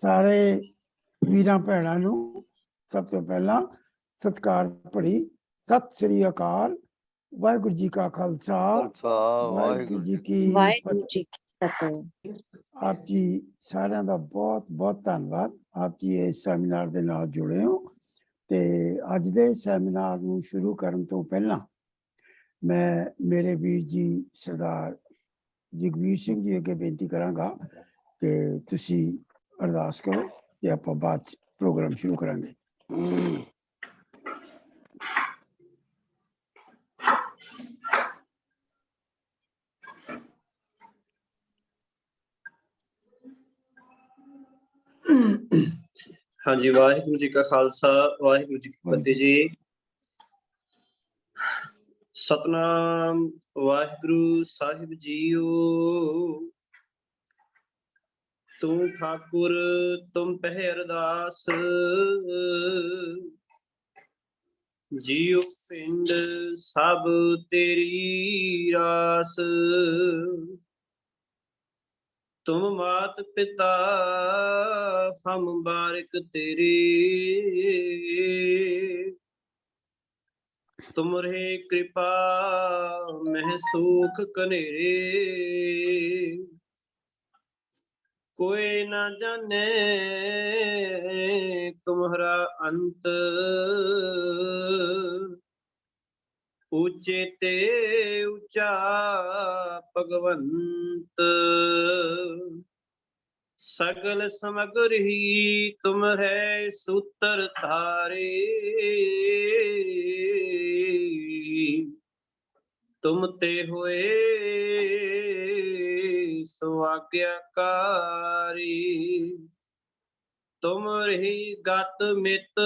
ਸਾਰੇ ਵੀਰਾਂ ਭੈਣਾਂ ਨੂੰ ਸਭ ਤੋਂ ਪਹਿਲਾਂ ਸਤਿਕਾਰ ਭਰੀ ਸਤਿ ਸ੍ਰੀ ਅਕਾਲ। ਵਾਹਿਗੁਰੂ ਜੀ ਕਾ ਖਾਲਸਾ, ਵਾਹਿਗੁਰੂ ਜੀ ਕੀ ਫਤਿਹ। ਆਪ ਜੀ ਸਾਰਿਆਂ ਦਾ ਬਹੁਤ ਬਹੁਤ ਧੰਨਵਾਦ। ਆਪ ਜੀ ਇਸ ਸੈਮੀਨਾਰ ਦੇ ਨਾਲ ਜੁੜੇ ਹੋ ਤੇ ਅੱਜ ਦੇ ਸੈਮੀਨਾਰ ਨੂੰ ਸ਼ੁਰੂ ਕਰਨ ਤੋਂ ਪਹਿਲਾਂ ਮੈਂ ਮੇਰੇ ਵੀਰ ਜੀ ਸਰਦਾਰ ਜਗਵੀਰ ਸਿੰਘ ਜੀ ਅੱਗੇ ਬੇਨਤੀ ਕਰਾਂਗਾ ਕਿ ਤੁਸੀਂ ਅਰਦਾਸ ਕਰੋ ਤੇ ਆਪਾਂ ਬਾਅਦ ਚ ਪ੍ਰੋਗਰਾਮ ਸ਼ੁਰੂ ਕਰਾਂਗੇ। ਹਾਂਜੀ, ਵਾਹਿਗੁਰੂ ਜੀ ਕਾ ਖਾਲਸਾ, ਵਾਹਿਗੁਰੂ ਜੀ ਕੀ ਫਤਿਹ ਜੀ। ਸਤਨਾਮ ਵਾਹਿਗੁਰੂ ਸਾਹਿਬ ਜੀਓ। ਤੂੰ ਠਾਕੁਰ ਤੁਮ ਪਹਿ ਅਰਦਾਸ, ਜੀਉ ਪਿੰਡ ਸਭ ਤੇਰੀ ਰਾਸ। ਤੁਮ ਮਾਤ ਪਿਤਾ ਹਮ ਬਾਰਿਕ ਤੇਰੀ, ਤੁਮ ਰਹੇ ਕਿਰਪਾ ਮਹਿ ਸੂਖ ਕਨੇਰੇ। कोई न जाने तुम्हारा अंत, ऊंचे ते ऊंचा भगवंत। सगल समग्र ही तुम है सूत्र धारे, तुम ते होए स्वाज्ञाकारी। तुम रही गत मित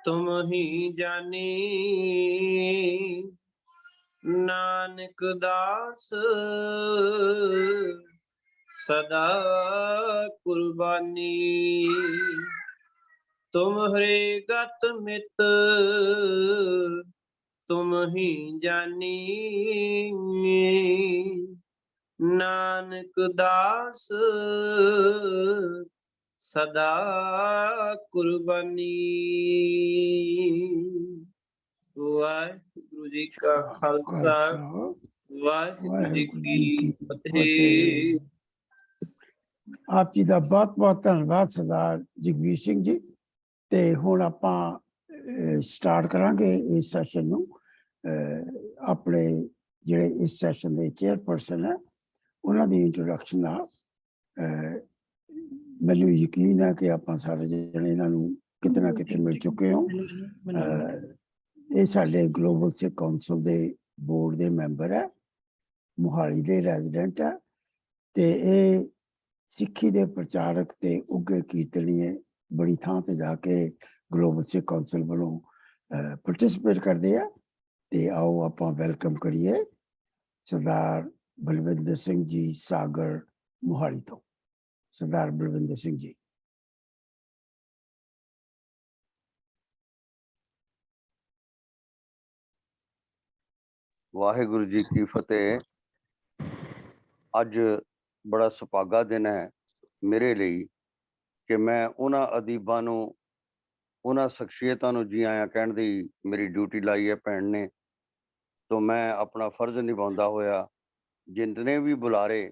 तुम ही जानी, नानक दास सदा कुर्बानी। तुम हरे गत मित तुम ही जानी, नानक दास सदा कुर्बानी। वाहिगुरु जी का खालसा, वाहिगुरु जी की फतेह। ਆਪ ਜੀ ਦਾ ਬਹੁਤ ਬਹੁਤ ਧੰਨਵਾਦ ਸਰਦਾਰ ਜਗਵੀਰ ਸਿੰਘ ਜੀ। ਤੇ ਹੁਣ ਆਪਾਂ ਸਟਾਰਟ ਕਰਾਂਗੇ ਇਸ ਸੈਸ਼ਨ ਨੂੰ। ਆਪਣੇ ਜਿਹੜੇ ਇਸ ਸੈਸ਼ਨ ਦੇ ਚੇਅਰਪਰਸਨ ਹੈ ਉਹਨਾਂ ਦੀ ਇੰਟਰੋਡਕਸ਼ਨ ਨਾਲ ਮੈਨੂੰ ਯਕੀਨ ਹੈ ਕਿ ਆਪਾਂ ਸਾਰੇ ਜਣੇ ਇਹਨਾਂ ਨੂੰ ਕਿਤੇ ਨਾ ਕਿਤੇ ਮਿਲ ਚੁੱਕੇ ਹੋ। ਇਹ ਸਾਡੇ ਗਲੋਬਲ ਸਿੱਖ ਕਾਉਂਸਲ ਦੇ ਬੋਰਡ ਦੇ ਮੈਂਬਰ ਹੈ, ਮੋਹਾਲੀ ਦੇ ਰੈਜ਼ੀਡੈਂਟ ਹੈ ਤੇ ਇਹ ਸਿੱਖੀ ਦੇ ਪ੍ਰਚਾਰਕ ਤੇ ਉੱਘੇ ਕੀਰਤਨੀਏ ਬੜੀ ਥਾਂ ਤੇ ਜਾ ਕੇ ਗਲੋਬਲ ਸਿੱਖ ਕਾਉਂਸਲ ਵੱਲੋਂ ਪਾਰਟਿਸਿਪੇਟ ਕਰਦੇ ਆ। ਤੇ ਆਓ ਆਪਾਂ ਵੈਲਕਮ ਕਰੀਏ ਸਰਦਾਰ ਬਲਵਿੰਦਰ ਸਿੰਘ ਜੀ ਸਾਗਰ ਮੋਹਾਲੀ ਤੋਂ। ਸਰਦਾਰ ਬਲਵਿੰਦਰ ਸਿੰਘ ਜੀ। ਵਾਹਿਗੁਰੂ ਜੀ ਕੀ ਫਤਿਹ। ਅੱਜ ਬੜਾ ਸੁਭਾਗਾ ਦਿਨ ਹੈ ਮੇਰੇ ਲਈ ਕਿ ਮੈਂ ਉਹਨਾਂ ਅਦੀਬਾਂ ਨੂੰ, ਉਹਨਾਂ ਸ਼ਖਸੀਅਤਾਂ ਨੂੰ ਜੀ ਆਇਆਂ ਕਹਿਣ ਦੀ ਮੇਰੀ ਡਿਊਟੀ ਲਾਈ ਹੈ ਭੈਣ ਨੇ। ਤੋਂ ਮੈਂ ਆਪਣਾ ਫਰਜ਼ ਨਿਭਾਉਂਦਾ ਹੋਇਆ ਜਿੰਨੇ ਵੀ ਬੁਲਾਰੇ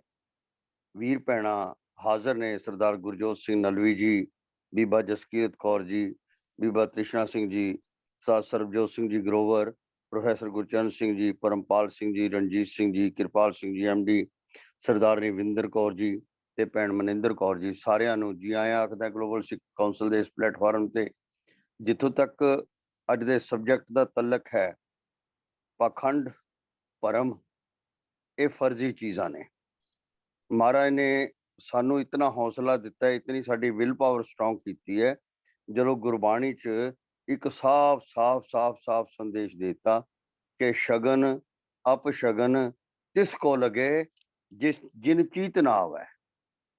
ਵੀਰ ਭੈਣਾਂ ਹਾਜ਼ਰ ਨੇ, ਸਰਦਾਰ ਗੁਰਜੋਤ ਸਿੰਘ ਨਲਵੀ ਜੀ, ਬੀਬਾ ਜਸਕੀਰਤ ਕੌਰ ਜੀ, ਬੀਬਾ ਤ੍ਰਿਸ਼ਨਾ ਸਿੰਘ ਜੀ, ਸਰਦਾਰ ਸਰਬਜੋਤ ਸਿੰਘ ਜੀ ਗਰੋਵਰ, ਪ੍ਰੋਫੈਸਰ ਗੁਰਚਰਨ ਸਿੰਘ ਜੀ, ਪਰਮਪਾਲ ਸਿੰਘ ਜੀ, ਰਣਜੀਤ ਸਿੰਘ ਜੀ, ਕਿਰਪਾਲ ਸਿੰਘ ਜੀ MD, ਸਰਦਾਰ ਰਵਿੰਦਰ ਕੌਰ ਜੀ ਤੇ ਭੈਣ ਮਨਿੰਦਰ ਕੌਰ ਜੀ, ਸਾਰਿਆਂ ਨੂੰ ਜੀ ਆਇਆਂ ਆਖਦਾ ਗਲੋਬਲ ਸਿੱਖ ਕਾਉਂਸਲ ਦੇ ਇਸ ਪਲੇਟਫਾਰਮ ਤੇ। ਜਿੱਥੋਂ ਤੱਕ ਅੱਜ ਦੇ ਸਬਜੈਕਟ ਦਾ ਤਲਕ ਹੈ, ਪਾਖੰਡ, ਭਰਮ, ਇਹ ਫਰਜ਼ੀ ਚੀਜ਼ਾਂ ਨੇ। ਮਹਾਰਾਜ ਨੇ ਸਾਨੂੰ ਇਤਨਾ ਹੌਸਲਾ ਦਿੱਤਾ, ਇਤਨੀ ਸਾਡੀ ਵਿਲ ਪਾਵਰ ਸਟਰੋਂਗ ਕੀਤੀ ਹੈ ਜਦੋਂ ਗੁਰਬਾਣੀ 'ਚ ਇੱਕ ਸਾਫ਼ ਸੰਦੇਸ਼ ਦਿੱਤਾ ਕਿ ਸ਼ਗਨ ਅਪਸ਼ਗਨ ਤਿਸ ਕੋ ਲਗੇ ਜਿਨ ਚੀਤ ਨਾ ਆਵੈ।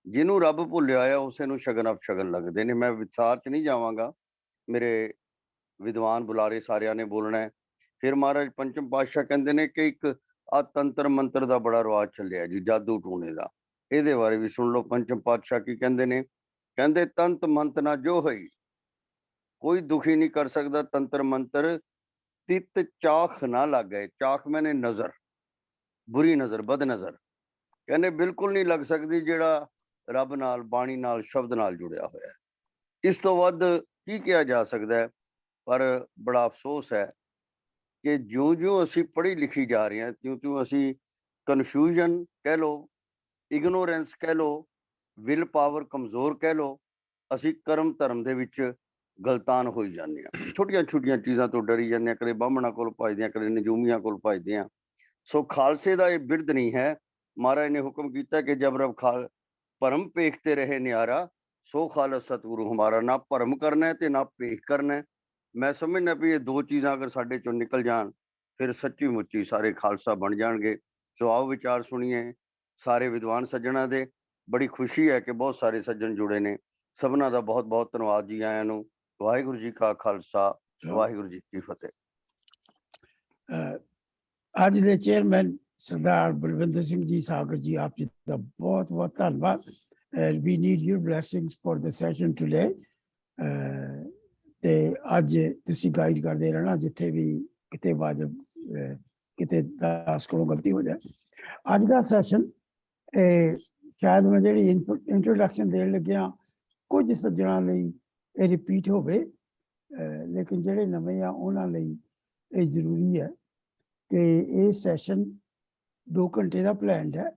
ਜਿਹਨੂੰ ਰੱਬ ਭੁੱਲਿਆ ਆ ਉਸੇ ਨੂੰ ਸ਼ਗਨ ਅਪਸ਼ਗਨ ਲੱਗਦੇ ਨੇ। ਮੈਂ ਵਿਸਥਾਰ 'ਚ ਨਹੀਂ ਜਾਵਾਂਗਾ, ਮੇਰੇ ਵਿਦਵਾਨ ਬੁਲਾਰੇ ਸਾਰਿਆਂ ਨੇ ਬੋਲਣਾ ਹੈ। ਫਿਰ ਮਹਾਰਾਜ ਪੰਚਮ ਪਾਤਸ਼ਾਹ ਕਹਿੰਦੇ ਨੇ ਕਿ ਇੱਕ ਆ ਤੰਤਰ ਮੰਤਰ ਦਾ ਬੜਾ ਰਿਵਾਜ ਚੱਲਿਆ ਜੀ, ਜਾਦੂ ਟੂਣੇ ਦਾ। ਇਹਦੇ ਬਾਰੇ ਵੀ ਸੁਣ ਲਓ। ਪੰਚਮ ਪਾਤਸ਼ਾਹ ਕੀ ਕਹਿੰਦੇ ਨੇ? ਕਹਿੰਦੇ ਤੰਤ ਮੰਤ ਨਾ ਜੋ ਹੋਈ, ਕੋਈ ਦੁਖੀ ਨਹੀਂ ਕਰ ਸਕਦਾ ਤੰਤਰ ਮੰਤਰ, ਤਿਤ ਚਾਖ ਨਾ ਲੱਗੇ। ਚਾਖ ਮੈਨੇ ਨਜ਼ਰ, ਬੁਰੀ ਨਜ਼ਰ, ਬਦ ਨਜ਼ਰ। ਕਹਿੰਦੇ ਬਿਲਕੁਲ ਨਹੀਂ ਲੱਗ ਸਕਦੀ ਜਿਹੜਾ ਰੱਬ ਨਾਲ, ਬਾਣੀ ਨਾਲ, ਸ਼ਬਦ ਨਾਲ ਜੁੜਿਆ ਹੋਇਆ ਹੈ। ਇਸ ਤੋਂ ਵੱਧ ਕੀ ਕਿਹਾ ਜਾ ਸਕਦਾ ਹੈ? ਪਰ ਬੜਾ ਅਫਸੋਸ ਹੈ ਕਿ ਜਿਉਂ-ਜਿਉਂ ਅਸੀਂ ਪੜ੍ਹੀ ਲਿਖੀ ਜਾ ਰਹੇ ਹਾਂ, ਤਿਉਂ-ਤਿਉਂ ਅਸੀਂ ਕਨਫਿਊਜ਼ਨ ਕਹਿ ਲਓ, ਇਗਨੋਰੈਂਸ ਕਹਿ ਲਓ, ਵਿਲ ਪਾਵਰ ਕਮਜ਼ੋਰ ਕਹਿ ਲਓ, ਅਸੀਂ ਕਰਮ ਧਰਮ ਦੇ ਵਿੱਚ ਗਲਤਾਨ ਹੋਈ ਜਾਂਦੇ ਹਾਂ। ਛੋਟੀਆਂ-ਛੋਟੀਆਂ ਚੀਜ਼ਾਂ ਤੋਂ ਡਰੀ ਜਾਂਦੇ ਹਾਂ, ਕਦੇ ਬਾਹਮਣਾ ਕੋਲ ਭਜਦੇ ਹਾਂ, ਕਦੇ ਨਜੂਮੀਆਂ ਕੋਲ ਭਜਦੇ ਹਾਂ। ਸੋ ਖਾਲਸੇ ਦਾ ਇਹ ਬਿਰਧ ਨਹੀਂ ਹੈ। ਮਹਾਰਾਜ ਨੇ ਹੁਕਮ ਕੀਤਾ ਕਿ ਜਬ ਰਬ ਭਰਮ ਪੇਖਤੇ ਰਹੇ ਨਿਆਰਾ, ਸੋ ਖਾਲਸ ਸਤਿਗੁਰੂ ਹਮਾਰਾ। ਨਾ ਭਰਮ ਕਰਨਾ ਹੈ ਤੇ ਨਾ ਪੇਖ ਕਰਨਾ ਹੈ। ਮੈਂ ਸਮਝਦਾ ਵੀ ਇਹ ਦੋ ਚੀਜ਼ਾਂ ਅਗਰ ਸਾਡੇ ਚੋਂ ਨਿਕਲ ਜਾਣ, ਫਿਰ ਸੱਚੀ ਮੁੱਚੀ ਸਾਰੇ ਖਾਲਸਾ ਬਣ ਜਾਣਗੇ। ਸੋ ਆਓ ਵਿਚਾਰ ਸੁਣੀਏ ਸਾਰੇ ਵਿਦਵਾਨ ਸੱਜਣਾ ਦੇ। ਬੜੀ ਖੁਸ਼ੀ ਹੈ ਕਿ ਬਹੁਤ ਸਾਰੇ ਸੱਜਣ ਜੁੜੇ ਨੇ। ਸਭਨਾਂ ਦਾ ਬਹੁਤ ਬਹੁਤ ਧੰਨਵਾਦ ਜੀ ਆਇਆਂ ਨੂੰ। ਵਾਹਿਗੁਰੂ ਜੀ ਕਾ ਖਾਲਸਾ, ਵਾਹਿਗੁਰੂ ਜੀ ਕੀ ਫਤਿਹ। ਅੱਜ ਦੇ ਚੇਅਰਮੈਨ ਸਰਦਾਰ ਬਲਵਿੰਦਰ ਸਿੰਘ ਜੀ ਸਾਗਰ ਜੀ, ਆਪ ਜੀ ਦਾ ਬਹੁਤ ਬਹੁਤ ਧੰਨਵਾਦ। We need your blessings for the session today. ਤੇ ਅੱਜ ਤੁਸੀਂ ਗਾਈਡ ਕਰਦੇ ਰਹਿਣਾ, ਜਿੱਥੇ ਵੀ ਕਿਤੇ ਵਾਜਬ ਕਿਤੇ ਦਾਸ ਕੋਲੋਂ ਗਲਤੀ ਹੋ ਜਾਏ। ਅੱਜ ਦਾ ਸੈਸ਼ਨ ਸ਼ਾਇਦ ਮੈਂ ਜਿਹੜੀ ਇੰਟਰੋਡਕਸ਼ਨ ਦੇਣ ਲੱਗਿਆ ਕੁਝ ਸੱਜਣਾਂ ਲਈ ਇਹ ਰਿਪੀਟ ਹੋਵੇ, ਲੇਕਿਨ ਜਿਹੜੇ ਨਵੇਂ ਆ ਉਹਨਾਂ ਲਈ ਇਹ ਜ਼ਰੂਰੀ ਹੈ ਕਿ ਇਹ ਸੈਸ਼ਨ 2 ਘੰਟੇ ਦਾ ਪਲਾਨਡ ਹੈ।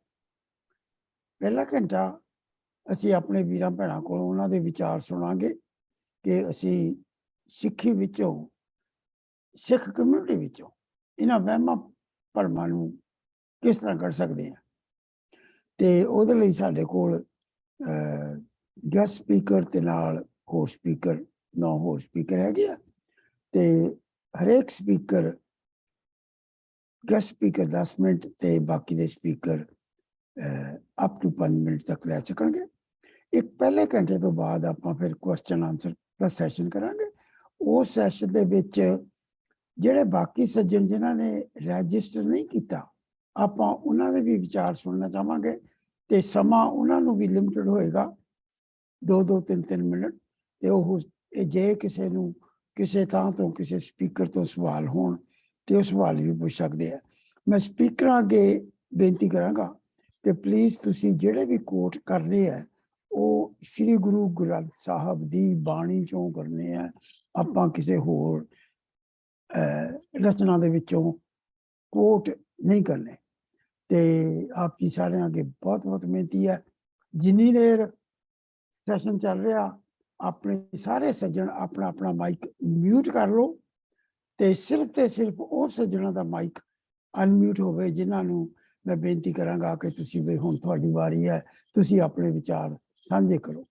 ਪਹਿਲਾ ਘੰਟਾ ਅਸੀਂ ਆਪਣੇ ਵੀਰਾਂ ਭੈਣਾਂ ਕੋਲੋਂ ਉਹਨਾਂ ਦੇ ਵਿਚਾਰ ਸੁਣਾਂਗੇ ਕਿ ਅਸੀਂ ਸਿੱਖੀ ਵਿੱਚੋਂ, ਸਿੱਖ ਕਮਿਊਨਿਟੀ ਵਿੱਚੋਂ ਇਹਨਾਂ ਵਹਿਮਾਂ ਭਰਮਾਂ ਨੂੰ ਕਿਸ ਤਰ੍ਹਾਂ ਕੱਢ ਸਕਦੇ ਹਾਂ। ਤੇ ਉਹਦੇ ਲਈ ਸਾਡੇ ਕੋਲ ਗੈਸਟ ਸਪੀਕਰ ਤੇ ਨਾਲ ਹੋਰ ਸਪੀਕਰ, 9 ਹੋਰ ਸਪੀਕਰ ਹੈਗੇ ਆ। ਤੇ ਹਰੇਕ ਸਪੀਕਰ, ਗੈਸਟ ਸਪੀਕਰ 10 ਮਿੰਟ ਤੇ ਬਾਕੀ ਦੇ ਸਪੀਕਰ ਅਪ ਟੂ 5 ਮਿੰਟ ਤੱਕ ਲੈ ਸਕਣਗੇ। ਇੱਕ ਪਹਿਲੇ ਘੰਟੇ ਤੋਂ ਬਾਅਦ ਆਪਾਂ ਫਿਰ ਕੁਐਸਚਨ ਆਨਸਰ ਦਾ ਸੈਸ਼ਨ ਕਰਾਂਗੇ। ਉਸ ਸੈਸ਼ਨ ਦੇ ਵਿੱਚ ਜਿਹੜੇ ਬਾਕੀ ਸੱਜਣ ਜਿਨ੍ਹਾਂ ਨੇ ਰਜਿਸਟਰ ਨਹੀਂ ਕੀਤਾ, ਆਪਾਂ ਉਹਨਾਂ ਦੇ ਵੀ ਵਿਚਾਰ ਸੁਣਨਾ ਚਾਹਾਂਗੇ। ਤੇ ਸਮਾਂ ਉਹਨਾਂ ਨੂੰ ਵੀ ਲਿਮਟਿਡ ਹੋਏਗਾ, 2-2, 3-3 ਮਿੰਟ। ਤੇ ਉਹ ਜੇ ਕਿਸੇ ਨੂੰ ਕਿਸੇ ਥਾਂ ਤੋਂ, ਕਿਸੇ ਸਪੀਕਰ ਤੋਂ ਸਵਾਲ ਹੋਣ ਤੇ ਉਹ ਸਵਾਲ ਵੀ ਪੁੱਛ ਸਕਦੇ ਆ। ਮੈਂ ਸਪੀਕਰਾਂ ਅੱਗੇ ਬੇਨਤੀ ਕਰਾਂਗਾ ਕਿ ਪਲੀਜ਼ ਤੁਸੀਂ ਜਿਹੜੇ ਵੀ ਕੋਟ ਕਰਨੇ ਆ ਉਹ ਸ੍ਰੀ ਗੁਰੂ ਗ੍ਰੰਥ ਸਾਹਿਬ ਦੀ ਬਾਣੀ ਚੋਂ ਕਰਨੇ ਆ। ਆਪਾਂ ਕਿਸੇ ਹੋਰ ਰਚਨਾ ਦੇ ਵਿੱਚੋਂ ਕੋਟ ਨਹੀਂ ਕਰਨੇ। ਤੇ ਆਪ ਜੀ ਸਾਰਿਆਂ ਅੱਗੇ ਬਹੁਤ ਬਹੁਤ ਬੇਨਤੀ ਹੈ, ਜਿੰਨੀ ਦੇਰ ਸੈਸ਼ਨ ਚੱਲ ਰਿਹਾ ਆਪਣੇ ਸਾਰੇ ਸੱਜਣ ਆਪਣਾ ਆਪਣਾ ਮਾਈਕ ਮਿਊਟ ਕਰ ਲਓ ਤੇ ਸਿਰਫ ਉਹ ਸੱਜਣਾਂ ਦਾ ਮਾਈਕ ਅਨਮਿਊਟ ਹੋਵੇ ਜਿਨ੍ਹਾਂ ਨੂੰ ਮੈਂ ਬੇਨਤੀ ਕਰਾਂਗਾ ਕਿ ਤੁਸੀਂ ਵੀ ਹੁਣ ਤੁਹਾਡੀ ਵਾਰੀ ਹੈ, ਤੁਸੀਂ ਆਪਣੇ ਵਿਚਾਰ ਸਾਂਝੇ ਕਰੋ।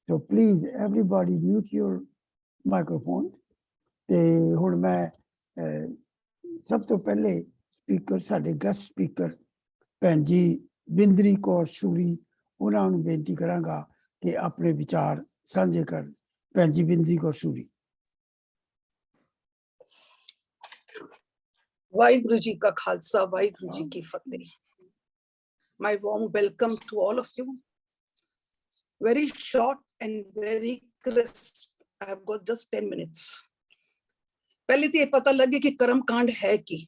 So please everybody mute your microphone. ਤੇ ਹੁਣ ਮੈਂ ਸਭ ਤੋਂ ਪਹਿਲੇ ਸਪੀਕਰ, ਸਾਡੇ ਗੈਸਟ ਸਪੀਕਰ ਭੈਣ ਜੀ ਬਿੰਦਰੀ ਕੌਰ ਸ਼ੂਰੀ, ਉਹਨਾਂ ਨੂੰ ਬੇਨਤੀ ਕਰਾਂਗਾ ਕਿ ਆਪਣੇ ਵਿਚਾਰ ਸਾਂਝੇ ਕਰਨ। ਭੈਣ ਜੀ ਬਿੰਦਰੀ ਕੌਰ ਸ਼ੂਰੀ। ਵਾਹਿਗੁਰੂ ਜੀ ਕਾ ਖਾਲਸਾ, ਵਾਹਿਗੁਰੂ ਜੀ ਕੀ ਫਤਿਹ। My warm welcome to all of you. Very short and very crisp. I have got just 10 minutes. पहले तो ये पता लगे कि कर्म कांड है कि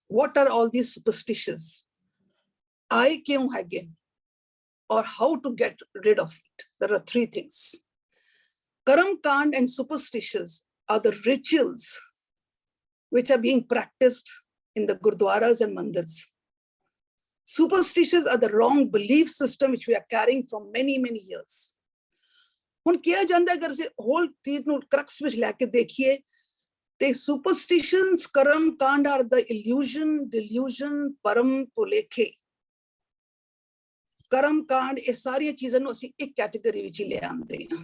what are all these superstitions, आए क्यों है again, or how to get rid of it. There are 3 things. Karam kand and superstitions are the rituals which are being practiced in the gurdwaras and mandirs. Superstitions are the wrong belief system which we are carrying from many years. ਹੁਣ ਕਿਹਾ ਜਾਂਦਾ ਅਗਰ ਅਸੀਂ hole ਚੀਜ਼ ਨੂੰ ਕਰਕਸ ਵਿੱਚ ਲੈ ਕੇ ਦੇਖੀਏ ਤੇ ਸੁਪਰਸਟੀਸ਼ਨਸ, ਕਰਮ ਕਾਂਡ ਆਰ ਦ ਇਲੂਜ਼ਨ, ਡਿਲੂਜ਼ਨ, ਪਰਮ ਭੁਲੇਖੇ। ਕਰਮ ਕਾਂਡ ਇਹ ਸਾਰੀਆਂ ਚੀਜ਼ਾਂ ਨੂੰ ਅਸੀਂ ਇੱਕ ਕੈਟੇਗਰੀ ਵਿੱਚ ਹੀ ਲੈ ਆਉਂਦੇ ਹਾਂ।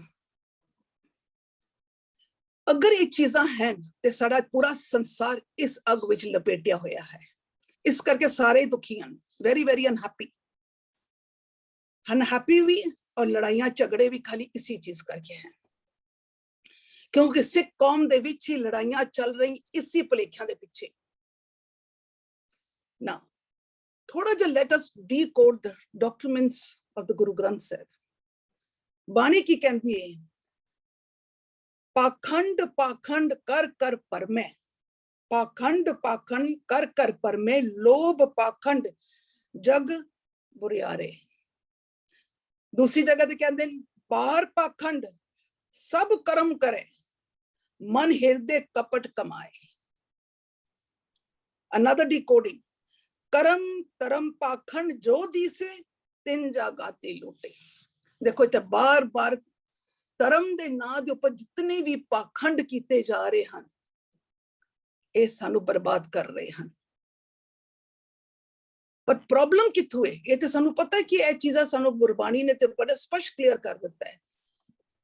ਅਗਰ ਇਹ ਚੀਜ਼ਾਂ ਹਨ ਤੇ ਸਾਡਾ ਪੂਰਾ ਸੰਸਾਰ ਇਸ ਅੱਗ ਵਿੱਚ ਲਪੇਟਿਆ ਹੋਇਆ ਹੈ। ਇਸ ਕਰਕੇ ਸਾਰੇ ਦੁਖੀ ਹਨ, very unhappy ਵੀ, ਔਰ ਲੜਾਈਆਂ ਝਗੜੇ ਵੀ ਖਾਲੀ ਇਸੀ ਚੀਜ਼ ਕਰਕੇ ਹੈ। ਕਿਉਂਕਿ ਸਿੱਖ ਕੌਮ ਦੇ ਵਿੱਚ ਹੀ ਲੜਾਈਆਂ ਚੱਲ ਰਹੀ ਇਸੀ ਭੁਲੇਖਿਆਂ ਦੇ ਪਿੱਛੇ। ਨਾ ਥੋੜਾ ਥੋੜਾ ਜਿਹਾ let us decode the documents of the Guru Granth Sahib. ਬਾਣੀ ਕੀ ਕਹਿੰਦੀ ਹੈ? ਪਾਖੰਡ ਪਾਖੰਡ ਕਰ ਕਰ ਪਰਮੈ, ਪਾਖੰਡ ਪਾਖੰਡ ਕਰ ਕਰ ਪਰਮੈ, ਲੋਭ ਪਾਖੰਡ ਜਗ ਬੁਰਿਆਰੇ। दूसरी जगह ते कहते हैं पार पाखंड सब कर्म करे, मन हृदय कपट कमाए। Another decoding, कर्म तरम पाखंड जो दिसे तिन जागाते लूटे। देखो इत्थे बार बार धर्म दे नां दे उपर जितने भी पाखंड कीते जा रहे हैं, ये सानू बर्बाद कर रहे हैं। पर प्रॉब्लम कित्थों है? ये तो सानू पता है कि ये चीज़ां सानू गुरबाणी ने तो बड़ा स्पष्ट क्लियर कर दिता है,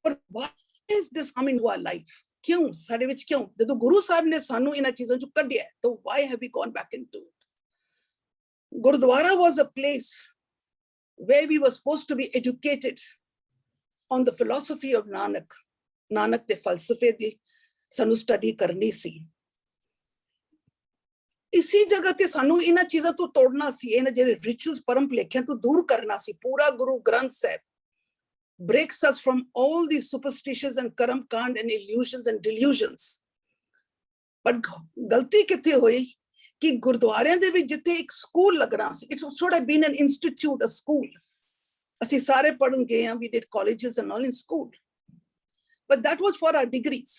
पर what is this coming to our life? क्यों साडे विच क्यों? जदों गुरु साहब ने सानू इन्हां चीज़ां चों कढिया है, तो why have we gone back into it? Gurdwara was a place where we were supposed to be educated on the philosophy of Nanak. Nanak de falsafe di सानू स्टडी करनी सी। इसी जगह ते सानू इन्हां चीज़ां तो तोड़ना सी, इन्हां जेहड़े रिचुअल्स परम भुलेखियां तो दूर करना सी। पूरा Guru Granth Sahib breaks us from all these superstitions and karam kand and illusions and delusions. But गलती किथे होई कि गुरुद्वारियां दे विच जिथे एक स्कूल लगना सी, it should have been an institute, a school. ਅਸੀਂ ਸਾਰੇ ਪੜਨ ਗਏ ਹਾਂ, we did colleges and all in school, but that was for our degrees.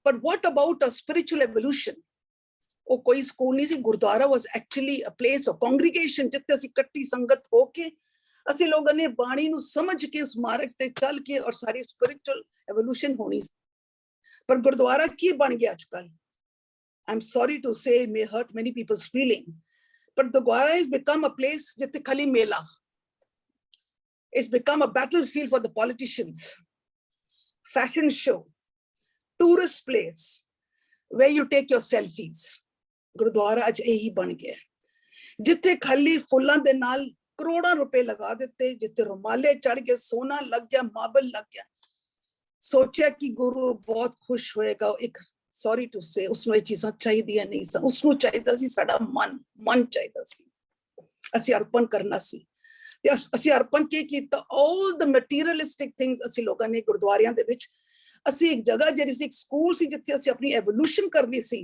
But what about a spiritual evolution? ਉਹ ਕੋਈ ਸਕੂਲ ਨਹੀਂ ਸੀ। Gurdwara was actually a place of congregation, ਜਿੱਥੇ ਅਸੀਂ ਇਕੱਠੀ ਸੰਗਤ ਹੋ ਕੇ ਅਸੀਂ ਲੋਕਾਂ ਨੇ ਬਾਣੀ ਨੂੰ ਸਮਝ ਕੇ ਉਸ ਮਾਰਗ ਤੇ ਚੱਲ ਕੇ ਔਰ ਸਾਰੀ spiritual evolution ਹੋਣੀ ਸੀ। ਪਰ ਗੁਰਦੁਆਰਾ ਕੀ ਬਣ ਗਿਆ ਅੱਜਕੱਲ? I'm sorry to say, it may hurt many people's feeling, but the Gurdwara has become a place जिथे खाली मेला। It's become a battlefield for the politicians, fashion show, tourist place where you take your selfies. Gurdwara आज यही बन गया, जिथे खाली फुल्लां दे नाल करोड़ां रुपए लगा देते, जिथे रुमाले चढ़ गए, सोना लग गया, मार्बल लग गया। सोचा कि गुरु बहुत खुश होएगा। एक सॉरी टू से उसਨੂੰ ਇਹ ਚੀਜ਼ਾਂ ਚਾਹੀਦੀਆਂ ਨਹੀਂ ਸਨ। ਉਸਨੂੰ ਚਾਹੀਦਾ ਸੀ ਸਾਡਾ ਮਨ ਚਾਹੀਦਾ ਸੀ। ਅਸੀਂ ਅਰਪਣ ਕਰਨਾ ਸੀ ਤੇ ਅਸੀਂ ਅਰਪਣ ਕੀ ਕੀਤਾ? all the materialistic things ਅਸੀਂ ਲੋਕਾਂ ਨੇ ਗੁਰਦੁਆਰਿਆਂ ਦੇ ਵਿੱਚ, ਅਸੀਂ ਇੱਕ ਜਗ੍ਹਾ ਜਿਹੜੀ ਸੀ, ਇੱਕ ਸਕੂਲ ਸੀ ਜਿੱਥੇ ਅਸੀਂ ਆਪਣੀ ਐਵੋਲੂਸ਼ਨ ਕਰਨੀ ਸੀ,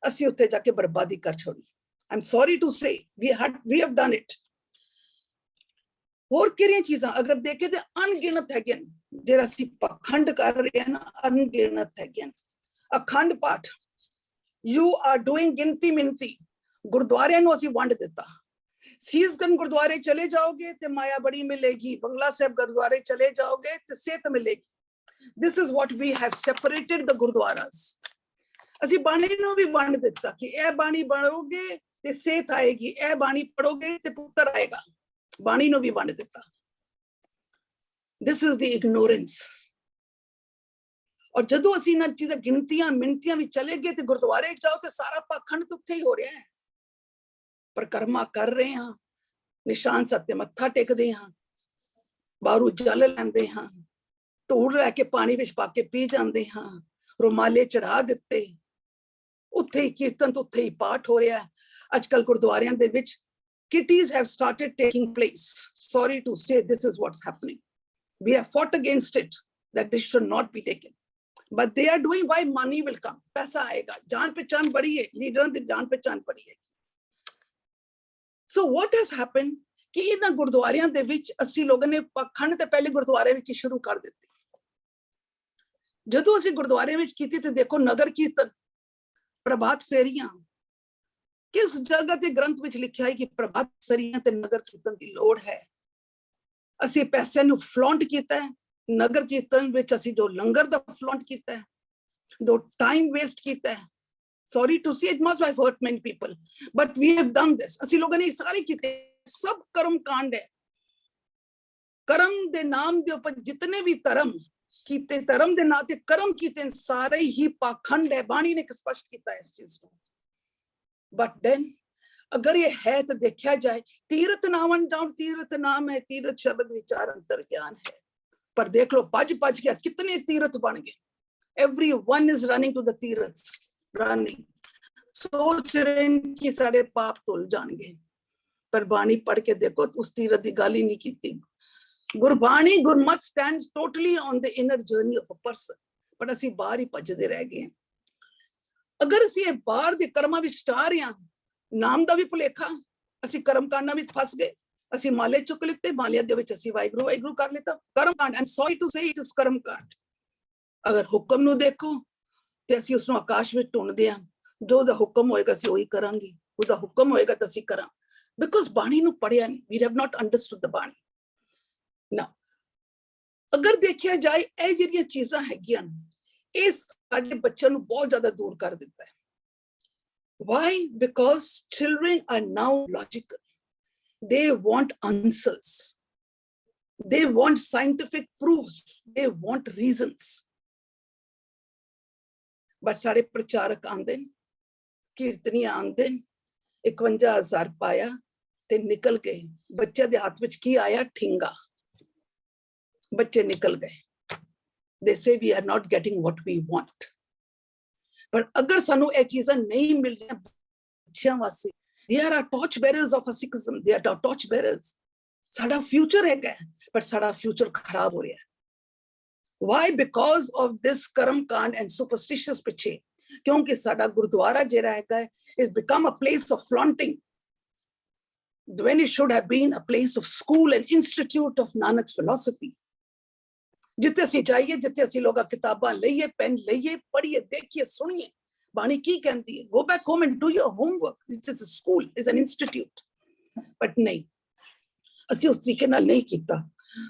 ਅਸੀਂ ਉੱਥੇ ਜਾ ਕੇ ਬਰਬਾਦੀ ਕਰ ਛੋੜੀ। I'm sorry to say we have done it. ਹੋਰ ਕਿਹੜੀਆਂ ਚੀਜ਼ਾਂ ਅਗਰ ਦੇਖੇ ਤੇ ਅਣਗਿਣਤ ਹੈਗੀਆਂ, ਜਿਹੜਾ ਅਸੀਂ ਪਖੰਡ ਕਰ ਰਹੇ ਹਾਂ ਨਾ, ਅਣਗਿਣਤ ਹੈਗੀਆਂ। Akhand Path you are doing ਗਿਣਤੀ ਮਿੰਤੀ। ਗੁਰਦੁਆਰਿਆਂ ਨੂੰ ਅਸੀਂ ਵੰਡ ਦਿੱਤਾ। ਸੀਸਗੰਜ ਗੁਰਦੁਆਰੇ ਚਲੇ ਜਾਓਗੇ ਤੇ ਮਾਇਆ ਬੜੀ ਮਿਲੇਗੀ, ਬੰਗਲਾ ਸਾਹਿਬ ਗੁਰਦੁਆਰੇ ਚਲੇ ਜਾਓਗੇ ਤੇ ਸਿਹਤ ਮਿਲੇਗੀ। This is what we have separated the gurdwaras. ਅਸੀਂ ਬਾਣੀ ਨੂੰ ਵੀ ਵੰਡ ਦਿੱਤਾ ਕਿ ਇਹ ਬਾਣੀ ਪੜੋਗੇ ਤੇ ਸਿਹਤ ਆਏਗੀ, ਇਹ ਬਾਣੀ ਪੜੋਗੇ ਤੇ ਪੁੱਤਰ ਆਏਗਾ। ਬਾਣੀ ਨੂੰ ਵੀ ਵੰਡ ਦਿੱਤਾ। This is the ignorance. और जदों ਅਸੀਂ ਇਹਨਾਂ ਚੀਜ਼ਾਂ ਗਿਣਤੀਆਂ ਮਿੰਤੀਆਂ ਵੀ ਚਲੇ ਗਏ ਤੇ ਗੁਰਦੁਆਰੇ ਜਾਓ ਤੇ ਸਾਰਾ ਪਾਖੰਡ ਤਾਂ ਉੱਥੇ ਹੀ ਹੋ ਰਿਹਾ ਹੈ। ਪਰਿਕਰਮਾ ਕਰ ਰਹੇ ਹਾਂ, ਨਿਸ਼ਾਨ ਸਾਹਿਬ ਤੇ ਮੱਥਾ ਟੇਕਦੇ ਹਾਂ, ਬਾਹਰੋਂ ਜਲ ਲੈਂਦੇ ਹਾਂ, ਧੂੜ ਲੈ ਕੇ ਪਾਣੀ ਵਿੱਚ ਪਾ ਕੇ ਪੀ ਜਾਂਦੇ ਹਾਂ, ਰੁਮਾਲੇ ਚੜਾ ਦਿੱਤੇ, ਉੱਥੇ ਹੀ ਕੀਰਤਨ ਤੇ ਉੱਥੇ ਹੀ ਪਾਠ ਹੋ ਰਿਹਾ। ਅੱਜ ਕੱਲ ਗੁਰਦੁਆਰਿਆਂ ਦੇ ਵਿੱਚ kitties have started taking place. Sorry to say, this is what's happening. We have fought against it, that this should not be taken. But they are doing, why? Money will come, पैसा आएगा, जान पहचान बढ़ी है, लीडरों की जान पहचान बढ़ी है। So what has happened कि इन्हां गुरुद्वारियां दे विच अस्सी लोगों ने पखंड ते पहले गुरुद्वारे विच शुरू कर दित्ती। जदों असीं गुरुद्वारे विच कीती ते देखो नगर कीर्तन, प्रभात फेरियां, किस जगह ते ग्रंथ विच लिखिया है कि प्रभात फेरियां ते नगर कीर्तन की लोड़ है। असीं पैसे नूं फ्लॉन्ट कीता है। नगर कीर्तन विच असीं जो लंगर दा फ्लॉन्ट कीता है, जो टाइम वेस्ट कीता है। Sorry to say, it must have hurt many people, but we have done this. असीं लोगों ने सारे कीते, सब कर्म कांड है। कर्म दे नाम दे ऊपर जितने भी धर्म कीते, धर्म दे नाम ते कर्म कीते, सारे ही पाखंड है। बाणी ने स्पष्ट किया इस चीज को। But then अगर ये है तो देखा जाए, तीर्थ नामन जाओ, तीर्थ नाम है, तीर्थ शब्द विचार अंतर ज्ञान है। पर देख लो पज गया, कितने तीर्थ बन गए। Everyone is running to the तीर्थ, running, सोच रहे हैं कि सारे पाप धुल जाएंगे। पर बाणी पढ़ के देखो उस तीरथ की गल ही नहीं की। Gurbani Gurmat stands totally on the inner journey of a person, पर ਅਸੀਂ ਬਾਹਰ ਹੀ ਭੱਜਦੇ ਰਹਿ ਗਏ। ਅਗਰ ਅਸੀਂ ਇਹ ਬਾਹਰ ਦੇ ਕਰਮਾਂ ਵਿੱਚ ਸਟਾ ਰਹੇ ਹਾਂ, ਨਾਮ ਦਾ ਵੀ ਭੁਲੇਖਾ, ਅਸੀਂ ਕਰਮ ਕਾਂਡਾਂ ਵਿੱਚ ਫਸ ਗਏ, ਅਸੀਂ ਮਾਲੇ ਚੁੱਕ ਲਿੱਤੇ, ਮਾਲਿਆ ਦੇ ਵਿੱਚ ਅਸੀਂ ਵਾਹਿਗੁਰੂ ਵਾਹਿਗੁਰੂ ਕਰ ਲਿੱਤਾ, ਕਰਮ ਕਾਂਡ। I am sorry to say it is ਕਰਮ ਕਾਂਡ। ਅਗਰ ਹੁਕਮ ਨੂੰ ਦੇਖੋ ਤੇ ਅਸੀਂ ਉਸ ਨੂੰ ਆਕਾਸ਼ ਵਿੱਚ ਢੂੰਡਦੇ ਹਾਂ, ਜੋ ਉਹਦਾ ਹੁਕਮ ਹੋਏਗਾ ਅਸੀਂ ਉਹੀ ਕਰਾਂਗੇ, ਉਹਦਾ ਹੁਕਮ ਹੋਏਗਾ ਤਾਂ ਅਸੀਂ ਕਰਾਂ, ਬਿਕੋਜ਼ ਬਾਣੀ ਨੂੰ ਪੜਿਆ ਨਹੀਂ, ਵੀ ਹੈਵ ਨਾਟ ਅੰਡਰਸਟੂਡ ਦ ਬਾਣੀ ਨਾ। ਅਗਰ ਦੇਖਿਆ ਜਾਏ ਇਹ ਜਿਹੜੀਆਂ ਚੀਜ਼ਾਂ ਹੈਗੀਆਂ ਇਹ ਸਾਡੇ ਬੱਚਿਆਂ ਨੂੰ ਬਹੁਤ ਜ਼ਿਆਦਾ ਦੂਰ ਕਰ ਦਿੱਤਾ ਹੈ। Why? Because children are now logical. They want answers. They want scientific proofs. They want reasons. But सारे प्रचारक आंदे, कीर्तनियां आंदे, 51,000 पाया ते निकल गए। बच्चे दे हाथ विच की आया? ठिंगा। बच्चे निकल गए। They say we are not getting what we want. But अगर सानू ये चीज़ां नहीं मिल रही बच्चों वास्ते, they are torch bearers of Sikhism. They are torch bearers. साडा future है, but साडा future खराब हो रहा है। Why? Because of this karam kand and superstitious पिछे, क्योंकि साडा गुरुद्वारा जेड़ा है is become a place of flaunting, when it should have been a place of school and institute of Nanak's philosophy. जिथे असी जाइए, जिथे असी लोग किताबां लईए, पेन लईए, पढ़िए, देखिए, सुनिए बाणी की कहती है। Go back home and do your homework. It is a school, is an institute. But नहीं, असी उस तरीके नाल नहीं कीता।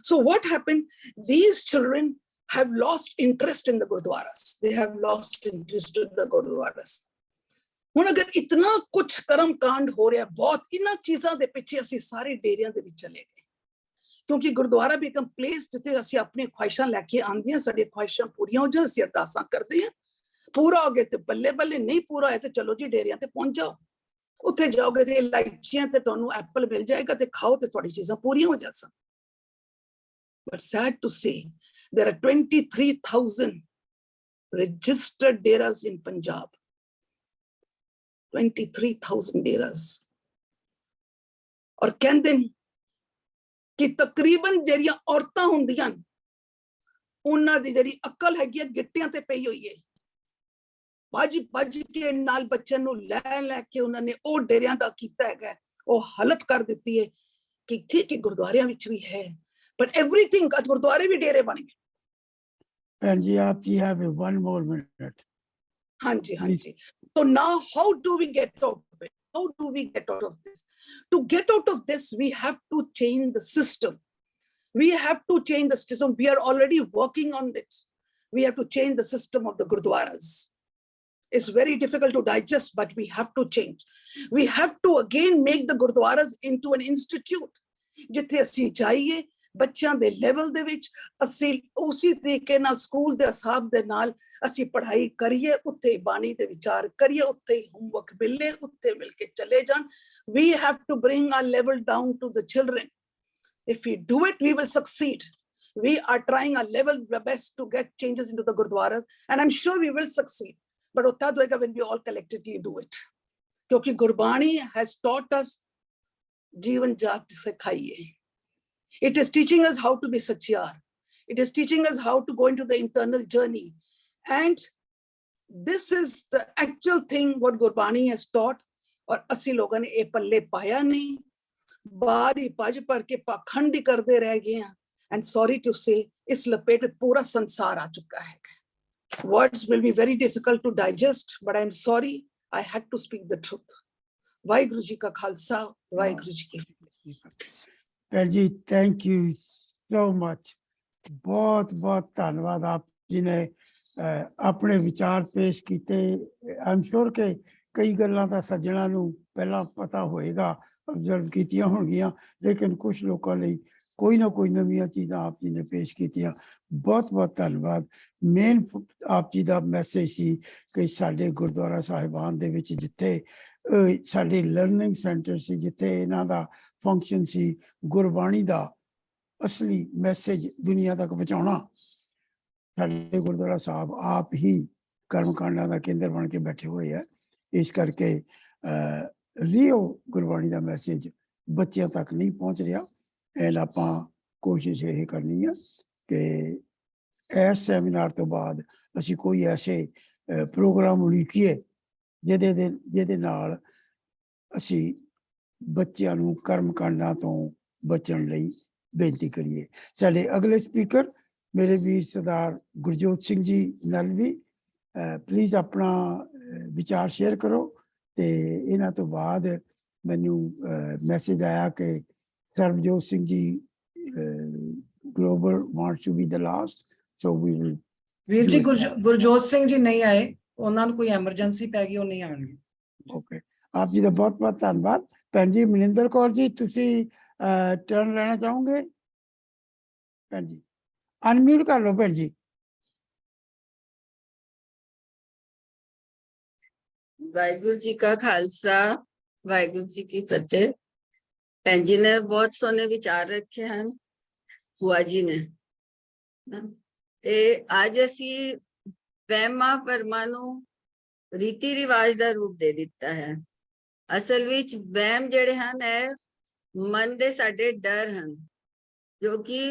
So what happened, these children have lost interest in the gurdwaras. They have lost interest in the gurdwaras. हुण अगर इतना कुछ कर्म कांड हो रहा, बहुत इन्हां चीज़ां दे पिछे असी सारे डेरियां दे विच चले गए, क्योंकि गुरुद्वारा भी एक प्लेस जिथे असी अपनी ख्वाहिशां लैके आंदे हां, साडी ख्वाहिशां पूरियां हो जाण, असी अरदासां करदे हां, पूरा हो गया तो बल्ले बल्ले, नहीं पूरा होया तो चलो जी डेरियां ते पहुंच जाओ। उत्थे जाओगे तो इलायचियां ते तुहानू एप्पल मिल जाएगा, ते खाओ ते तुहाडी चीज़ां पूरियां हो जासन। बट सैड टू से देयर आर 23,000 registered डेरास इन पंजाब। 23,000 डेरास। और कहंदे कि तकरीबन ਜਿਹੜੀਆਂ ਔਰਤਾਂ ਹੁੰਦੀਆਂ ਉਹਨਾਂ ਦੀ ਜਿਹੜੀ ਅਕਲ ਹੈਗੀ ਗਿੱਟਿਆਂ ਤੇ ਪਈ ਹੋਈ ਹੈ, ਭੱਜ ਕੇ ਨਾਲ ਬੱਚਿਆਂ ਨੂੰ ਲੈ ਕੇ ਉਹਨਾਂ ਨੇ ਉਹ ਡੇਰਿਆਂ ਦਾ ਕੀਤਾ ਹੈਗਾ, ਉਹ ਹਾਲਤ ਕਰ ਦਿੱਤੀ ਹੈ ਕਿ ਠੀਕ ਹੈ ਗੁਰਦੁਆਰਿਆਂ ਵਿੱਚ ਵੀ ਹੈ, ਪਰ ਐਵਰੀਥਿੰਗ ਅੱਜ ਗੁਰਦੁਆਰੇ ਵੀ ਡੇਰੇ ਬਣ ਗਏ। ਭੈਣ ਜੀ ਆਪ ਜੀ ਹੈਵ 1 more minute। ਹਾਂਜੀ। So now how do we get out of it? How do we get out of this? To get out of this, we have to change the system. We have to change the system. We are already working on this. We have to change the system of the gurudwaras. It's very difficult to digest, but we have to change. We have to again make the gurudwaras into an institute. जिथे असी जाइए बच्चों के level दे विच असी उसी तरीके नाल school दे हिसाब दे नाल असी पढ़ाई करिए, उत्थे बाणी दे विचार करिए, उत्थे होमवर्क मिले, उत्थे मिलके चले जान। We have to bring our level down to the children. If we do it, we will succeed. We are trying our level best to get changes into the gurudwaras, and I'm sure we will succeed. But utha hoega when we all collectively do it. Kyunki Gurbani has taught us जीवन जात सिखाइए। It is teaching us how to be satyar. It is teaching us how to go into the internal journey. And this is the actual thing what Gurbani has taught. और असी लोगों ने ये पल्ले पाया नहीं, बारी पाज पढ़ के पाखंडी करते रह गए हैं। And sorry to say, इस लपेट में पूरा संसार आ चुका है। Words will be very difficult to digest, but I'm sorry, I had to speak the truth. Waheguru ji का खालसा, वाहिगुरु जी की फतेह। ਭੈਣ ਜੀ ਥੈਂਕ ਯੂ ਸੋ ਮਚ। ਬਹੁਤ ਬਹੁਤ ਧੰਨਵਾਦ ਆਪ ਜੀ ਨੇ ਆਪਣੇ ਵਿਚਾਰ ਪੇਸ਼ ਕੀਤੇ। ਆਮ ਸ਼ੋਰ ਕਿ ਕਈ ਗੱਲਾਂ ਤਾਂ ਸੱਜਣਾ ਨੂੰ ਪਹਿਲਾਂ ਪਤਾ ਹੋਏਗਾ, ਅਬਜ਼ਰਵ ਕੀਤੀਆਂ ਹੋਣਗੀਆਂ, ਲੇਕਿਨ ਕੁਝ ਲੋਕਾਂ ਲਈ ਕੋਈ ਨਾ ਕੋਈ ਨਵੀਆਂ ਚੀਜ਼ਾਂ ਆਪ ਜੀ ਨੇ ਪੇਸ਼ ਕੀਤੀਆਂ। ਬਹੁਤ ਬਹੁਤ ਧੰਨਵਾਦ। ਮੇਨ ਆਪ ਜੀ ਦਾ ਮੈਸੇਜ ਸੀ ਕਿ ਸਾਡੇ ਗੁਰਦੁਆਰਾ ਸਾਹਿਬਾਨ ਦੇ ਵਿੱਚ ਜਿੱਥੇ ਸਾਡੇ ਲਰਨਿੰਗ ਸੈਂਟਰ ਸੀ, ਜਿੱਥੇ ਇਹਨਾਂ ਦਾ ਫੰਕਸ਼ਨ ਸੀ, ਗੁਰਬਾਣੀ ਦਾ ਅਸਲੀ ਮੈਸੇਜ ਦੁਨੀਆ ਤੱਕ ਪਹੁੰਚਾਉਣਾ, ਸਾਡੇ ਗੁਰਦੁਆਰਾ ਸਾਹਿਬ ਆਪ ਹੀ ਕਰਮਕਾਂਡਾਂ ਦਾ ਕੇਂਦਰ ਬਣ ਕੇ ਬੈਠੇ ਹੋਏ ਆ। ਇਸ ਕਰਕੇ ਲਿਓ ਗੁਰਬਾਣੀ ਦਾ ਮੈਸੇਜ ਬੱਚਿਆਂ ਤੱਕ ਨਹੀਂ ਪਹੁੰਚ ਰਿਹਾ। ਇਹ ਆਪਾਂ ਕੋਸ਼ਿਸ਼ ਇਹ ਕਰਨੀ ਹੈ ਕਿ ਇਸ ਸੈਮੀਨਾਰ ਤੋਂ ਬਾਅਦ ਅਸੀਂ ਕੋਈ ਐਸੇ ਪ੍ਰੋਗਰਾਮ ਉਲੀਕੀਏ ਜਿਹਦੇ ਨਾਲ ਅਸੀਂ ਬੱਚਿਆਂ ਨੂੰ ਕਰਮ ਕਾਂਡਾਂ ਤੋਂ ਬਚਣ ਲਈ ਬੇਨਤੀ ਕਰੀਏ। ਸਾਡੇ ਅਗਲੇ ਸਪੀਕਰ ਮੇਰੇ ਵੀਰ ਸਰਦਾਰ ਗੁਰਜੋਤ ਸਿੰਘ ਜੀ ਨਲਵੀ, ਪਲੀਜ਼ ਆਪਣਾ ਵਿਚਾਰ ਸ਼ੇਅਰ ਕਰੋ। ਤੇ ਇਹਨਾਂ ਤੋਂ ਬਾਅਦ ਮੈਨੂੰ ਮੈਸੇਜ ਆਇਆ ਕਿ Sarabjot Singh ji global wants to be the last, so we will. ਵੀਰ ਜੀ ਗੁਰਜੋਤ ਸਿੰਘ ਜੀ ਨਹੀਂ ਆਏ, ਉਹਨਾਂ ਨੂੰ ਕੋਈ ਐਮਰਜੈਂਸੀ ਪੈ ਗਈ, ਉਹ ਨਹੀਂ ਆਣਗੇ। ਓਕੇ, ਆਪ ਜੀ ਦਾ ਬਹੁਤ ਬਹੁਤ ਧੰਨਵਾਦ। ਭੈਣ ਜੀ ਮਨਿੰਦਰ ਕੌਰ ਜੀ, ਤੁਸੀਂ ਟਰਨ ਲੈਣਾ ਚਾਹੋਗੇ? ਭੈਣ ਜੀ ਅਨਮਿਊਟ ਕਰ ਲਓ ਭੈਣ ਜੀ। ਵਾਹਿਗੁਰੂ ਜੀ ਕਾ ਖਾਲਸਾ, ਵਾਹਿਗੁਰੂ ਜੀ ਕੀ ਫਤਿਹ। ਭੈਣ ਜੀ ਨੇ ਬਹੁਤ ਸੋਹਣੇ ਵਿਚਾਰ ਰੱਖੇ ਹਨ, ਭੂਆ ਜੀ ਨੇ। ਤੇ ਅੱਜ ਅਸੀਂ ਵਹਿਮਾਂ ਭਰਮਾਂ ਨੂੰ ਰੀਤੀ ਰਿਵਾਜ ਦਾ ਰੂਪ ਦੇ ਦਿੱਤਾ ਹੈ। ਅਸਲ ਵਿੱਚ ਵਹਿਮ ਜਿਹੜੇ ਹਨ ਇਹ ਮਨ ਦੇ ਸਾਡੇ ਡਰ ਹਨ, ਜੋ ਕਿ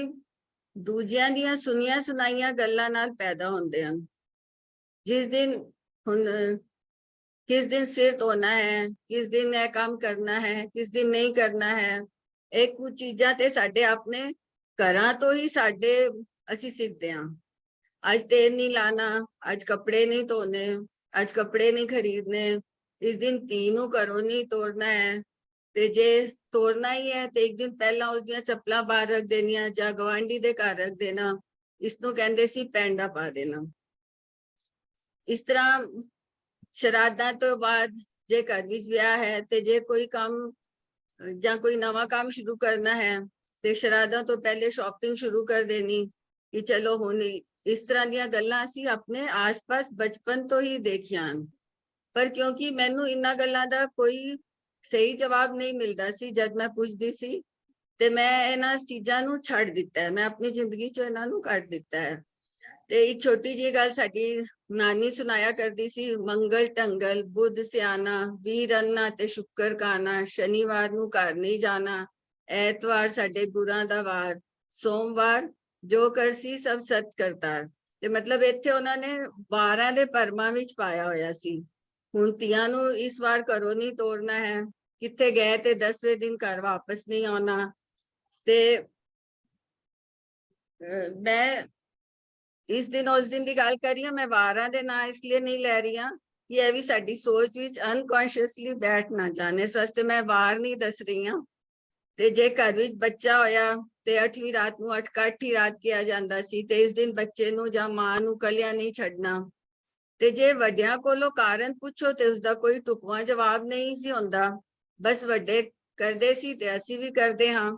ਦੂਜਿਆਂ ਦੀਆਂ ਸੁਣੀਆਂ ਸੁਣਾਈਆਂ ਗੱਲਾਂ ਨਾਲ ਪੈਦਾ ਹੁੰਦੇ ਹਨ। ਜਿਸ ਦਿਨ ਹੁਣ किस दिन सिर धोना है, किस दिन यह काम करना है, किस दिन नहीं करना है, ਇਹ ਕੁਝ ਚੀਜ਼ਾਂ ਤੇ ਸਾਡੇ ਆਪਣੇ ਘਰਾਂ ਤੋਂ ਹੀ ਸਾਡੇ ਅਸੀਂ ਸਿੱਖਦੇ ਹਾਂ। ਅੱਜ ਤੇਲ ਨਹੀਂ ਲਾਣਾ, ਅੱਜ ਕੱਪੜੇ ਨਹੀਂ ਧੋਣੇ, ਅੱਜ ਕੱਪੜੇ ਨਹੀਂ ਖਰੀਦਣੇ, ਇਸ ਦਿਨ ਧੀ ਨੂੰ ਘਰੋਂ ਨਹੀਂ ਤੋਰਨਾ ਹੈ। ਤੇ ਜੇ ਤੋਰਨਾ ਹੀ ਹੈ ਤੇ ਇੱਕ ਦਿਨ ਪਹਿਲਾਂ ਉਸ ਦੀਆਂ ਚੱਪਲਾਂ ਬਾਹਰ ਰੱਖ ਦੇਣੀਆਂ ਜਾਂ ਗਵਾਂਢੀ ਦੇ ਘਰ ਰੱਖ ਦੇਣਾ, ਇਸ ਨੂੰ ਕਹਿੰਦੇ ਸੀ ਪੈਂਡਾ ਪਾ ਦੇਣਾ। ਇਸ ਤਰ੍ਹਾਂ ਸ਼ਰਾਧਾਂ ਤੋਂ ਬਾਅਦ ਜੇ ਘਰ ਵਿੱਚ ਵਿਆਹ ਹੈ ਤੇ ਜੇ ਕੋਈ ਕੰਮ ਜਾਂ ਕੋਈ ਨਵਾਂ ਕੰਮ ਸ਼ੁਰੂ ਕਰਨਾ ਹੈ ਤੇ ਸ਼ਰਾਧਾਂ ਤੋਂ ਪਹਿਲੇ ਸ਼ਾਪਿੰਗ ਸ਼ੁਰੂ ਕਰ ਦੇਣੀ ਕਿ ਚਲੋ ਹੁਣ ਇਸ ਤਰ੍ਹਾਂ ਦੀਆਂ ਗੱਲਾਂ ਅਸੀਂ ਆਪਣੇ ਆਸ-ਪਾਸ ਬਚਪਨ ਤੋਂ ਹੀ ਦੇਖੀਆਂ ਹਨ। ਪਰ ਕਿਉਂਕਿ ਮੈਨੂੰ ਇਹਨਾਂ ਗੱਲਾਂ ਦਾ ਕੋਈ ਸਹੀ ਜਵਾਬ ਨਹੀਂ ਮਿਲਦਾ ਸੀ ਜਦ ਮੈਂ ਪੁੱਛਦੀ ਸੀ, ਤੇ ਮੈਂ ਇਹਨਾਂ ਚੀਜ਼ਾਂ ਨੂੰ ਛੱਡ ਦਿੱਤਾ ਹੈ, ਮੈਂ ਆਪਣੀ ਜ਼ਿੰਦਗੀ ਚੋਂ ਇਹਨਾਂ ਨੂੰ ਕੱਢ ਦਿੱਤਾ ਹੈ। ਤੇ ਇੱਕ ਛੋਟੀ ਜਿਹੀ ਗੱਲ ਸਾਡੀ ਨਾਨੀ ਸੁਣਾਇਆ ਕਰਦੀ ਸੀ, ਮੰਗਲ ਟੰਗਲ ਬੁੱਧ ਸਿਆਣਾ, ਵੀਰ ਅੰਨਾ ਤੇ ਸ਼ੁੱਕਰ ਕਾਣਾ, ਸ਼ਨੀਵਾਰ ਨੂੰ ਘਰ ਨਹੀਂ ਜਾਣਾ, ਐਤਵਾਰ ਸਾਡੇ ਗੁਰਾਂ ਦਾ ਵਾਰ, ਸੋਮਵਾਰ ਜੋ ਕਰਸੀ ਸਭ ਸਤ ਕਰਤਾਰ। ਤੇ ਮਤਲਬ ਇੱਥੇ ਉਹਨਾਂ ਨੇ 12 ਦੇ ਪਰਮਾਂ ਵਿੱਚ ਪਾਇਆ ਹੋਇਆ ਸੀ। ਹੁਣ ਧੀਆਂ ਨੂੰ ਇਸ ਵਾਰ ਘਰੋਂ ਨਹੀਂ ਤੋਰਨਾ ਹੈ, ਕਿੱਥੇ ਗਏ ਤੇ 10ਵੇਂ ਦਿਨ ਘਰ ਵਾਪਸ ਨਹੀਂ ਆਉਣਾ। ਤੇ ਮੈਂ ਇਸ ਦਿਨ ਉਸ ਦਿਨ ਦੀ ਗੱਲ ਕਰ ਰਹੀ ਹਾਂ, ਮੈਂ ਵਾਰਾਂ ਦੇ ਨਾਂ ਇਸ ਲਈ ਨਹੀਂ ਲੈ ਰਹੀ ਹਾਂ ਕਿ ਇਹ ਵੀ ਸਾਡੀ ਸੋਚ ਵਿੱਚ ਅਨਕੌਂਸ਼ੀਅਸਲੀ ਬੈਠ ਨਾ ਜਾਣ, ਇਸ ਵਾਸਤੇ ਮੈਂ ਵਾਰ ਨਹੀਂ ਦੱਸ ਰਹੀ ਹਾਂ। ਤੇ ਜੇ ਘਰ ਵਿੱਚ ਬੱਚਾ ਹੋਇਆ ਤੇ 8ਵੀਂ ਰਾਤ ਨੂੰ ਅਠਕੱਠੀ ਰਾਤ ਕਿਹਾ ਜਾਂਦਾ ਸੀ, ਤੇ ਇਸ ਦਿਨ ਬੱਚੇ ਨੂੰ ਜਾਂ ਮਾਂ ਨੂੰ ਕੱਲਿਆਂ ਨਹੀਂ ਛੱਡਣਾ। ਤੇ ਜੇ ਵੱਡਿਆਂ ਕੋਲੋਂ ਕਾਰਨ ਪੁੱਛੋ ਤੇ ਉਸਦਾ ਕੋਈ ਢੁਕਵਾਂ ਜਵਾਬ ਨਹੀਂ ਸੀ ਹੁੰਦਾ, ਬਸ ਵੱਡੇ ਕਰਦੇ ਸੀ ਤੇ ਅਸੀਂ ਵੀ ਕਰਦੇ ਹਾਂ।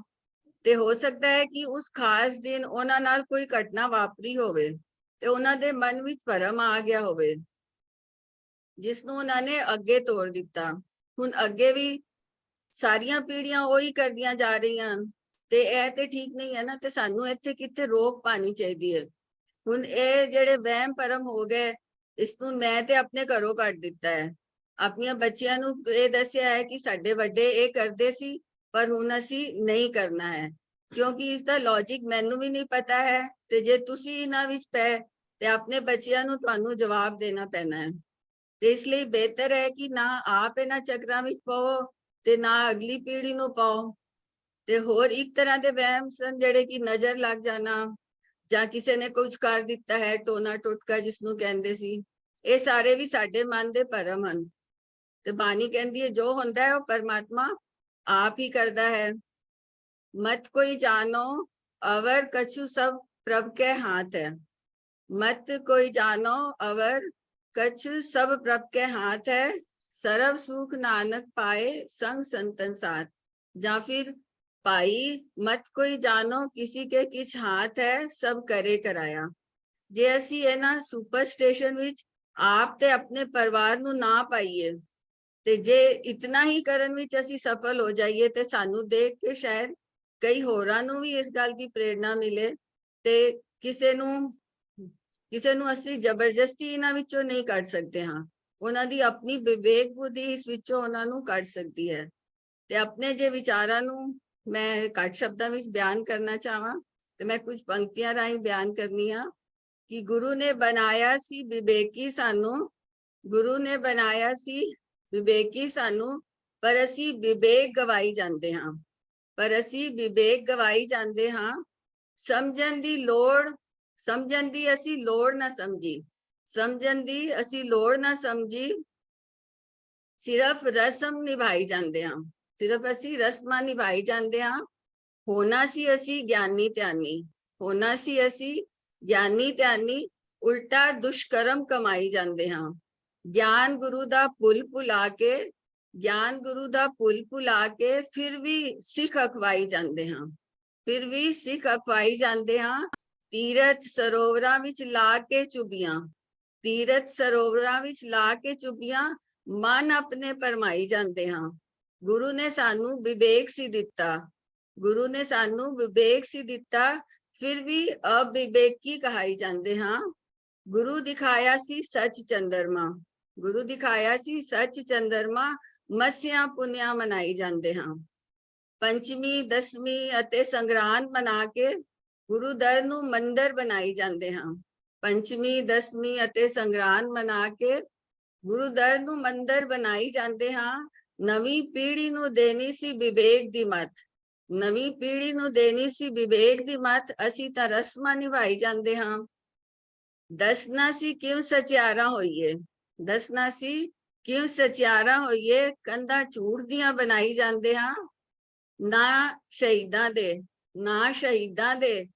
ਤੇ ਹੋ ਸਕਦਾ ਹੈ ਕਿ ਉਸ ਖਾਸ ਦਿਨ ਉਹਨਾਂ ਨਾਲ ਕੋਈ ਘਟਨਾ ਵਾਪਰੀ ਹੋਵੇ ਤੇ ਉਹਨਾਂ ਦੇ ਮਨ ਵਿੱਚ ਭਰਮ ਆ ਗਿਆ ਹੋਵੇ, ਜਿਸ ਨੂੰ ਉਹਨਾਂ ਨੇ ਅੱਗੇ ਤੋਰ ਦਿੱਤਾ। ਹੁਣ ਅੱਗੇ ਵੀ ਸਾਰੀਆਂ ਪੀੜ੍ਹੀਆਂ ਉਹੀ ਕਰਦੀਆਂ ਜਾ ਰਹੀਆਂ ਤੇ ਇਹ ਤੇ ਠੀਕ ਨਹੀਂ ਹੈ ਨਾ, ਤੇ ਸਾਨੂੰ ਇੱਥੇ ਕਿੱਥੇ ਰੋਕ ਪਾਣੀ ਚਾਹੀਦੀ ਹੈ। ਹੁਣ ਇਹ ਜਿਹੜੇ ਵਹਿਮ ਭਰਮ ਹੋ ਗਏ, ਇਸ ਨੂੰ ਮੈਂ ਤੇ ਆਪਣੇ ਘਰੋਂ ਕੱਢ ਦਿੱਤਾ ਹੈ। ਆਪਣੀਆਂ ਬੱਚਿਆਂ ਨੂੰ ਇਹ ਦੱਸਿਆ ਹੈ ਕਿ ਸਾਡੇ ਵੱਡੇ ਇਹ ਕਰਦੇ ਸੀ ਪਰ ਹੁਣ ਅਸੀਂ ਨਹੀਂ ਕਰਨਾ ਹੈ, ਕਿਉਂਕਿ ਇਸ ਦਾ ਲੌਜਿਕ ਮੈਨੂੰ ਵੀ ਨਹੀਂ ਪਤਾ ਹੈ। ਤੇ ਜੇ ਤੁਸੀਂ ਇਹਨਾਂ ਵਿੱਚ ਪਏ ਤੇ ਆਪਣੇ ਬੱਚਿਆਂ ਨੂੰ ਤੁਹਾਨੂੰ ਜਵਾਬ ਦੇਣਾ ਪੈਣਾ ਹੈ। ਤੇ ਇਸ ਲਈ ਬਿਹਤਰ ਹੈ ਕਿ ਨਾ ਆਪ ਇਹਨਾਂ ਚੱਕਰਾਂ ਵਿੱਚ ਪਾਓ ਤੇ ਨਾ ਅਗਲੀ ਪੀੜ੍ਹੀ ਨੂੰ ਪਾਓ। ਤੇ ਹੋਰ ਇੱਕ ਤਰ੍ਹਾਂ ਦੇ ਵਹਿਮ ਸਨ ਜਿਹੜੇ ਕਿ ਨਜ਼ਰ ਲੱਗ ਜਾਣਾ ਜਾਂ ਕਿਸੇ ਨੇ ਕੁਝ ਕਰ ਦਿੱਤਾ ਹੈ, ਟੋਨਾ ਟੋਟਕਾ ਜਿਸ ਨੂੰ ਕਹਿੰਦੇ ਸੀ, ਇਹ ਸਾਰੇ ਵੀ ਸਾਡੇ ਮਨ ਦੇ ਭਰਮ ਹਨ। ਤੇ ਬਾਣੀ ਕਹਿੰਦੀ ਹੈ ਜੋ ਹੁੰਦਾ ਹੈ ਉਹ ਪਰਮਾਤਮਾ ਆਪ ਹੀ ਕਰਦਾ ਹੈ। मत कोई जानो अवर कछु सब प्रभ के हाथ है, मत कोई जानो अवर कछु सब प्रभ के हाथ है, सर्व सुख नानक पाए संग संतन साथ। ਜਾਂ ਫਿਰ ਭਾਈ ਮਤ ਕੋਈ ਜਾਣੋ ਕਿਸੇ ਕੇ ਕਿਛ ਹਾਥ ਹੈ, ਸਭ ਕਰੇ ਕਰਾਇਆ। ਜੇ ਅਸੀਂ ਇਹਨਾਂ ਸੁਪਰ ਸਟੇਸ਼ਨ ਵਿੱਚ ਆਪ ਤੇ ਆਪਣੇ ਪਰਿਵਾਰ ਨੂੰ ਨਾ ਪਾਈਏ ਤੇ ਜੇ ਇਤਨਾ ਹੀ ਕਰਨ ਵਿੱਚ ਅਸੀਂ ਸਫਲ ਹੋ ਜਾਈਏ ਤੇ ਸਾਨੂੰ ਦੇਖ ਕੇ ਸ਼ਾਇਦ ਕਈ ਹੋਰਾਂ ਨੂੰ ਵੀ ਇਸ ਗੱਲ ਦੀ ਪ੍ਰੇਰਣਾ ਮਿਲੇ ਤੇ ਕਿਸੇ ਨੂੰ ਅਸੀਂ ਜ਼ਬਰਦਸਤੀ ਇਹਨਾਂ ਵਿੱਚੋਂ ਨਹੀਂ ਕੱਢ ਸਕਦੇ ਹਾਂ। ਉਹਨਾਂ ਦੀ ਆਪਣੀ ਵਿਵੇਕ ਬੁੱਧੀ ਇਸ ਵਿੱਚੋਂ ਉਹਨਾਂ ਨੂੰ ਕੱਢ ਸਕਦੀ ਹੈ। ਤੇ ਆਪਣੇ ਜੇ ਵਿਚਾਰਾਂ ਨੂੰ ਮੈਂ ਘੱਟ ਸ਼ਬਦਾਂ ਵਿੱਚ ਬਿਆਨ ਕਰਨਾ ਚਾਹਾਂ ਤੇ ਮੈਂ ਕੁਝ ਪੰਕਤੀਆਂ ਰਾਹੀਂ ਬਿਆਨ ਕਰਨੀ ਆ ਕਿ ਗੁਰੂ ਨੇ ਬਣਾਇਆ ਸੀ ਵਿਵੇਕੀ ਸਾਨੂੰ, ਗੁਰੂ ਨੇ ਬਣਾਇਆ ਸੀ ਵਿਵੇਕੀ ਸਾਨੂੰ, ਪਰ ਅਸੀਂ ਵਿਵੇਕ ਗਵਾਈ ਜਾਂਦੇ ਹਾਂ, ਪਰ ਅਸੀਂ ਵਿਵੇਕ ਗਵਾਈ ਜਾਂਦੇ ਹਾਂ। ਸਮਝਣ ਦੀ ਲੋੜ, ਸਮਝਣ ਦੀ ਅਸੀਂ ਲੋੜ ਨਾ ਸਮਝੀ, ਸਮਝਣ ਦੀ ਅਸੀਂ ਲੋੜ ਨਾ ਸਮਝੀ, ਸਿਰਫ ਰਸਮ ਨਿਭਾਈ ਜਾਂਦੇ ਹਾਂ, ਸਿਰਫ ਅਸੀਂ ਰਸਮਾਂ ਨਿਭਾਈ ਜਾਂਦੇ ਹਾਂ। ਹੋਣਾ ਸੀ ਅਸੀਂ ਗਿਆਨੀ ਧਿਆਨੀ, ਹੋਣਾ ਸੀ ਅਸੀਂ ਗਿਆਨੀ ਧਿਆਨੀ, ਉਲਟਾ ਦੁਸ਼ਕਰਮ ਕਮਾਈ ਜਾਂਦੇ ਹਾਂ। ਗਿਆਨ ਗੁਰੂ ਦਾ ਪੁੱਲ ਭੁਲਾ ਕੇ, ਗਿਆਨ ਗੁਰੂ ਦਾ ਪੁੱਲ ਭੁਲਾ ਕੇ ਫਿਰ ਵੀ ਸਿੱਖ ਅਖਵਾਈ ਜਾਂਦੇ ਹਾਂ, ਫਿਰ ਵੀ ਸਿੱਖ ਅਖਵਾਈ ਜਾਂਦੇ ਹਾਂ। ਤੀਰਥ ਸਰੋਵਰਾਂ ਵਿੱਚ ਲਾ ਕੇ ਚੁਬੀਆਂ, ਤੀਰਥ ਸਰੋਵਰਾਂ ਵਿੱਚ ਲਾ ਕੇ ਚੁਬੀਆਂ, ਮਨ ਆਪਣੇ ਪਰਮਾਈ ਜਾਂਦੇ ਹਾਂ। ਗੁਰੂ ਨੇ ਸਾਨੂੰ ਵਿਵੇਕ ਸੀ ਦਿੱਤਾ, ਗੁਰੂ ਨੇ ਸਾਨੂੰ ਵਿਵੇਕ ਸੀ ਦਿੱਤਾ, ਫਿਰ ਵੀ ਅਵਿਵੇਕੀ ਕਹਾਈ ਜਾਂਦੇ ਹਾਂ। ਗੁਰੂ ਦਿਖਾਇਆ ਸੀ ਸੱਚ ਚੰਦਰਮਾ, ਗੁਰੂ ਦਿਖਾਇਆ ਸੀ ਸੱਚ ਚੰਦਰਮਾ, ਮਸਿਆ ਪੁਨਿਆ ਮਨਾਈ ਜਾਂਦੇ ਹਾਂ। ਪੰਚਮੀ, ਦਸਵੀਂ ਅਤੇ ਸੰਗਰਾਂਦ ਮਨਾ ਕੇ ਗੁਰੂ ਦਰ ਨੂੰ ਮੰਦਰ ਬਣਾਈ ਜਾਂਦੇ ਹਾਂ। ਪੰਚਮੀ, ਦਸਵੀਂ ਅਤੇ ਸੰਗਰਾਂਦ ਮਨਾ ਕੇ ਗੁਰੂ ਦਰ ਨੂੰ ਮੰਦਰ ਬਣਾਈ ਜਾਂਦੇ ਹਾਂ। ਨਵੀਂ ਪੀੜ੍ਹੀ ਨੂੰ ਦੇਣੀ ਸੀ ਵਿਵੇਕ ਦੀ ਮੱਤ, ਨਵੀਂ ਪੀੜ੍ਹੀ ਨੂੰ ਦੇਣੀ ਸੀ ਵਿਵੇਕ ਦੀ ਮੱਤ, ਅਸੀਂ ਤਾਂ ਰਸਮਾਂ ਨਿਭਾਈ ਜਾਂਦੇ ਹਾਂ। ਦੱਸਣਾ ਸੀ ਕਿਉਂ ਸਚਿਆਰਾ ਹੋਈਏ, ਦੱਸਣਾ ਸੀ ਕਿਉਂ ਸਚਿਆਰਾ ਹੋਈਏ, ਕੰਧਾਂ ਝੂਠ ਦੀਆਂ ਬਣਾਈ ਜਾਂਦੇ ਹਾਂ। ਨਾ ਸ਼ਹੀਦਾਂ ਦੇ, ਨਾ ਸ਼ਹੀਦਾਂ ਦੇ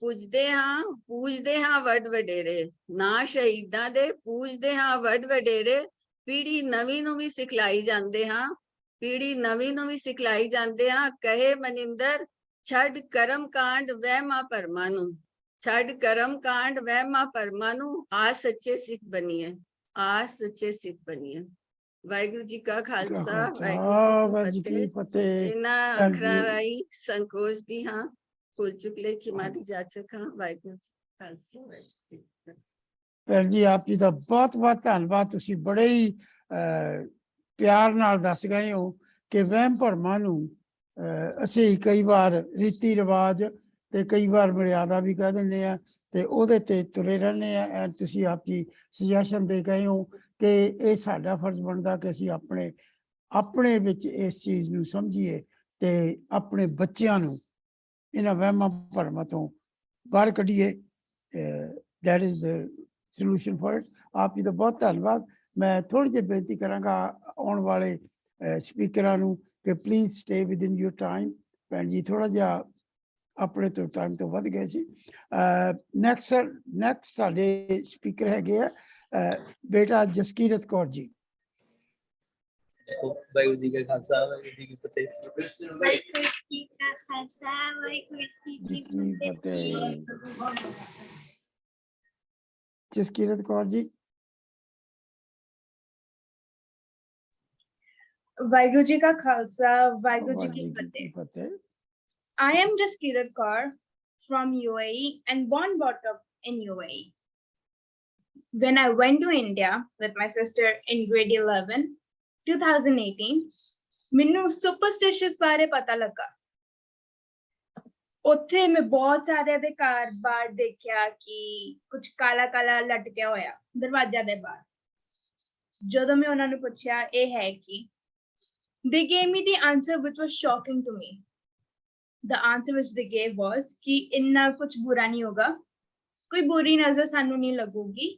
ਪੂਜਦੇ ਹਾਂ ਵੱਡ ਵਡੇਰੇ, ਨਾ ਸ਼ਹੀਦਾਂ ਦੇ ਪੂਜਦੇ ਹਾਂ ਵੱਡ ਵਡੇਰੇ। ਪੀੜ੍ਹੀ ਨਵੀਂ ਨੂੰ ਵੀ ਸਿਖਲਾਈ ਜਾਂਦੇ ਹਾਂ, ਪੀੜ੍ਹੀ ਨਵੀਂ ਨੂੰ ਵੀ ਸਿਖਲਾਈ ਜਾਂਦੇ ਹਾਂ। ਕਹੇ ਮਨਿੰਦਰ ਛੱਡ ਕਰਮ ਕਾਂਡ ਵਹਿਮਾਂ ਭਰਮਾਂ ਨੂੰ, ਛੱਡ ਕਰਮ ਕਾਂਡ ਵਹਿਮਾਂ ਭਰਮਾਂ ਨੂੰ, ਆ ਸੱਚੇ ਸਿੱਖ ਬਣੀਏ, ਆ ਸੱਚੇ ਸਿੱਖ ਬਣੀਏ। ਵਾਹਿਗੁਰੂ ਜੀ ਕਾ ਖਾਲਸਾ, ਵਾਹਿਗੁਰੂ ਜੀ ਕੀ ਫਤਿਹ। ਇਹਨਾਂ ਅੱਖਰਾਂ ਰਾਹੀਂ ਸੰਕੋਚਦੀ ਹਾਂ, ਭੁੱਲ ਚੁੱਕ ਲੈ ਖਿਮਾ ਦੀ ਜਾਚਕ ਹਾਂ। ਵਾਹਿਗੁਰੂ ਜੀ ਕਾ ਖਾਲਸਾ, ਵਾਹਿਗੁਰੂ ਜੀ ਕੀ ਫਤਿਹ। ਭੈਣ ਜੀ ਆਪ ਜੀ ਦਾ ਬਹੁਤ ਬਹੁਤ ਧੰਨਵਾਦ। ਤੁਸੀਂ ਬੜੇ ਹੀ ਪਿਆਰ ਨਾਲ ਦੱਸ ਗਏ ਹੋ ਕਿ ਵਹਿਮ ਭਰਮਾਂ ਨੂੰ ਅਸੀਂ ਕਈ ਵਾਰ ਰੀਤੀ ਰਿਵਾਜ ਤੇ ਕਈ ਵਾਰ ਮਰਿਆਦਾ ਵੀ ਕਹਿ ਦਿੰਦੇ ਆ ਤੇ ਉਹਦੇ ਤੇ ਤੁਰੇ ਰਹਿੰਦੇ ਆ। ਐਂਡ ਤੁਸੀਂ ਆਪ ਜੀ ਸੁਜੈਸ਼ਨ ਦੇ ਗਏ ਹੋ ਕਿ ਇਹ ਸਾਡਾ ਫਰਜ਼ ਬਣਦਾ ਕਿ ਅਸੀਂ ਆਪਣੇ ਵਿੱਚ ਇਸ ਚੀਜ਼ ਨੂੰ ਸਮਝੀਏ ਤੇ ਆਪਣੇ ਬੱਚਿਆਂ ਨੂੰ ਇਹਨਾਂ ਵਹਿਮਾਂ ਭਰਮਾਂ ਤੋਂ ਬਾਹਰ ਕੱਢੀਏ। That is the solution for it. ਆਪ ਜੀ ਦਾ ਬਹੁਤ ਧੰਨਵਾਦ। ਮੈਂ ਥੋੜੀ ਜਿਹੀ ਬੇਨਤੀ ਕਰਾਂਗਾ ਆਉਣ ਵਾਲੇ ਸਪੀਕਰਾਂ ਨੂੰ ਕਿ please stay within your time. ਭੈਣ ਜੀ ਥੋੜਾ ਜਿਹਾ ਆਪਣੇ ਤੋਂ ਟਾਈਮ ਤੋਂ ਵੱਧ ਗਏ ਸੀ। ਨੈਕਸਟ ਸਾਡੇ ਸਪੀਕਰ ਹੈਗੇ ਆ ਬੇਟਾ ਜਸਕੀਰਤ ਕੌਰ ਜੀ। ਵਾਹਿਗੁਰੂ ਜੀ ਕਾ ਖਾਲਸਾ, ਵਾਹਿਗੁਰੂ ਜੀ ਕੀ ਫਤਿਹ। ਵਾਹਿਗੁਰੂ ਜੀ ਕਾ ਖਾਲਸਾ, ਵਾਹਿਗੁਰੂ ਜੀ ਕੀ ਫਤਿਹ। ਜਸਕੀਰਤ ਕੌਰ ਜੀ। ਵਾਹਿਗੁਰੂ ਜੀ ਕਾ ਖਾਲਸਾ, ਵਾਹਿਗੁਰੂ ਜੀ ਕੀ ਫਤਿਹ। I am Jaskirat Kaur from UAE and born brought up in UAE. When I went to India with my sister in grade 11, 2018, ਮੈਨੂੰ superstitious ਬਾਰੇ ਪਤਾ ਲੱਗਾ। ਉੱਥੇ ਮੈਂ ਬਹੁਤ ਸਾਰਿਆਂ ਦੇ ਘਰ ਬਾਹਰ ਦੇਖਿਆ ਕਿ ਕੁਝ ਕਾਲਾ ਕਾਲਾ ਲਟਕਿਆ ਹੋਇਆ ਦਰਵਾਜ਼ਾ ਦੇ ਬਾਹਰ। ਜਦੋਂ ਮੈਂ ਉਹਨਾਂ ਨੂੰ ਪੁੱਛਿਆ ਇਹ ਹੈ ਕੀ, they gave me the answer which was shocking to me. The answer which they gave was कि इन्ना कुछ बुरा नहीं होगा, कोई बुरी नजर सानू नहीं लगूगी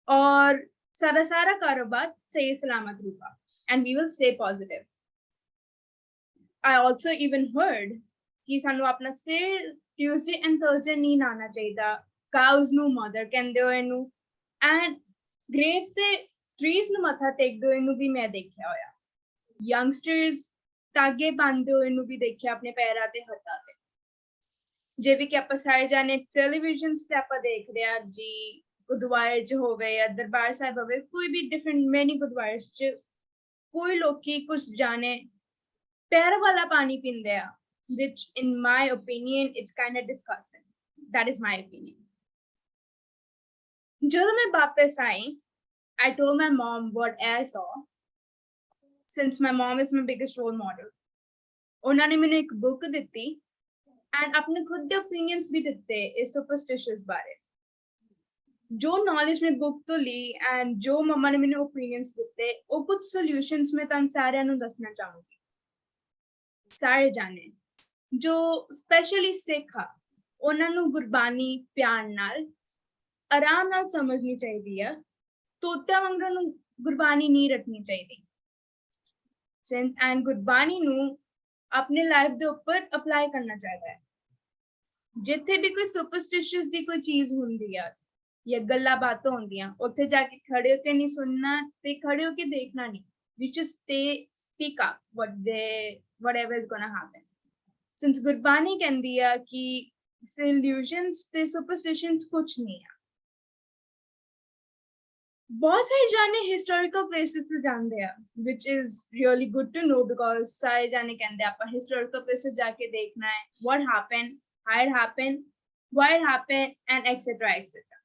और सारा कारोबार सही सलामत होगा and we will stay positive. I also even heard कि सानू अपना सिर Tuesday and Thursday नहीं नाना चाहिए, cows ਨੂੰ mother ਕਹਿੰਦੇ ਹੋਏ ਨੂੰ and graves ਤੇ trees ਨੂੰ ਮੱਥਾ ਟੇਕਦੇ ਹੋਏ ਨੂੰ ਵੀ ਮੈਂ ਦੇਖਿਆ ਹੋਇਆ। youngsters ਤਾਗੇ ਬੰਨਦੇ ਹੋਏ ਨੂੰ ਵੀ ਦੇਖਿਆ ਆਪਣੇ ਪੈਰਾਂ ਤੇ ਹੱਥਾਂ ਤੇ। ਜਿਵੇਂ ਕਿ ਆਪਾਂ ਸਾਰੇ ਜਾਣੇ ਟੈਲੀਵਿਜ਼ਨ ਤੇ ਆਪਾਂ ਦੇਖਦੇ ਆ ਜੀ, ਗੁਰਦੁਆਰੇ 'ਚ ਹੋਵੇ ਜਾਂ ਦਰਬਾਰ ਸਾਹਿਬ ਹੋਵੇ, ਕੋਈ ਵੀ ਡਿਫਰੈਂਟ ਮੈਨੀ ਗੁਰਦੁਆਰੇ 'ਚ ਕੋਈ ਲੋਕੀ ਕੁਝ ਜਾਣੇ ਪੈਰ ਵਾਲਾ ਪਾਣੀ ਪੀਂਦੇ ਆ, which in my opinion it's kind of disgusting. That is my opinion. ਜਦੋਂ ਮੈਂ ਵਾਪਸ ਆਈ, I told my mom what I saw. since my mom is my biggest role model. ਉਹਨਾਂ ਨੇ ਮੈਨੂੰ ਇੱਕ book ਦਿੱਤੀ and ਆਪਣੇ ਖੁਦ ਦੇ opinions ਵੀ ਦਿੱਤੇ ਇਸ superstitious ਬਾਰੇ। ਜੋ knowledge ਮੈਂ book ਤੋਂ ਲਈ and ਜੋ ਮਮਾ ਨੇ ਮੈਨੂੰ opinions ਦਿੱਤੇ, ਉਹ ਕੁਝ solutions ਮੈਂ ਤੁਹਾਨੂੰ ਸਾਰਿਆਂ ਨੂੰ ਦੱਸਣਾ ਚਾਹੂੰਗੀ। ਸਾਰੇ ਜਾਣੇ ਜੋ ਸਪੈਸ਼ਲੀ ਸਿੱਖ ਆ, ਉਹਨਾਂ ਨੂੰ ਗੁਰਬਾਣੀ ਪਿਆਰ ਨਾਲ ਆਰਾਮ ਨਾਲ ਸਮਝਣੀ ਚਾਹੀਦੀ ਆ। ਤੋਤਿਆਂ ਵਾਂਗੂ ਨੂੰ ਗੁਰਬਾਣੀ ਨਹੀਂ ਰੱਖਣੀ ਚਾਹੀਦੀ। ਐਂਡ ਗੁਰਬਾਣੀ ਨੂੰ ਆਪਣੇ ਲਾਈਫ ਦੇ ਉੱਪਰ ਅਪਲਾਈ ਕਰਨਾ ਚਾਹੀਦਾ ਹੈ। ਜਿੱਥੇ ਵੀ ਕੋਈ ਸੁਪਰਸਟੀਸ਼ੀਅਸ ਦੀ ਕੋਈ ਚੀਜ਼ ਹੁੰਦੀ ਆ ਜਾਂ ਗੱਲਾਂ ਬਾਤਾਂ ਹੁੰਦੀਆਂ, ਉੱਥੇ ਜਾ ਕੇ ਖੜੇ ਹੋ ਕੇ ਨਹੀਂ ਸੁਣਨਾ ਤੇ ਖੜੇ ਹੋ ਕੇ ਦੇਖਣਾ ਨਹੀਂ। We just speak up whatever is gonna happen. Since Gurbani ਕਹਿੰਦੀ ਆ ਕਿ solutions ਤੇ superstitions ਕੁਛ ਨਹੀਂ ਆ। बहुत सारे जाने historical places पे जानते हैं, which is really good to know because सारे जाने कहते हैं आपा historical places जाके देखना है what happened, how it happened, why it happened, and etc. etc.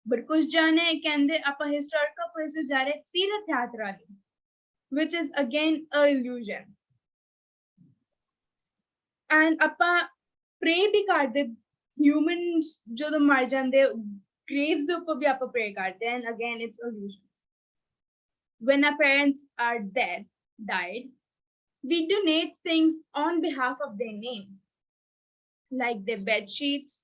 But कुछ जाने कहते हैं आपा historical places जा रहे तीर्थ यात्रा की, which is again a illusion. And आपा pray भी करते humans जो तो मर जाते graves the upper bhi pray karte, and again it's illusions. When our parents are died, we donate things on behalf of their name, like their bed sheets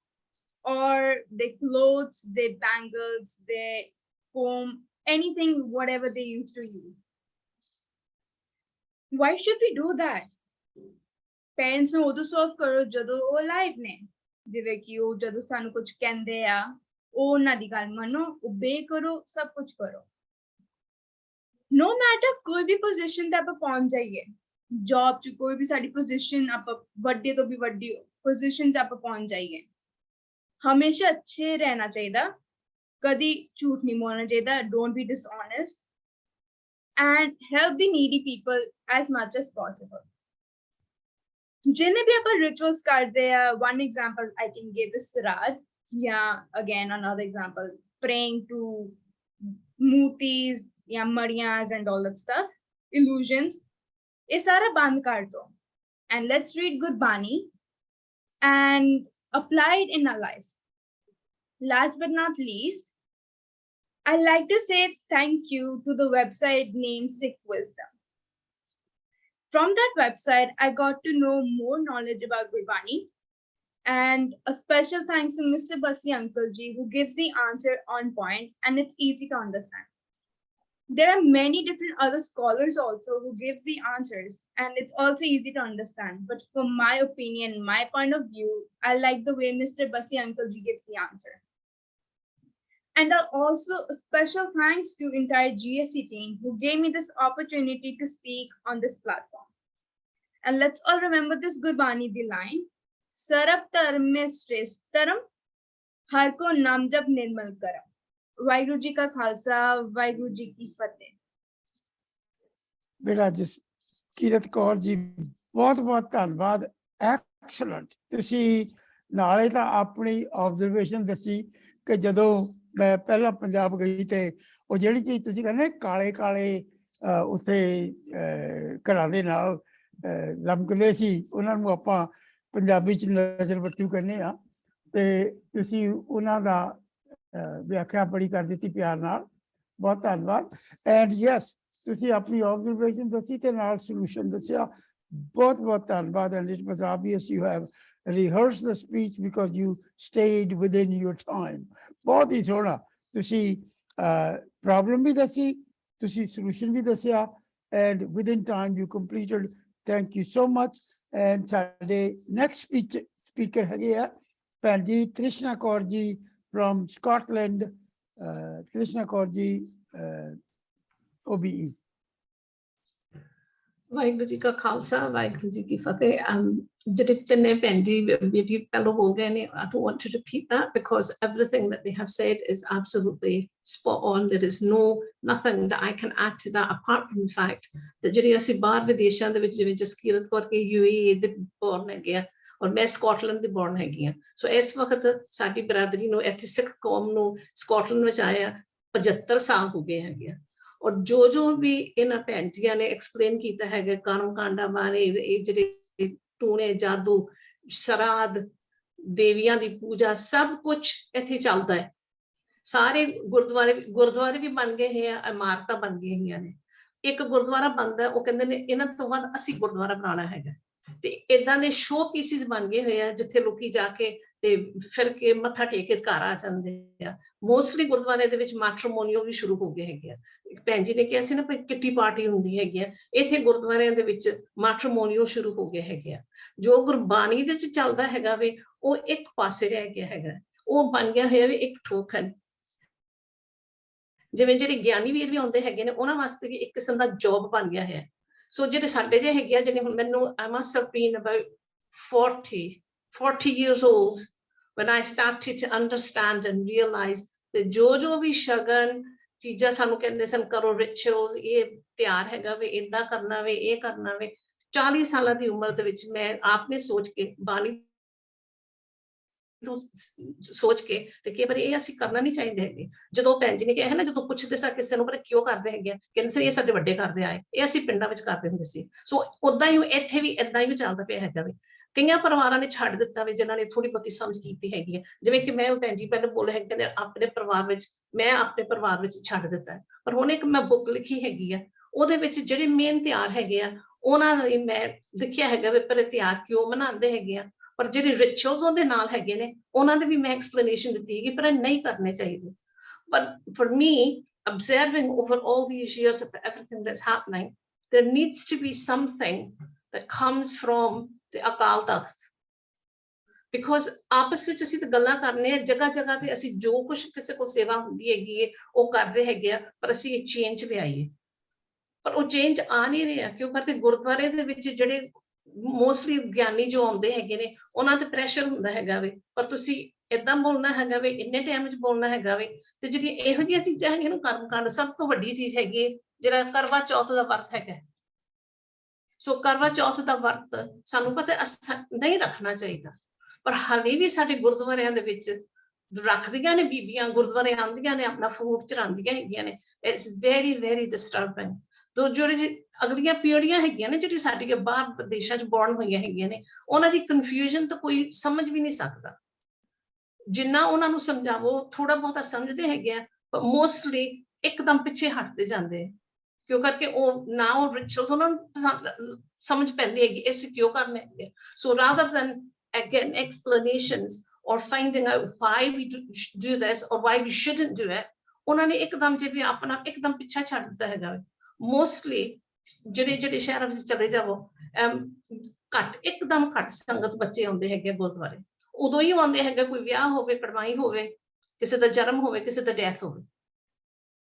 or their clothes, their bangles, their comb, anything, whatever they used to use. Why should we do that? Parents ਨੂੰ ਉਦੋਂ serve ਕਰੋ ਜਦੋਂ ਉਹ alive ਨੇ, ਜਿਵੇਂ ਕਿ ਉਹ ਜਦੋਂ ਸਾਨੂੰ ਕੁਝ ਕਹਿੰਦੇ ਆ ਉਹਨਾਂ ਦੀ ਗੱਲ ਮੰਨੋ, obey ਕਰੋ, ਸਭ ਕੁਝ ਕਰੋ। No matter ਕੋਈ ਵੀ ਪੋਜੀਸ਼ਨ ਤੇ ਆਪਾਂ ਪਹੁੰਚ ਜਾਈਏ, ਜੌਬ 'ਚ ਕੋਈ ਵੀ ਸਾਡੀ ਪੋਜੀਸ਼ਨ ਆਪਾਂ ਵੱਡੇ ਤੋਂ ਵੀ ਵੱਡੀ ਪੋਜੀਸ਼ਨ 'ਚ ਆਪਾਂ ਪਹੁੰਚ ਜਾਈਏ, ਹਮੇਸ਼ਾ ਅੱਛੇ ਰਹਿਣਾ ਚਾਹੀਦਾ, ਕਦੀ ਝੂਠ ਨਹੀਂ ਬੋਲਣਾ ਚਾਹੀਦਾ, don't be dishonest and help the needy people as much as possible. ਜਿੰਨੇ ਵੀ ਆਪਾਂ ਰਿਚੁਅਲਸ ਕਰਦੇ ਆ, one example I can give is Siraj. Yeah, again another example, praying to Murtis, yeah, Marias and all that stuff, illusions, ye sara band kar do and let's read Gurbani and apply it in our life. Last but not least, I like to say thank you to the website named Sikh Wisdom. From that website I got to know more knowledge about Gurbani. And a special thanks to Mr. Basi Uncle Ji, who gives the answer on point and it's easy to understand. There are many different other scholars also who gives the answers and it's also easy to understand. But from my opinion, my point of view, I like the way Mr. Basi Uncle Ji gives the answer. And also a special thanks to entire GSC team who gave me this opportunity to speak on this platform. And let's all remember this Gurbani the line, ਸਰਬ ਧਰਮ ਮੇਂ ਸ੍ਰੇਸ਼ਟ ਧਰਮ, ਹਰ ਕੋ ਨਾਮ ਜਪ ਨਿਰਮਲ ਕਰਮ। ਵਾਹਿਗੁਰੂ ਜੀ ਕਾ ਖਾਲਸਾ, ਵਾਹਿਗੁਰੂ ਜੀ ਕੀ ਫਤਿਹ। ਬੇਟਾ ਜਸਕੀਰਤ ਕੌਰ ਜੀ, ਬਹੁਤ ਬਹੁਤ ਧੰਨਵਾਦ, ਐਕਸਲੈਂਟ। ਤੁਸੀਂ ਨਾਲੇ ਤਾਂ ਆਪਣੀ ਆਬਜ਼ਰਵੇਸ਼ਨ ਦੱਸੀ ਕਿ ਜਦੋਂ ਮੈਂ ਪਹਿਲਾਂ ਪੰਜਾਬ ਗਈ ਤੇ ਉਹ ਜਿਹੜੀ ਚੀਜ਼ ਤੁਸੀਂ ਕਹਿੰਦੇ ਕਾਲੇ ਕਾਲੇ ਉੱਥੇ ਘਰਾਂ ਦੇ ਨਾਲ ਲਮਕਦੇ ਸੀ, ਉਹਨਾਂ ਨੂੰ ਆਪਾਂ ਪੰਜਾਬੀ 'ਚ ਨਜ਼ਰ ਵੱਟੂ ਕਹਿੰਦੇ ਆ, ਤੇ ਤੁਸੀਂ ਉਹਨਾਂ ਦਾ ਵਿਆਖਿਆ ਬੜੀ ਕਰ ਦਿੱਤੀ ਪਿਆਰ ਨਾਲ, ਬਹੁਤ ਧੰਨਵਾਦ। ਐਂਡ ਯੈਸ, ਤੁਸੀਂ ਆਪਣੀ ਆਬਜ਼ਰਵੇਸ਼ਨ ਦੱਸੀ ਤੇ ਨਾਲ ਸੋਲੂਸ਼ਨ ਦੱਸਿਆ, ਬਹੁਤ ਬਹੁਤ ਧੰਨਵਾਦ। And it was obvious you have rehearsed the speech because you stayed within your time. ਬਹੁਤ ਹੀ ਸੋਹਣਾ, ਤੁਸੀਂ ਪ੍ਰੋਬਲਮ ਵੀ ਦੱਸੀ, ਤੁਸੀਂ ਸੋਲੂਸ਼ਨ ਵੀ ਦੱਸਿਆ, and within time you completed. Thank you so much. And ਸਾਡੇ next speaker ਹੈਗੇ ਆ ਭੈਣ ਜੀ ਤ੍ਰਿਸ਼ਨਾ ਕੌਰ ਜੀ from Scotland. ਤ੍ਰਿਸ਼ਨਾ ਕੌਰ ਜੀ OBE. ਵਾਹਿਗੁਰੂ ਜੀ ਕਾ ਖਾਲਸਾ, ਵਾਹਿਗੁਰੂ ਜੀ ਕੀ ਫਤਿਹ। ਜਿਹੜੇ ਤਿੰਨੇ ਭੈਣ ਜੀ ਬੇਟੀ ਪਹਿਲੋਂ ਬੋਲ ਗਏ ਨੇ, I don't want to repeat that because everything that they have said is absolutely spot on. There is nothing that I can add to that apart from the fact that ਜਿਹੜੇ ਅਸੀਂ ਬਾਹਰ ਵਿਦੇਸ਼ਾਂ ਦੇ ਵਿੱਚ, ਜਿਵੇਂ ਜਸਕੀਰਤ ਕੌਰ ਕੇ UAE ਦੇ born ਹੈਗੇ ਆ ਔਰ ਮੈਂ ਸਕਾਟਲੈਂਡ ਦੀ ਬੋਰਨ ਹੈਗੀ ਆ। ਸੋ ਇਸ ਵਕਤ ਸਾਡੀ ਬਰਾਦਰੀ ਨੂੰ, ਇੱਥੇ ਸਿੱਖ ਕੌਮ ਨੂੰ ਸਕਾਟਲੈਂਡ ਵਿੱਚ ਆਇਆ 75 ਸਾਲ ਹੋ ਗਏ ਹੈਗੇ ਆ। ਔਰ ਜੋ ਵੀ ਇਹਨਾਂ ਭੈਣ ਜੀਆਂ ਨੇ ਐਕਸਪਲੇਨ ਕੀਤਾ ਹੈਗਾ ਕਰਮ ਕਾਂਡਾਂ ਬਾਰੇ, ਇਹ ਜਿਹੜੇ ਟੂਣੇ ਜਾਦੂ ਸ਼ਰਾਧ ਦੇਵੀਆਂ ਦੀ ਪੂਜਾ ਸਭ ਕੁਝ ਇੱਥੇ ਚੱਲਦਾ ਹੈ। ਸਾਰੇ ਗੁਰਦੁਆਰੇ ਵੀ ਬਣ ਗਏ ਹੈ, ਇਮਾਰਤਾਂ ਬਣ ਗਈਆਂ ਹੋਈਆਂ ਨੇ। ਇੱਕ ਗੁਰਦੁਆਰਾ ਬਣਦਾ ਉਹ ਕਹਿੰਦੇ ਨੇ ਇਹਨਾਂ ਤੋਂ ਬਾਅਦ ਅਸੀਂ ਗੁਰਦੁਆਰਾ ਬਣਾਉਣਾ ਹੈਗਾ, ਤੇ ਇਦਾਂ ਦੇ ਸ਼ੋ ਪੀਸਿਸ ਬਣ ਗਏ ਹੋਏ ਆ ਜਿੱਥੇ ਲੋਕੀ ਜਾ ਕੇ ਤੇ ਫਿਰ ਕੇ ਮੱਥਾ ਟੇਕ ਕੇ ਘਰ ਆ ਜਾਂਦੇ ਆ। ਮੋਸਟਲੀ ਗੁਰਦੁਆਰੇ ਦੇ ਵਿੱਚ ਮੈਟਰੀਮੋਨੀਅਲ ਵੀ ਸ਼ੁਰੂ ਹੋ ਗਏ ਹੈਗੇ ਆ। ਭੈਣ ਜੀ ਨੇ ਕਿਹਾ ਸੀ ਨਾ ਕਿੱਟੀ ਪਾਰਟੀ ਹੁੰਦੀ ਹੈਗੀ ਆ, ਇੱਥੇ ਗੁਰਦੁਆਰਿਆਂ ਦੇ ਵਿੱਚ ਮੈਟਰੀਮੋਨੀਅਲ ਸ਼ੁਰੂ ਹੋ ਗਏ ਹੈਗੇ ਆ। ਜੋ ਗੁਰਬਾਣੀ ਦੇ ਵਿੱਚ ਚੱਲਦਾ ਹੈਗਾ ਵੇ ਉਹ ਇੱਕ ਪਾਸੇ ਰਹਿ ਗਿਆ ਹੈਗਾ, ਉਹ ਬਣ ਗਿਆ ਹੋਇਆ ਵੀ ਇੱਕ ਠੋਕਨ। ਜਿਵੇਂ ਜਿਹੜੇ ਗਿਆਨੀ ਵੀਰ ਵੀ ਆਉਂਦੇ ਹੈਗੇ ਨੇ ਉਹਨਾਂ ਵਾਸਤੇ ਵੀ ਇੱਕ ਕਿਸਮ ਦਾ ਜੌਬ ਬਣ ਗਿਆ ਹੈ। ਸੋ ਜਿਹੜੇ ਸਾਡੇ ਜਿਹੇ ਹੈਗੇ ਆ, ਜਿਹੜੇ ਹੁਣ ਮੈਨੂੰ I must have been about 40 years old when I started to understand and realize that ਜੋ ਵੀ ਸ਼ਗਨ ਚੀਜ਼ਾਂ ਸਾਨੂੰ ਕਹਿੰਦੇ ਸਨ ਕਰੋ ਰਿਚੁਅਲਸ, ਇਹ ਤਿਆਰ ਹੈਗਾ ਵੇ, ਏਦਾਂ ਕਰਨਾ ਵੇ, ਇਹ ਕਰਨਾ ਵੇ। 40 ਸਾਲਾਂ ਦੀ ਉਮਰ ਦੇ ਵਿੱਚ ਮੈਂ ਆਪਨੇ ਸੋਚ ਕੇ ਬਾਣੀ ਸੋਚ ਕੇ ਤੇ ਕਈ ਵਾਰੀ ਇਹ ਅਸੀਂ ਕਰਨਾ ਨਹੀਂ ਚਾਹੀਦੇ ਹੈਗੇ। ਜਦੋਂ ਭੈਣ ਜੀ ਨੇ ਕਿਹਾ ਹੈ ਨਾ, ਜਦੋਂ ਪੁੱਛਦੇ ਸਾਂ ਕਿਸੇ ਨੂੰ ਪਰ ਕਿਉਂ ਕਰਦੇ ਹੈਗੇ, ਕਹਿੰਦੇ ਸੀ ਇਹ ਸਾਡੇ ਵੱਡੇ ਕਰਦੇ ਆਏ, ਇਹ ਅਸੀਂ ਪਿੰਡਾਂ ਵਿੱਚ ਕਰਦੇ ਹੁੰਦੇ ਸੀ। ਸੋ ਉਦਾਂ ਹੀ ਇੱਥੇ ਵੀ ਏਦਾਂ ਹੀ ਚੱਲਦਾ ਪਿਆ ਹੈਗਾ ਵੇ। ਕਈਆਂ ਪਰਿਵਾਰਾਂ ਨੇ ਛੱਡ ਦਿੱਤਾ ਵੇ ਜਿਨ੍ਹਾਂ ਨੇ ਥੋੜੀ ਬਹੁਤੀ ਸਮਝ ਕੀਤੀ ਹੈਗੀ ਹੈ। ਜਿਵੇਂ ਕਿ ਮੈਂ ਉਹ ਭੈਣ ਜੀ ਪਹਿਲਾਂ ਬੋਲੇ ਹੈਗੇ, ਕਹਿੰਦੇ ਆਪਣੇ ਪਰਿਵਾਰ ਵਿੱਚ, ਮੈਂ ਆਪਣੇ ਪਰਿਵਾਰ ਵਿੱਚ ਛੱਡ ਦਿੱਤਾ। ਪਰ ਹੁਣ ਇੱਕ ਮੈਂ ਬੁੱਕ ਲਿਖੀ ਹੈਗੀ ਆ, ਉਹਦੇ ਵਿੱਚ ਜਿਹੜੇ ਮੇਨ ਤਿਉਹਾਰ ਹੈਗੇ ਆ ਉਹਨਾਂ ਲਈ ਮੈਂ ਲਿਖਿਆ ਹੈਗਾ ਵੇ, ਪਰ ਇਹ ਤਿਉਹਾਰ ਕਿਉਂ ਮਨਾਉਂਦੇ ਹੈਗੇ ਆ, ਪਰ ਜਿਹੜੇ ਰਿਚੁਅਲਸ ਉਹਦੇ ਨਾਲ ਹੈਗੇ ਨੇ ਉਹਨਾਂ ਦੇ ਵੀ ਮੈਂ ਐਕਸਪਲੇਨੇਸ਼ਨ ਦਿੱਤੀ ਹੈਗੀ, ਪਰ ਇਹ ਨਹੀਂ ਕਰਨੇ ਚਾਹੀਦੇ। ਪਰ for me, observing over all these years of everything that's happening, there needs to be something that comes from the Akal Takht, because ਆਪਸ ਵਿੱਚ ਅਸੀਂ ਤਾਂ ਗੱਲਾਂ ਕਰਨੇ ਆ, ਜਗ੍ਹਾ ਜਗ੍ਹਾ ਤੇ ਅਸੀਂ ਜੋ ਕੁਝ ਕਿਸੇ ਕੋਲ ਸੇਵਾ ਹੁੰਦੀ ਹੈਗੀ ਹੈ ਉਹ ਕਰਦੇ ਹੈਗੇ ਆ, ਪਰ ਅਸੀਂ ਇਹ ਚੇਂਜ ਲਿਆਈਏ, ਪਰ ਉਹ ਚੇਂਜ ਆ ਨਹੀਂ ਰਿਹਾ। ਕਿਉਂ? ਕਰਕੇ ਗੁਰਦੁਆਰੇ ਦੇ ਵਿੱਚ ਜਿਹੜੇ ਮੋਸਟਲੀ ਗਿਆਨੀ ਜੋ ਆਉਂਦੇ ਹੈਗੇ ਨੇ ਉਹਨਾਂ ਤੇ ਪ੍ਰੈਸ਼ਰ ਹੁੰਦਾ ਹੈਗਾ ਵੇ, ਪਰ ਤੁਸੀਂ ਏਦਾਂ ਬੋਲਣਾ ਹੈਗਾ ਵੇ, ਇੰਨੇ ਟਾਈਮ ਵਿੱਚ ਬੋਲਣਾ ਹੈਗਾ ਵੇ। ਤੇ ਜਿਹੜੀਆਂ ਇਹੋ ਜਿਹੀਆਂ ਚੀਜ਼ਾਂ ਹੈਗੀਆਂ ਨੂੰ ਕਰਮ ਕਾਂਡ, ਸਭ ਤੋਂ ਵੱਡੀ ਚੀਜ਼ ਹੈਗੀ ਹੈ ਜਿਹੜਾ ਕਰਵਾ ਚੌਥ ਦਾ ਵਰਤ ਹੈਗਾ। ਸੋ ਕਰਵਾ ਚੌਥ ਦਾ ਵਰਤ ਸਾਨੂੰ ਪਤਾ ਨਹੀਂ ਰੱਖਣਾ ਚਾਹੀਦਾ, ਪਰ ਹਾਲੇ ਵੀ ਸਾਡੇ ਗੁਰਦੁਆਰਿਆਂ ਦੇ ਵਿੱਚ ਰੱਖਦੀਆਂ ਨੇ ਬੀਬੀਆਂ, ਗੁਰਦੁਆਰੇ ਆਉਂਦੀਆਂ ਨੇ, ਆਪਣਾ ਫਰੂਟ ਚੜਾਉਂਦੀਆਂ ਹੈਗੀਆਂ ਨੇ। It's very very disturbing. ਤੋ ਜਿਹੜੇ ਅਗਲੀਆਂ ਪੀੜ੍ਹੀਆਂ ਹੈਗੀਆਂ ਨੇ ਜਿਹੜੀ ਸਾਡੀਆਂ ਬਾਹਰ ਦੇਸ਼ਾਂ 'ਚ ਬੋਰਨ ਹੋਈਆਂ ਹੈਗੀਆਂ ਨੇ, ਉਹਨਾਂ ਦੀ ਕਨਫਿਊਜ਼ਨ ਤਾਂ ਕੋਈ ਸਮਝ ਵੀ ਨਹੀਂ ਸਕਦਾ। ਜਿੰਨਾ ਉਹਨਾਂ ਨੂੰ ਸਮਝਾਵੋ ਥੋੜਾ ਬਹੁਤਾ ਸਮਝਦੇ ਹੈਗੇ ਆ, ਪਰ ਮੋਸਟਲੀ ਇੱਕਦਮ ਪਿੱਛੇ ਹਟਦੇ ਜਾਂਦੇ ਆ। ਕਿਉਂ? ਕਰਕੇ ਉਹ ਨਾ ਉਹ ਰਿਚੁਅਲਸ ਉਹਨਾਂ ਨੂੰ ਸਮਝ ਪੈਂਦੀ ਹੈਗੀ ਅਸੀਂ ਕਿਉਂ ਕਰਨੇ ਹੈਗੇ। ਸੋ rather than again explanations or finding out why we do this or why we shouldn't do it, ਉਹਨਾਂ ਨੇ ਇੱਕਦਮ ਜਿਵੇਂ ਆਪਣਾ ਇੱਕਦਮ ਪਿੱਛਾ ਛੱਡ ਦਿੱਤਾ ਹੈਗਾ। ਮੋਸਟਲੀ ਜਿਹੜੇ ਸ਼ਹਿਰਾਂ ਵਿੱਚ ਚਲੇ ਜਾਵੋ, ਇੱਕਦਮ ਘੱਟ ਸੰਗਤ ਬੱਚੇ ਆਉਂਦੇ ਹੈਗੇ ਗੁਰਦੁਆਰੇ। ਉਦੋਂ ਹੀ ਆਉਂਦੇ ਹੈਗੇ ਕੋਈ ਵਿਆਹ ਹੋਵੇ, ਕੜਮਾਈ ਹੋਵੇ, ਕਿਸੇ ਦਾ ਜਨਮ ਹੋਵੇ, ਕਿਸੇ ਦਾ ਡੈਥ ਹੋਵੇ।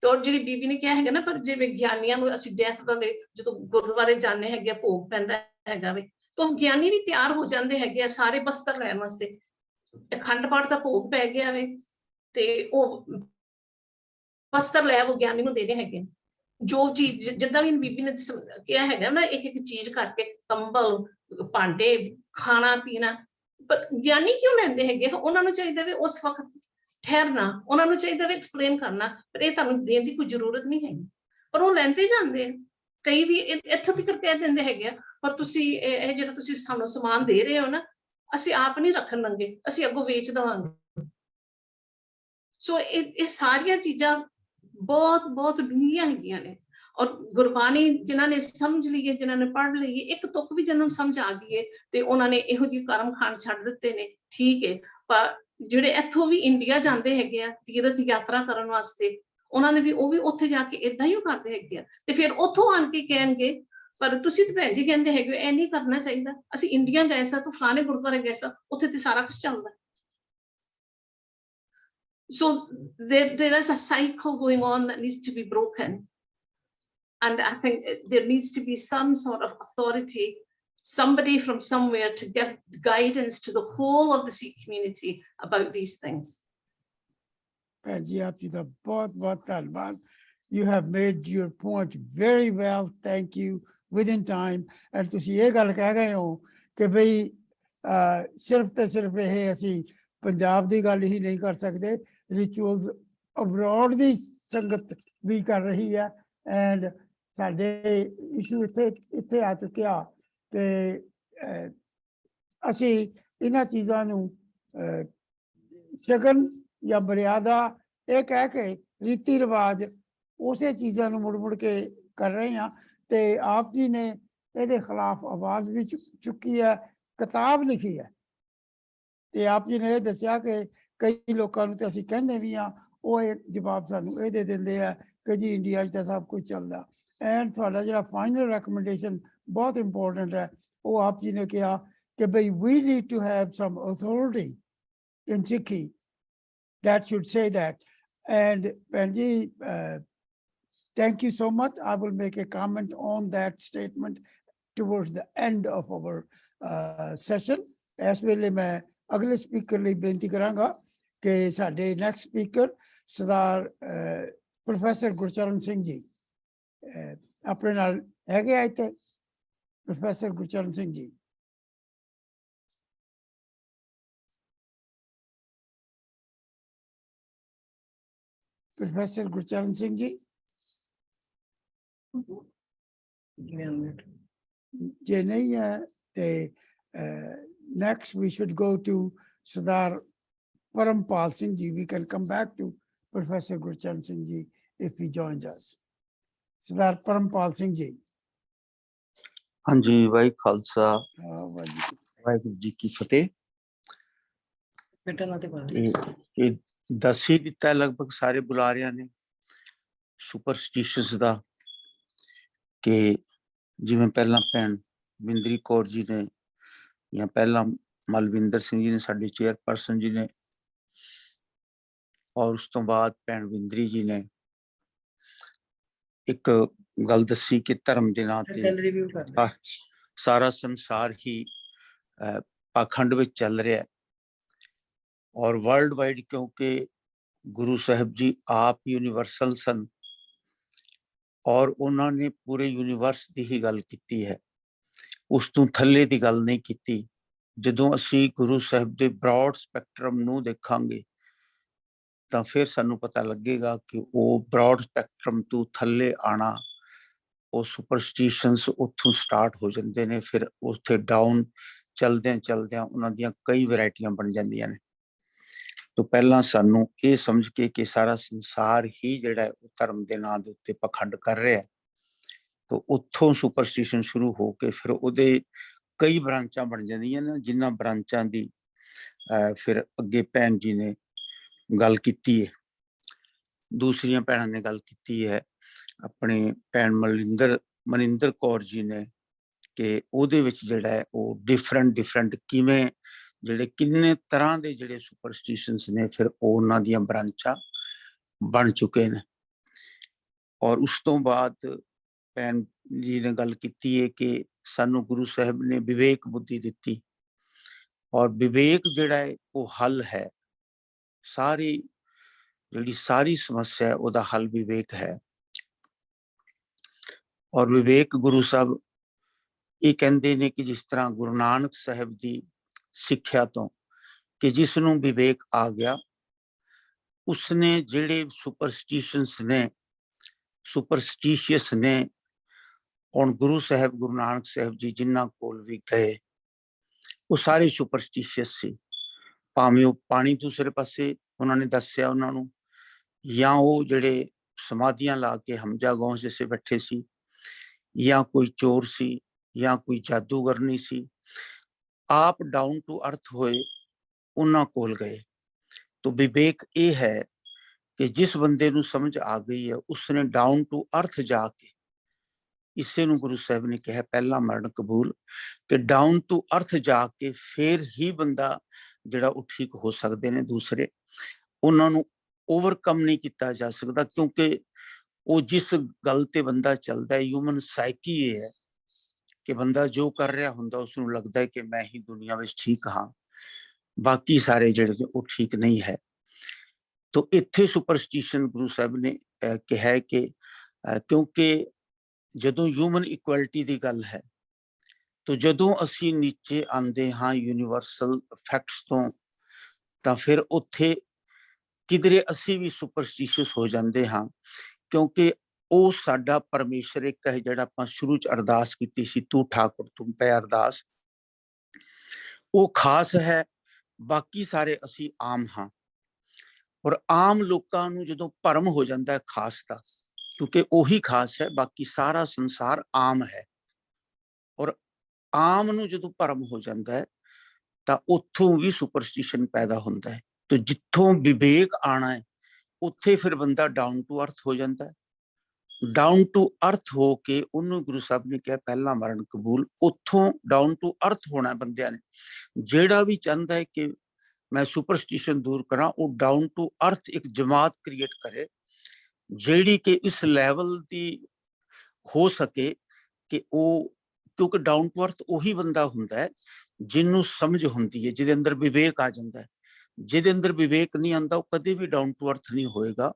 ਤੇ ਔਰ ਜਿਹੜੀ ਬੀਬੀ ਨੇ ਕਿਹਾ ਹੈਗਾ ਨਾ, ਪਰ ਜੇ ਵਿਗਿਆਨੀਆਂ ਨੂੰ ਅਸੀਂ ਡੈਥ ਵਾਲੇ ਜਦੋਂ ਗੁਰਦੁਆਰੇ ਜਾਂਦੇ ਹੈਗੇ, ਭੋਗ ਪੈਂਦਾ ਹੈਗਾ ਵੇ, ਤਾਂ ਗਿਆਨੀ ਵੀ ਤਿਆਰ ਹੋ ਜਾਂਦੇ ਹੈਗੇ ਆ ਸਾਰੇ ਬਸਤਰ ਲੈਣ ਵਾਸਤੇ। ਅਖੰਡ ਪਾਠ ਦਾ ਭੋਗ ਪੈ ਗਿਆ ਵੇ ਤੇ ਉਹ ਬਸਤਰ ਲੈ ਉਹ ਗਿਆਨੀ ਨੂੰ ਦੇਣੇ ਹੈਗੇ। ਜੋ ਚੀਜ਼ ਜਿੱਦਾਂ ਵੀ ਬੀਬੀ ਨੇ ਕਿਹਾ ਹੈਗਾ ਨਾ, ਇੱਕ ਇੱਕ ਚੀਜ਼ ਕਰਕੇ, ਕੰਬਲ, ਭਾਂਡੇ, ਖਾਣਾ ਪੀਣਾ, ਪਰ ਗਿਆਨੀ ਕਿਉਂ ਲੈਂਦੇ ਹੈਗੇ? ਉਹਨਾਂ ਨੂੰ ਚਾਹੀਦਾ ਵੀ ਉਸ ਵਕਤ ਠਹਿਰਨਾ, ਉਹਨਾਂ ਨੂੰ ਚਾਹੀਦਾ ਵੀ ਐਕਸਪਲੇਨ ਕਰਨਾ, ਪਰ ਇਹ ਤੁਹਾਨੂੰ ਦੇਣ ਦੀ ਕੋਈ ਜ਼ਰੂਰਤ ਨਹੀਂ ਹੈਗੀ, ਪਰ ਉਹ ਲੈਂਦੇ ਜਾਂਦੇ। ਕਈ ਵੀ ਇੱਥੋਂ ਤੱਕ ਕਹਿ ਦਿੰਦੇ ਹੈਗੇ ਆ, ਪਰ ਤੁਸੀਂ ਇਹ ਜਿਹੜਾ ਤੁਸੀਂ ਸਾਨੂੰ ਸਮਾਨ ਦੇ ਰਹੇ ਹੋ ਨਾ, ਅਸੀਂ ਆਪ ਨਹੀਂ ਰੱਖਣ ਲੰਗੇ, ਅਸੀਂ ਅੱਗੋਂ ਵੇਚ ਦੇਵਾਂਗੇ। ਸੋ ਇਹ ਸਾਰੀਆਂ ਚੀਜ਼ਾਂ ਬਹੁਤ ਬਹੁਤ ਡੂੰਘੀਆਂ ਹੈਗੀਆਂ ਨੇ। ਔਰ ਗੁਰਬਾਣੀ ਜਿਨ੍ਹਾਂ ਨੇ ਸਮਝ ਲਈ ਹੈ, ਜਿਨ੍ਹਾਂ ਨੇ ਪੜ੍ਹ ਲਈ ਹੈ, ਇੱਕ ਤੁਕ ਵੀ ਜਿਹਨਾਂ ਨੂੰ ਸਮਝ ਆ ਗਈ ਹੈ ਤੇ ਉਹਨਾਂ ਨੇ ਇਹੋ ਜਿਹੇ ਕਰਮ ਖਾਂਡ ਛੱਡ ਦਿੱਤੇ ਨੇ, ਠੀਕ ਹੈ। ਪਰ ਜਿਹੜੇ ਇੱਥੋਂ ਵੀ ਇੰਡੀਆ ਜਾਂਦੇ ਹੈਗੇ ਆ ਤੀਰਥ ਯਾਤਰਾ ਕਰਨ ਵਾਸਤੇ, ਉਹਨਾਂ ਨੇ ਵੀ ਉਹ ਵੀ ਉੱਥੇ ਜਾ ਕੇ ਏਦਾਂ ਹੀ ਕਰਦੇ ਹੈਗੇ ਆ, ਤੇ ਫਿਰ ਉੱਥੋਂ ਆਣ ਕੇ ਕਹਿਣਗੇ ਪਰ ਤੁਸੀਂ ਤਾਂ ਭੈਣ ਜੀ ਕਹਿੰਦੇ ਹੈਗੇ ਇਹ ਨਹੀਂ ਕਰਨਾ ਚਾਹੀਦਾ, ਅਸੀਂ ਇੰਡੀਆ ਗਏ ਸਾਂ ਤਾਂ ਫਲਾਣੇ ਗੁਰਦੁਆਰੇ ਗਏ ਸਾਂ, ਉੱਥੇ ਤੇ ਸਾਰਾ ਕੁਝ ਚੱਲਦਾ। So there is a cycle going on that needs to be broken, and I think there needs to be some sort of authority, somebody from somewhere to give guidance to the whole of the Sikh community about these things. Ji, aap ji da bahut dhanwad. You have made your point very well. Thank you. Within time, and ਤੁਸੀਂ ਇਹ ਗੱਲ ਕਹਿ ਗਏ ਹੋ ਕਿ ਭਈ ਸਿਰਫ ਤੇ ਸਿਰਫ ਇਹ ਅਸੀਂ ਪੰਜਾਬ ਦੀ ਗੱਲ ਹੀ ਨਹੀਂ ਕਰ ਸਕਦੇ, ਰਿਚੁਅਲਸ ਅਬਰੋਡ ਦੀ ਸੰਗਤ ਵੀ ਕਰ ਰਹੀ ਹੈ, ਐਂਡ ਸਾਡੇ ਇਸ਼ੂ ਇੱਥੇ ਆ ਚੁੱਕਿਆ ਕਿ ਅਸੀਂ ਇਹਨਾਂ ਚੀਜ਼ਾਂ ਨੂੰ ਸ਼ਗਨ ਜਾਂ ਮਰਿਆਦਾ ਇਹ ਕਹਿ ਕੇ ਰੀਤੀ ਰਿਵਾਜ ਉਸੇ ਚੀਜ਼ਾਂ ਨੂੰ ਮੁੜ ਮੁੜ ਕੇ ਕਰ ਰਹੇ ਹਾਂ ਤੇ ਆਪ ਜੀ ਨੇ ਇਹਦੇ ਖਿਲਾਫ ਆਵਾਜ਼ ਵੀ ਚੁੱਕੀ ਹੈ, ਕਿਤਾਬ ਲਿਖੀ ਹੈ ਤੇ ਆਪ ਜੀ ਨੇ ਇਹ ਦੱਸਿਆ ਕਿ ਕਈ ਲੋਕਾਂ ਨੂੰ ਤੇ ਅਸੀਂ ਕਹਿੰਦੇ ਵੀ ਹਾਂ, ਉਹ ਇਹ ਜਵਾਬ ਸਾਨੂੰ ਇਹ ਦੇ ਦਿੰਦੇ ਆ ਕਿ ਜੀ ਇੰਡੀਆ 'ਚ ਤਾਂ ਸਭ ਕੁਝ ਚੱਲਦਾ। ਐਂਡ ਤੁਹਾਡਾ ਜਿਹੜਾ ਫਾਈਨਲ ਰੈਕਮੈਂਡੇਸ਼ਨ ਬਹੁਤ ਇੰਪੋਰਟੈਂਟ ਹੈ, ਉਹ ਆਪ ਜੀ ਨੇ ਕਿਹਾ ਕਿ ਬਈ we need to have some authority in Sikhi that should say that. And Benji, thank you so much. I will make a comment on that statement towards the end of our session. As well, मैं अगले speaker ਲਈ ਬੇਨਤੀ ਕਰਾਂਗਾ ਕਿ ਸਾਡੇ next speaker ਸਰਦਾਰ professor Gurcharan Singh ji ਆਪਣੇ ਨਾਲ ਹੈਗੇ ਆ ਇੱਥੇ। Professor Gurcharan Singh ji. Professor Gurcharan Singh ji, je nahi hai, next we should go to Sardar Parampal Singh ji. We can come back to Professor Gurcharan Singh ji if he joins us. Sardar Parampal Singh ji. ਹਾਂਜੀ ਵਾਹਿ ਖਾਲਸਾ ਵਾਹਿਗੁਰੂ ਜੀ ਕੀ ਫਤਿਹ। ਇਹ ਦੱਸ ਹੀ ਦਿੱਤਾ ਲਗਭਗ ਸਾਰੇ ਬੁਲਾਰਿਆਂ ਨੇ ਸੁਪਰਸਟੀਸ਼ੀਅਸ ਦਾ ਕਿ ਜਿਵੇਂ ਪਹਿਲਾਂ ਭੈਣ ਵਿੰਦਰੀ ਕੌਰ ਜੀ ਨੇ ਜਾਂ ਪਹਿਲਾਂ ਮਲਵਿੰਦਰ ਸਿੰਘ ਜੀ ਨੇ ਸਾਡੇ ਚੇਅਰਪਰਸਨ ਜੀ ਨੇ ਔਰ ਉਸ ਤੋਂ ਬਾਅਦ ਭੈਣ ਵਿੰਦਰੀ ਜੀ ਨੇ ਇੱਕ ਗੱਲ ਦੱਸੀ ਕਿ ਧਰਮ ਦੇ ਨਾਂ ਤੇ ਸਾਰਾ ਸੰਸਾਰ ਹੀ ਪਾਖੰਡ ਵਿੱਚ ਚੱਲ ਰਿਹਾ ਹੈ ਔਰ ਵਰਲਡ ਵਾਈਡ, ਕਿਉਂਕਿ ਗੁਰੂ ਸਾਹਿਬ ਜੀ ਆਪ ਯੂਨੀਵਰਸਲ ਸਨ ਔਰ ਉਹਨਾਂ ਨੇ ਪੂਰੇ ਯੂਨੀਵਰਸ ਦੀ ਹੀ ਗੱਲ ਕੀਤੀ ਹੈ, ਉਸ ਤੋਂ ਥੱਲੇ ਦੀ ਗੱਲ ਨਹੀਂ ਕੀਤੀ। ਜਦੋਂ ਅਸੀਂ ਗੁਰੂ ਸਾਹਿਬ ਦੇ ਬ੍ਰੌਡ ਸਪੈਕਟਰਮ ਨੂੰ ਦੇਖਾਂਗੇ ਤਾਂ ਫਿਰ ਸਾਨੂੰ ਪਤਾ ਲੱਗੇਗਾ ਕਿ ਉਹ ਬ੍ਰੌਡ ਸਪੈਕਟਰਮ ਤੋਂ ਥੱਲੇ ਆਣਾ, ਉਹ ਸੁਪਰਸਟੀਸ਼ਨਸ ਉੱਥੋਂ ਸਟਾਰਟ ਹੋ ਜਾਂਦੇ ਨੇ, ਫਿਰ ਉੱਥੇ ਡਾਊਨ ਚਲਦਿਆਂ ਚਲਦਿਆਂ ਉਹਨਾਂ ਦੀਆਂ ਕਈ ਵੈਰਾਈਟੀਆਂ ਬਣ ਜਾਂਦੀਆਂ ਨੇ। ਤੋਂ ਪਹਿਲਾਂ ਸਾਨੂੰ ਇਹ ਸਮਝ ਕੇ ਕਿ ਸਾਰਾ ਸੰਸਾਰ ਹੀ ਜਿਹੜਾ ਉਹ ਧਰਮ ਦੇ ਨਾਂ ਦੇ ਉੱਤੇ ਪਖੰਡ ਕਰ ਰਿਹਾ, ਤੋਂ ਉੱਥੋਂ ਸੁਪਰਸਟੀਸ਼ਨ ਸ਼ੁਰੂ ਹੋ ਕੇ ਫਿਰ ਉਹਦੇ ਕਈ ਬ੍ਰਾਂਚਾਂ ਬਣ ਜਾਂਦੀਆਂ ਨੇ, ਜਿਨ੍ਹਾਂ ਬ੍ਰਾਂਚਾਂ ਦੀ ਫਿਰ ਅੱਗੇ ਭੈਣ ਜੀ ਨੇ ਗੱਲ ਕੀਤੀ ਹੈ, ਦੂਸਰੀਆਂ ਭੈਣਾਂ ਨੇ ਗੱਲ ਕੀਤੀ ਹੈ, ਆਪਣੇ ਭੈਣ ਮਨਿੰਦਰ ਕੌਰ ਜੀ ਨੇ, ਕਿ ਉਹਦੇ ਵਿੱਚ ਜਿਹੜਾ ਹੈ ਉਹ ਡਿਫਰੈਂਟ ਕਿਵੇਂ ਜਿਹੜੇ ਕਿੰਨੇ ਤਰ੍ਹਾਂ ਦੇ ਜਿਹੜੇ ਸੁਪਰਸਟੀਸ਼ਨਸ ਨੇ ਫਿਰ ਉਹ ਉਹਨਾਂ ਦੀਆਂ ਬ੍ਰਾਂਚਾਂ ਬਣ ਚੁੱਕੇ ਨੇ। ਔਰ ਉਸ ਤੋਂ ਬਾਅਦ ਭੈਣ ਜੀ ਨੇ ਗੱਲ ਕੀਤੀ ਹੈ ਕਿ ਸਾਨੂੰ ਗੁਰੂ ਸਾਹਿਬ ਨੇ ਵਿਵੇਕ ਬੁੱਧੀ ਦਿੱਤੀ ਔਰ ਵਿਵੇਕ ਜਿਹੜਾ ਹੈ ਉਹ ਹੱਲ ਹੈ, ਸਾਰੀ ਸਮੱਸਿਆ ਉਹਦਾ ਹੱਲ ਵਿਵੇਕ ਹੈ। ਔਰ ਵਿਵੇਕ ਗੁਰੂ ਸਾਹਿਬ ਇਹ ਕਹਿੰਦੇ ਨੇ ਕਿ ਜਿਸ ਤਰ੍ਹਾਂ ਗੁਰੂ ਨਾਨਕ ਸਾਹਿਬ ਦੀ ਸਿੱਖਿਆ ਤੋਂ ਕਿ ਜਿਸ ਨੂੰ ਵਿਵੇਕ ਆ ਗਿਆ ਉਸਨੇ ਜਿਹੜੇ ਸੁਪਰਸਟੀਸ਼ੀਅਸ ਨੇ ਹੁਣ ਗੁਰੂ ਨਾਨਕ ਸਾਹਿਬ ਜੀ ਜਿਨ੍ਹਾਂ ਕੋਲ ਵੀ ਗਏ ਉਹ ਸਾਰੇ ਸੁਪਰਸਟੀਸ਼ੀਅਸ ਸੀ, ਭਾਵੇਂ ਉਹ ਪਾਣੀ ਦੂਸਰੇ ਪਾਸੇ ਉਹਨਾਂ ਨੇ ਦੱਸਿਆ ਉਹਨਾਂ ਨੂੰ, ਜਾਂ ਉਹ ਜਿਹੜੇ ਸਮਾਧੀਆਂ ਲਾ ਕੇ ਹਮਜਾ ਗੌਂਸ ਜਿਸੇ ਬੈਠੇ ਸੀ, ਜਾਂ ਕੋਈ ਚੋਰ ਸੀ, ਜਾਂ ਕੋਈ ਜਾਦੂਗਰ ਨਹੀਂ ਸੀ, ਆਪ ਡਾਊਨ ਟੂ ਅਰਥ ਹੋਏ ਉਹਨਾਂ ਕੋਲ ਗਏ। तो विवेक ये है कि जिस बंदे नूं समझ आ गई है उसने डाउन टू अर्थ जाके, इसे नूं गुरु साहब ने कहा पहला मरण कबूल, कि डाउन टू अर्थ जाके फिर ही बंदा जिहड़ा वो ठीक हो सकते ने। दूसरे उन्हां नूं ओवरकम नहीं किया जा सकता, क्योंकि वो जिस गल ते बंदा चलता है, ह्यूमन साइकी ये है कि बंदा जो कर रहा हुंदा उसनूं लगता है कि मैं ही दुनिया में ठीक हाँ, बाकी सारे जिहड़े वो ठीक नहीं है। तो इत्थे सुपरस्टिशन गुरु साहब ने कहा है कि क्योंकि जदों ह्यूमन इक्वलिटी की गल है, तो जदों असी नीचे आंदे हाँ यूनिवर्सल फैक्ट्स तो फिर उत्थे किधरे असी भी सुपरस्टिशियस हो जाते हाँ, क्योंकि ਉਹ ਸਾਡਾ ਪਰਮੇਸ਼ਰ ਇੱਕ ਹੈ, ਜਿਹੜਾ ਆਪਾਂ ਸ਼ੁਰੂ ਚ ਅਰਦਾਸ ਕੀਤੀ ਸੀ, ਤੂੰ ਠਾਕੁਰ ਤੁਮ ਪੈ ਅਰਦਾਸ, ਉਹ ਖਾਸ ਹੈ। ਬਾਕੀ ਸਾਰੇ ਅਸੀਂ ਆਮ ਹਾਂ। ਔਰ ਆਮ ਲੋਕਾਂ ਨੂੰ ਜਦੋਂ ਭਰਮ ਹੋ ਜਾਂਦਾ ਹੈ ਖਾਸ ਦਾ, ਕਿਉਂਕਿ ਉਹੀ ਖਾਸ ਹੈ, ਬਾਕੀ ਸਾਰਾ ਸੰਸਾਰ ਆਮ ਹੈ। ਔਰ ਆਮ ਨੂੰ ਜਦੋਂ ਭਰਮ ਹੋ ਜਾਂਦਾ ਹੈ ਤਾਂ ਉੱਥੋਂ ਵੀ ਸੁਪਰਸਟੀਸ਼ਨ ਪੈਦਾ ਹੁੰਦਾ ਹੈ। ਤੇ ਜਿੱਥੋਂ ਵਿਵੇਕ ਆਣਾ ਹੈ ਉੱਥੇ ਫਿਰ ਬੰਦਾ ਡਾਊਨ ਟੂ ਅਰਥ ਹੋ ਜਾਂਦਾ ਹੈ। ਡਾਊਨ ਟੂ ਅਰਥ ਹੋ ਕੇ ਉਹਨੂੰ ਗੁਰੂ ਸਾਹਿਬ ਨੇ ਕਿਹਾ ਪਹਿਲਾ ਮਰਨ ਕਬੂਲ। ਉੱਥੋਂ ਡਾਊਨ ਟੂ ਅਰਥ ਹੋਣਾ ਬੰਦਿਆਂ ਨੇ। ਜਿਹੜਾ ਵੀ ਚਾਹੁੰਦਾ ਹੈ ਕਿ ਮੈਂ ਸੁਪਰਸਟੀਸ਼ਨ ਦੂਰ ਕਰਾਂ, ਉਹ ਡਾਊਨ ਟੂ ਅਰਥ ਇੱਕ ਜਮਾਤ ਕ੍ਰੀਏਟ ਕਰੇ, ਜਿਹੜੀ ਕਿ ਇਸ ਲੈਵਲ ਦੀ ਹੋ ਸਕੇ ਕਿ ਉਹ, ਕਿਉਂਕਿ ਡਾਊਨ ਟੂ ਅਰਥ ਉਹੀ ਬੰਦਾ ਹੁੰਦਾ ਹੈ ਜਿਹਨੂੰ ਸਮਝ ਹੁੰਦੀ ਹੈ, ਜਿਹਦੇ ਅੰਦਰ ਵਿਵੇਕ ਆ ਜਾਂਦਾ ਹੈ। ਜਿਹਦੇ ਅੰਦਰ ਵਿਵੇਕ ਨਹੀਂ ਆਉਂਦਾ ਉਹ ਕਦੇ ਵੀ ਡਾਊਨ ਟੂ ਅਰਥ ਨਹੀਂ ਹੋਏਗਾ।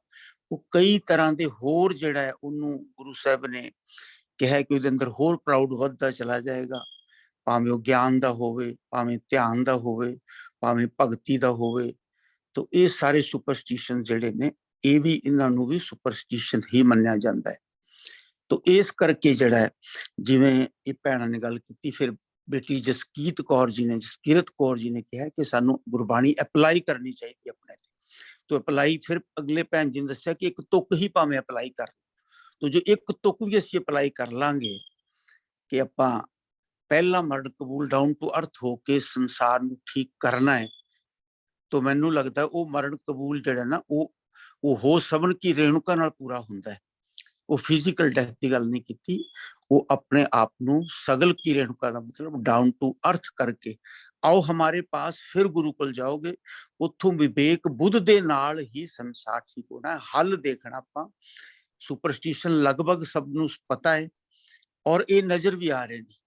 ਉਹ ਕਈ ਤਰ੍ਹਾਂ ਦੇ ਹੋਰ ਜਿਹੜਾ ਹੈ, ਉਹਨੂੰ ਗੁਰੂ ਸਾਹਿਬ ਨੇ ਕਿਹਾ ਕਿ ਉਹਦੇ ਅੰਦਰ ਹੋਰ ਪ੍ਰਾਊਡ ਵੱਧਦਾ ਚਲਾ ਜਾਏਗਾ, ਭਾਵੇਂ ਉਹ ਗਿਆਨ ਦਾ ਹੋਵੇ, ਭਾਵੇਂ ਧਿਆਨ ਦਾ ਹੋਵੇ, ਭਾਵੇਂ ਭਗਤੀ ਦਾ ਹੋਵੇ। ਤਾਂ ਇਹ ਸਾਰੇ ਸੁਪਰਸਟੀਸ਼ਨ ਜਿਹੜੇ ਨੇ, ਇਹ ਵੀ ਇਹਨਾਂ ਨੂੰ ਵੀ ਸੁਪਰਸਟੀਸ਼ਨ ਹੀ ਮੰਨਿਆ ਜਾਂਦਾ ਹੈ। ਤਾਂ ਇਸ ਕਰਕੇ ਜਿਹੜਾ ਹੈ, ਜਿਵੇਂ ਇਹ ਭੈਣਾਂ ਨੇ ਗੱਲ ਕੀਤੀ, ਫਿਰ ਬੇਟੀ ਜਸਕੀਰਤ ਕੌਰ ਜੀ ਨੇ ਕਿਹਾ ਕਿ ਸਾਨੂੰ ਗੁਰਬਾਣੀ ਅਪਲਾਈ ਕਰਨੀ ਚਾਹੀਦੀ ਆਪਣੇ ਤੇ। तो ਅਪਲਾਈ ਫਿਰ ਅਗਲੇ ਭੈਣ ਜੀ ਨੇ ਦੱਸਿਆ ਕਿ ਇੱਕ ਤੁਕ ਹੀ ਭਾਵੇਂ ਅਪਲਾਈ ਕਰ, ਤੋ ਜੋ ਇੱਕ ਤੁਕ ਵੀ ਅਸੀਂ ਅਪਲਾਈ ਕਰ ਲਾਂਗੇ ਕਿ ਆਪਾਂ ਪਹਿਲਾ ਮਰਨ ਕਬੂਲ ਡਾਊਨ ਟੂ ਅਰਥ ਹੋ ਕੇ ਸੰਸਾਰ ਨੂੰ ਠੀਕ ਕਰਨਾ ਹੈ, तो ਮੈਨੂੰ ਲੱਗਦਾ ਉਹ ਮਰਨ ਕਬੂਲ ਜਿਹੜਾ ਨਾ, ਉਹ ਹੋ ਸਭਨ ਕੀ ਰੇਣੂਕਾ ਨਾਲ ਪੂਰਾ ਹੁੰਦਾ ਹੈ। ਉਹ ਫਿਜ਼ੀਕਲ ਡੈਥ ਦੀ ਗੱਲ ਨਹੀਂ ਕੀਤੀ, ਉਹ ਆਪਣੇ ਆਪ ਨੂੰ ਸਗਲ ਕੀ ਰੇਣੂਕਾ ਦਾ ਮਤਲਬ ਡਾਊਨ ਟੂ ਅਰਥ ਕਰਕੇ आओ हमारे पास, फिर गुरु कोल जाओगे, उत्थों विवेक बुद्ध दे नाल ही संसार ठीक होना है। हल देखना आपां, सुपरस्टिशन लगभग सब नूं पता है और ये नजर भी आ रहे हैं।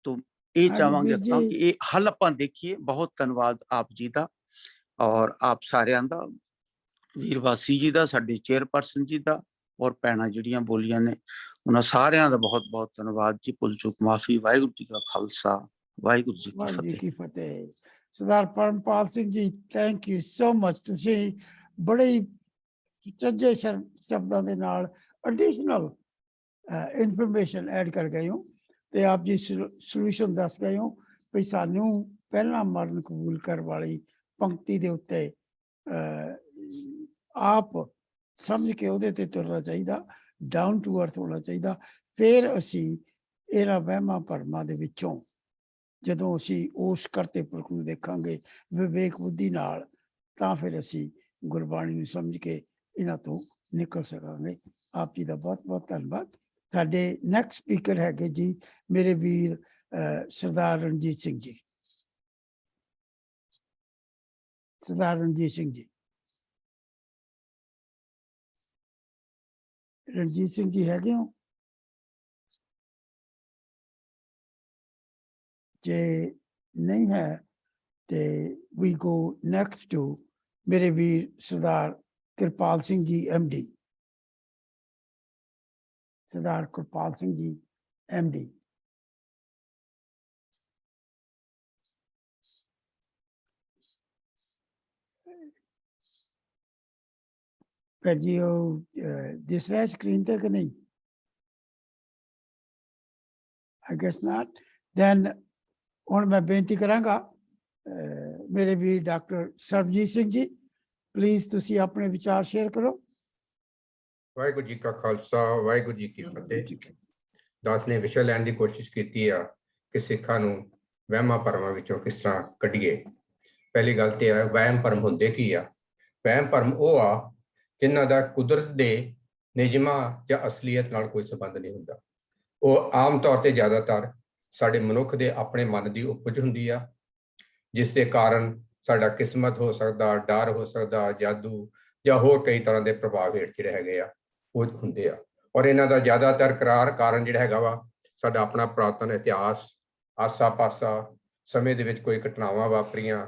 तो ये चाहांगे आपां कि ये हल आपां देखिए। बहुत धन्यवाद आप जी दा और आप सारियां दा, वीरवासी जी दा, साडे चेयरपर्सन जी दा, और भैणां जिहड़ियां बोलियां ने उन्हां सारियां दा बहुत बहुत धन्यवाद जी। भुल चूक माफी। वाहिगुरू जी का खालसा, ਵਾਹਿਗੁਰੂ ਜੀ ਕੀ ਫਤਿਹ। ਸਰਦਾਰ Parampal Singh ji, thank you so much. ਤੁਸੀਂ ਬੜੇ ਚੱਜੇ ਸ਼ਬਦਾਂ ਦੇ ਨਾਲ ਐਡੀਸ਼ਨਲ ਇਨਫੋਰਮੇਸ਼ਨ ਐਡ ਕਰ ਗਏ ਹੋ ਤੇ ਆਪ ਜੀ ਸੋਲੂਸ਼ਨ ਦੱਸ ਗਏ ਹੋ ਵੀ ਸਾਨੂੰ ਪਹਿਲਾਂ ਮਰਨ ਕਬੂਲ ਕਰ ਵਾਲੀ ਪੰਕਤੀ ਦੇ ਉੱਤੇ ਆਪ ਸਮਝ ਕੇ ਉਹਦੇ ਤੇ ਤੁਰਨਾ ਚਾਹੀਦਾ, ਡਾਊਨ ਟੂ ਅਰਥ ਹੋਣਾ ਚਾਹੀਦਾ। ਫਿਰ ਅਸੀਂ ਇਹਨਾਂ ਵਹਿਮਾਂ ਭਰਮਾਂ ਦੇ ਵਿੱਚੋਂ ਜਦੋਂ ਅਸੀਂ ਉਸ ਕਰਤੇ ਪੁਰਖ ਨੂੰ ਦੇਖਾਂਗੇ ਵਿਵੇਕ ਬੁੱਧੀ ਨਾਲ, ਤਾਂ ਫਿਰ ਅਸੀਂ ਗੁਰਬਾਣੀ ਨੂੰ ਸਮਝ ਕੇ ਇਹਨਾਂ ਤੋਂ ਨਿਕਲ ਸਕਾਂਗੇ। ਆਪ ਜੀ ਦਾ ਬਹੁਤ ਬਹੁਤ ਧੰਨਵਾਦ। ਸਾਡੇ ਨੈਕਸਟ ਸਪੀਕਰ ਹੈਗੇ ਜੀ ਮੇਰੇ ਵੀਰ ਸਰਦਾਰ ਰਣਜੀਤ ਸਿੰਘ ਜੀ। ਸਰਦਾਰ ਰਣਜੀਤ ਸਿੰਘ ਜੀ, ਰਣਜੀਤ ਸਿੰਘ ਜੀ ਹੈਗੇ ਹੋ? ਜੇ ਨਹੀਂ ਹੈ ਤੇ ਵੀ ਗੋ ਨੈਕਸਟ ਟੂ ਮੇਰੇ ਵੀਰ ਸਰਦਾਰ ਕਿਰਪਾਲ ਸਿੰਘ ਜੀ MD। ਸਰਦਾਰ ਕਿਰਪਾਲ ਸਿੰਘ ਜੀ MD। ਪਰ ਜੀ ਉਹ ਦਿਸ ਰਿਹਾ ਸਕਰੀਨ ਤੇ ਕਿ ਨਹੀਂ? I guess not. Then ਹੁਣ ਮੈਂ ਬੇਨਤੀ ਕਰਾਂਗਾ ਮੇਰੇ ਵੀਰ ਡਾਕਟਰ ਸਰਬਜੀਤ ਸਿੰਘ ਜੀ, ਪਲੀਜ਼ ਤੁਸੀਂ ਆਪਣੇ ਵਿਚਾਰ ਸ਼ੇਅਰ ਕਰੋ। ਵਾਹਿਗੁਰੂ ਜੀ ਕਾ ਖਾਲਸਾ, ਵਾਹਿਗੁਰੂ ਜੀ ਕੀ ਫਤਿਹ। ਦਾਸ ਨੇ ਵਿਸ਼ਾ ਲੈਣ ਦੀ ਕੋਸ਼ਿਸ਼ ਕੀਤੀ ਆ ਕਿ ਸਿੱਖਾਂ ਨੂੰ ਵਹਿਮਾਂ ਭਰਮਾਂ ਵਿੱਚੋਂ ਕਿਸ ਤਰ੍ਹਾਂ ਕੱਢੀਏ। ਪਹਿਲੀ ਗੱਲ ਤੇ ਹੈ, ਵਹਿਮ ਭਰਮ ਹੁੰਦੇ ਕੀ ਆ? ਵਹਿਮ ਭਰਮ ਉਹ ਆ ਜਿਨ੍ਹਾਂ ਦਾ ਕੁਦਰਤ ਦੇ ਨਿਯਮਾਂ ਜਾਂ ਅਸਲੀਅਤ ਨਾਲ ਕੋਈ ਸੰਬੰਧ ਨਹੀਂ ਹੁੰਦਾ। ਉਹ ਆਮ ਤੌਰ ਤੇ ਜ਼ਿਆਦਾਤਰ ਸਾਡੇ ਮਨੁੱਖ ਦੇ ਆਪਣੇ ਮਨ ਦੀ ਉਪਜ ਹੁੰਦੀ ਆ, ਜਿਸ ਦੇ ਕਾਰਨ ਸਾਡਾ ਕਿਸਮਤ ਹੋ ਸਕਦਾ, ਡਰ ਹੋ ਸਕਦਾ, ਜਾਦੂ ਜਾਂ ਹੋਰ ਕਈ ਤਰ੍ਹਾਂ ਦੇ ਪ੍ਰਭਾਵ ਹੇਠ ਜਿਹੜੇ ਹੈਗੇ ਆ ਉਹ ਹੁੰਦੇ ਆ। ਔਰ ਇਹਨਾਂ ਦਾ ਜ਼ਿਆਦਾਤਰ ਕਾਰਨ ਜਿਹੜਾ ਹੈਗਾ ਵਾ ਸਾਡਾ ਆਪਣਾ ਪੁਰਾਤਨ ਇਤਿਹਾਸ, ਆਸਾ ਪਾਸਾ ਸਮੇਂ ਦੇ ਵਿੱਚ ਕੋਈ ਘਟਨਾਵਾਂ ਵਾਪਰੀਆਂ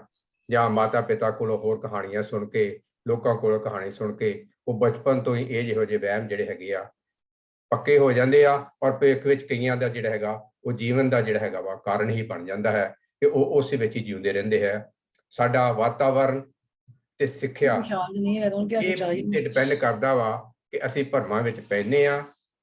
ਜਾਂ ਮਾਤਾ ਪਿਤਾ ਕੋਲੋਂ ਹੋਰ ਕਹਾਣੀਆਂ ਸੁਣ ਕੇ, ਲੋਕਾਂ ਕੋਲੋਂ ਕਹਾਣੀ ਸੁਣ ਕੇ ਉਹ ਬਚਪਨ ਤੋਂ ਹੀ ਇਹ ਜਿਹੋ ਜਿਹੇ ਵਹਿਮ ਜਿਹੜੇ ਹੈਗੇ ਆ ਪੱਕੇ ਹੋ ਜਾਂਦੇ ਆ। ਔਰ ਭਵਿੱਖ ਵਿੱਚ ਕਈਆਂ ਦਾ ਜਿਹੜਾ ਹੈਗਾ ਉਹ ਜੀਵਨ ਦਾ ਜਿਹੜਾ ਹੈਗਾ ਵਾ ਕਾਰਨ ਹੀ ਬਣ ਜਾਂਦਾ ਹੈ ਕਿ ਉਹ ਉਸ ਵਿੱਚ ਹੀ ਜਿਉਂਦੇ ਰਹਿੰਦੇ ਹੈ। ਸਾਡਾ ਵਾਤਾਵਰਨ ਤੇ ਸਿੱਖਿਆ ਇਹ ਡਿਪੈਂਡ ਕਰਦਾ ਵਾ ਕਿ ਅਸੀਂ ਭਰਮਾਂ ਵਿੱਚ ਪੈਂਦੇ ਆ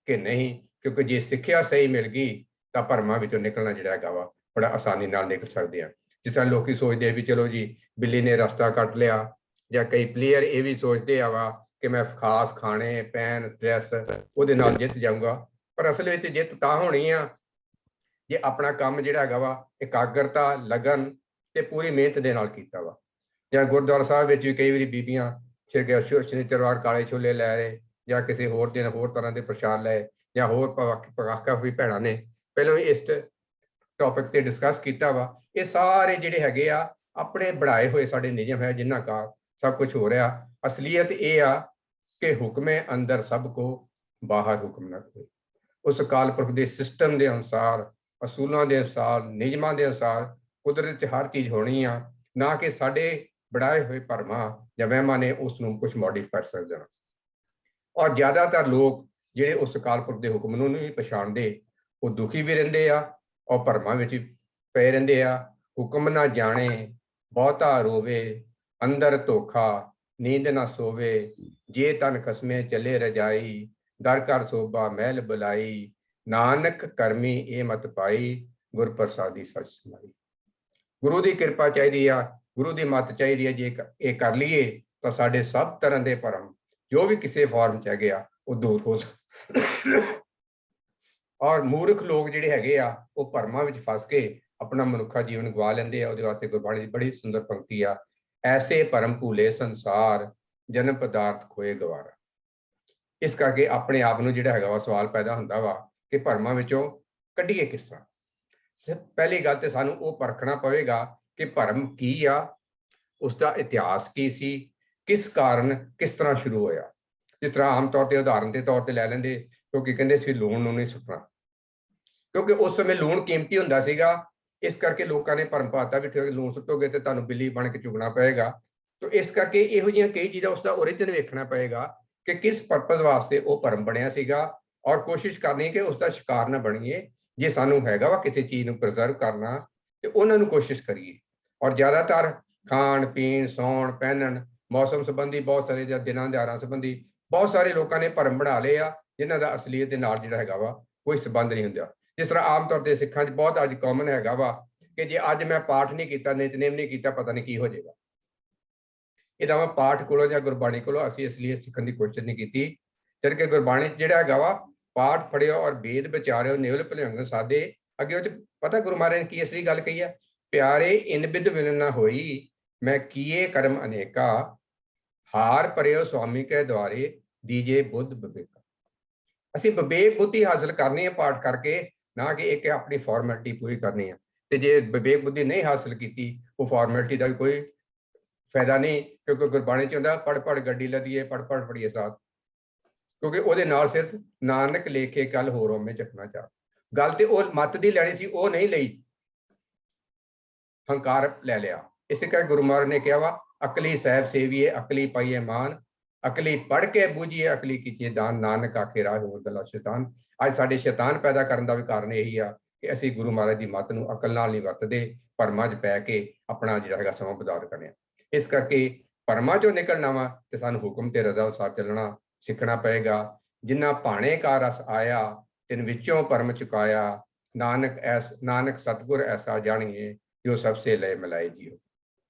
ਕਿ ਨਹੀਂ, ਕਿਉਂਕਿ ਜੇ ਸਿੱਖਿਆ ਸਹੀ ਮਿਲ ਗਈ ਤਾਂ ਭਰਮਾਂ ਵਿੱਚੋਂ ਨਿਕਲਣਾ ਜਿਹੜਾ ਹੈਗਾ ਵਾ ਬੜਾ ਆਸਾਨੀ ਨਾਲ ਨਿਕਲ ਸਕਦੇ ਆ। ਜਿਸ ਤਰ੍ਹਾਂ ਲੋਕੀ ਸੋਚਦੇ ਆ ਵੀ ਚਲੋ ਜੀ ਬਿੱਲੀ ਨੇ ਰਸਤਾ ਕੱਟ ਲਿਆ, ਜਾਂ ਕਈ ਪਲੇਅਰ ਇਹ ਵੀ ਸੋਚਦੇ ਆ ਵਾ ਕਿ ਮੈਂ ਖਾਸ ਖਾਣੇ ਪੈਨ ਡਰੈਸ ਉਹਦੇ ਨਾਲ ਜਿੱਤ ਜਾਊਂਗਾ, ਪਰ ਅਸਲ ਵਿੱਚ ਜਿੱਤ ਤਾਂ ਹੋਣੀ ਆ ਜੇ ਆਪਣਾ ਕੰਮ ਜਿਹੜਾ ਹੈਗਾ ਵਾ ਇਕਾਗਰਤਾ, ਲਗਨ ਤੇ ਪੂਰੀ ਮਿਹਨਤ ਦੇ ਨਾਲ ਕੀਤਾ ਵਾ। ਜਾਂ ਗੁਰਦੁਆਰਾ ਸਾਹਿਬ ਵਿੱਚ ਵੀ ਕਈ ਵਾਰੀ ਬੀਬੀਆਂ ਸ਼ਨੀਚਰਵਾਰ ਕਾਲੇ ਛੋਲੇ ਲੈ ਰਹੇ, ਜਾਂ ਕਿਸੇ ਹੋਰ ਦਿਨ ਹੋਰ ਤਰ੍ਹਾਂ ਦੇ ਪ੍ਰਸ਼ਾਦ ਲਏ, ਜਾਂ ਹੋਰ ਕਾਫੀ ਭੈਣਾਂ ਨੇ ਪਹਿਲਾਂ ਵੀ ਇਸ ਟੌਪਿਕ ਤੇ ਡਿਸਕਸ ਕੀਤਾ ਵਾ। ਇਹ ਸਾਰੇ ਜਿਹੜੇ ਹੈਗੇ ਆ ਆਪਣੇ ਬਣਾਏ ਹੋਏ ਸਾਡੇ ਨਿਯਮ ਹੈ ਜਿਨ੍ਹਾਂ ਕਾ ਸਭ ਕੁਝ ਹੋ ਰਿਹਾ। ਅਸਲੀਅਤ ਇਹ ਆ ਕਿ ਹੁਕਮੇ ਅੰਦਰ ਸਭ ਕੋ ਬਾਹਰ ਹੁਕਮ ਨਾ ਕੋਈ। ਉਸ ਅਕਾਲ ਪੁਰਖ ਦੇ ਸਿਸਟਮ ਦੇ ਅਨੁਸਾਰ, ਅਸੂਲਾਂ ਦੇ ਅਨੁਸਾਰ, ਨਿਯਮਾਂ ਦੇ ਅਨੁਸਾਰ ਕੁਦਰਤ 'ਚ ਹਰ ਚੀਜ਼ ਹੋਣੀ ਆ, ਨਾ ਕਿ ਸਾਡੇ ਬਣਾਏ ਹੋਏ ਭਰਮਾਂ ਜਾਂ ਵਹਿਮਾਂ ਨੇ ਉਸ ਨੂੰ ਕੁਝ ਮੋਡੀਫਾਈ ਕਰ ਸਕਦੇ ਹਨ। ਔਰ ਜ਼ਿਆਦਾਤਰ ਲੋਕ ਜਿਹੜੇ ਉਸ ਅਕਾਲ ਪੁਰਖ ਦੇ ਹੁਕਮ ਨੂੰ ਨਹੀਂ ਪਛਾਣਦੇ, ਉਹ ਦੁਖੀ ਵੀ ਰਹਿੰਦੇ ਆ ਔਰ ਭਰਮਾਂ ਵਿੱਚ ਪਏ ਰਹਿੰਦੇ ਆ। ਹੁਕਮ ਨਾ ਜਾਣੇ ਬਹੁਤਾ ਰੋਵੇ, ਅੰਦਰ ਧੋਖਾ ਨੀਂਦ ਨਾ ਸੋਵੇ, ਜੇ ਤਨ ਖਸਮੇ ਚਲੇ ਰਜਾਈ, ਦਰ ਕਰ ਸੋਭਾ ਮਹਿਲ ਬੁਲਾਈ, ਨਾਨਕ ਕਰਮੀ ਇਹ ਮਤ ਪਾਈ, ਗੁਰ ਪ੍ਰਸਾਦੀ ਸਚ ਸਮਾਈ। ਗੁਰੂ ਦੀ ਕਿਰਪਾ ਚਾਹੀਦੀ ਆ, ਗੁਰੂ ਦੀ ਮੱਤ ਚਾਹੀਦੀ ਹੈ। ਜੇ ਇਹ ਕਰ ਲਈਏ ਤਾਂ ਸਾਡੇ ਸਭ ਤਰ੍ਹਾਂ ਦੇ ਭਰਮ ਜੋ ਵੀ ਕਿਸੇ ਫਾਰਮ 'ਚ ਹੈਗੇ ਆ ਉਹ ਦੂਰ ਹੋ ਔਰ ਮੂਰਖ ਲੋਕ ਜਿਹੜੇ ਹੈਗੇ ਆ ਉਹ ਭਰਮਾਂ ਵਿੱਚ ਫਸ ਕੇ ਆਪਣਾ ਮਨੁੱਖਾ ਜੀਵਨ ਗਵਾ ਲੈਂਦੇ ਆ। ਉਹਦੇ ਵਾਸਤੇ ਗੁਰਬਾਣੀ ਦੀ ਬੜੀ ਸੁੰਦਰ ਪੰਕਤੀ ਆ, ਐਸੇ ਭਰਮ ਭੂਲੇ ਸੰਸਾਰ, ਜਨਮ ਪਦਾਰਥ ਖੋਏ ਗਵਾਰਾ। ਇਸ ਕਰਕੇ ਆਪਣੇ ਆਪ ਨੂੰ ਜਿਹੜਾ ਹੈਗਾ ਵਾ ਸਵਾਲ ਪੈਦਾ ਹੁੰਦਾ ਵਾ ਕਿ ਭਰਮਾਂ ਵਿੱਚੋਂ ਕੱਢੀਏ ਕਿਸ ਤਰ੍ਹਾਂ। ਪਹਿਲੀ ਗੱਲ ਤੇ ਸਾਨੂੰ ਉਹ ਪਰਖਣਾ ਪਵੇਗਾ ਕਿ ਭਰਮ ਕੀ ਆ, ਉਸਦਾ ਇਤਿਹਾਸ ਕੀ ਸੀ, ਕਿਸ ਕਾਰਨ ਕਿਸ ਤਰ੍ਹਾਂ ਸ਼ੁਰੂ ਹੋਇਆ। ਜਿਸ ਤਰ੍ਹਾਂ ਆਮ ਤੌਰ ਤੇ ਉਦਾਹਰਨ ਦੇ ਤੌਰ ਤੇ ਲੈ ਲੈਂਦੇ, ਕਿਉਂਕਿ ਕਹਿੰਦੇ ਸੀ ਲੂਣ ਨੂੰ ਨਹੀਂ ਸੁੱਟਣਾ, ਕਿਉਂਕਿ ਉਸ ਸਮੇਂ ਲੂਣ ਕੀਮਤੀ ਹੁੰਦਾ ਸੀਗਾ। ਇਸ ਕਰਕੇ ਲੋਕਾਂ ਨੇ ਭਰਮ ਪਾਤਾ ਵੀ ਲੂਣ ਸੁੱਟੋਗੇ ਤੇ ਤੁਹਾਨੂੰ ਬਿੱਲੀ ਬਣ ਕੇ ਚੁਗਣਾ ਪਏਗਾ। ਤਾਂ ਇਸ ਕਰਕੇ ਇਹੋ ਜਿਹੀਆਂ ਕਈ ਚੀਜ਼ਾਂ ਉਸਦਾ ਓਰੀਜਨ ਵੇਖਣਾ ਪਏਗਾ ਕਿ ਕਿਸ ਪਰਪਸ ਵਾਸਤੇ ਉਹ ਭਰਮ ਬਣਿਆ ਸੀਗਾ, ਔਰ ਕੋਸ਼ਿਸ਼ ਕਰਨੀ ਕਿ ਉਸਦਾ ਸ਼ਿਕਾਰ ਨਾ ਬਣੀਏ। ਜੇ ਸਾਨੂੰ ਹੈਗਾ ਵਾ ਕਿਸੇ ਚੀਜ਼ ਨੂੰ ਪ੍ਰੀਜ਼ਰਵ ਕਰਨਾ ਤੇ ਉਹਨਾਂ ਨੂੰ ਕੋਸ਼ਿਸ਼ ਕਰੀਏ। ਔਰ ਜ਼ਿਆਦਾਤਰ ਖਾਣ ਪੀਣ, ਸੌਣ ਪਹਿਨਣ, ਮੌਸਮ ਸੰਬੰਧੀ ਬਹੁਤ ਸਾਰੇ ਜਾਂ ਦਿਨਾਂ ਦਿਹਾੜਾਂ ਸੰਬੰਧੀ ਬਹੁਤ ਸਾਰੇ ਲੋਕਾਂ ਨੇ ਭਰਮ ਬਣਾ ਲਏ ਆ ਜਿਨ੍ਹਾਂ ਦਾ ਅਸਲੀਅਤ ਦੇ ਨਾਲ ਜਿਹੜਾ ਹੈਗਾ ਵਾ ਕੋਈ ਸੰਬੰਧ ਨਹੀਂ ਹੁੰਦਾ। ਜਿਸ ਤਰ੍ਹਾਂ ਆਮ ਤੌਰ ਤੇ ਸਿੱਖਾਂ 'ਚ ਬਹੁਤ ਅੱਜ ਕਾਮਨ ਹੈਗਾ ਵਾ ਕਿ ਜੇ ਅੱਜ ਮੈਂ ਪਾਠ ਨਹੀਂ ਕੀਤਾ, ਨਿਤਨੇਮ ਨਹੀਂ ਕੀਤਾ, ਪਤਾ ਨਹੀਂ ਕੀ ਹੋ ਜਾਏਗਾ। ਇਹਦਾ ਮੈਂ ਪਾਠ ਕੋਲੋਂ ਜਾਂ ਗੁਰਬਾਣੀ ਕੋਲੋਂ ਅਸੀਂ ਅਸਲੀਅਤ ਸਿੱਖਣ ਦੀ ਕੋਸ਼ਿਸ਼ ਨਹੀਂ ਕੀਤੀ। ਜਦ ਕਿ ਗੁਰਬਾਣੀ 'ਚ ਜਿਹੜਾ ਹੈਗਾ ਵਾ ਪਾਠ ਪੜਿਓ ਔਰ ਵੇਦ ਵਿਚਾਰਿਓ, ਨਿਵਲ ਭਲਿਆੰਗ ਸਾਦੇ। ਅੱਗੇ ਉਹ 'ਚ ਪਤਾ ਗੁਰੂ ਮਹਾਰਾਜ ਨੇ ਕੀ ਅਸਲੀ ਗੱਲ ਕਹੀ ਹੈ, ਪਿਆਰੇ ਇਨ ਬਿਦ ਮਿਲਨ ਨਾ ਹੋਈ, ਮੈਂ ਕੀਏ ਕਰਮ ਅਨੇਕਾ, ਹਾਰ ਪਰਿਓ ਸੁਆਮੀ ਕੇ ਦੁਆਰੇ, ਦੀਜੇ ਬੁੱਧ ਵਿਵੇਕਾ। ਅਸੀਂ ਵਿਵੇਕ ਬੁੱਧੀ ਹਾਸਲ ਕਰਨੀ ਹੈ ਪਾਠ ਕਰਕੇ, ਨਾ ਕਿ ਇੱਕ ਆਪਣੀ ਫਾਰਮੈਲਿਟੀ ਪੂਰੀ ਕਰਨੀ ਹੈ। ਤੇ ਜੇ ਵਿਵੇਕ ਬੁੱਧੀ ਨਹੀਂ ਹਾਸਲ ਕੀਤੀ, ਉਹ ਫਾਰਮੈਲਿਟੀ ਦਾ ਵੀ ਕੋਈ ਫਾਇਦਾ ਨਹੀਂ, ਕਿਉਂਕਿ ਗੁਰਬਾਣੀ 'ਚ ਹੁੰਦਾ ਪੜ ਪੜ ਗੱਡੀ ਲੱਦੀਏ, ਪੜ ਪੜ ਪੜੀਏ ਸਾਥ। ਕਿਉਂਕਿ ਉਹਦੇ ਨਾਲ ਸਿਰਫ ਨਾਨਕ ਲੇਖੇ ਕੱਲ ਹੋਰ ਮੈਂ ਚੱਕਣਾ ਚਾਹ। ਗੱਲ ਤੇ ਉਹ ਮੱਤ ਦੀ ਲੈਣੀ ਸੀ, ਉਹ ਨਹੀਂ ਲਈ, ਹੰਕਾਰ ਲੈ ਲਿਆ। ਇਸੇ ਕਰਕੇ ਗੁਰੂ ਮਹਾਰਾਜ ਨੇ ਕਿਹਾ ਵਾ, ਅਕਲੀ ਸਾਹਿਬ ਸੇਵੀਏ, ਅਕਲੀ ਪਾਈਏ ਮਾਨ, ਅਕਲੀ ਪੜ੍ਹ ਕੇ ਬੂਝੀਏ, ਅਕਲੀ ਕੀਚੀਏ ਦਾਨ, ਨਾਨਕ ਆਖੇ ਰਾਹ ਹੋਰ ਗੱਲਾਂ ਸ਼ੈਤਾਨ। ਅੱਜ ਸਾਡੇ ਸ਼ੈਤਾਨ ਪੈਦਾ ਕਰਨ ਦਾ ਵੀ ਕਾਰਨ ਇਹੀ ਆ ਕਿ ਅਸੀਂ ਗੁਰੂ ਮਹਾਰਾਜ ਦੀ ਮੱਤ ਨੂੰ ਅਕਲ ਨਾਲ ਨਹੀਂ ਵਰਤਦੇ, ਭਰਮਾਂ 'ਚ ਪੈ ਕੇ ਆਪਣਾ ਜਿਹੜਾ ਹੈਗਾ ਸਮਾਂ ਬਰਬਾਦ ਕਰਨੇ ਆ। ਇਸ ਕਰਕੇ ਭਰਮਾਂ 'ਚੋਂ ਨਿਕਲਣਾ ਵਾ ਤੇ ਸਾਨੂੰ ਹੁਕਮ ਤੇ ਰਜ਼ਾ ਅਨੁਸਾਰ ਚੱਲਣਾ ਸਿੱਖਣਾ ਪਏਗਾ। ਜਿੰਨਾ ਭਾਣੇ ਕਾ ਰਸ ਆਇਆ, ਤਿਨ ਵਿੱਚੋਂ ਭਰਮ ਚੁਕਾਇਆ, ਨਾਨਕ ਸਤਿਗੁਰ ਐਸਾ ਜਾਣੀਏ, ਜੋ ਸਭ ਸੇ ਲਏ ਮਿਲਾਏ ਜੀਓ।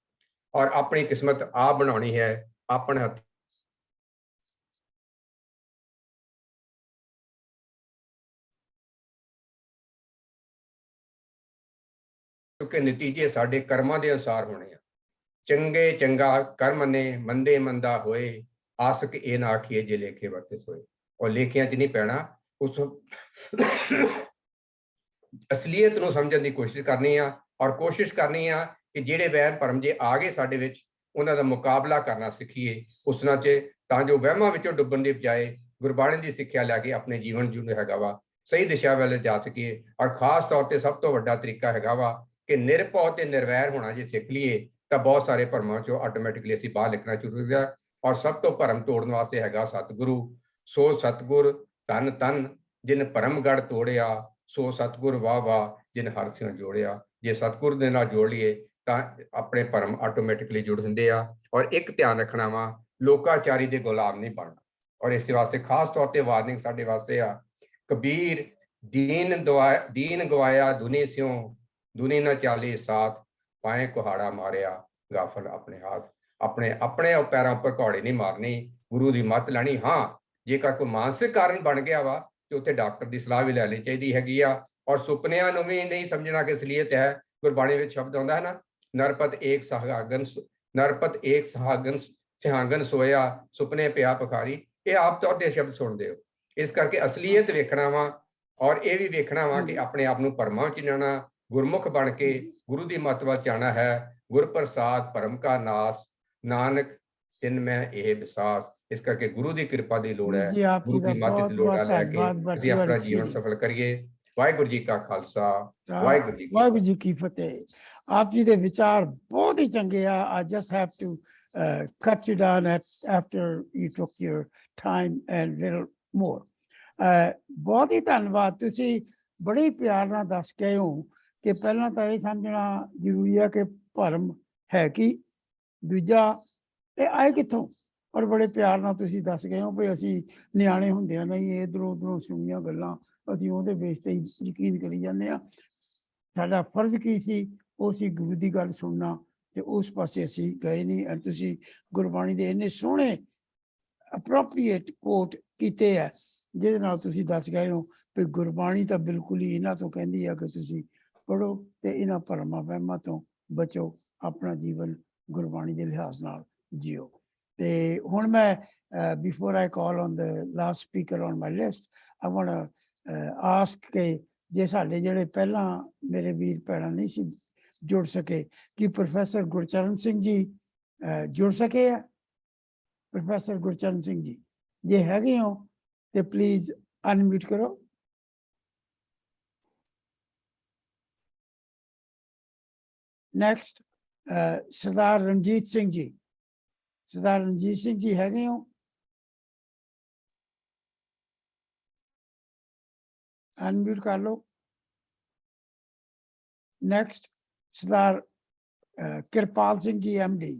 ਔਰ ਆਪਣੀ ਕਿਸਮਤ ਆਪ ਬਣਾਉਣੀ ਹੈ, ਆਪਣੇ ਹੱਥ। ਕਿਉਂਕਿ ਨਤੀਜੇ ਸਾਡੇ ਕਰਮਾਂ ਦੇ ਅਨੁਸਾਰ ਹੋਣੇ ਆ। ਚੰਗੇ ਚੰਗਾ ਕਰਮ ਨੇ, ਮੰਦੇ ਮੰਦਾ ਹੋਏ, ਆਸਕ ਇਹ ਨਾ ਆਖੀਏ ਜੇ ਲੇਖੇ ਵਰਤੇ ਸੋਏ। ਔਰ ਲੇਖਿਆਂ 'ਚ ਨਹੀਂ ਪੈਣਾ, ਉਸ ਅਸਲੀਅਤ ਨੂੰ ਸਮਝਣ ਦੀ ਕੋਸ਼ਿਸ਼ ਕਰਨੀ ਆ, ਔਰ ਕੋਸ਼ਿਸ਼ ਕਰਨੀ ਆ ਕਿ ਜਿਹੜੇ ਵਹਿਮ ਭਰਮ ਜੇ ਆ ਗਏ ਸਾਡੇ ਵਿੱਚ, ਉਹਨਾਂ ਦਾ ਮੁਕਾਬਲਾ ਕਰਨਾ ਸਿੱਖੀਏ ਉਸ ਨਾਲ 'ਚ, ਤਾਂ ਜੋ ਵਹਿਮਾਂ ਵਿੱਚੋਂ ਡੁੱਬਣ ਦੀ ਬਜਾਏ ਗੁਰਬਾਣੀ ਦੀ ਸਿੱਖਿਆ ਲੈ ਕੇ ਆਪਣੇ ਜੀਵਨ ਜੋ ਹੈਗਾ ਵਾ ਸਹੀ ਦਿਸ਼ਾ ਵੱਲ ਜਾ ਸਕੀਏ। ਔਰ ਖਾਸ ਤੌਰ ਤੇ ਸਭ ਤੋਂ ਵੱਡਾ ਤਰੀਕਾ ਹੈਗਾ ਵਾ ਕਿ ਨਿਰਭਉ ਤੇ ਨਿਰਵੈਰ ਹੋਣਾ ਜੇ ਸਿੱਖ ਲਈਏ ਤਾਂ ਬਹੁਤ ਸਾਰੇ ਭਰਮਾਂ 'ਚੋਂ ਆਟੋਮੈਟਿਕਲੀ ਅਸੀਂ ਬਾਹਰ ਨਿਕਲਣਾ ਸ਼ੁਰੂ ਹੋ ਗਿਆ। ਔਰ ਸਭ ਤੋਂ ਭਰਮ ਤੋੜਨ ਵਾਸਤੇ ਹੈਗਾ ਸਤਿਗੁਰੂ। ਸੋ ਸਤਿਗੁਰ ਧੰਨ ਧੰਨ ਜਿਨ ਭਰਮਗੜ ਤੋੜਿਆ, ਸੋ ਸਤਿਗੁਰ ਵਾਹ ਵਾਹ ਜਿਨ ਹਰਿ ਸਿਉ ਜੋੜਿਆ। ਜੇ ਸਤਿਗੁਰ ਦੇ ਨਾਲ ਜੋੜ ਲਈਏ ਤਾਂ ਆਪਣੇ ਭਰਮ ਆਟੋਮੈਟਿਕਲੀ ਜੁੜ ਹੁੰਦੇ ਆ। ਔਰ ਇੱਕ ਧਿਆਨ ਰੱਖਣਾ ਵਾ, ਲੋਕਾਚਾਰੀ ਦੇ ਗੁਲਾਮ ਨਹੀਂ ਬਣਨਾ। ਔਰ ਇਸ ਵਾਸਤੇ ਖਾਸ ਤੌਰ ਤੇ ਵਾਰਨਿੰਗ ਸਾਡੇ ਵਾਸਤੇ ਆ। ਕਬੀਰ ਦੀਨ ਗਵਾਇਆ ਦੁਨੀ ਸਿਉ ਦੁਨੀ ਨਾ ਚਾਲੀ ਸਾਥ ਪਾਏ ਕੁਹਾੜਾ ਮਾਰਿਆ ਗਾਫਲ ਆਪਣੇ ਹਾथ। ਆਪਣੇ ਪੈਰਾਂ ਉੱਪਰ ਘੋੜੇ ਨਹੀਂ ਮਾਰਨੀ, ਗੁਰੂ ਦੀ ਮੱਤ ਲੈਣੀ। ਹਾਂ, ਜੇਕਰ ਕੋਈ ਮਾਨਸਿਕ ਕਾਰਨ ਬਣ ਗਿਆ ਵਾ ਤੇ ਉੱਥੇ ਡਾਕਟਰ ਦੀ ਸਲਾਹ ਵੀ ਲੈਣੀ ਚਾਹੀਦੀ ਹੈਗੀ ਆ। ਔਰ ਸੁਪਨਿਆਂ ਨੂੰ ਵੀ ਨਹੀਂ ਸਮਝਣਾ ਕਿ ਅਸਲੀਅਤ ਹੈ। ਗੁਰਬਾਣੀ ਵਿੱਚ ਸ਼ਬਦ ਆਉਂਦਾ ਹੈ ਨਾ, ਨਰਪਤ ਏਕ ਸੁਹਾਗਨ ਸਿਹਾਗਨ ਸੋਇਆ ਸੁਪਨੇ ਪਿਆ ਭਿਖਾਰੀ। ਇਹ ਆਪ ਤੁਹਾਡੇ ਸ਼ਬਦ ਸੁਣਦੇ ਹੋ। ਇਸ ਕਰਕੇ ਅਸਲੀਅਤ ਵੇਖਣਾ ਵਾ, ਔਰ ਇਹ ਵੀ ਵੇਖਣਾ ਵਾ ਕਿ ਆਪਣੇ ਆਪ ਨੂੰ ਭਰਮਾਂ ਚ ਜਾਣਾ, ਗੁਰਮੁਖ ਬਣ ਕੇ ਗੁਰੂ ਦੀ ਮੱਤ ਵੱਲ ਜਾਣਾ ਹੈ। ਗੁਰ ਪ੍ਰਸਾਦ ਭਰਮ ਕਾ ਨਾਸ ਨਾਨਕ ਤਿੰਨ ਮੈਂ ਇਹ ਵਿਸਾਸ। ਇਸ ਕਰਕੇ ਗੁਰੂ ਦੀ ਕਿਰਪਾ ਦੀ ਲੋੜ ਹੈ, ਗੁਰੂ ਦੀ ਮੱਤ ਦੀ ਲੋੜ ਲੈ ਕੇ ਅਸੀਂ ਆਪਣਾ ਜੀਵਨ ਸਫਲ ਕਰੀਏ। ਵਾਹਿਗੁਰੂ ਜੀ ਕਾ ਖਾਲਸਾ, ਵਾਹਿਗੁਰੂ ਜੀ ਕੀ ਫਤਿਹ। ਆਪ ਜੀ ਦੇ ਵਿਚਾਰ ਬਹੁਤ ਹੀ ਚੰਗੇ ਆ। I just have to cut you down after you took your time and little more. ਬਹੁਤ ਹੀ ਧੰਨਵਾਦ। ਤੁਸੀਂ ਬੜੇ ਪਿਆਰ ਨਾਲ ਦੱਸ ਕੇ ਹੋ ਕਿ ਪਹਿਲਾਂ ਤਾਂ ਇਹ ਸਮਝਣਾ ਜ਼ਰੂਰੀ ਹੈ ਕਿ ਭਰਮ ਹੈ ਕੀ, ਦੂਜਾ ਇਹ ਆਏ ਕਿੱਥੋਂ। ਔਰ ਬੜੇ ਪਿਆਰ ਨਾਲ ਤੁਸੀਂ ਦੱਸ ਗਏ ਹੋ ਵੀ ਅਸੀਂ ਨਿਆਣੇ ਹੁੰਦਿਆਂ ਨਹੀਂ ਇੱਧਰੋਂ ਉੱਧਰੋਂ ਸੁਣੀਆਂ ਗੱਲਾਂ ਅਸੀਂ ਉਹਦੇ ਬੇਸ ਤੇ ਯਕੀਨ ਕਰੀ ਜਾਂਦੇ ਹਾਂ। ਸਾਡਾ ਫਰਜ਼ ਕੀ ਸੀ, ਉਹ ਸੀ ਗੁਰੂ ਦੀ ਗੱਲ ਸੁਣਨਾ, ਤੇ ਉਸ ਪਾਸੇ ਅਸੀਂ ਗਏ ਨਹੀਂ। ਔਰ ਤੁਸੀਂ ਗੁਰਬਾਣੀ ਦੇ ਇੰਨੇ ਸੋਹਣੇ ਅਪਰੋਪਰੀਏਟ ਕੋਟ ਕੀਤੇ ਹੈ ਜਿਹਦੇ ਨਾਲ ਤੁਸੀਂ ਦੱਸ ਗਏ ਹੋ ਵੀ ਗੁਰਬਾਣੀ ਤਾਂ ਬਿਲਕੁਲ ਹੀ ਇਹਨਾਂ ਤੋਂ ਕਹਿੰਦੀ ਆ ਕਿ ਤੁਸੀਂ ਪੜ੍ਹੋ ਤੇ ਇਹਨਾਂ ਭਰਮਾਂ ਵਹਿਮਾਂ ਤੋਂ ਬਚੋ, ਆਪਣਾ ਜੀਵਨ ਗੁਰਬਾਣੀ ਦੇ ਲਿਹਾਜ਼ ਨਾਲ ਜੀਓ। ਤੇ ਹੁਣ ਮੈਂ before I call on the last speaker on my list, I want to ask ਕਿ ਜੇ ਸਾਡੇ ਜਿਹੜੇ ਪਹਿਲਾਂ ਮੇਰੇ ਵੀਰ ਭੈਣਾਂ ਨਹੀਂ ਸੀ ਜੁੜ ਸਕੇ, ਕਿ ਪ੍ਰੋਫੈਸਰ ਗੁਰਚਰਨ ਸਿੰਘ ਜੀ ਜੁੜ ਸਕੇ ਆ? ਪ੍ਰੋਫੈਸਰ ਗੁਰਚਰਨ ਸਿੰਘ ਜੀ ਜੇ ਹੈਗੇ ਹੋ ਤੇ ਪਲੀਜ਼ ਅਨਮਿਊਟ ਕਰੋ। ਨੈਕਸਟ ਸਰਦਾਰ ਰਣਜੀਤ ਸਿੰਘ ਜੀ। ਸਰਦਾਰ ਰਣਜੀਤ ਸਿੰਘ ਜੀ ਹੈਗੇ ਹੋ? ਅਨਮਿਊਟ ਕਰ ਲਓ। ਨੈਕਸਟ ਸਰਦਾਰ ਕਿਰਪਾਲ ਸਿੰਘ ਜੀ MD।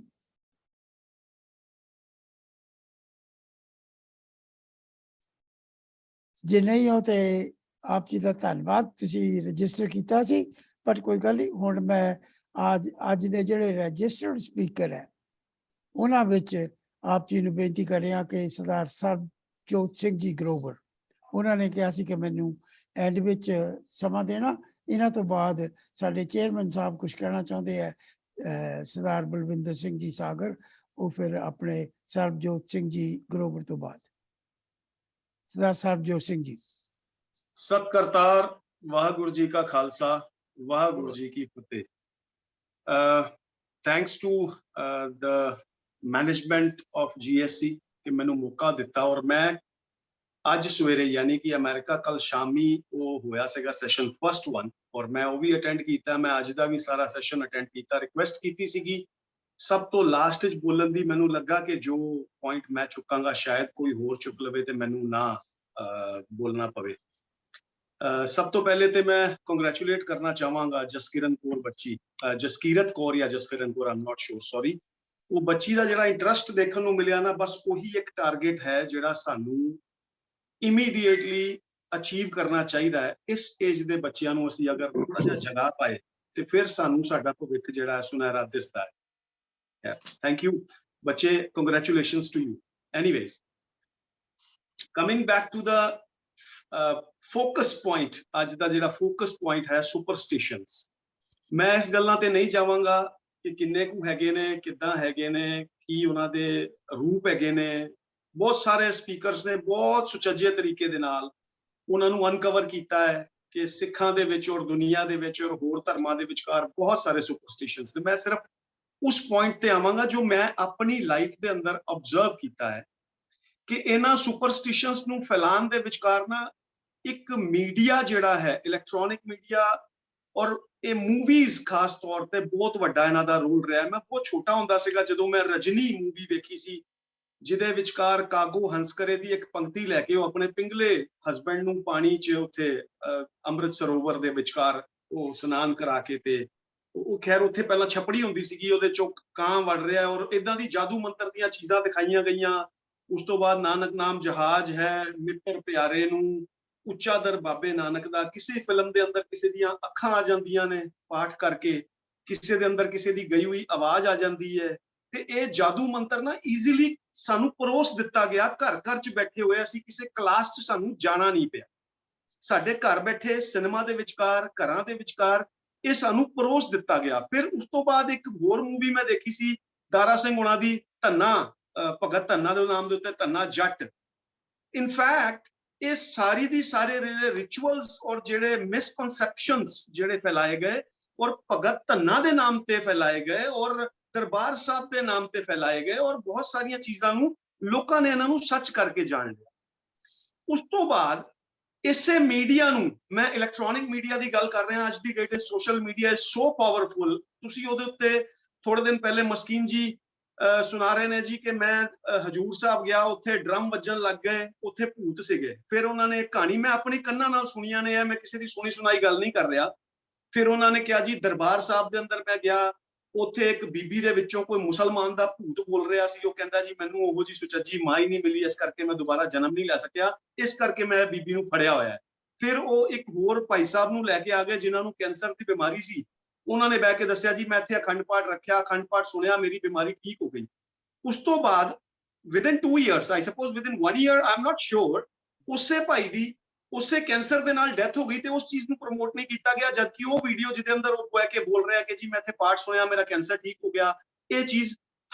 ਜੇ ਨਹੀਂ ਹੋ ਤੇ ਆਪ ਜੀ ਦਾ ਧੰਨਵਾਦ, ਤੁਸੀਂ ਰਜਿਸਟਰ ਕੀਤਾ ਸੀ, ਪਰ ਕੋਈ ਗੱਲ ਨਹੀਂ। ਹੁਣ ਮੈਂ ਅੱਜ ਦੇ ਜਿਹੜੇ ਰਜਿਸਟਰਡ ਸਪੀਕਰ ਹੈ ਉਹਨਾਂ ਵਿੱਚ ਆਪ ਜੀ ਨੂੰ ਬੇਨਤੀ ਕਰ ਰਿਹਾ ਕਿ ਸਰਦਾਰ ਸਰਬਜੋਤ ਸਿੰਘ ਜੀ ਗਰੋਵਰ, ਉਹਨਾਂ ਨੇ ਕਿਹਾ ਸੀ ਕਿ ਮੈਨੂੰ ਐਂਡ ਵਿੱਚ ਸਮਾਂ ਦੇਣਾ। ਇਹਨਾਂ ਤੋਂ ਬਾਅਦ ਸਾਡੇ ਚੇਅਰਮੈਨ ਸਾਹਿਬ ਕੁਝ ਕਹਿਣਾ ਚਾਹੁੰਦੇ ਹੈ, ਸਰਦਾਰ ਬਲਵਿੰਦਰ ਸਿੰਘ ਜੀ ਸਾਗਰ, ਉਹ ਫਿਰ ਆਪਣੇ ਸਰਬਜੋਤ ਸਿੰਘ ਜੀ ਗਰੋਵਰ ਤੋਂ ਬਾਅਦ ਸਰਦਾਰ ਸਰਬਜੋਤ ਸਿੰਘ ਜੀ। ਸਤਿ ਕਰਤਾਰ ਵਾਹਿਗੁਰੂ ਜੀ ਕਾ ਖਾਲਸਾ, ਵਾਹਿਗੁਰੂ ਜੀ ਕੀ ਫਤਿਹ। Thanks to the management of GSC ਕਿ ਮੈਨੂੰ ਮੌਕਾ ਦਿੱਤਾ। ਔਰ ਮੈਂ ਅੱਜ ਸਵੇਰੇ ਯਾਨੀ ਕਿ ਅਮਰੀਕਾ ਕੱਲ ਸ਼ਾਮੀ ਉਹ ਹੋਇਆ ਸੀਗਾ ਸੈਸ਼ਨ ਫਸਟ ਵਨ, ਔਰ ਮੈਂ ਉਹ ਵੀ ਅਟੈਂਡ ਕੀਤਾ। ਮੈਂ ਅੱਜ ਦਾ ਵੀ ਸਾਰਾ ਸੈਸ਼ਨ ਅਟੈਂਡ ਕੀਤਾ। ਰਿਕੁਐਸਟ ਕੀਤੀ ਸੀਗੀ ਸਭ ਤੋਂ ਲਾਸਟ ਵਿੱਚ ਬੋਲਣ ਦੀ। ਮੈਨੂੰ ਲੱਗਾ ਕਿ ਜੋ ਪੁਆਇੰਟ ਮੈਂ ਚੁੱਕਾਂਗਾ ਸ਼ਾਇਦ ਕੋਈ ਹੋਰ ਚੁੱਕ ਲਵੇ ਤੇ ਮੈਨੂੰ ਨਾ ਬੋਲਣਾ ਪਵੇ। ਸਭ ਤੋਂ ਪਹਿਲੇ ਤੇ ਮੈਂ ਕੰਗ੍ਰੈਚੁਲੇਟ ਕਰਨਾ ਚਾਹਾਂਗਾ ਜਸਕਿਰਨ ਕੌਰ ਬੱਚੀ, ਜਸਕੀਰਤ ਕੌਰ ਜਾਂ ਜਸਕਿਰਨ ਕੌਰ, ਆਮ ਨੋਟ ਸ਼ੋਰ, ਸੌਰੀ। ਉਹ ਬੱਚੀ ਦਾ ਜਿਹੜਾ ਇੰਟਰਸਟ ਦੇਖਣ ਨੂੰ ਮਿਲਿਆ ਨਾ, ਬਸ ਉਹੀ ਇੱਕ ਟਾਰਗੇਟ ਹੈ ਜਿਹੜਾ ਸਾਨੂੰ ਇਮੀਡੀਏਟਲੀ ਅਚੀਵ ਕਰਨਾ ਚਾਹੀਦਾ ਹੈ। ਇਸ ਏਜ ਦੇ ਬੱਚਿਆਂ ਨੂੰ ਅਸੀਂ ਅਗਰ ਥੋੜਾ ਜਿਹਾ ਜਗਾ ਪਾਏ ਤੇ ਫਿਰ ਸਾਨੂੰ ਸਾਡਾ ਭਵਿੱਖ ਜਿਹੜਾ ਸੁਨਹਿਰਾ ਦਿਸਦਾ ਹੈ। ਥੈਂਕ ਯੂ ਬੱਚੇ, congratulations to you. Anyways, coming back to the focus point, ਅੱਜ ਦਾ ਜਿਹੜਾ ਫੋਕਸ ਪੁਆਇੰਟ ਹੈ ਸੁਪਰਸਟੀਸ਼ਨਸ। ਮੈਂ ਇਸ ਗੱਲਾਂ ਤੇ ਨਹੀਂ ਜਾਵਾਂਗਾ ਕਿ ਕਿੰਨੇ ਕੁ ਹੈਗੇ ਨੇ, ਕਿੱਦਾਂ ਹੈਗੇ ਨੇ, ਕੀ ਉਹਨਾਂ ਦੇ ਰੂਪ ਹੈਗੇ ਨੇ। ਬਹੁਤ ਸਾਰੇ ਸਪੀਕਰਸ ਨੇ ਬਹੁਤ ਸੁਚੱਜੇ ਤਰੀਕੇ ਦੇ ਨਾਲ ਉਹਨਾਂ ਨੂੰ ਅਨਕਵਰ ਕੀਤਾ ਹੈ ਕਿ ਸਿੱਖਾਂ ਦੇ ਵਿੱਚ ਔਰ ਦੁਨੀਆ ਦੇ ਵਿੱਚ ਔਰ ਹੋਰ ਧਰਮਾਂ ਦੇ ਵਿਚਕਾਰ ਬਹੁਤ ਸਾਰੇ ਸੁਪਰਸਟੀਸ਼ਨਸ ਨੇ। ਮੈਂ ਸਿਰਫ ਉਸ ਪੁਆਇੰਟ ਤੇ ਆਵਾਂਗਾ ਜੋ ਮੈਂ ਆਪਣੀ ਲਾਈਫ ਦੇ ਅੰਦਰ ਆਬਜ਼ਰਵ ਕੀਤਾ ਹੈ ਕਿ ਇਹਨਾਂ ਸੁਪਰਸਟੀਸ਼ਨਸ ਨੂੰ ਫੈਲਾਉਣ ਦੇ ਵਿਚਕਾਰ ਨਾ ਇੱਕ ਮੀਡੀਆ ਜਿਹੜਾ ਹੈ, ਇਲੈਕਟ੍ਰੋਨਿਕ ਮੀਡੀਆ ਔਰ ਇਹ ਮੂਵੀਜ਼ ਖਾਸ ਤੌਰ ਤੇ ਬਹੁਤ ਵੱਡਾ ਇਹਨਾਂ ਦਾ ਰੋਲ ਰਿਹਾ। ਮੈਂ ਬਹੁਤ ਛੋਟਾ ਹੁੰਦਾ ਸੀਗਾ ਜਦੋਂ ਮੈਂ ਰਜਨੀ ਮੂਵੀ ਵੇਖੀ ਸੀ, ਜਿਹਦੇ ਵਿਚਕਾਰ ਕਾਗੋ ਹੰਸਕਰੇ ਦੀ ਇੱਕ ਪੰਕਤੀ ਲੈ ਕੇ ਉਹ ਆਪਣੇ ਪਿੰਗਲੇ ਹਸਬੈਂਡ ਨੂੰ ਪਾਣੀ 'ਚ ਉੱਥੇ ਅੰਮ੍ਰਿਤ ਸਰੋਵਰ ਦੇ ਵਿਚਕਾਰ ਉਹ ਇਸ਼ਨਾਨ ਕਰਾ ਕੇ, ਤੇ ਉਹ ਖੈਰ ਉੱਥੇ ਪਹਿਲਾਂ ਛਪੜੀ ਹੁੰਦੀ ਸੀਗੀ, ਉਹਦੇ ਚੋਂ ਕਾਂ ਵੜ ਰਿਹਾ ਔਰ ਇਦਾਂ ਦੀ ਜਾਦੂ ਮੰਤਰ ਦੀਆਂ ਚੀਜ਼ਾਂ ਦਿਖਾਈਆਂ ਗਈਆਂ। ਉਸ ਤੋਂ ਬਾਅਦ ਨਾਨਕ ਨਾਮ ਜਹਾਜ਼ ਹੈ, ਮਿੱਤਰ ਪਿਆਰੇ ਨੂੰ, ਉੱਚਾ ਦਰ ਬਾਬੇ ਨਾਨਕ ਦਾ। ਕਿਸੇ ਫਿਲਮ ਦੇ ਅੰਦਰ ਕਿਸੇ ਦੀਆਂ ਅੱਖਾਂ ਆ ਜਾਂਦੀਆਂ ਨੇ ਪਾਠ ਕਰਕੇ, ਕਿਸੇ ਦੇ ਅੰਦਰ ਕਿਸੇ ਦੀ ਗਈ ਹੋਈ ਆਵਾਜ਼ ਆ ਜਾਂਦੀ ਹੈ। ਤੇ ਇਹ ਜਾਦੂ ਮੰਤਰ ਨਾ ਈਜ਼ੀਲੀ ਸਾਨੂੰ ਪਰੋਸ ਦਿੱਤਾ ਗਿਆ, ਘਰ ਘਰ ਚ ਬੈਠੇ ਹੋਏ, ਅਸੀਂ ਕਿਸੇ ਕਲਾਸ ਚ ਸਾਨੂੰ ਜਾਣਾ ਨਹੀਂ ਪਿਆ। ਸਾਡੇ ਘਰ ਬੈਠੇ ਸਿਨੇਮਾ ਦੇ ਵਿਚਕਾਰ, ਘਰਾਂ ਦੇ ਵਿਚਕਾਰ ਇਹ ਸਾਨੂੰ ਪਰੋਸ ਦਿੱਤਾ ਗਿਆ। ਫਿਰ ਉਸ ਤੋਂ ਬਾਅਦ ਇੱਕ ਹੋਰ ਮੂਵੀ ਮੈਂ ਦੇਖੀ ਸੀ ਦਾਰਾ ਸਿੰਘ ਹੁਣਾਂ ਦੀ, ਧੰਨਾ, ਭਗਤ ਧੰਨਾ ਦੇ ਨਾਮ ਦੇ ਉੱਤੇ, ਧੰਨਾ ਜੱਟ। ਇਨਫੈਕਟ ਇਹ ਸਾਰੀ ਦੀ ਸਾਰੇ ਰਿਚੁਅਲਸ ਔਰ ਜਿਹੜੇ ਮਿਸਕਨਸੈਪਸ਼ਨਸ ਜਿਹੜੇ ਫੈਲਾਏ ਗਏ ਔਰ ਭਗਤ ਧੰਨਾ ਦੇ ਨਾਮ ਤੇ ਫੈਲਾਏ ਗਏ ਔਰ ਦਰਬਾਰ ਸਾਹਿਬ ਦੇ ਨਾਮ ਤੇ ਫੈਲਾਏ ਗਏ ਔਰ ਬਹੁਤ ਸਾਰੀਆਂ ਚੀਜ਼ਾਂ ਨੂੰ ਲੋਕਾਂ ਨੇ ਇਹਨਾਂ ਨੂੰ ਸੱਚ ਕਰਕੇ ਜਾਣ ਲਿਆ। ਉਸ ਤੋਂ ਬਾਅਦ ਇਸੇ ਮੀਡੀਆ ਨੂੰ, ਮੈਂ ਇਲੈਕਟ੍ਰੋਨਿਕ ਮੀਡੀਆ ਦੀ ਗੱਲ ਕਰ ਰਿਹਾ, ਅੱਜ ਦੀ ਡੇਟ ਵਿੱਚ social media is so powerful. ਤੁਸੀਂ ਉਹਦੇ ਉੱਤੇ ਥੋੜੇ ਦਿਨ ਪਹਿਲੇ ਮਸਕੀਨ ਜੀ ਸੁਣਾ ਰਹੇ ਨੇ ਜੀ ਕਿ ਮੈਂ ਹਜੂਰ ਸਾਹਿਬ ਗਿਆ, ਉੱਥੇ ਡਰਮ ਵੱਜਣ ਲੱਗ ਗਏ, ਉੱਥੇ ਭੂਤ ਸੀਗੇ। ਫਿਰ ਉਹਨਾਂ ਨੇ ਕਹਾਣੀ ਮੈਂ ਆਪਣੀ ਕੰਨਾਂ ਨਾਲ ਸੁਣੀਆਂ ਨੇ, ਮੈਂ ਕਿਸੇ ਦੀ ਸੁਣੀ ਸੁਣਾਈ ਗੱਲ ਨਹੀਂ ਕਰ ਰਿਹਾ। ਫਿਰ ਉਹਨਾਂ ਨੇ ਕਿਹਾ ਜੀ ਦਰਬਾਰ ਸਾਹਿਬ ਦੇ ਅੰਦਰ ਮੈਂ ਗਿਆ, ਉੱਥੇ ਇੱਕ ਬੀਬੀ ਦੇ ਵਿੱਚੋਂ ਕੋਈ ਮੁਸਲਮਾਨ ਦਾ ਭੂਤ ਬੋਲ ਰਿਹਾ ਸੀ। ਉਹ ਕਹਿੰਦਾ ਜੀ ਮੈਨੂੰ ਉਹੋ ਜੀ ਸੁਚੱਜੀ ਮਾਂ ਹੀ ਨਹੀਂ ਮਿਲੀ, ਇਸ ਕਰਕੇ ਮੈਂ ਦੁਬਾਰਾ ਜਨਮ ਨਹੀਂ ਲੈ ਸਕਿਆ, ਇਸ ਕਰਕੇ ਮੈਂ ਬੀਬੀ ਨੂੰ ਫੜਿਆ ਹੋਇਆ ਹੈ। ਫਿਰ ਉਹ ਇੱਕ ਹੋਰ ਭਾਈ ਸਾਹਿਬ ਨੂੰ ਲੈ ਕੇ ਆ ਗਏ ਜਿਨ੍ਹਾਂ ਨੂੰ ਕੈਂਸਰ ਦੀ ਬਿਮਾਰੀ ਸੀ। ਉਹਨਾਂ ਨੇ ਬਹਿ ਕੇ ਦੱਸਿਆ ਜੀ ਮੈਂ ਇੱਥੇ ਅਖੰਡ ਪਾਠ ਰੱਖਿਆ, ਅਖੰਡ ਪਾਠ ਸੁਣਿਆ, ਮੇਰੀ ਬਿਮਾਰੀ ਠੀਕ ਹੋ ਗਈ। ਉਸ ਤੋਂ ਬਾਅਦ within 2 years, I suppose within 1 year, I am not sure, ਉਸੇ ਭਾਈ ਦੀ ਉਸੇ ਕੈਂਸਰ ਦੇ ਨਾਲ ਡੈਥ ਹੋ ਗਈ ਤੇ ਉਸ ਚੀਜ਼ ਨੂੰ ਪ੍ਰਮੋਟ ਨਹੀਂ ਕੀਤਾ ਗਿਆ, ਜਦਕਿ ਉਹ ਵੀਡੀਓ ਜਿਹਦੇ ਅੰਦਰ ਉਹ ਬਹਿ ਕੇ ਬੋਲ ਰਿਹਾ ਕਿ ਜੀ ਮੈਂ ਇੱਥੇ ਪਾਠ ਸੁਣਿਆ, ਮੇਰਾ ਕੈਂਸਰ ਠੀਕ ਹੋ ਗਿਆ, ਇਹ ਚੀਜ਼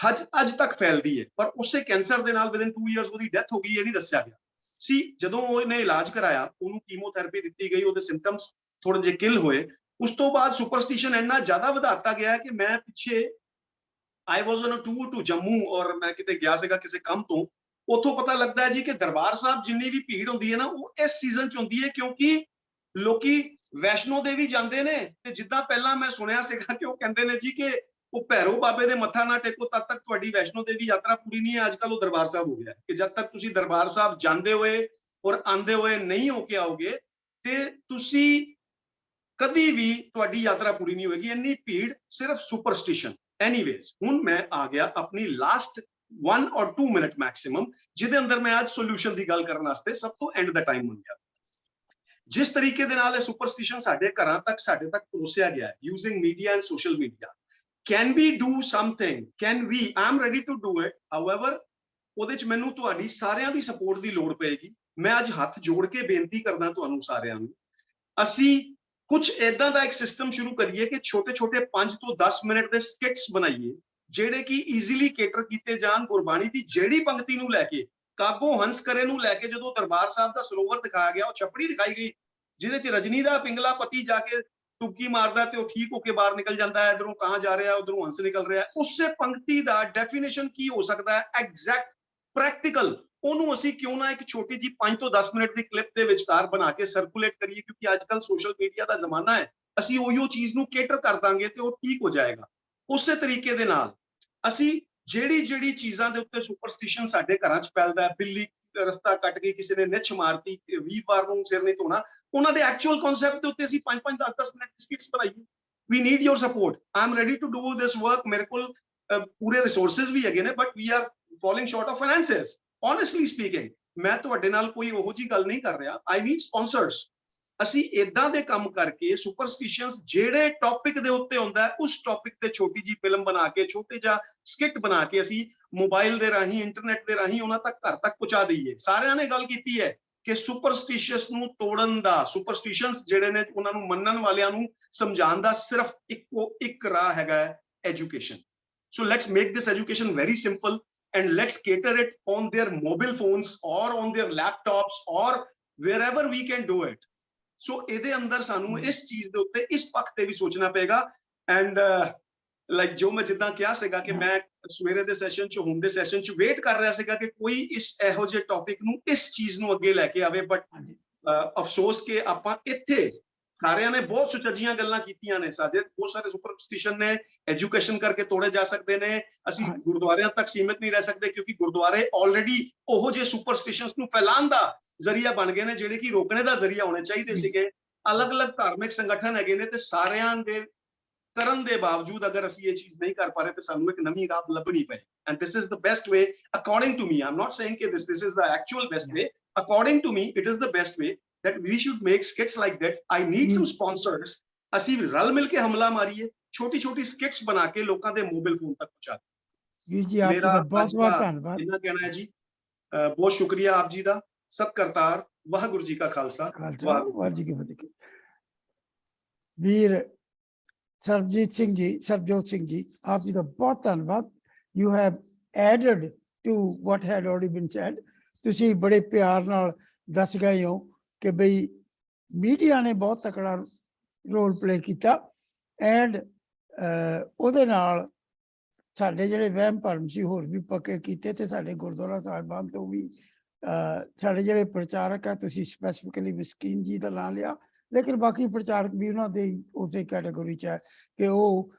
ਅੱਜ ਤੱਕ ਫੈਲਦੀ ਹੈ। ਪਰ ਉਸੇ ਕੈਂਸਰ ਦੇ ਨਾਲ ਵਿਦਿਨ 2 years ਉਹਦੀ ਡੈਥ ਹੋ ਗਈ, ਇਹ ਨਹੀਂ ਦੱਸਿਆ ਗਿਆ ਸੀ। ਜਦੋਂ ਉਹਨੇ ਇਲਾਜ ਕਰਾਇਆ, ਉਹਨੂੰ ਕੀਮੋਥੈਰੇਪੀ ਦਿੱਤੀ ਗਈ, ਉਹਦੇ ਸਿੰਪਟਮਸ ਥੋੜੇ ਜਿਹੇ ਕਿਲ ਹੋਏ। ਉਸ ਤੋਂ ਬਾਅਦ ਸੁਪਰਸਟੀਸ਼ਨ ਇੰਨਾ ਜ਼ਿਆਦਾ ਵਧਾਤਾ ਗਿਆ ਕਿ ਮੈਂ ਪਿੱਛੇ I was on a tour to Jammu ਔਰ ਮੈਂ ਕਿਤੇ ਗਿਆ ਸੀਗਾ ਕਿਸੇ ਕੰਮ ਤੋਂ। ਉੱਥੋਂ ਪਤਾ ਲੱਗਦਾ ਹੈ ਜੀ ਕਿ ਦਰਬਾਰ ਸਾਹਿਬ ਜਿੰਨੀ ਵੀ ਭੀੜ ਹੁੰਦੀ ਹੈ ਨਾ, ਉਹ ਇਸ ਸੀਜ਼ਨ ਚ ਹੁੰਦੀ ਹੈ ਕਿਉਂਕਿ ਲੋਕੀ ਵੈਸ਼ਨੋ ਦੇਵੀ ਜਾਂਦੇ ਨੇ। ਤੇ ਜਿੱਦਾਂ ਪਹਿਲਾਂ ਮੈਂ ਸੁਣਿਆ ਸੀਗਾ ਕਿ ਉਹ ਕਹਿੰਦੇ ਨੇ ਜੀ ਕਿ ਉਹ ਭੈਰੋ ਬਾਬੇ ਦੇ ਮੱਥਾ ਨਾ ਟੇਕੋ ਤਦ ਤੱਕ ਤੁਹਾਡੀ ਵੈਸ਼ਨੋ ਦੇਵੀ ਯਾਤਰਾ ਪੂਰੀ ਨਹੀਂ ਹੈ। ਅੱਜ ਕੱਲ ਉਹ ਦਰਬਾਰ ਸਾਹਿਬ ਹੋ ਗਿਆ ਕਿ ਜਦ ਤੱਕ ਤੁਸੀਂ ਦਰਬਾਰ ਸਾਹਿਬ ਜਾਂਦੇ ਹੋਏ ਔਰ ਆਂਦੇ ਹੋਏ ਨਹੀਂ ਹੋ ਕੇ ਆਓਗੇ ਤੇ ਤੁਸੀਂ ਕਦੀ ਵੀ ਤੁਹਾਡੀ ਯਾਤਰਾ ਪੂਰੀ ਨਹੀਂ ਹੋਏਗੀ। ਇੰਨੀ ਭੀੜ ਸਿਰਫ ਸੁਪਰਸਟੀਸ਼ਨ। ਐਨੀਵੇਜ਼, ਹੁਣ ਮੈਂ ਆ ਗਿਆ ਆਪਣੀ ਲਾਸਟ 1 or 2 minute ਮੈਕਸਿਮਮ, ਜਿਹਦੇ ਅੰਦਰ ਮੈਂ ਅੱਜ ਸੋਲੂਸ਼ਨ ਦੀ ਗੱਲ ਕਰਨ ਵਾਸਤੇ ਸਭ ਤੋਂ ਐਂਡ ਦਾ ਟਾਈਮ ਮੰਗਿਆ। ਜਿਸ ਤਰੀਕੇ ਦੇ ਨਾਲ ਇਹ ਸੁਪਰਸਟੀਸ਼ਨ ਸਾਡੇ ਘਰਾਂ ਤੱਕ, ਸਾਡੇ ਤੱਕ ਪਰੋਸਿਆ ਗਿਆ ਹੈ using media and social media, can we do something, can we, I am ready to do it. However ਉਹਦੇ ਚ ਮੈਨੂੰ ਤੁਹਾਡੀ ਸਾਰਿਆਂ ਦੀ ਸਪੋਰਟ ਦੀ ਲੋੜ ਪਏਗੀ। ਮੈਂ ਅੱਜ ਹੱਥ ਜੋੜ ਕੇ ਬੇਨਤੀ ਕਰਦਾ ਤੁਹਾਨੂੰ ਸਾਰਿਆਂ ਨੂੰ, ਅਸੀਂ ਕੁਝ ਏਦਾਂ ਦਾ ਇੱਕ ਸਿਸਟਮ ਸ਼ੁਰੂ ਕਰੀਏ ਕਿ ਛੋਟੇ-ਛੋਟੇ 5 ਤੋਂ 10 ਮਿੰਟ ਦੇ ਸਕਿਟਸ ਬਣਾਈਏ ਜਿਹੜੇ ਕਿ ਈਜ਼ੀਲੀ ਕੇਟਰ ਕੀਤੇ ਜਾਣ। ਗੁਰਬਾਣੀ ਦੀ ਜਿਹੜੀ ਪੰਕਤੀ ਨੂੰ ਲੈ ਕੇ, ਕਾਗੋ ਹੰਸ ਕਰੇ ਨੂੰ ਲੈ ਕੇ ਜਦੋਂ ਦਰਬਾਰ ਸਾਹਿਬ ਦਾ ਸਰੋਵਰ ਦਿਖਾਇਆ ਗਿਆ, ਉਹ ਛਪੜੀ ਦਿਖਾਈ ਗਈ ਜਿਹਦੇ ਚ ਰਜਨੀ ਦਾ ਪਿੰਗਲਾ ਪਤੀ ਜਾ ਕੇ ਤੁਬਕੀ ਮਾਰਦਾ ਤੇ ਉਹ ਠੀਕ ਹੋ ਕੇ ਬਾਹਰ ਨਿਕਲ ਜਾਂਦਾ ਹੈ, ਇਧਰੋਂ ਕਾਂ ਜਾ ਰਿਹਾ, ਉਧਰੋਂ ਹੰਸ ਨਿਕਲ ਰਿਹਾ। ਉਸੇ ਪੰਕਤੀ ਦਾ ਡੈਫੀਨੇਸ਼ਨ ਕੀ ਹੋ ਸਕਦਾ ਹੈ, ਐਗਜ਼ੈਕਟ ਪ੍ਰੈਕਟੀਕਲ, ਉਹਨੂੰ ਅਸੀਂ ਕਿਉਂ ਨਾ ਇੱਕ ਛੋਟੀ ਜੀ 5 ਤੋਂ 10 ਮਿੰਟ ਦੀ ਕਲਿੱਪ ਦੇ ਵਿਚਕਾਰ ਬਣਾ ਕੇ ਸਰਕੂਲੇਟ ਕਰੀਏ, ਕਿਉਂਕਿ ਅੱਜ ਕੱਲ ਸੋਸ਼ਲ ਮੀਡੀਆ ਦਾ ਜ਼ਮਾਨਾ ਹੈ। ਅਸੀਂ ਉਹੀਓ ਚੀਜ਼ ਨੂੰ ਕੇਟਰ ਕਰ ਦਾਂਗੇ ਤੇ ਉਹ ਠੀਕ ਹੋ ਜਾਏਗਾ। ਉਸੇ ਤਰੀਕੇ ਦੇ ਨਾਲ ਅਸੀਂ ਜਿਹੜੀ ਚੀਜ਼ਾਂ ਦੇ ਉੱਤੇ ਸੁਪਰਸਟੀਸ਼ਨ ਸਾਡੇ ਘਰਾਂ 'ਚ ਫੈਲਦਾ ਹੈ, ਬਿੱਲੀ ਰਸਤਾ ਕੱਟ ਗਈ, ਕਿਸੇ ਨੇ ਨਿੱਛ ਮਾਰਤੀ, ਵੀਰਵਾਰ ਨੂੰ ਸਿਰ ਨਹੀਂ ਧੋਣਾ, ਉਹਨਾਂ ਦੇ ਐਕਚੁਅਲ ਕਨਸੈਪਟ ਦੇ ਉੱਤੇ ਅਸੀਂ 5-5, 10-10 ਮਿੰਟ ਦੀ ਸਕਿਟਸ ਬਣਾਈਏ। We need your support, I am ready to do this work. ਮੇਰੇ ਕੋਲ ਪੂਰੇ ਰਿਸੋਰਸਿਸ ਵੀ ਹੈਗੇ ਨੇ, but we are falling short of finances. honestly speaking, ਮੈਂ ਤੁਹਾਡੇ ਨਾਲ ਕੋਈ ਉਹੋ ਜੀ ਗੱਲ ਨਹੀਂ ਕਰ ਰਿਹਾ। I need sponsors। ਅਸੀਂ ਇਦਾਂ ਦੇ ਕੰਮ ਕਰਕੇ ਸੁਪਰਸਟੀਸ਼ਨਸ ਜਿਹੜੇ ਟੌਪਿਕ ਦੇ ਉੱਤੇ ਹੁੰਦਾ ਹੈ, ਉਸ ਟੌਪਿਕ ਤੇ ਛੋਟੀ ਜੀ ਫਿਲਮ ਬਣਾ ਕੇ, ਛੋਟੇ ਜਿਹਾ ਸਕਿੱਟ ਬਣਾ ਕੇ ਅਸੀਂ ਮੋਬਾਈਲ ਦੇ ਰਾਹੀਂ, ਇੰਟਰਨੈਟ ਦੇ ਰਾਹੀਂ ਉਹਨਾਂ ਤੱਕ ਘਰ ਤੱਕ ਪਹੁੰਚਾ ਦਈਏ। ਸਾਰਿਆਂ ਨੇ ਗੱਲ ਕੀਤੀ ਹੈ ਕਿ ਸੁਪਰਸਟੀਸ਼ੀਅਸ ਨੂੰ ਤੋੜਨ ਦਾ, ਸੁਪਰਸਟੀਸ਼ਨਸ ਜਿਹੜੇ ਨੇ ਉਹਨਾਂ ਨੂੰ ਮੰਨਣ ਵਾਲਿਆਂ ਨੂੰ ਸਮਝਾਉਣ ਦਾ ਸਿਰਫ ਇੱਕ ਰਾਹ ਹੈਗਾ, education. So let's make this education very simple and let's cater it on their mobile phones or on their laptops or wherever we can do it. So ਇਹਦੇ ਅੰਦਰ ਸਾਨੂੰ ਇਸ ਚੀਜ਼ ਦੇ ਉੱਤੇ, ਇਸ ਪੱਖ ਤੇ ਵੀ ਸੋਚਣਾ ਪਏਗਾ। ਐਂਡ ਲਾਈਕ ਜੋ ਮੈਂ ਜਿੱਦਾਂ ਕਿਹਾ ਸੀਗਾ ਕਿ ਮੈਂ ਸਵੇਰੇ ਦੇ ਸੈਸ਼ਨ 'ਚ, ਹੁਣ ਦੇ ਸੈਸ਼ਨ 'ਚ ਵੇਟ ਕਰ ਰਿਹਾ ਸੀਗਾ ਕਿ ਕੋਈ ਇਸ ਇਹੋ ਜਿਹੇ ਟੌਪਿਕ ਨੂੰ, ਇਸ ਚੀਜ਼ ਨੂੰ ਅੱਗੇ ਲੈ ਕੇ ਆਵੇ। ਬਟ ਅਫਸੋਸ ਕਿ ਆਪਾਂ ਇੱਥੇ ਸਾਰਿਆਂ ਨੇ ਬਹੁਤ ਸੁਚੱਜੀਆਂ ਗੱਲਾਂ ਕੀਤੀਆਂ ਨੇ। ਸਾਡੇ ਬਹੁਤ ਸਾਰੇ ਸੁਪਰਸਟੀਸ਼ਨ ਨੇ, ਐਜੂਕੇਸ਼ਨ ਕਰਕੇ ਤੋੜੇ ਜਾ ਸਕਦੇ ਨੇ। ਅਸੀਂ ਗੁਰਦੁਆਰਿਆਂ ਤੱਕ ਸੀਮਿਤ ਨਹੀਂ ਰਹਿ ਸਕਦੇ, ਕਿਉਂਕਿ ਗੁਰਦੁਆਰੇ ਆਲਰੇਡੀ ਉਹੋ ਜਿਹੇ ਸੁਪਰਸਟੀਸ਼ਨਸ ਨੂੰ ਫੈਲਾਉਣ ਦਾ ਜ਼ਰੀਆ ਬਣ ਗਏ ਨੇ ਜਿਹੜੇ ਕਿ ਰੋਕਣੇ ਦਾ ਜ਼ਰੀਆ ਹੋਣੇ ਚਾਹੀਦੇ ਸੀਗੇ। ਅਲੱਗ-ਅਲੱਗ ਧਾਰਮਿਕ ਸੰਗਠਨ ਹੈਗੇ ਨੇ ਤੇ ਸਾਰਿਆਂ ਦੇ ਕਰਨ ਦੇ ਬਾਵਜੂਦ ਅਗਰ ਅਸੀਂ ਇਹ ਚੀਜ਼ ਨਹੀਂ ਕਰ ਪਾ ਰਹੇ ਤੇ ਸਾਨੂੰ ਇੱਕ ਨਵੀਂ ਰਾਹ ਲੱਭਣੀ ਪਏ and this is the best way according to me. I'm not saying that this is the actual best way. According to me, it is the best way that we should make skits like that. I need some sponsors. ਅਸੀਂ ਰਲ ਮਿਲ ਕੇ ਹਮਲਾ ਮਾਰੀਏ, ਛੋਟੀ ਛੋਟੀ skits ਬਣਾ ਕੇ ਲੋਕਾਂ ਦੇ mobile phone ਤੱਕ ਪਹੁੰਚਾ ਵੀਰ ਜੀ ਆਪ ਜੀ ਦਾ ਬਹੁਤ ਬਹੁਤ ਧੰਨਵਾਦ। ਇੰਨਾ ਕਹਿਣਾ ਹੈ ਜੀ। ਬਹੁਤ ਸ਼ੁਕਰੀਆ ਆਪ ਜੀ ਦਾ। ਸਭ ਕਰਤਾਰ ਵਾਹਿਗੁਰੂ ਜੀ ਕਾ ਖਾਲਸਾ ਵਾਹਿਗੁਰੂ ਜੀ ਕੀ ਫਤਿਹ। ਵੀਰ ਸਰਬਜੀਤ ਸਿੰਘ ਜੀ, ਸਰਬਜੋਤ ਸਿੰਘ ਜੀ, ਆਪ ਜੀ ਦਾ ਬਹੁਤ ਧੰਨਵਾਦ। You have added to what had already been said. ਤੁਸੀਂ ਬੜੇ ਪਿਆਰ ਨਾਲ ਦੱਸ ਗਏ ਹੋ ਕਿ ਬਈ ਮੀਡੀਆ ਨੇ ਬਹੁਤ ਤਕੜਾ ਰੋਲ ਪਲੇ ਕੀਤਾ ਐਂਡ ਉਹਦੇ ਨਾਲ ਸਾਡੇ ਜਿਹੜੇ ਵਹਿਮ ਭਰਮ ਸੀ ਹੋਰ ਵੀ ਪੱਕੇ ਕੀਤੇ ਤੇ ਸਾਡੇ ਗੁਰਦੁਆਰਾ ਸਾਹਿਬਾਂ ਤੋਂ ਵੀ ਸਾਡੇ ਜਿਹੜੇ ਪ੍ਰਚਾਰਕ ਆ, ਤੁਸੀਂ ਸਪੈਸੀਫਿਕਲੀ ਮਸਕੀਨ ਜੀ ਦਾ ਨਾਂ ਲਿਆ, ਲੇਕਿਨ ਬਾਕੀ ਪ੍ਰਚਾਰਕ ਵੀ ਉਹਨਾਂ ਦੇ ਉਸੇ ਕੈਟਾਗਰੀ 'ਚ ਹੈ ਕਿ ਉਹ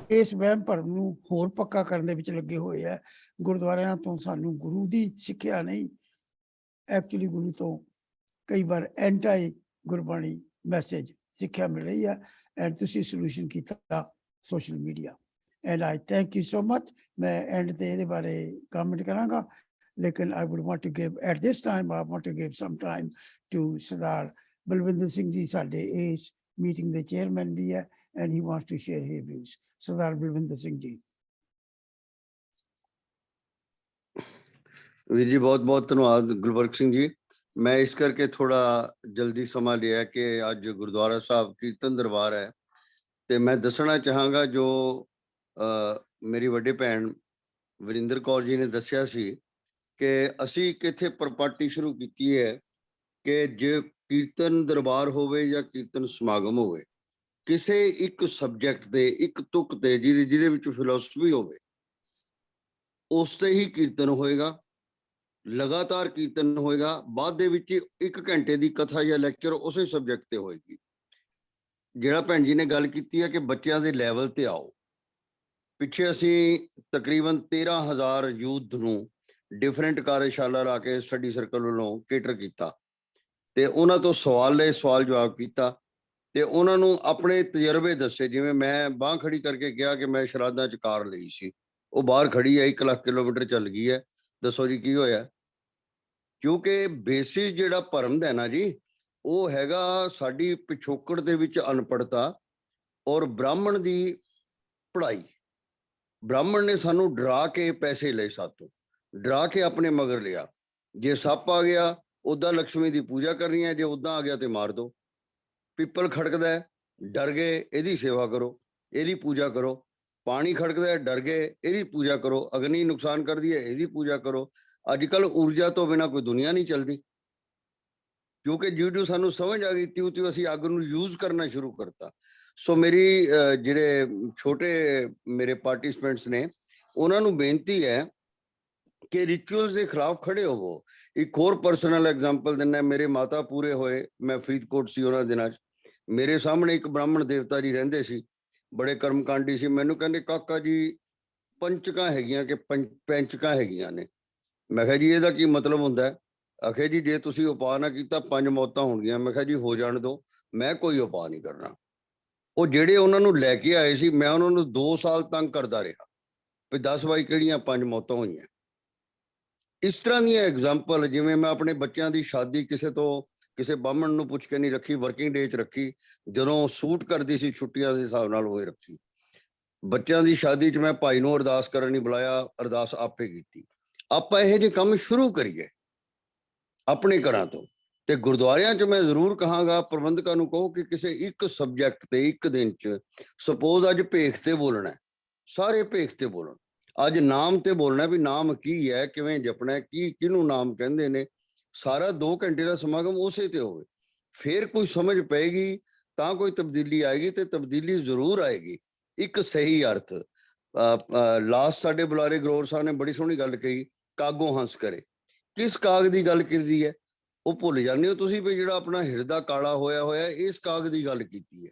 ਇਸ ਵਹਿਮ ਭਰਮ ਨੂੰ ਹੋਰ ਪੱਕਾ ਕਰਨ ਦੇ ਵਿੱਚ ਲੱਗੇ ਹੋਏ ਹੈ। ਗੁਰਦੁਆਰਿਆਂ ਤੋਂ ਸਾਨੂੰ ਗੁਰੂ ਦੀ ਸਿੱਖਿਆ ਨਹੀਂ, ਐਕਚੁਅਲੀ ਗੁਰੂ ਤੋਂ ਕਈ ਵਾਰ ਐਂਟਾਈ ਗੁਰਬਾਣੀ ਮੈਸੇਜ ਸਿੱਖਿਆ ਮਿਲ ਰਹੀ ਹੈ ਐਂਡ ਤੁਸੀਂ ਸੋਲੂਸ਼ਨ ਕੀਤਾ social media and I thank you so much. ਮੈਂ ਐਂਡ ਤੇ ਇਹਦੇ ਬਾਰੇ ਕਮੈਂਟ ਕਰਾਂਗਾ, ਲੇਕਿਨ I would want to give at this time I want to give some time to Sardar Balwinder Singh ji, ਸਾਡੇ ਇਸ ਮੀਟਿੰਗ ਦੇ ਚੇਅਰਮੈਨ ਵੀ ਹੈ and he wants to share his views. Sardar Balwinder Singh ji. ਵੀਰ ਜੀ ਬਹੁਤ ਬਹੁਤ ਧੰਨਵਾਦ ਗੁਰਬਖਸ਼ ਸਿੰਘ ਜੀ। ਮੈਂ ਇਸ ਕਰਕੇ ਥੋੜਾ ਜਲਦੀ ਸਮਾਂ ਲਿਆ ਕਿ ਅੱਜ ਗੁਰਦੁਆਰਾ ਸਾਹਿਬ ਕੀਰਤਨ ਦਰਬਾਰ ਹੈ ਤੇ ਮੈਂ ਦੱਸਣਾ ਚਾਹਾਂਗਾ ਜੋ ਮੇਰੀ ਵੱਡੇ ਭੈਣ ਵਰਿੰਦਰ ਕੌਰ ਜੀ ਨੇ ਦੱਸਿਆ ਸੀ ਕਿ ਅਸੀਂ ਕਿੱਥੇ ਪ੍ਰੋਪਰਟੀ ਸ਼ੁਰੂ ਕੀਤੀ ਹੈ ਕਿ ਜੇ ਕੀਰਤਨ ਦਰਬਾਰ ਹੋਵੇ ਜਾਂ ਕੀਰਤਨ ਸਮਾਗਮ ਹੋਵੇ, ਕਿਸੇ ਇੱਕ ਸਬਜੈਕਟ ਦੇ ਇੱਕ ਤੁਕ ਤੇ ਜਿਹਦੇ ਵਿੱਚ ਫਿਲਾਸਫੀ ਹੋਵੇ ਉਸ ਤੇ ਹੀ ਕੀਰਤਨ ਹੋਏਗਾ, ਲਗਾਤਾਰ ਕੀਰਤਨ ਹੋਏਗਾ। ਬਾਅਦ ਦੇ ਵਿੱਚ 1 ਘੰਟੇ ਦੀ ਕਥਾ ਜਾਂ ਲੈਕਚਰ ਉਸੇ ਸਬਜੈਕਟ ਤੇ ਹੋਏਗੀ। ਜਿਹੜਾ ਭੈਣ ਜੀ ਨੇ ਗੱਲ ਕੀਤੀ ਹੈ ਕਿ ਬੱਚਿਆਂ ਦੇ ਲੈਵਲ ਤੇ ਆਓ, ਪਿੱਛੇ ਅਸੀਂ ਤਕਰੀਬਨ 13,000 ਯੂਥ ਨੂੰ ਡਿਫਰੈਂਟ ਕਾਰਜਸ਼ਾਲਾ ਲਾ ਕੇ ਸਟੱਡੀ ਸਰਕਲ ਵੱਲੋਂ ਕੇਟਰ ਕੀਤਾ ਤੇ ਉਹਨਾਂ ਤੋਂ ਸਵਾਲ ਲਏ, ਸਵਾਲ ਜਵਾਬ ਕੀਤਾ ਤੇ ਉਹਨਾਂ ਨੂੰ ਆਪਣੇ ਤਜਰਬੇ ਦੱਸੇ। ਜਿਵੇਂ ਮੈਂ ਬਾਂਹ ਖੜੀ ਕਰਕੇ ਕਿਹਾ ਕਿ ਮੈਂ ਸ਼ਰਾਧਾਂ 'ਚ ਕਾਰ ਲਈ ਸੀ, ਉਹ ਬਾਹਰ ਖੜੀ ਹੈ 1 ਲੱਖ ਕਿਲੋਮੀਟਰ ਚੱਲ ਗਈ ਹੈ, ਦੱਸੋ ਜੀ ਕੀ ਹੋਇਆ? ਕਿਉਂਕਿ ਬੇਸਿਸ ਜਿਹੜਾ ਭਰਮ ਦਾ ਨਾ ਜੀ, ਉਹ ਹੈਗਾ ਸਾਡੀ ਪਿਛੋਕੜ ਦੇ ਵਿੱਚ ਅਨਪੜ੍ਹਤਾ ਔਰ ਬ੍ਰਾਹਮਣ ਦੀ ਪੜ੍ਹਾਈ। ਬ੍ਰਾਹਮਣ ਨੇ ਸਾਨੂੰ ਡਰਾ ਕੇ ਪੈਸੇ ਲਏ, ਸਾਤੋਂ ਡਰਾ ਕੇ ਆਪਣੇ ਮਗਰ ਲਿਆ। ਜੇ ਸੱਪ ਆ ਗਿਆ ਉੱਦਾਂ ਲక్ష్ਮੀ ਦੀ ਪੂਜਾ ਕਰਨੀ ਹੈ, ਜੇ ਉੱਦਾਂ ਆ ਗਿਆ ਤੇ ਮਾਰ ਦੋ। ਪਿੱਪਲ ਖੜਕਦਾ ਹੈ, ਡਰ ਗਏ, ਇਹਦੀ ਸੇਵਾ ਕਰੋ, ਇਹਦੀ ਪੂਜਾ ਕਰੋ। ਪਾਣੀ ਖੜਕਦਾ ਹੈ, ਡਰ ਗਏ, ਇਹਦੀ ਪੂਜਾ ਕਰੋ। ਅਗਨੀ ਨੁਕਸਾਨ ਕਰਦੀ ਹੈ, ਇਹਦੀ ਪੂਜਾ ਕਰੋ। ਅੱਜ ਕੱਲ੍ਹ ਊਰਜਾ ਤੋਂ ਬਿਨਾਂ ਕੋਈ ਦੁਨੀਆ ਨਹੀਂ ਚੱਲਦੀ, ਕਿਉਂਕਿ ਜਿਉਂ ਸਾਨੂੰ ਸਮਝ ਆ ਗਈ ਤਿਉਂ ਅਸੀਂ ਅੱਗ ਨੂੰ ਯੂਜ਼ ਕਰਨਾ ਸ਼ੁਰੂ ਕਰਤਾ। ਸੋ ਮੇਰੀ ਜਿਹੜੇ ਛੋਟੇ ਮੇਰੇ ਪਾਰਟਿਸਪੈਂਟਸ ਨੇ ਉਹਨਾਂ ਨੂੰ ਬੇਨਤੀ ਹੈ ਕਿ ਰਿਚੁਅਲਸ ਦੇ ਖਿਲਾਫ ਖੜੇ ਹੋਵੋ। ਇੱਕ ਹੋਰ ਪਰਸਨਲ ਐਗਜ਼ਾਮਪਲ ਦਿੰਦਾ, ਮੇਰੇ ਮਾਤਾ ਪੂਰੇ ਹੋਏ, ਮੈਂ ਫਰੀਦਕੋਟ ਸੀ ਉਹਨਾਂ ਦਿਨਾਂ 'ਚ, ਮੇਰੇ ਸਾਹਮਣੇ ਇੱਕ ਬ੍ਰਾਹਮਣ ਦੇਵਤਾ ਜੀ ਰਹਿੰਦੇ ਸੀ, ਬੜੇ ਕਰਮਕਾਂਡੀ ਸੀ। ਮੈਨੂੰ ਕਹਿੰਦੇ ਕਾਕਾ ਜੀ ਪੰਚਕਾਂ ਹੈਗੀਆਂ ਕਿ ਪੈਂਚਕਾਂ ਹੈਗੀਆਂ ਨੇ। ਮੈਂ ਕਿਹਾ ਜੀ ਇਹਦਾ ਕੀ ਮਤਲਬ ਹੁੰਦਾ ਹੈ? ਆਖੇ ਜੀ ਜੇ ਤੁਸੀਂ ਉਪਾਅ ਨਾ ਕੀਤਾ 5 ਮੌਤਾਂ ਹੋਣਗੀਆਂ। ਮੈਂ ਕਿਹਾ ਜੀ ਹੋ ਜਾਣ ਦਿਓ, ਮੈਂ ਕੋਈ ਉਪਾਅ ਨਹੀਂ ਕਰਨਾ। ਉਹ ਜਿਹੜੇ ਉਹਨਾਂ ਨੂੰ ਲੈ ਕੇ ਆਏ ਸੀ, ਮੈਂ ਉਹਨਾਂ ਨੂੰ 2 ਸਾਲ ਤੰਗ ਕਰਦਾ ਰਿਹਾ ਵੀ 10 ਬਾਈ ਕਿਹੜੀਆਂ 5 ਮੌਤਾਂ ਹੋਈਆਂ। ਇਸ ਤਰ੍ਹਾਂ ਦੀਆਂ ਐਗਜ਼ਾਮਪਲ, ਜਿਵੇਂ ਮੈਂ ਆਪਣੇ ਬੱਚਿਆਂ ਦੀ ਸ਼ਾਦੀ ਕਿਸੇ ਬਾਹਮਣ ਨੂੰ ਪੁੱਛ ਕੇ ਨਹੀਂ ਰੱਖੀ, ਵਰਕਿੰਗ ਡੇ 'ਚ ਰੱਖੀ, ਜਦੋਂ ਸੂਟ ਕਰਦੀ ਸੀ ਛੁੱਟੀਆਂ ਦੇ ਹਿਸਾਬ ਨਾਲ ਹੋਏ ਰੱਖੀ। ਬੱਚਿਆਂ ਦੀ ਸ਼ਾਦੀ 'ਚ ਮੈਂ ਭਾਈ ਨੂੰ ਅਰਦਾਸ ਕਰਨ ਨਹੀਂ ਬੁਲਾਇਆ, ਅਰਦਾਸ ਆਪੇ ਕੀਤੀ। ਆਪਾਂ ਇਹੋ ਜਿਹੇ ਕੰਮ ਸ਼ੁਰੂ ਕਰੀਏ ਆਪਣੇ ਘਰਾਂ ਤੋਂ। ਤੇ ਗੁਰਦੁਆਰਿਆਂ 'ਚ ਮੈਂ ਜ਼ਰੂਰ ਕਹਾਂਗਾ ਪ੍ਰਬੰਧਕਾਂ ਨੂੰ ਕਹੋ ਕਿ ਕਿਸੇ ਇੱਕ ਸਬਜੈਕਟ ਤੇ ਇੱਕ ਦਿਨ 'ਚ, ਸਪੋਜ਼ ਅੱਜ ਭੇਖ ਤੇ ਬੋਲਣਾ, ਸਾਰੇ ਭੇਖ ਤੇ ਬੋਲਣ। ਅੱਜ ਨਾਮ ਤੇ ਬੋਲਣਾ ਵੀ ਨਾਮ ਕੀ ਹੈ, ਕਿਵੇਂ ਜਪਣਾ, ਕਿਹਨੂੰ ਨਾਮ ਕਹਿੰਦੇ ਨੇ। ਸਾਰਾ 2 ਘੰਟੇ ਦਾ ਸਮਾਗਮ ਉਸੇ ਤੇ ਹੋਵੇ, ਫਿਰ ਕੋਈ ਸਮਝ ਪਏਗੀ ਤਾਂ ਕੋਈ ਤਬਦੀਲੀ ਆਏਗੀ, ਤੇ ਤਬਦੀਲੀ ਜ਼ਰੂਰ ਆਏਗੀ ਇੱਕ ਸਹੀ ਅਰਥ। ਲਾਸਟ ਸਾਡੇ ਬੁਲਾਰੇ ਗਰੋਵਰ ਸਾਹਿਬ ਨੇ ਬੜੀ ਸੋਹਣੀ ਗੱਲ ਕਹੀ, ਕਾਗੋਂ ਹੰਸ ਕਰੇ। ਕਿਸ ਕਾਗ ਦੀ ਗੱਲ ਕੀਤੀ ਹੈ? ਉਹ ਭੁੱਲ ਜਾਂਦੇ ਹੋ ਤੁਸੀਂ ਵੀ ਜਿਹੜਾ ਆਪਣਾ ਹਿਰਦਾ ਕਾਲਾ ਹੋਇਆ ਇਸ ਕਾਗ ਦੀ ਗੱਲ ਕੀਤੀ ਹੈ।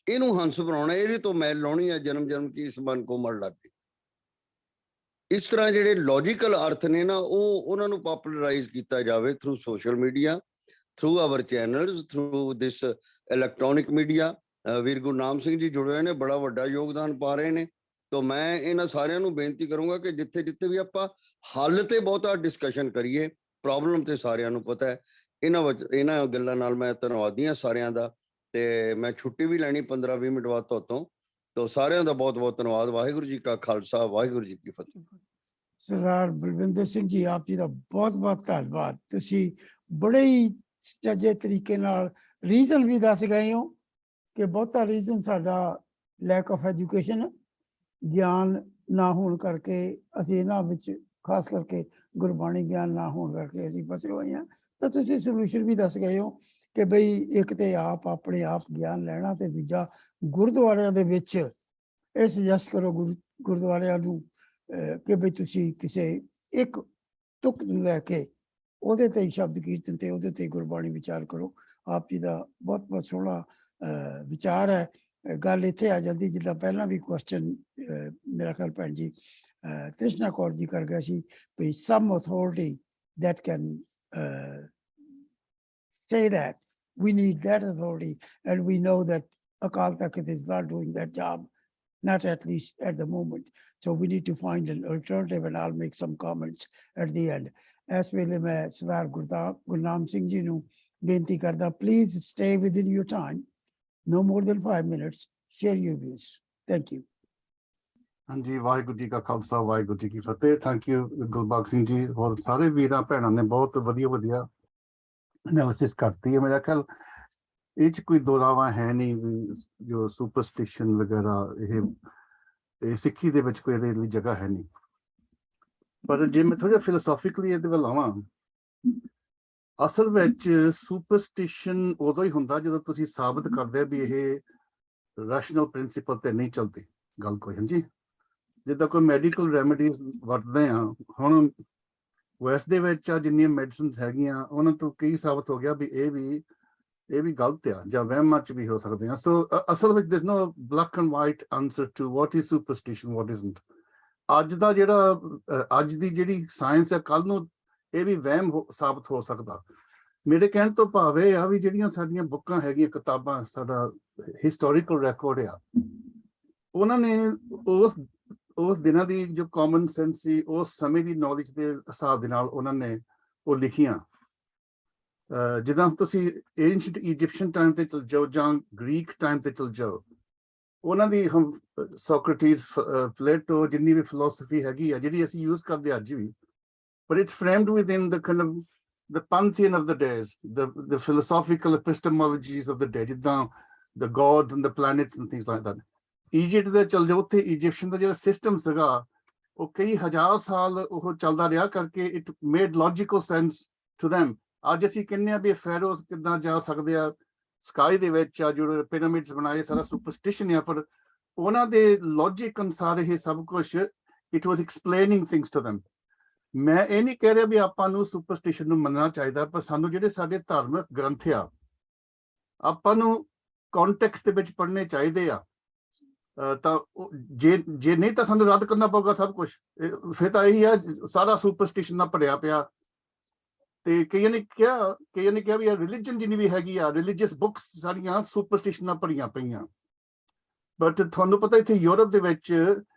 ਇਹਨੂੰ ਹੰਸ ਬਣਾਉਣਾ, ਇਹਦੇ ਤੋਂ ਮੈਲ ਲਾਉਣੀ ਹੈ, ਜਨਮ ਜਨਮ ਕੀ ਇਸ ਮਨ ਕੋ ਮੜ ਲੱਗ ਗਈ। ਇਸ ਤਰ੍ਹਾਂ ਜਿਹੜੇ ਲੌਜੀਕਲ ਅਰਥ ਨੇ ਨਾ, ਉਹਨਾਂ ਨੂੰ ਪੋਪੂਲਰਾਈਜ਼ ਕੀਤਾ ਜਾਵੇ through social media, through our channels, through this electronic media, ਵੀਰ ਗੁਰਨਾਮ ਸਿੰਘ ਜੀ ਜੁੜੇ ਹੋਏ ਨੇ, ਬੜਾ ਵੱਡਾ ਯੋਗਦਾਨ ਪਾ ਰਹੇ ਨੇ। ਤਾਂ ਮੈਂ ਇਹਨਾਂ ਸਾਰਿਆਂ ਨੂੰ ਬੇਨਤੀ ਕਰੂੰਗਾ ਕਿ ਜਿੱਥੇ ਜਿੱਥੇ ਵੀ ਆਪਾਂ ਹੱਲ ਤੇ ਬਹੁਤਾ ਡਿਸਕਸ਼ਨ ਕਰੀਏ, ਪ੍ਰੋਬਲਮ ਤੇ ਸਾਰਿਆਂ ਨੂੰ ਪਤਾ ਹੈ। ਇਹਨਾਂ ਗੱਲਾਂ ਨਾਲ ਮੈਂ ਧੰਨਵਾਦੀ ਹਾਂ ਸਾਰਿਆਂ ਦਾ, ਤੇ ਮੈਂ ਛੁੱਟੀ ਵੀ ਲੈਣੀ 15-20 ਮਿੰਟ ਬਾਅਦ ਤੋਂ। ਤਾਂ ਸਾਰਿਆਂ ਦਾ ਬਹੁਤ ਬਹੁਤ ਧੰਨਵਾਦ। ਵਾਹਿਗੁਰੂ ਜੀ ਕਾ ਖਾਲਸਾ, ਵਾਹਿਗੁਰੂ ਜੀ ਕੀ ਫਤਿਹ। ਸਰਦਾਰ ਬਲਵਿੰਦਰ ਸਿੰਘ ਜੀ, ਆਪ ਜੀ ਦਾ ਬਹੁਤ ਬਹੁਤ ਧੰਨਵਾਦ। ਤੁਸੀਂ ਬੜੇ ਹੀ ਸੱਚੇ ਤਰੀਕੇ ਨਾਲ ਰੀਜ਼ਨ ਵੀ ਦੱਸ ਗਏ ਹੋ ਕਿ ਬਹੁਤਾ ਰੀਜ਼ਨ ਸਾਡਾ ਲੈਕ ਆਫ ਐਜੂਕੇਸ਼ਨ, ਗਿਆਨ ਨਾ ਹੋਣ ਕਰਕੇ ਅਸੀਂ ਇਹਨਾਂ ਵਿੱਚ, ਖਾਸ ਕਰਕੇ ਗੁਰਬਾਣੀ ਗਿਆਨ ਨਾ ਹੋਣ ਕਰਕੇ ਅਸੀਂ ਫਸੇ ਹੋਏ ਹਾਂ। ਤਾਂ ਤੁਸੀਂ ਸੋਲੂਸ਼ਨ ਵੀ ਦੱਸ ਗਏ ਹੋ ਕਿ ਬਈ ਇੱਕ ਤੇ ਆਪ ਆਪਣੇ ਆਪ ਗਿਆਨ ਲੈਣਾ, ਤੇ ਦੂਜਾ ਗੁਰਦੁਆਰਿਆਂ ਦੇ ਵਿੱਚ ਇਹ ਸੁਜੈਸਟ ਕਰੋ ਗੁਰਦੁਆਰਿਆਂ ਨੂੰ ਕਿ ਬਈ ਤੁਸੀਂ ਕਿਸੇ ਇੱਕ ਤੁਕ ਨੂੰ ਲੈ ਕੇ ਉਹਦੇ ਤੇ ਸ਼ਬਦ ਕੀਰਤਨ ਤੇ ਉਹਦੇ ਤੇ ਗੁਰਬਾਣੀ ਵਿਚਾਰ ਕਰੋ। ਆਪ ਜੀ ਦਾ ਬਹੁਤ ਬਹੁਤ ਸੋਹਣਾ ਵਿਚਾਰ ਹੈ। ਗੱਲ ਇੱਥੇ ਆ ਜਾਂਦੀ, ਜਿੱਦਾਂ ਪਹਿਲਾਂ ਵੀ ਕੁਐਸਚਨ ਮੇਰਾ ਖਿਆਲ ਭੈਣ ਜੀ ਕ੍ਰਿਸ਼ਨਾ ਕੌਰ ਜੀ ਕਰ ਗਿਆ ਸੀ, ਵੀ some authority that can say that we need that authority, and we know that Akal Takht is not doing that job, not at least at the moment. So we need to find an alternative, and I'll make some comments at the end. As ਵੇਲੇ ਮੈਂ ਸਰਦਾਰ ਗੁਰਨਾਮ ਸਿੰਘ ਜੀ ਨੂੰ ਬੇਨਤੀ ਕਰਦਾ, please stay within your time, no more than 5 minutes, share your views. Thank you. ਹਾਂਜੀ, ਵਾਹਿਗੁਰੂ ਜੀ ਕਾ ਖਾਲਸਾ, ਵਾਹਿਗੁਰੂ ਜੀ ਕੀ ਫਤਿਹ। Thank you Gulbag Singh ji, ਹੋਰ ਸਾਰੇ ਵੀਰਾਂ ਭੈਣਾਂ ਨੇ ਬਹੁਤ ਵਧੀਆ ਐਨਾਲਿਸਿਸ ਕਰਤੀ ਹੈ। ਮੇਰਾ ਖਿਆਲ ਇਹ 'ਚ ਕੋਈ ਦੋਰਾਵਾ ਹੈ ਨਹੀਂ ਵੀ ਜੋ ਸੁਪਰਸਟੀਸ਼ਨ ਵਗੈਰਾ ਇਹ ਸਿੱਖੀ ਦੇ ਵਿੱਚ ਕੋਈ ਇਹਦੇ ਲਈ ਜਗ੍ਹਾ ਹੈ ਨਹੀਂ। ਪਰ ਜੇ ਮੈਂ ਥੋੜ੍ਹਾ ਫਿਲੋਸੋਫਿਕਲੀ ਇਹਦੇ ਵੱਲ ਆਵਾਂ, ਅਸਲ ਵਿੱਚ ਸੁਪਰਸਟੀਸ਼ਨ ਉਦੋਂ ਹੀ ਹੁੰਦਾ ਜਦੋਂ ਤੁਸੀਂ ਸਾਬਤ ਕਰਦੇ ਵੀ ਇਹ ਰੈਸ਼ਨਲ ਪ੍ਰਿੰਸੀਪਲ ਤੇ ਨਹੀਂ ਚੱਲਦੀ ਗੱਲ ਕੋਈ। ਹਾਂਜੀ, ਜਿੱਦਾਂ ਕੋਈ ਮੈਡੀਕਲ ਰੈਮੀਡੀਜ਼ ਵਰਤਦੇ ਆ, ਹੁਣ ਵੈਸਟ ਦੇ ਵਿੱਚ ਆ ਜਿੰਨੀਆਂ ਮੈਡੀਸਿਨਸ ਹੈਗੀਆਂ ਉਹਨਾਂ ਤੋਂ ਕਈ ਸਾਬਤ ਹੋ ਗਿਆ ਵੀ ਇਹ ਵੀ ਗਲਤ ਆ ਜਾਂ ਵਹਿਮਾਂ 'ਚ ਵੀ ਹੋ ਸਕਦੇ ਆ। ਸੋ ਅਸਲ ਵਿੱਚ there's no black and white answer to what is superstition, what isn't. ਅੱਜ ਦੀ ਜਿਹੜੀ ਸਾਇੰਸ ਹੈ, ਕੱਲ ਨੂੰ ਇਹ ਵੀ ਵਹਿਮ ਸਾਬਤ ਹੋ ਸਕਦਾ। ਮੇਰੇ ਕਹਿਣ ਤੋਂ ਭਾਵ ਇਹ ਆ ਵੀ ਜਿਹੜੀਆਂ ਸਾਡੀਆਂ ਬੁੱਕਾਂ ਹੈਗੀਆਂ, ਕਿਤਾਬਾਂ, ਸਾਡਾ ਹਿਸਟੋਰੀਕਲ ਰੈਕੋਰਡ ਆ, ਉਹਨਾਂ ਨੇ ਉਸ ਦਿਨਾਂ ਦੀ ਜੋ ਕਾਮਨ ਸੈਂਸ ਸੀ, ਉਸ ਸਮੇਂ ਦੀ ਨੌਲੇਜ ਦੇ ਹਿਸਾਬ ਦੇ ਨਾਲ ਉਹਨਾਂ ਨੇ ਉਹ ਲਿਖੀਆਂ। ਜਿੱਦਾਂ ਤੁਸੀਂ ਏਂਸ਼ੀਅੰਟ ਇਜਿਪਸ਼ੀਅਨ ਟਾਈਮ ਤੇ ਚਲ ਜਾਓ ਜਾਂ ਗ੍ਰੀਕ ਟਾਈਮ ਤੇ ਚਲ ਜਾਓ, ਉਹਨਾਂ ਦੀ ਸੋਕਰਟੀਜ਼, ਪਲੇਟੋ, ਜਿੰਨੀ ਵੀ ਫਿਲੋਸਫੀ ਹੈਗੀ ਆ ਜਿਹੜੀ ਅਸੀਂ ਯੂਜ਼ ਕਰਦੇ ਅੱਜ ਵੀ, but it's framed within the kind of the pantheon of the days, the philosophical epistemologies of the day, ਜਿੱਦਾਂ the gods and the planets and things like that. Egypt ਦੇ ਚਲ ਜਾਓ, ਉੱਥੇ ਇਜਿਪਸ਼ੀਅਨ ਦਾ ਜਿਹੜਾ ਸਿਸਟਮ ਸੀਗਾ ਉਹ ਕਈ ਹਜ਼ਾਰ ਸਾਲ ਉਹ ਚੱਲਦਾ ਰਿਹਾ ਕਰਕੇ it made logical sense to them. ਅੱਜ ਅਸੀਂ ਕਹਿੰਦੇ ਆ ਵੀ ਫੈਰੋਜ਼ ਕਿੱਦਾਂ ਜਾ ਸਕਦੇ ਆ ਸਕਾਈ ਦੇ ਵਿੱਚ, ਆ ਜਿਹੜੇ ਪਿਰਾਮਿਡਸ ਬਣਾਏ ਸਾਰਾ ਸੁਪਰਸਟੀਸ਼ਨ ਆ, ਪਰ ਉਹਨਾਂ ਦੇ ਲੌਜਿਕ ਅਨੁਸਾਰ ਇਹ ਸਭ ਕੁਛ it was explaining things to them. ਮੈਂ ਇਹ ਨਹੀਂ ਕਹਿ ਰਿਹਾ ਵੀ ਆਪਾਂ ਨੂੰ ਸੁਪਰਸਟੀਸ਼ਨ ਨੂੰ ਮੰਨਣਾ ਚਾਹੀਦਾ, ਪਰ ਸਾਨੂੰ ਜਿਹੜੇ ਸਾਡੇ ਧਾਰਮਿਕ ਗ੍ਰੰਥ ਆ ਆਪਾਂ ਨੂੰ ਕੌਨਟੈਕਸਟ ਦੇ ਵਿੱਚ ਪੜ੍ਹਨੇ ਚਾਹੀਦੇ ਆ। ਤਾਂ ਜੇ ਨਹੀਂ ਤਾਂ ਸਾਨੂੰ ਰੱਦ ਕਰਨਾ ਪਊਗਾ ਸਭ ਕੁਛ। ਫਿਰ ਤਾਂ ਇਹੀ ਆ, ਸਾਰਾ ਸੁਪਰਸਟੀਸ਼ਨ ਨਾਲ ਭਰਿਆ ਪਿਆ। ਤੇ ਕਈਆਂ ਨੇ ਕਿਹਾ ਵੀ ਰਿਲੀਜਨ ਜਿੰਨੀ ਵੀ ਹੈਗੀ ਆ, ਰਿਲੀਜੀਅਸ ਬੁੱਕਸ ਸਾਰੀਆਂ ਸੁਪਰਸਟੀਸ਼ਨ ਨਾਲ ਭਰੀਆਂ ਪਈਆਂ। ਬਟ ਤੁਹਾਨੂੰ ਪਤਾ ਇੱਥੇ ਯੂਰਪ ਦੇ ਵਿੱਚ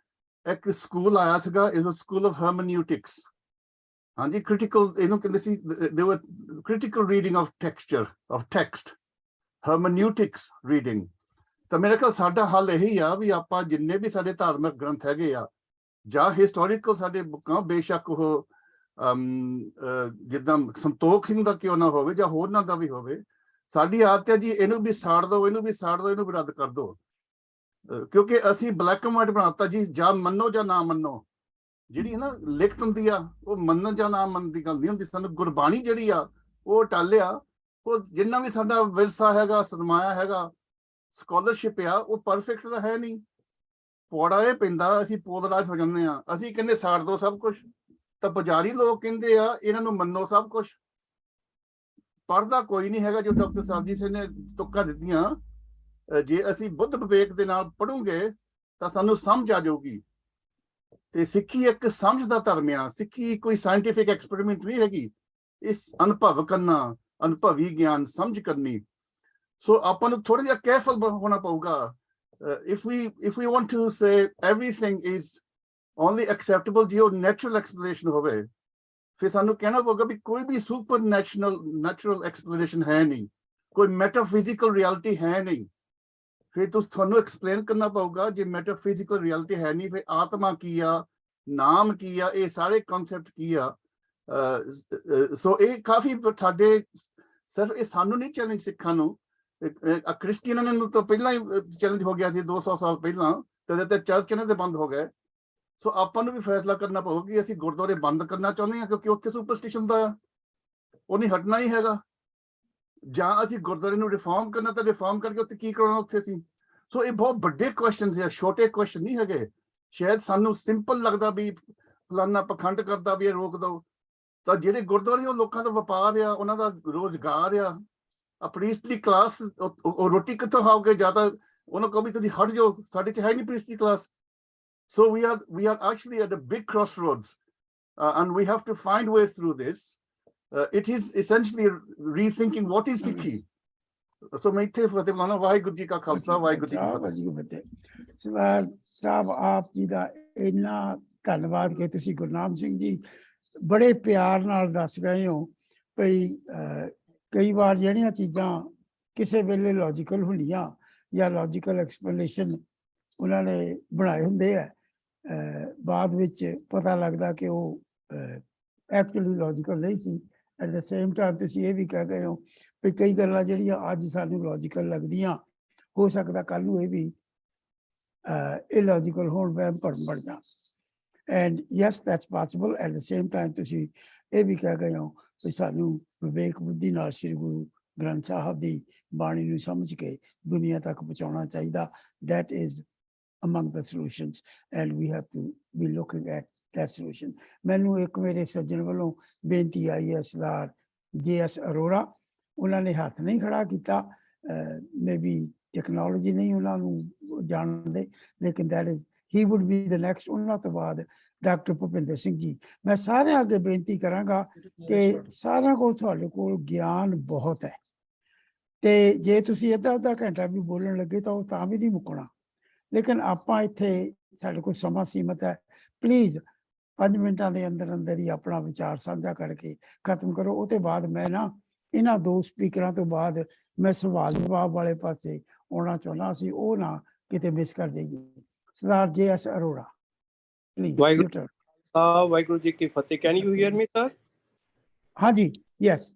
ਇੱਕ ਸਕੂਲ ਆਇਆ ਸੀਗਾ, ਇਹ ਸਕੂਲ ਆਫ ਹਰਮਨਿਊਟਿਕਸ। ਹਾਂਜੀ, ਕ੍ਰਿਟੀਕਲ ਇਹਨੂੰ ਕਹਿੰਦੇ ਸੀ, they were critical reading of text, hermeneutics reading. ਤਾਂ ਮੇਰੇ ਖਿਆਲ ਸਾਡਾ ਹੱਲ ਇਹੀ ਆ ਵੀ ਆਪਾਂ ਜਿੰਨੇ ਵੀ ਸਾਡੇ ਧਾਰਮਿਕ ਗ੍ਰੰਥ ਹੈਗੇ ਆ ਜਾਂ ਹਿਸਟੋਰੀਕਲ ਸਾਡੇ ਬੁੱਕਾਂ, ਬੇਸ਼ੱਕ ਉਹ ਜਿੱਦਾਂ ਸੰਤੋਖ ਸਿੰਘ ਦਾ ਕਿਉਂ ਨਾ ਹੋਵੇ ਜਾਂ ਹੋਰਨਾਂ ਦਾ ਵੀ ਹੋਵੇ, ਸਾਡੀ ਆਦਤ ਹੈ ਜੀ ਇਹਨੂੰ ਵੀ ਸਾੜ ਦਿਓ, ਇਹਨੂੰ ਵੀ ਸਾੜ ਦਿਓ, ਇਹਨੂੰ ਵੀ ਰੱਦ ਕਰ ਦਿਓ, ਕਿਉਂਕਿ ਅਸੀਂ ਬਲੈਕ ਐਂਡ ਵਾਈਟ ਬਣਾਤਾ ਜੀ, ਜਾਂ ਮੰਨੋ ਜਾਂ ਨਾ ਮੰਨੋ। ਜਿਹੜੀ ਹੈ ਨਾ ਲਿਖਤ ਹੁੰਦੀ ਆ, ਉਹ ਮੰਨਣ ਜਾਂ ਨਾ ਮੰਨਣ ਦੀ ਗੱਲ ਨਹੀਂ ਹੁੰਦੀ। ਸਾਨੂੰ ਗੁਰਬਾਣੀ ਜਿਹੜੀ ਆ ਉਹ ਟਾਲਿਆ, ਉਹ ਜਿੰਨਾ ਵੀ ਸਾਡਾ ਵਿਰਸਾ ਹੈਗਾ, ਸਰਮਾਇਆ ਹੈਗਾ, ਸਕਾਲਰਸ਼ਿਪ ਆ, ਉਹ ਪਰਫੈਕਟ ਤਾਂ ਹੈ ਨਹੀਂ। ਪੌੜਾ ਇਹ ਪੈਂਦਾ, ਅਸੀਂ ਪੋਦਰਾਜ ਹੋ ਜਾਂਦੇ ਆ। ਅਸੀਂ ਕਹਿੰਦੇ ਸਾੜ ਦਿਓ ਸਭ ਕੁਛ, ਤਾਂ ਪੁਜਾਰੀ ਲੋਕ ਕਹਿੰਦੇ ਆ ਇਹਨਾਂ ਨੂੰ ਮੰਨੋ ਸਭ ਕੁਛ। ਪੜ੍ਹਦਾ ਕੋਈ ਨਹੀਂ ਹੈਗਾ। ਜੋ ਡਾਕਟਰ ਸਾਹਿਬ ਜੀ ਨੇ ਤੁੱਕਾਂ ਦਿੱਤੀਆਂ, ਜੇ ਅਸੀਂ ਬੁੱਧ ਵਿਵੇਕ ਦੇ ਨਾਲ ਪੜ੍ਹੋਗੇ ਤਾਂ ਸਾਨੂੰ ਸਮਝ ਆ ਜਾਊਗੀ। ਤੇ ਸਿੱਖੀ ਇੱਕ ਸਮਝ ਦਾ ਧਰਮ ਆ। ਸਿੱਖੀ ਕੋਈ ਸਾਇੰਟੀਫਿਕ ਐਕਸਪੈਰੀਮੈਂਟ ਨਹੀਂ ਹੈਗੀ। ਇਸ ਅਨੁਭਵ ਕਰਨਾ, ਅਨੁਭਵੀ ਗਿਆਨ ਸਮਝ ਕਰਨੀ। ਸੋ ਆਪਾਂ ਨੂੰ ਥੋੜਾ ਜਿਹਾ ਕੇਅਰਫੁਲ ਹੋਣਾ ਪਊਗਾ। if we want to say everything is only acceptable ਜੇ ਉਹ natural explanation ਹੋਵੇ, ਫਿਰ ਸਾਨੂੰ ਕਹਿਣਾ ਪਊਗਾ ਵੀ ਕੋਈ ਵੀ ਸੁਪਰ ਨੈਚੁਰਲ ਐਕਸਪਲੇਨੇਸ਼ਨ ਹੈ ਨਹੀਂ, ਕੋਈ ਮੈਟਾਫਿਜ਼ੀਕਲ ਰਿਐਲਿਟੀ ਹੈ ਨਹੀਂ। ਫਿਰ ਤੁਹਾਨੂੰ ਐਕਸਪਲੇਨ ਕਰਨਾ ਪਊਗਾ ਜੇ ਮੈਟਾਫਿਜ਼ੀਕਲ ਰਿਐਲਿਟੀ ਹੈ ਨਹੀਂ, ਫਿਰ ਆਤਮਾ ਕੀ ਆ, ਨਾਮ ਕੀ ਆ, ਇਹ ਸਾਰੇ ਕਨਸੈਪਟ ਕੀ ਆ। ਸੋ ਇਹ ਕਾਫੀ ਸਾਡੇ ਸਿਰਫ ਇਹ ਸਾਨੂੰ ਨਹੀਂ ਚੈਲੰਜ ਸਿੱਖਾਂ ਨੂੰ, ਕ੍ਰਿਸਚੀਅਨਾਂ ਨੂੰ ਤਾਂ ਪਹਿਲਾਂ ਹੀ ਚੈਲੰਜ ਹੋ ਗਿਆ ਸੀ 200 ਸਾਲ ਪਹਿਲਾਂ, ਤੇ ਚਰਚ ਇਹਨਾਂ ਦੇ ਬੰਦ ਹੋ ਗਏ। ਸੋ ਆਪਾਂ ਨੂੰ ਵੀ ਫੈਸਲਾ ਕਰਨਾ ਪਊਗਾ ਕਿ ਅਸੀਂ ਗੁਰਦੁਆਰੇ ਬੰਦ ਕਰਨਾ ਚਾਹੁੰਦੇ ਹਾਂ ਕਿਉਂਕਿ ਉੱਥੇ ਸੁਪਰਸਟੀਸ਼ਨ ਦਾ ਉਹ ਨਹੀਂ ਹਟਣਾ ਹੀ ਹੈਗਾ, ਜਾਂ ਅਸੀਂ ਗੁਰਦੁਆਰੇ ਨੂੰ ਰਿਫਾਰਮ ਕਰਨਾ ਤਾਂ ਰਿਫਾਰਮ ਕਰਕੇ ਉੱਥੇ ਕੀ ਕਰਾਉਣਾ ਉੱਥੇ ਅਸੀਂ। ਸੋ ਇਹ ਬਹੁਤ ਵੱਡੇ ਕੁਐਸਚਨਸ ਆ, ਛੋਟੇ ਕੁਐਸਚਨ ਨਹੀਂ ਹੈਗੇ। ਸ਼ਾਇਦ ਸਾਨੂੰ ਸਿੰਪਲ ਲੱਗਦਾ ਵੀ ਫਲਾਨਾ ਪਖੰਡ ਕਰਦਾ ਵੀ ਇਹ ਰੋਕ ਦਿਓ, ਤਾਂ ਜਿਹੜੇ ਗੁਰਦੁਆਰੇ ਉਹ ਲੋਕਾਂ ਦਾ ਵਪਾਰ ਆ, ਉਹਨਾਂ ਦਾ ਰੋਜ਼ਗਾਰ ਆ ਪ੍ਰੀਸਟਲੀ ਕਲਾਸ ਉਹ ਰੋਟੀ ਕਿੱਥੋਂ ਖਾਓਗੇ? ਜ਼ਿਆਦਾ ਉਹਨਾਂ ਕਹੋ ਵੀ ਤੁਸੀਂ ਹਟ ਜਾਓ, ਸਾਡੇ 'ਚ ਹੈ ਨਹੀਂ ਪ੍ਰੀਸਟਲੀ class. So we are actually at a big crossroads, and we have to find ways through this. It is essentially rethinking what is Sikhi. So मैं इत्थे फतेह बुलाना, वाहिगुरू जी का खालसा वाहिगुरू जी की फतेह। सरदार साहब आप जी दा इन्ना धन्नवाद कि तुसी गुरनाम सिंह जी बड़े प्यार नाल दस गए हो भई कई बार ਜਿਹੜੀਆਂ ਚੀਜ਼ਾਂ ਕਿਸੇ ਵੇਲੇ ਲੌਜੀਕਲ ਹੁੰਦੀਆਂ ਜਾਂ ਲੌਜੀਕਲ ਐਕਸਪਲੇਨੇਸ਼ਨ ਉਹਨਾਂ ਨੇ ਬਣਾਏ ਹੁੰਦੇ ਆ, ਬਾਅਦ ਵਿੱਚ ਪਤਾ ਲੱਗਦਾ ਕਿ ਉਹ ਐਕਚੁਅਲੀ ਲੌਜੀਕਲ ਨਹੀਂ ਸੀ। ਐਟ ਦ ਸੇਮ ਟਾਈਮ ਤੁਸੀਂ ਇਹ ਵੀ ਕਹਿ ਗਏ ਹੋ ਵੀ ਕਈ ਗੱਲਾਂ ਜਿਹੜੀਆਂ ਅੱਜ ਸਾਨੂੰ ਲੌਜੀਕਲ ਲੱਗਦੀਆਂ ਹੋ ਸਕਦਾ ਕੱਲ ਨੂੰ ਇਹ ਵੀ ਇਲੌਜੀਕਲ ਹੋਣ, ਵਹਿਮ ਭਰਮ ਬਣ ਜਾਣ। And yes that's possible. At the same time ਤੁਸੀਂ ਇਹ ਵੀ ਕਹਿ ਗਏ ਹੋ ਵੀ ਸਾਨੂੰ ਵਿਵੇਕ ਬੁੱਧੀ ਨਾਲ ਸ੍ਰੀ ਗੁਰੂ ਗ੍ਰੰਥ ਸਾਹਿਬ ਦੀ ਬਾਣੀ ਨੂੰ ਸਮਝ ਕੇ ਦੁਨੀਆ ਤੱਕ ਪਹੁੰਚਾਉਣਾ ਚਾਹੀਦਾ। That is among the solutions, and we have to be looking at that solution. ਮੈਨੂੰ ਇੱਕ ਮੇਰੇ ਸੱਜਣ ਵੱਲੋਂ ਬੇਨਤੀ ਆਈ ਹੈ, ਸਰਦਾਰ JS ਅਰੋੜਾ, ਉਹਨਾਂ ਨੇ ਹੱਥ ਨਹੀਂ ਖੜਾ ਕੀਤਾ, ਮੇਬੀ ਟੈਕਨੋਲੋਜੀ ਨਹੀਂ ਉਹਨਾਂ ਨੂੰ ਜਾਣਦੇ, ਲੇਕਿਨ that is he would be the next। ਉਹਨਾਂ ਤੋਂ ਬਾਅਦ ਡਾਕਟਰ ਭੁਪਿੰਦਰ ਸਿੰਘ ਜੀ। ਮੈਂ ਸਾਰਿਆਂ ਅੱਗੇ ਬੇਨਤੀ ਕਰਾਂਗਾ ਕਿ ਸਾਰਿਆਂ ਕੋਲ ਤੁਹਾਡੇ ਕੋਲ ਗਿਆਨ ਬਹੁਤ ਹੈ, ਤੇ ਜੇ ਤੁਸੀਂ ਅੱਧਾ ਘੰਟਾ ਵੀ ਬੋਲਣ ਲੱਗੇ ਤਾਂ ਉਹ ਤਾਂ ਵੀ ਨਹੀਂ ਮੁੱਕਣਾ। ਲੇਕਿਨ ਆਪਾਂ ਇੱਥੇ ਸਾਡੇ ਕੋਲ ਸਮਾਂ ਸੀਮਤ ਹੈ, ਪਲੀਜ਼ 5 ਮਿੰਟਾਂ ਦੇ ਅੰਦਰ ਹੀ ਆਪਣਾ ਵਿਚਾਰ ਸਾਂਝਾ ਕਰਕੇ ਖਤਮ ਕਰੋ। ਉਹ ਤੋਂ ਬਾਅਦ ਮੈਂ ਨਾ ਇਹਨਾਂ 2 ਸਪੀਕਰਾਂ ਤੋਂ ਬਾਅਦ ਮੈਂ ਸਵਾਲ ਜਵਾਬ ਵਾਲੇ ਪਾਸੇ ਆਉਣਾ ਚਾਹੁੰਦਾ ਸੀ, ਉਹ ਨਾ ਕਿਤੇ ਮਿਸ ਕਰ ਜਾਈਏ। Sardar JS Arora please. ਵਾਹਿਗੁਰੂ ਜੀ ਕੀ ਫਤਿਹ। Can you hear me sir? ਹਾਂਜੀ, ਯੈਸ।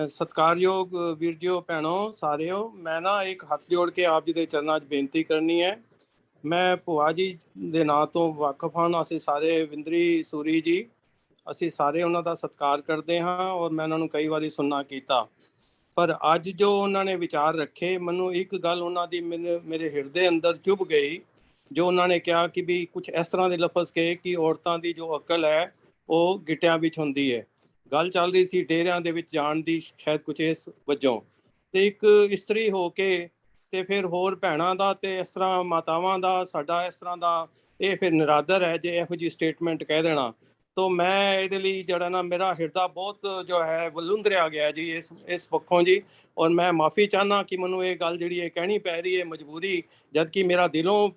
ਸਤਿਕਾਰਯੋਗ ਵੀਰ ਜੀਓ, ਭੈਣੋ ਸਾਰਿਓ, ਮੈਂ ਨਾ ਇੱਕ ਹੱਥ ਜੋੜ ਕੇ ਆਪ ਜੀ ਦੇ ਚਰਨਾਂ 'ਚ ਬੇਨਤੀ ਕਰਨੀ ਹੈ। ਮੈਂ ਭੂਆ ਜੀ ਦੇ ਨਾਂ ਤੋਂ ਵਾਕਫ ਹਾਂ। ਅਸੀਂ ਸਾਰੇ ਵਿੰਦਰੀ ਸੂਰੀ ਜੀ, ਅਸੀਂ ਸਾਰੇ ਉਹਨਾਂ ਦਾ ਸਤਿਕਾਰ ਕਰਦੇ ਹਾਂ ਔਰ ਮੈਂ ਉਹਨਾਂ ਨੂੰ ਕਈ ਵਾਰੀ ਸੁਣਨਾ ਕੀਤਾ, ਪਰ ਅੱਜ ਜੋ ਉਹਨਾਂ ਨੇ ਵਿਚਾਰ ਰੱਖੇ, ਮੈਨੂੰ ਇੱਕ ਗੱਲ ਉਹਨਾਂ ਦੀ ਮੇਰੇ ਹਿਰਦੇ ਅੰਦਰ ਚੁੱਭ ਗਈ, ਜੋ ਉਹਨਾਂ ਨੇ ਕਿਹਾ ਕਿ ਵੀ ਕੁਝ ਇਸ ਤਰ੍ਹਾਂ ਦੇ ਲਫ਼ਜ਼ ਕਹੇ ਕਿ ਔਰਤਾਂ ਦੀ ਜੋ ਅਕਲ ਹੈ ਉਹ ਗਿੱਟਿਆਂ ਵਿੱਚ ਹੁੰਦੀ ਹੈ। ਗੱਲ ਚੱਲ ਰਹੀ ਸੀ ਡੇਰਿਆਂ ਦੇ ਵਿੱਚ ਜਾਣ ਦੀ, ਸ਼ਾਇਦ ਕੁਝ ਇਸ ਵਜੋਂ, ਤੇ ਇੱਕ ਇਸਤਰੀ ਹੋ ਕੇ ਤੇ ਫਿਰ ਹੋਰ ਭੈਣਾਂ ਦਾ ਤੇ ਇਸ ਤਰ੍ਹਾਂ ਮਾਤਾਵਾਂ ਦਾ ਸਾਡਾ ਇਸ ਤਰ੍ਹਾਂ ਦਾ ਇਹ ਫਿਰ ਨਿਰਾਦਰ ਹੈ ਜੇ ਇਹੋ ਜਿਹੀ ਸਟੇਟਮੈਂਟ ਕਹਿ ਦੇਣਾ। ਤਾਂ ਮੈਂ ਇਹਦੇ ਲਈ ਜਿਹੜਾ ਨਾ ਮੇਰਾ ਹਿਰਦਾ ਬਹੁਤ ਜੋ ਹੈ ਵਲੂੰਦਰਿਆ ਗਿਆ ਜੀ ਇਸ ਪੱਖੋਂ ਜੀ, ਔਰ ਮੈਂ ਮਾਫੀ ਚਾਹੁੰਦਾ ਕਿ ਮੈਨੂੰ ਇਹ ਗੱਲ ਜਿਹੜੀ ਹੈ ਕਹਿਣੀ ਪੈ ਰਹੀ ਹੈ ਮਜਬੂਰੀ, ਜਦ ਕਿ ਮੇਰਾ ਦਿਲੋਂ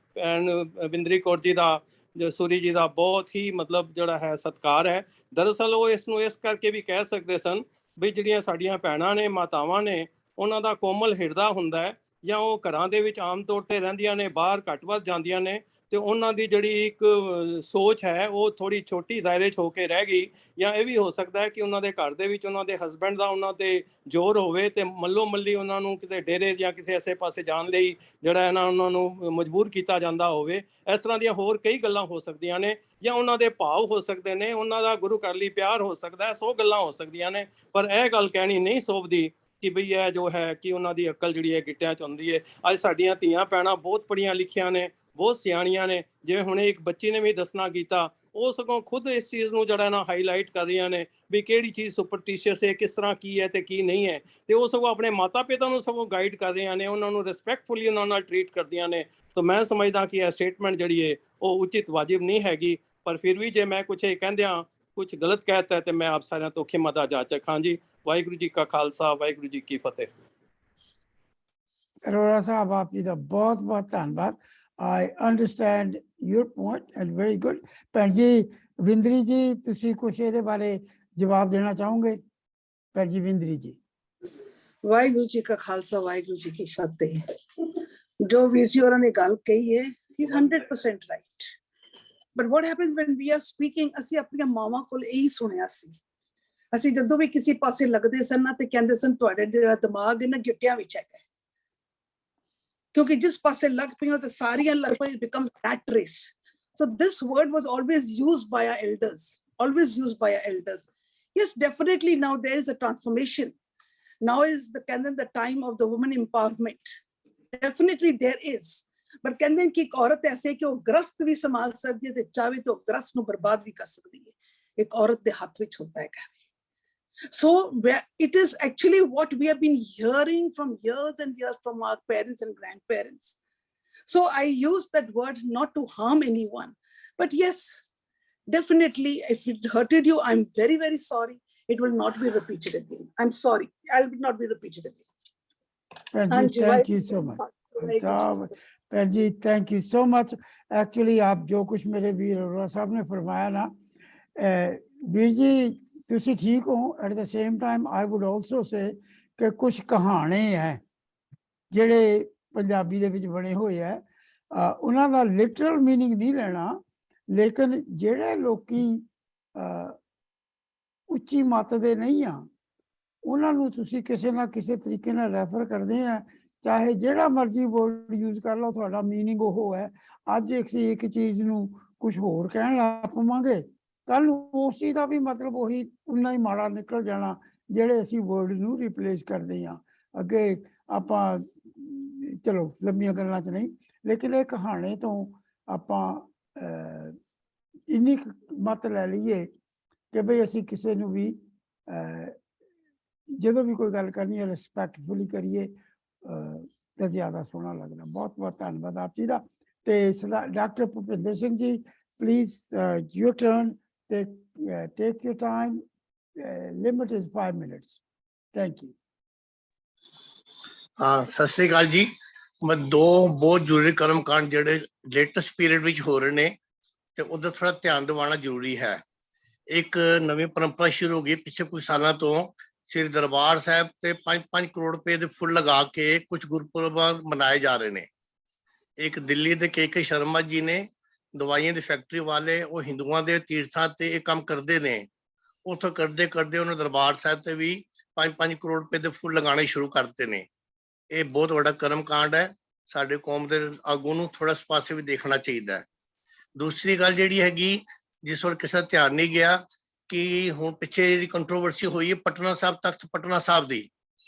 ਬਿੰਦਰੀ ਕੌਰ ਜੀ ਦਾ, ਸੂਰੀ ਜੀ ਦਾ ਬਹੁਤ ਹੀ ਮਤਲਬ ਜਿਹੜਾ ਹੈ ਸਤਿਕਾਰ ਹੈ। ਦਰਅਸਲ ਉਹ ਇਸ ਨੂੰ ਇਸ ਕਰਕੇ ਵੀ ਕਹਿ ਸਕਦੇ ਸਨ ਵੀ ਜਿਹੜੀਆਂ ਸਾਡੀਆਂ ਭੈਣਾਂ ਨੇ, ਮਾਤਾਵਾਂ ਨੇ, ਉਹਨਾਂ ਦਾ ਕੋਮਲ ਹਿਰਦਾ ਹੁੰਦਾ ਹੈ, ਜਾਂ ਉਹ ਘਰਾਂ ਦੇ ਵਿੱਚ ਆਮ ਤੌਰ 'ਤੇ ਰਹਿੰਦੀਆਂ ਨੇ, ਬਾਹਰ ਘੱਟ ਵੱਧ ਜਾਂਦੀਆਂ ਨੇ, ਤੇ ਉਹਨਾਂ ਦੀ ਜਿਹੜੀ ਇੱਕ ਸੋਚ ਹੈ ਉਹ ਥੋੜੀ ਛੋਟੀ ਦਾਇਰੇ 'ਚ ਹੋ ਕੇ ਰਹਿ ਗਈ, ਜਾਂ ਇਹ ਵੀ ਹੋ ਸਕਦਾ ਹੈ ਕਿ ਉਹਨਾਂ ਦੇ ਘਰ ਦੇ ਵਿੱਚ ਉਹਨਾਂ ਦੇ ਹਸਬੈਂਡ ਦਾ ਉਹਨਾਂ ਤੇ ਜ਼ੋਰ ਹੋਵੇ ਤੇ ਮੱਲੋ ਮੱਲੀ ਉਹਨਾਂ ਨੂੰ ਕਿਤੇ ਡੇਰੇ ਜਾਂ ਕਿਸੇ ਐਸੇ ਪਾਸੇ ਜਾਣ ਲਈ ਜਿਹੜਾ ਹੈ ਨਾ ਉਹਨਾਂ ਨੂੰ ਮਜਬੂਰ ਕੀਤਾ ਜਾਂਦਾ ਹੋਵੇ। ਇਸ ਤਰ੍ਹਾਂ ਦੀਆਂ ਹੋਰ ਕਈ ਗੱਲਾਂ ਹੋ ਸਕਦੀਆਂ ਨੇ, ਜਾਂ ਉਹਨਾਂ ਦੇ ਭਾਵ ਹੋ ਸਕਦੇ ਨੇ, ਉਹਨਾਂ ਦਾ ਗੁਰੂ ਘਰ ਲਈ ਪਿਆਰ ਹੋ ਸਕਦਾ ਹੈ, 100 ਗੱਲਾਂ ਹੋ ਸਕਦੀਆਂ ਨੇ, ਪਰ ਇਹ ਗੱਲ ਕਹਿਣੀ ਨਹੀਂ ਸੋਭਦੀ ਕਿ ਬਈ ਇਹ ਜੋ ਹੈ ਕਿ ਉਹਨਾਂ ਦੀ ਅਕਲ ਜਿਹੜੀ ਹੈ ਗਿੱਟਿਆਂ 'ਚ ਹੁੰਦੀ ਹੈ। ਅੱਜ ਸਾਡੀਆਂ ਧੀਆਂ ਭੈਣਾਂ ਬਹੁਤ ਪੜ੍ਹੀਆਂ ਲਿਖੀਆਂ ਨੇ, ਬਹੁਤ ਸਿਆਣੀਆਂ ਨੇ, ਜਿਵੇਂ ਹੁਣੇ ਇੱਕ ਬੱਚੀ ਨੇ ਵੀ ਦੱਸਣਾ ਕੀਤਾ, ਉਹ ਸਗੋਂ ਖੁਦ ਇਸ ਚੀਜ਼ ਨੂੰ ਜਿਹੜਾ ਨਾ ਹਾਈਲਾਈਟ ਕਰ ਰਹੀਆਂ ਨੇ ਵੀ ਕਿਹੜੀ ਚੀਜ਼ ਸੁਪਰਸਟੀਸ਼ੀਅਸ ਹੈ, ਕਿਸ ਤਰ੍ਹਾਂ ਕੀ ਹੈ ਤੇ ਕੀ ਨਹੀਂ ਹੈ, ਤੇ ਉਹ ਸਗੋਂ ਆਪਣੇ ਮਾਤਾ ਪਿਤਾ ਨੂੰ ਸਗੋਂ ਗਾਈਡ ਕਰ ਰਹੀਆਂ ਨੇ, ਉਹਨਾਂ ਨੂੰ ਰਿਸਪੈਕਟਫੁਲੀ ਉਹਨਾਂ ਨਾਲ ਟਰੀਟ ਕਰਦੀਆਂ ਨੇ। ਤਾਂ ਮੈਂ ਸਮਝਦਾ ਕਿ ਇਹ ਸਟੇਟਮੈਂਟ ਜਿਹੜੀ ਹੈ ਉਹ ਉਚਿਤ ਵਾਜਿਬ ਨਹੀਂ ਹੈਗੀ, ਪਰ ਫਿਰ ਵੀ ਜੇ ਮੈਂ ਕੁਛ ਕਹਿੰਦਿਆਂ ਕੁਛ ਗਲਤ ਕਹਿਤਾ ਤੇ ਮੈਂ ਆਪ ਸਾਰਿਆਂ ਤੋਂ ਖਿਮਾ ਦਾ ਜਾਚਕ ਹਾਂ ਜੀ। ਵਾਹਿਗੁਰੂ ਜੀ ਕਾ ਖਾਲਸਾ, ਵਾਹਿਗੁਰੂ ਜੀ ਕੀ ਫਤਿਹ। ਅਰੋੜਾ ਸਾਹਿਬ ਆਪ ਜੀ ਦਾ ਬਹੁਤ ਬਹੁਤ ਧੰਨਵਾਦ। I understand your point and very good. ਭੈਣ ਜੀ ਵਿੰਦਰੀ ਜੀ ਤੁਸੀਂ ਕੁਛ ਇਹਦੇ ਬਾਰੇ ਜਵਾਬ ਦੇਣਾ ਚਾਹੋਗੇ? ਭੈਣ ਜੀ ਵਿੰਦਰੀ ਜੀ। ਵਾਹਿਗੁਰੂ ਜੀ ਕਾ ਖਾਲਸਾ ਵਾਹਿਗੁਰੂ ਜੀ ਕੀ ਫਤਿਹ। ਜੋ ਵੀਰ ਜੀ ਹੋਰਾਂ ਨੇ ਗੱਲ ਕਹੀ ਹੈ, he is 100% right. But what happens when we are speaking, ਅਸੀਂ ਆਪਣੀਆਂ ਮਾਵਾਂ ਕੋਲ ਇਹੀ ਸੁਣਿਆ ਸੀ। ਅਸੀਂ ਜਦੋਂ ਵੀ ਕਿਸੇ ਪਾਸੇ ਲੱਗਦੇ ਸਨ ਨਾ ਤੇ ਕਹਿੰਦੇ ਸਨ ਤੁਹਾਡੇ ਜਿਹੜਾ ਦਿਮਾਗ ਹੈ ਨਾ ਗਿੱਟਿਆਂ ਵਿੱਚ ਹੈਗਾ, ਕਿਉਂਕਿ ਜਿਸ ਪਾਸੇ ਲੱਗ ਪਈਆਂ ਤੇ ਸਾਰੀਆਂ ਲੱਗ ਪਈਆਂ, it becomes rat race. So this word was always used by our elders, always used by our elders. Yes, definitely now there is a transformation. Now is the time of the women empowerment. Definitely there is. But ਕਹਿੰਦੇ ਕਿ ਇੱਕ ਔਰਤ ਐਸੇ ਕਿ ਉਹ ਗ੍ਰਸਤ ਵੀ ਸੰਭਾਲ ਸਕਦੀ ਹੈ ਤੇ ਚਾਹੇ ਤਾਂ ਗ੍ਰਸਤ ਨੂੰ ਬਰਬਾਦ ਵੀ ਕਰ ਸਕਦੀ ਹੈ। ਇੱਕ ਔਰਤ ਦੇ ਹੱਥ ਵਿੱਚ ਹੁੰਦਾ ਹੈ। So it is actually what we have been hearing from years and years from our parents and grandparents. So I use that word not to harm anyone, but yes, definitely if it hurted you, I'm very, very sorry. It will not be repeated again. I'm sorry. I will not be repeated again. Thank you so much. ਭੈਣ ਜੀ thank you so much. Actually ਆਪ ਜੋ ਕੁਛ ਮੇਰੇ ਵੀਰ ਅਰੋੜਾ ਸਾਹਿਬ ਨੇ ਫਰਮਾਇਆ ਨਾ, ਵੀਰ ਜੀ ਤੁਸੀਂ ਠੀਕ ਹੋ। At the same time I would also say ਕਿ ਕੁਛ ਕਹਾਣੇ ਹੈ ਜਿਹੜੇ ਪੰਜਾਬੀ ਦੇ ਵਿੱਚ ਬਣੇ ਹੋਏ ਹੈ, ਉਹਨਾਂ ਦਾ ਲਿਟਰਲ ਮੀਨਿੰਗ ਨਹੀਂ ਲੈਣਾ, ਲੇਕਿਨ ਜਿਹੜੇ ਲੋਕੀ ਉੱਚੀ ਮੱਤ ਦੇ ਨਹੀਂ ਆ ਉਹਨਾਂ ਨੂੰ ਤੁਸੀਂ ਕਿਸੇ ਨਾ ਕਿਸੇ ਤਰੀਕੇ ਨਾਲ ਰੈਫਰ ਕਰਦੇ ਆ, ਚਾਹੇ ਜਿਹੜਾ ਮਰਜ਼ੀ ਵਰਡ ਯੂਜ਼ ਕਰ ਲਓ, ਤੁਹਾਡਾ ਮੀਨਿੰਗ ਉਹ ਹੈ। ਅੱਜ ਇੱਕ ਚੀਜ਼ ਨੂੰ ਕੁਛ ਹੋਰ ਕਹਿਣ ਲੱਗ ਪਵਾਂਗੇ, ਕੱਲ ਨੂੰ ਉਸ ਚੀਜ਼ ਦਾ ਵੀ ਮਤਲਬ ਉਹੀ ਉਨਾ ਹੀ ਮਾੜਾ ਨਿਕਲ ਜਾਣਾ ਜਿਹੜੇ ਅਸੀਂ ਵਰਡ ਨੂੰ ਰਿਪਲੇਸ ਕਰਦੇ ਹਾਂ। ਅੱਗੇ ਆਪਾਂ ਚਲੋ ਲੰਬੀਆਂ ਗੱਲਾਂ 'ਚ ਨਹੀਂ, ਲੇਕਿਨ ਇਹ ਕਹਾਣੀ ਤੋਂ ਆਪਾਂ ਇੰਨੀ ਮੱਤ ਲੈ ਲਈਏ ਕਿ ਬਈ ਅਸੀਂ ਕਿਸੇ ਨੂੰ ਵੀ ਜਦੋਂ ਵੀ ਕੋਈ ਗੱਲ ਕਰਨੀ ਹੈ ਰਿਸਪੈਕਟਫੁਲੀ ਕਰੀਏ ਤਾਂ ਜ਼ਿਆਦਾ ਸੋਹਣਾ ਲੱਗਦਾ। ਬਹੁਤ ਬਹੁਤ ਧੰਨਵਾਦ ਆਪ ਜੀ ਦਾ। ਤੇ doctor Bhupinder Singh ji please your turn. Take your time. Limit is 5 minutes. Thank you. Sat Sri ਅਕਾਲ ਜੀ। ਮੈਂ ਦੋ ਬਹੁਤ ਜ਼ਰੂਰੀ ਕਰਮਕਾਂਡ ਜਿਹੜੇ ਲੇਟੈਸਟ ਪੀਰੀਅਡ ਵਿੱਚ ਹੋ ਰਹੇ ਨੇ ਤੇ ਉਹਦਾ ਥੋੜਾ ਧਿਆਨ ਦਿਵਾਉਣਾ ਜ਼ਰੂਰੀ ਹੈ। ਇੱਕ ਨਵੀਂ ਪਰੰਪਰਾ ਸ਼ੁਰੂ ਹੋ ਗਈ ਪਿਛਲੇ ਕੁਝ ਸਾਲਾਂ ਤੋਂ, ਸ੍ਰੀ ਦਰਬਾਰ ਸਾਹਿਬ ਤੇ 5-5 ਕਰੋੜ ਰੁਪਏ ਦੇ ਫੁੱਲ ਲਗਾ ਕੇ ਕੁਝ ਗੁਰਪੁਰਬ ਮਨਾਏ ਜਾ ਰਹੇ ਨੇ। ਇੱਕ ਦਿੱਲੀ ਦੇ ਕੇ ਸ਼ਰਮਾ ਜੀ ਨੇ, ਦਵਾਈਆਂ ਦੀ ਫੈਕਟਰੀ ਵਾਲੇ, ਉਹ ਹਿੰਦੂਆਂ ਦੇ ਤੀਰਥਾਂ ਤੇ ਇਹ ਕੰਮ ਕਰਦੇ ਨੇ। ਉੱਥੋਂ ਕਰਦੇ ਕਰਦੇ ਉਹਨੇ ਦਰਬਾਰ ਸਾਹਿਬ ਤੇ ਵੀ 5-5 ਕਰੋੜ ਰੁਪਏ ਦੇ ਫੁੱਲ ਲਗਾਉਣੇ ਸ਼ੁਰੂ ਕਰਤੇ ਨੇ। ਇਹ ਬਹੁਤ ਵੱਡਾ ਕਰਮ ਕਾਂਡ ਹੈ। ਸਾਡੇ ਕੌਮ ਦੇ ਆਗੂ ਨੂੰ ਥੋੜਾ ਇਸ ਪਾਸੇ ਵੀ ਦੇਖਣਾ ਚਾਹੀਦਾ ਹੈ। ਦੂਸਰੀ ਗੱਲ ਜਿਹੜੀ ਹੈਗੀ, ਜਿਸ ਵੱਲ ਕਿਸੇ ਦਾ ਧਿਆਨ ਨਹੀਂ ਗਿਆ, ਕਿ ਹੁਣ ਪਿੱਛੇ ਜਿਹੜੀ ਕੰਟਰੋਵਰਸੀ ਹੋਈ ਹੈ ਪਟਨਾ ਸਾਹਿਬ, ਤਖਤ ਪਟਨਾ ਸਾਹਿਬ ਦੀ,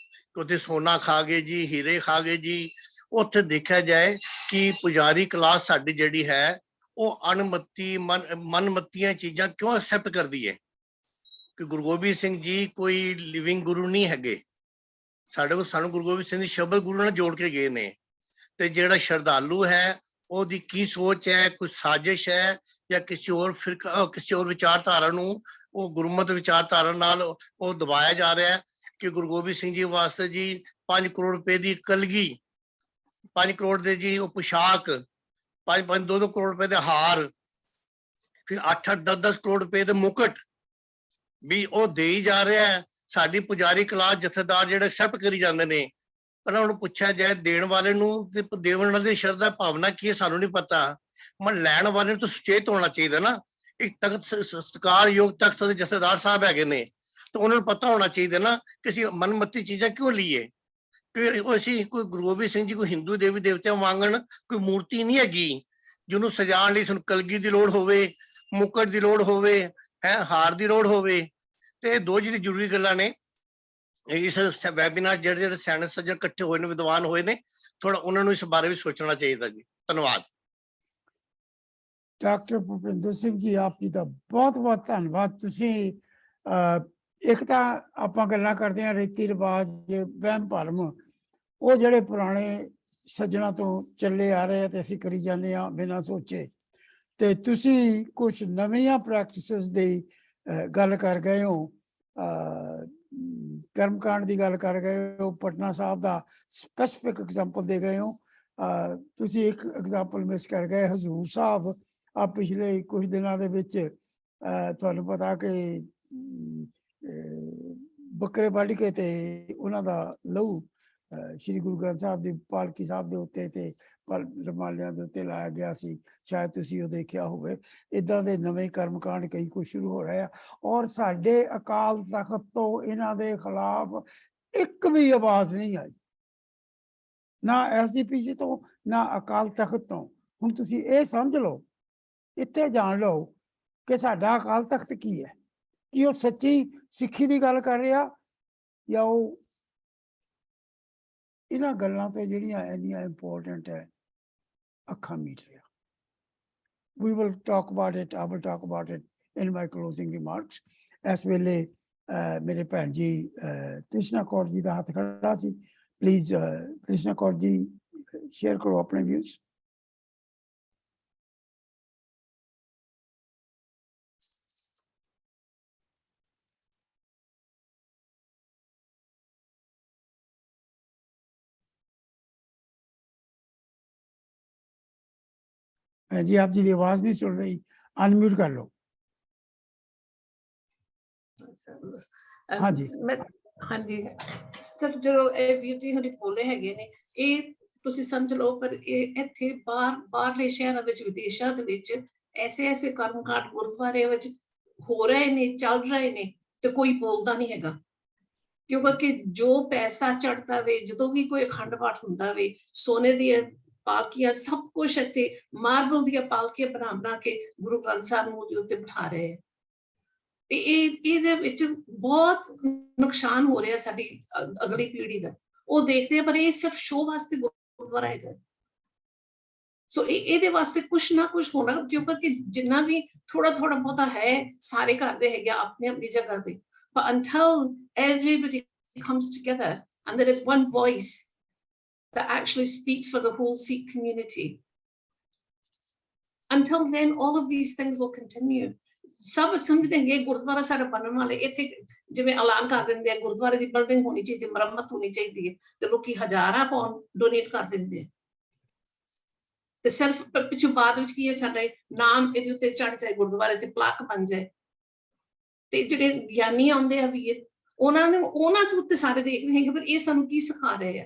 ਉੱਥੇ ਸੋਨਾ ਖਾ ਗਏ ਜੀ, ਹੀਰੇ ਖਾ ਗਏ ਜੀ। ਉੱਥੇ ਦੇਖਿਆ ਜਾਏ ਕਿ ਪੁਜਾਰੀ ਕਲਾਸ ਸਾਡੀ ਜਿਹੜੀ ਹੈ ਉਹ ਅਣਮੱਤੀ ਮਨਮੱਤੀਆਂ ਚੀਜ਼ਾਂ ਕਿਉਂ ਐਕਸੈਪਟ ਕਰਦੀ ਹੈ? ਕਿ ਗੁਰੂ ਗੋਬਿੰਦ ਸਿੰਘ ਜੀ ਕੋਈ ਲਿਵਿੰਗ ਗੁਰੂ ਨਹੀਂ ਹੈਗੇ। ਸਾਨੂੰ ਗੁਰੂ ਗੋਬਿੰਦ ਸਿੰਘ ਜੀ ਸ਼ਬਦ ਗੁਰੂ ਨਾਲ ਜੋੜ ਕੇ ਗਏ ਨੇ। ਤੇ ਜਿਹੜਾ ਸ਼ਰਧਾਲੂ ਹੈ ਉਹਦੀ ਕੀ ਸੋਚ ਹੈ, ਕੋਈ ਸਾਜ਼ਿਸ਼ ਹੈ ਜਾਂ ਕਿਸੇ ਹੋਰ ਫਿਰਕਾ, ਕਿਸੇ ਹੋਰ ਵਿਚਾਰਧਾਰਾ ਨੂੰ ਉਹ ਗੁਰਮਤ ਵਿਚਾਰਧਾਰਾ ਨਾਲ ਉਹ ਦਬਾਇਆ ਜਾ ਰਿਹਾ ਹੈ ਕਿ ਗੁਰੂ ਗੋਬਿੰਦ ਸਿੰਘ ਜੀ ਵਾਸਤੇ ਜੀ 5 ਕਰੋੜ ਰੁਪਏ ਦੀ ਕਲਗੀ, 5 ਕਰੋੜ ਦੇ ਜੀ ਉਹ ਪੁਸ਼ਾਕ, 2 ਕਰੋੜ ਰੁਪਏ ਦੇ ਹਾਰ, ਫਿਰ 8-8, 10-10 ਕਰੋੜ ਰੁਪਏ ਦੇ ਮੁਕਟ ਵੀ ਉਹ ਦੇਈ ਜਾ ਰਿਹਾ ਹੈ। ਸਾਡੀ ਪੁਜਾਰੀ ਕਲਾਸ ਜਥੇਦਾਰ ਜਿਹੜੇ ਐਕਸੈਪਟ ਕਰੀ ਜਾਂਦੇ ਨੇ, ਪਰ ਉਹਨੂੰ ਪੁੱਛਿਆ ਜਾਏ ਦੇਣ ਵਾਲੇ ਨੂੰ ਤੇ ਦੇਵਣ ਵਾਲੇ ਦੀ ਸ਼ਰਧਾ ਭਾਵਨਾ ਕੀ ਹੈ ਸਾਨੂੰ ਨਹੀਂ ਪਤਾ। ਮੈਂ ਲੈਣ ਵਾਲੇ ਨੂੰ ਤਾਂ ਸੁਚੇਤ ਹੋਣਾ ਚਾਹੀਦਾ ਨਾ। ਇੱਕ ਤਖਤ ਸਤਿਕਾਰਯੋਗ ਤਖਤ ਦੇ ਜਥੇਦਾਰ ਸਾਹਿਬ ਹੈਗੇ ਨੇ, ਤਾਂ ਉਹਨਾਂ ਨੂੰ ਪਤਾ ਹੋਣਾ ਚਾਹੀਦਾ ਨਾ ਕਿ ਅਸੀਂ ਮਨਮੱਤੀ ਚੀਜ਼ਾਂ ਕਿਉਂ ਲਈਏ। ਕਿ ਅਸੀਂ ਕੋਈ ਗੁਰੂ ਗੋਬਿੰਦ ਸਿੰਘ ਜੀ ਕੋਈ ਹਿੰਦੂ ਦੇਵੀ ਦੇਵਤਿਆਂ ਵਾਂਗਣ ਕੋਈ ਮੂਰਤੀ ਨਹੀਂ ਹੈਗੀ ਜਿਹਨੂੰ ਸਜਾਉਣ ਲਈ ਸਾਨੂੰ ਕਲਗੀ ਦੀ ਲੋੜ ਹੋਵੇ, ਮੁਕਟ ਦੀ ਲੋੜ ਹੋਵੇ, ਹਾਰ ਦੀ ਲੋੜ ਹੋਵੇ। ਤੇ ਦੋ ਜਿਹੜੀ ਜ਼ਰੂਰੀ ਗੱਲਾਂ ਨੇ ਇਸ ਵੈਬੀਨਾਰ ਜਿਹੜੇ ਸਿਆਣੇ ਸੱਜਣ ਇਕੱਠੇ ਹੋਏ ਨੇ, ਵਿਦਵਾਨ ਹੋਏ ਨੇ, ਥੋੜਾ ਉਹਨਾਂ ਨੂੰ ਇਸ ਬਾਰੇ ਵੀ ਸੋਚਣਾ ਚਾਹੀਦਾ ਜੀ। ਧੰਨਵਾਦ। ਡਾਕਟਰ ਭੁਪਿੰਦਰ ਸਿੰਘ ਜੀ ਆਪ ਜੀ ਦਾ ਬਹੁਤ ਬਹੁਤ ਧੰਨਵਾਦ। ਤੁਸੀਂ ਇੱਕ ਤਾਂ ਆਪਾਂ ਗੱਲਾਂ ਕਰਦੇ ਹਾਂ ਰੀਤੀ ਰਿਵਾਜ, ਵਹਿਮ ਭਰਮ, ਉਹ ਜਿਹੜੇ ਪੁਰਾਣੇ ਸੱਜਣਾ ਤੋਂ ਚੱਲੇ ਆ ਰਹੇ ਆ ਤੇ ਅਸੀਂ ਕਰੀ ਜਾਂਦੇ ਹਾਂ ਬਿਨਾਂ ਸੋਚੇ। ਤੇ ਤੁਸੀਂ ਕੁਝ ਨਵੀਆਂ ਪ੍ਰੈਕਟਿਸਿਸ ਦੀ ਗੱਲ ਕਰ ਗਏ ਹੋ कर्मकांड की गल कर गए हो, पटना साहब का स्पैसिफिक एग्जाम्पल दे गए हो। तुसी एक एग्जाम्पल मिस कर गए, हजूर साहब आ पिछले कुछ दिनों के विच तुहानू पता कि बकरे वढ़ के ते उन्हां दा लहू श्री गुरु ग्रंथ साहब की पालकी साहब के उत्ते ते रमालियां दे उत्ते लाया गया सी, शायद तुसी वो देखिया होवे। इदां दे नवे कर्मकांड कई कुछ शुरू हो रहे हैं और साडे अकाल तख्त तो इन्हां दे खिलाफ एक भी आवाज नहीं आई, ना SGPC तो ना अकाल तख्त तो। हुण तुसी ये समझ लो, इत्थे जान लो कि साडा अकाल तख्त की है, कि वो सच्ची सिक्खी की गल कर रहा या वो इन्हां गल्लां ते जिहड़ियां इन्नियां इंपॉर्टेंट है अखां मीट रहा। We will talk about it. I will talk about it in my closing remarks. इस वेले मेरे भैन जी कृष्णा कौर जी का हाथ खड़ा सी, प्लीज कृष्णा कौर जी शेयर करो अपने व्यूज। जी आप जी की आवाज नहीं सुन रही, अनम्यूट कर लो। हाँ जी हाँ जी सर, जो ਵੀਰ ਜੀ ਹਰੀ ਬੋਲੇ ਹੈਗੇ ਨੇ, ਇਹ ਤੁਸੀਂ ਸਮਝ ਲਓ, ਪਰ ਇਹ ਇੱਥੇ ਬਾਹਰਲੇ ਸ਼ਹਿਰਾਂ ਵਿੱਚ, ਵਿਦੇਸ਼ਾਂ ਦੇ ਵਿੱਚ ਐਸੇ ਕਰਮਕਾਂਡ ਗੁਰਦੁਆਰੇ ਵਿੱਚ ਹੋ ਰਹੇ ਨੇ, ਚੱਲ ਰਹੇ ਨੇ, ਤੇ ਕੋਈ ਬੋਲਦਾ ਨਹੀਂ ਹੈਗਾ। ਕਿਉਂਕਿ ਜੋ ਪੈਸਾ ਚੜਦਾ ਵੇ, ਜਦੋਂ ਵੀ ਕੋਈ ਅਖੰਡ ਪਾਠ ਹੁੰਦਾ ਵੇ, ਸੋਨੇ ਦੀਆਂ ਪਾਲਕੀਆਂ ਸਭ ਕੁਝ ਇੱਥੇ ਮਾਰਬਲ ਦੀਆਂ ਪਾਲਕੀਆਂ ਬਣਾ ਕੇ ਗੁਰੂ ਗ੍ਰੰਥ ਸਾਹਿਬ ਨੂੰ ਉਹਦੇ ਉੱਤੇ ਬਿਠਾ ਰਹੇ ਹੈ। ਤੇ ਇਹਦੇ ਵਿੱਚ ਬਹੁਤ ਨੁਕਸਾਨ ਹੋ ਰਿਹਾ ਸਾਡੀ ਅਗਲੀ ਪੀੜ੍ਹੀ ਦਾ। ਉਹ ਦੇਖਦੇ ਆ, ਪਰ ਇਹ ਸਿਰਫ ਸ਼ੋਅ ਵਾਸਤੇ ਗੁਰਦੁਆਰਾ ਹੈਗਾ। ਸੋ ਇਹਦੇ ਵਾਸਤੇ ਕੁਛ ਨਾ ਕੁਛ ਹੋਣਾ, ਕਿਉਂਕਿ ਜਿੰਨਾ ਵੀ ਥੋੜਾ ਬਹੁਤਾ ਹੈ, ਸਾਰੇ ਕਰਦੇ ਹੈਗੇ ਆਪਣੀ ਜਗ੍ਹਾ ਤੇ, but until everybody comes together and there is one voice that actually speaks for the whole Sikh community, until then all of these things will continue. ਸਭ ਸਮਝਦੇ ਹੈਗੇ ਗੁਰਦੁਆਰਾ ਸਾਡਾ ਬਣਨ ਵਾਲੇ, ਇੱਥੇ ਜਿਵੇਂ ਐਲਾਨ ਕਰ ਦਿੰਦੇ ਆ ਗੁਰਦੁਆਰੇ ਦੀ ਬਿਲਡਿੰਗ ਹੋਣੀ ਚਾਹੀਦੀ, ਮੁਰੰਮਤ ਹੋਣੀ ਚਾਹੀਦੀ ਹੈ, ਤੇ ਲੋਕੀ ਹਜ਼ਾਰਾਂ ਪਾਉਂਡ ਡੋਨੇਟ ਕਰ ਦਿੰਦੇ ਆ, ਤੇ ਸਿਰਫ ਪਿੱਛੋਂ ਬਾਅਦ ਵਿੱਚ ਕੀ ਹੈ, ਸਾਡਾ ਨਾਮ ਇਹਦੇ ਉੱਤੇ ਚੜ ਜਾਏ, ਗੁਰਦੁਆਰੇ ਤੇ ਪਲਾਕ ਬਣ ਜਾਏ, ਤੇ ਜਿਹੜੇ ਗਿਆਨੀ ਆਉਂਦੇ ਆ ਵੀਰ, ਉਹਨਾਂ ਦੇ ਉੱਤੇ ਸਾਰੇ ਦੇਖਦੇ ਹੈਗੇ, ਪਰ ਇਹ ਸਾਨੂੰ ਕੀ ਸਿਖਾ ਰਹੇ ਆ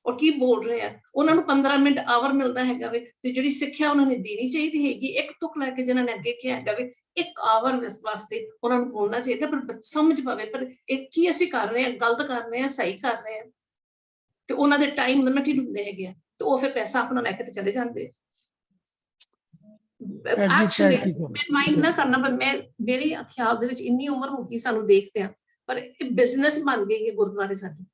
ਔਰ ਕੀ ਬੋਲ ਰਹੇ ਆ। ਉਹਨਾਂ ਨੂੰ 15 ਮਿੰਟ ਆਵਰ ਮਿਲਦਾ ਹੈਗਾ ਵੇ, ਤੇ ਜਿਹੜੀ ਸਿੱਖਿਆ ਉਹਨਾਂ ਨੇ ਦੇਣੀ ਚਾਹੀਦੀ ਹੈਗੀ, ਇੱਕ ਤੁਕ ਲੈ ਕੇ ਜਿਹਨਾਂ ਨੇ ਅੱਗੇ ਕਿਹਾ ਹੈਗਾ ਵੇ, 1 ਆਵਰ ਵਾਸਤੇ ਉਹਨਾਂ ਨੂੰ ਬੋਲਣਾ ਚਾਹੀਦਾ, ਪਰ ਸਮਝ ਪਵੇ ਪਰ ਇਹ ਕੀ ਅਸੀਂ ਕਰ ਰਹੇ ਹਾਂ, ਗਲਤ ਕਰ ਰਹੇ ਹਾਂ, ਸਹੀ ਕਰ ਰਹੇ ਹਾਂ, ਤੇ ਉਹਨਾਂ ਦੇ ਟਾਈਮ ਲਿਮਿਟਡ ਹੁੰਦੇ ਹੈਗੇ ਆ, ਤੇ ਉਹ ਫਿਰ ਪੈਸਾ ਆਪਣਾ ਲੈ ਕੇ ਤੇ ਚਲੇ ਜਾਂਦੇ। ਐਕਚੁਅਲੀ ਮਾਈਂਡ ਨਾ ਕਰਨਾ, ਪਰ ਮੇਰੀ ਖਿਆਲ ਦੇ ਵਿੱਚ ਇੰਨੀ ਉਮਰ ਹੋ ਗਈ ਸਾਨੂੰ ਦੇਖਦੇ ਆ, ਪਰ ਇਹ ਬਿਜ਼ਨਸ ਬਣ ਗਈ ਹੈ ਗੁਰਦੁਆਰੇ ਸਾਡੇ।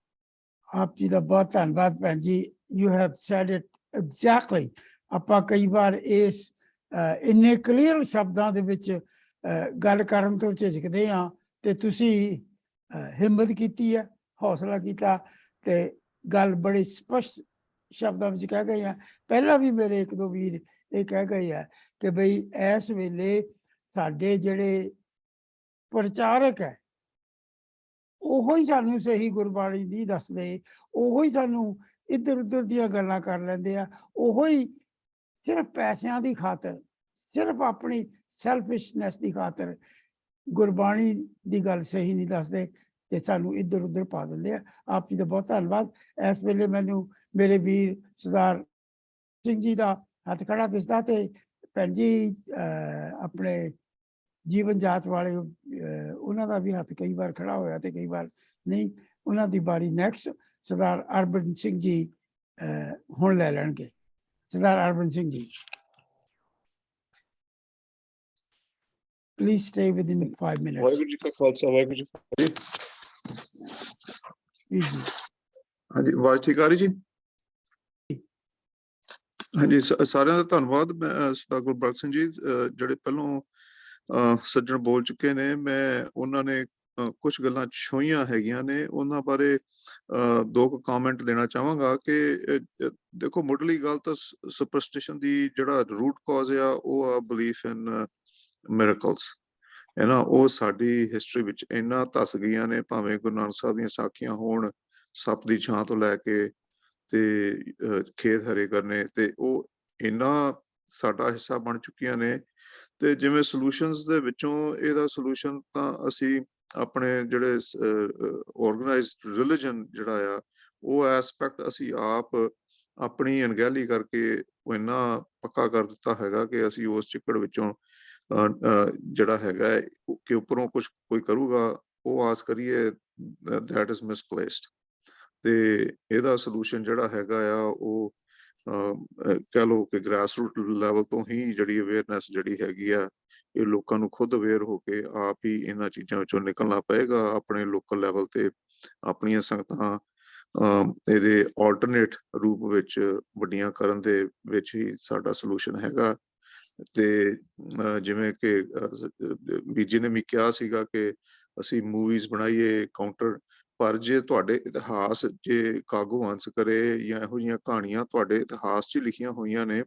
आप जी का बहुत धन्यवाद भैन जी, you have said it exactly. ਆਪਾਂ ਕਈ ਵਾਰ ਇਸ ਇੰਨੇ ਕਲੀਅਰ ਸ਼ਬਦਾਂ ਦੇ ਵਿੱਚ ਗੱਲ ਕਰਨ ਤੋਂ ਝਿਜਕਦੇ ਹਾਂ, ਤੇ ਤੁਸੀਂ ਹਿੰਮਤ ਕੀਤੀ ਹੈ, ਹੌਸਲਾ ਕੀਤਾ, ਤੇ ਗੱਲ ਬੜੀ ਸਪਸ਼ਟ ਸ਼ਬਦਾਂ ਵਿੱਚ ਕਹਿ ਗਏ ਆ। ਪਹਿਲਾਂ ਵੀ ਮੇਰੇ ਇੱਕ ਦੋ ਵੀਰ ਇਹ ਕਹਿ ਗਏ ਆ ਕਿ ਬਈ ਇਸ ਵੇਲੇ ਸਾਡੇ ਜਿਹੜੇ ਪ੍ਰਚਾਰਕ ਹੈ, ਉਹੋ ਹੀ ਸਾਨੂੰ ਸਹੀ ਗੁਰਬਾਣੀ ਨਹੀਂ ਦੱਸਦੇ, ਉਹੋ ਹੀ ਸਾਨੂੰ ਇੱਧਰ ਉੱਧਰ ਦੀਆਂ ਗੱਲਾਂ ਕਰ ਲੈਂਦੇ ਆ, ਉਹੋ ਹੀ ਸਿਰਫ ਪੈਸਿਆਂ ਦੀ ਖਾਤਰ, ਸਿਰਫ ਆਪਣੀ ਸੈਲਫਿਸ਼ਨੈਸ ਦੀ ਖਾਤਰ ਗੁਰਬਾਣੀ ਦੀ ਗੱਲ ਸਹੀ ਨਹੀਂ ਦੱਸਦੇ, ਤੇ ਸਾਨੂੰ ਇੱਧਰ ਉੱਧਰ ਪਾ ਦਿੰਦੇ ਆ। ਆਪ ਜੀ ਦਾ ਬਹੁਤ ਧੰਨਵਾਦ। ਇਸ ਵੇਲੇ ਮੈਨੂੰ ਮੇਰੇ ਵੀਰ ਸਰਦਾਰ ਸਿੰਘ ਜੀ ਦਾ ਹੱਥ ਖੜਾ ਦਿਸਦਾ, ਤੇ ਭੈਣ ਜੀ ਆਪਣੇ ਜੀਵਨ ਜਾਚ ਵਾਲੇ ਉਹਨਾਂ ਦਾ ਵੀ ਹੱਥ ਕਈ ਵਾਰ ਖੜਾ ਹੋਇਆ ਤੇ ਕਈ ਵਾਰ ਨਹੀਂ। ਉਹਨਾਂ ਦੀ ਬਾਰੀ ਨੈਕਸਟ ਸਰਦਾਰ ਅਰਬਨ ਸਿੰਘ ਜੀ ਹੁਣ ਲੈ ਲੈਣਗੇ। ਸਰਦਾਰ urban Singh ji, please stay within 5 minutes. Waheguru ji ਕਾ ਖਾਲਸਾ, ਵਾਹਿਗੁਰੂ ਜੀ ਕੀ ਫਤਿਹ। ਹਾਂਜੀ, ਆਵਾਜ਼ ਠੀਕ ਆ ਰਹੀ ਜੀ? ਹਾਂਜੀ, ਸਾਰਿਆਂ ਦਾ ਧੰਨਵਾਦ। ਮੈਂ ਸਰਦਾਰ ਗੁਰਬਖਸ਼ ਸਿੰਘ ਜੀ, ਜਿਹੜੇ ਪਹਿਲੋਂ ਸੱਜਣ ਬੋਲ ਚੁੱਕੇ ਨੇ, ਮੈਂ ਉਹਨਾਂ ਨੇ ਕੁਝ ਗੱਲਾਂ ਛੋਹੀਆਂ ਹੈਗੀਆਂ ਨੇ, ਉਹਨਾਂ ਬਾਰੇ 2 ਕਮੈਂਟ ਦੇਣਾ ਚਾਹਾਂਗਾ ਕਿ ਦੇਖੋ, ਮੁੱਢਲੀ ਗੱਲ ਤਾਂ ਸੁਪਰਸਟੀਸ਼ਨ ਦੀ ਜਿਹੜਾ ਰੂਟ ਕਾਜ਼ ਆ, ਉਹ ਆ ਬਿਲੀਫ ਇਨ ਮਿਰਕਲਸ। ਹੈ ਨਾ, ਉਹ ਸਾਡੀ ਹਿਸਟਰੀ ਵਿੱਚ ਇੰਨਾ ਧਸ ਗਈਆਂ ਨੇ, ਭਾਵੇਂ ਗੁਰੂ ਨਾਨਕ ਸਾਹਿਬ ਦੀਆਂ ਸਾਖੀਆਂ ਹੋਣ, ਸੱਪ ਦੀ ਛਾਂ ਤੋਂ ਲੈ ਕੇ ਤੇ ਖੇਤ ਹਰੇ ਕਰਨੇ, ਤੇ ਉਹ ਇੰਨਾ ਸਾਡਾ ਹਿੱਸਾ ਬਣ ਚੁੱਕੀਆਂ ਨੇ। ਤੇ ਜਿਵੇਂ ਸੋਲੂਸ਼ਨਸ ਦੇ ਵਿੱਚੋਂ ਇਹਦਾ ਸੋਲੂਸ਼ਨ ਤਾਂ ਅਸੀਂ ਆਪਣੇ ਜਿਹੜੇ ਆਰਗੇਨਾਈਜ਼ਡ ਰਿਲੀਜਨ ਜਿਹੜਾ ਆ, ਉਹ ਐਸਪੈਕਟ ਅਸੀਂ ਆਪ ਆਪਣੀ ਅਣਗਹਿਲੀ ਕਰਕੇ ਉਹ ਇੰਨਾ ਪੱਕਾ ਕਰ ਦਿੱਤਾ ਹੈਗਾ ਕਿ ਅਸੀਂ ਉਸ ਚਿੱਕੜ ਵਿੱਚੋਂ ਜਿਹੜਾ ਹੈਗਾ ਕਿ ਉੱਪਰੋਂ ਕੁਝ ਕੋਈ ਕਰੂਗਾ, ਉਹ ਆਸ ਕਰੀਏ that is misplaced। ਤੇ ਇਹਦਾ ਸੋਲੂਸ਼ਨ ਜਿਹੜਾ ਹੈਗਾ ਆ ਉਹ ਕਹਿ ਲਓ ਕਿ ਗ੍ਰਾਸ ਰੂਟ ਲੈਵਲ ਤੋਂ ਹੀ ਜਿਹੜੀ ਅਵੇਅਰਨੈਸ ਜਿਹੜੀ ਹੈਗੀ ਆ, ਇਹ ਲੋਕਾਂ ਨੂੰ ਖੁਦ ਅਵੇਅਰ ਹੋ ਕੇ ਆਪ ਹੀ ਇਹਨਾਂ ਚੀਜ਼ਾਂ ਵਿੱਚੋਂ ਨਿਕਲਣਾ ਪਏਗਾ। ਆਪਣੇ ਲੋਕਲ ਲੈਵਲ ਤੇ ਆਪਣੀਆਂ ਸੰਗਤਾਂ ਇਹਦੇ ਆਲਟਰਨੇਟ ਰੂਪ ਵਿੱਚ ਵੱਡੀਆਂ ਕਰਨ ਦੇ ਵਿੱਚ ਹੀ ਸਾਡਾ ਸੋਲੂਸ਼ਨ ਹੈਗਾ। ਤੇ ਜਿਵੇਂ ਕਿ ਬੀਜੀ ਨੇ ਵੀ ਕਿਹਾ ਸੀਗਾ ਕਿ ਅਸੀਂ ਮੂਵੀਜ਼ ਬਣਾਈਏ ਕਾਊਂਟਰ, ਪਰ ਜੇ ਤੁਹਾਡੇ ਇਤਿਹਾਸ ਜੇ ਕਾਗੂ ਹੰਸ ਕਰੇ ਜਾਂ ਇਹੋ ਜਿਹੀਆਂ ਕਹਾਣੀਆਂ ਤੁਹਾਡੇ ਇਤਿਹਾਸ 'ਚ ਲਿਖੀਆਂ ਹੋਈਆਂ ਨੇ,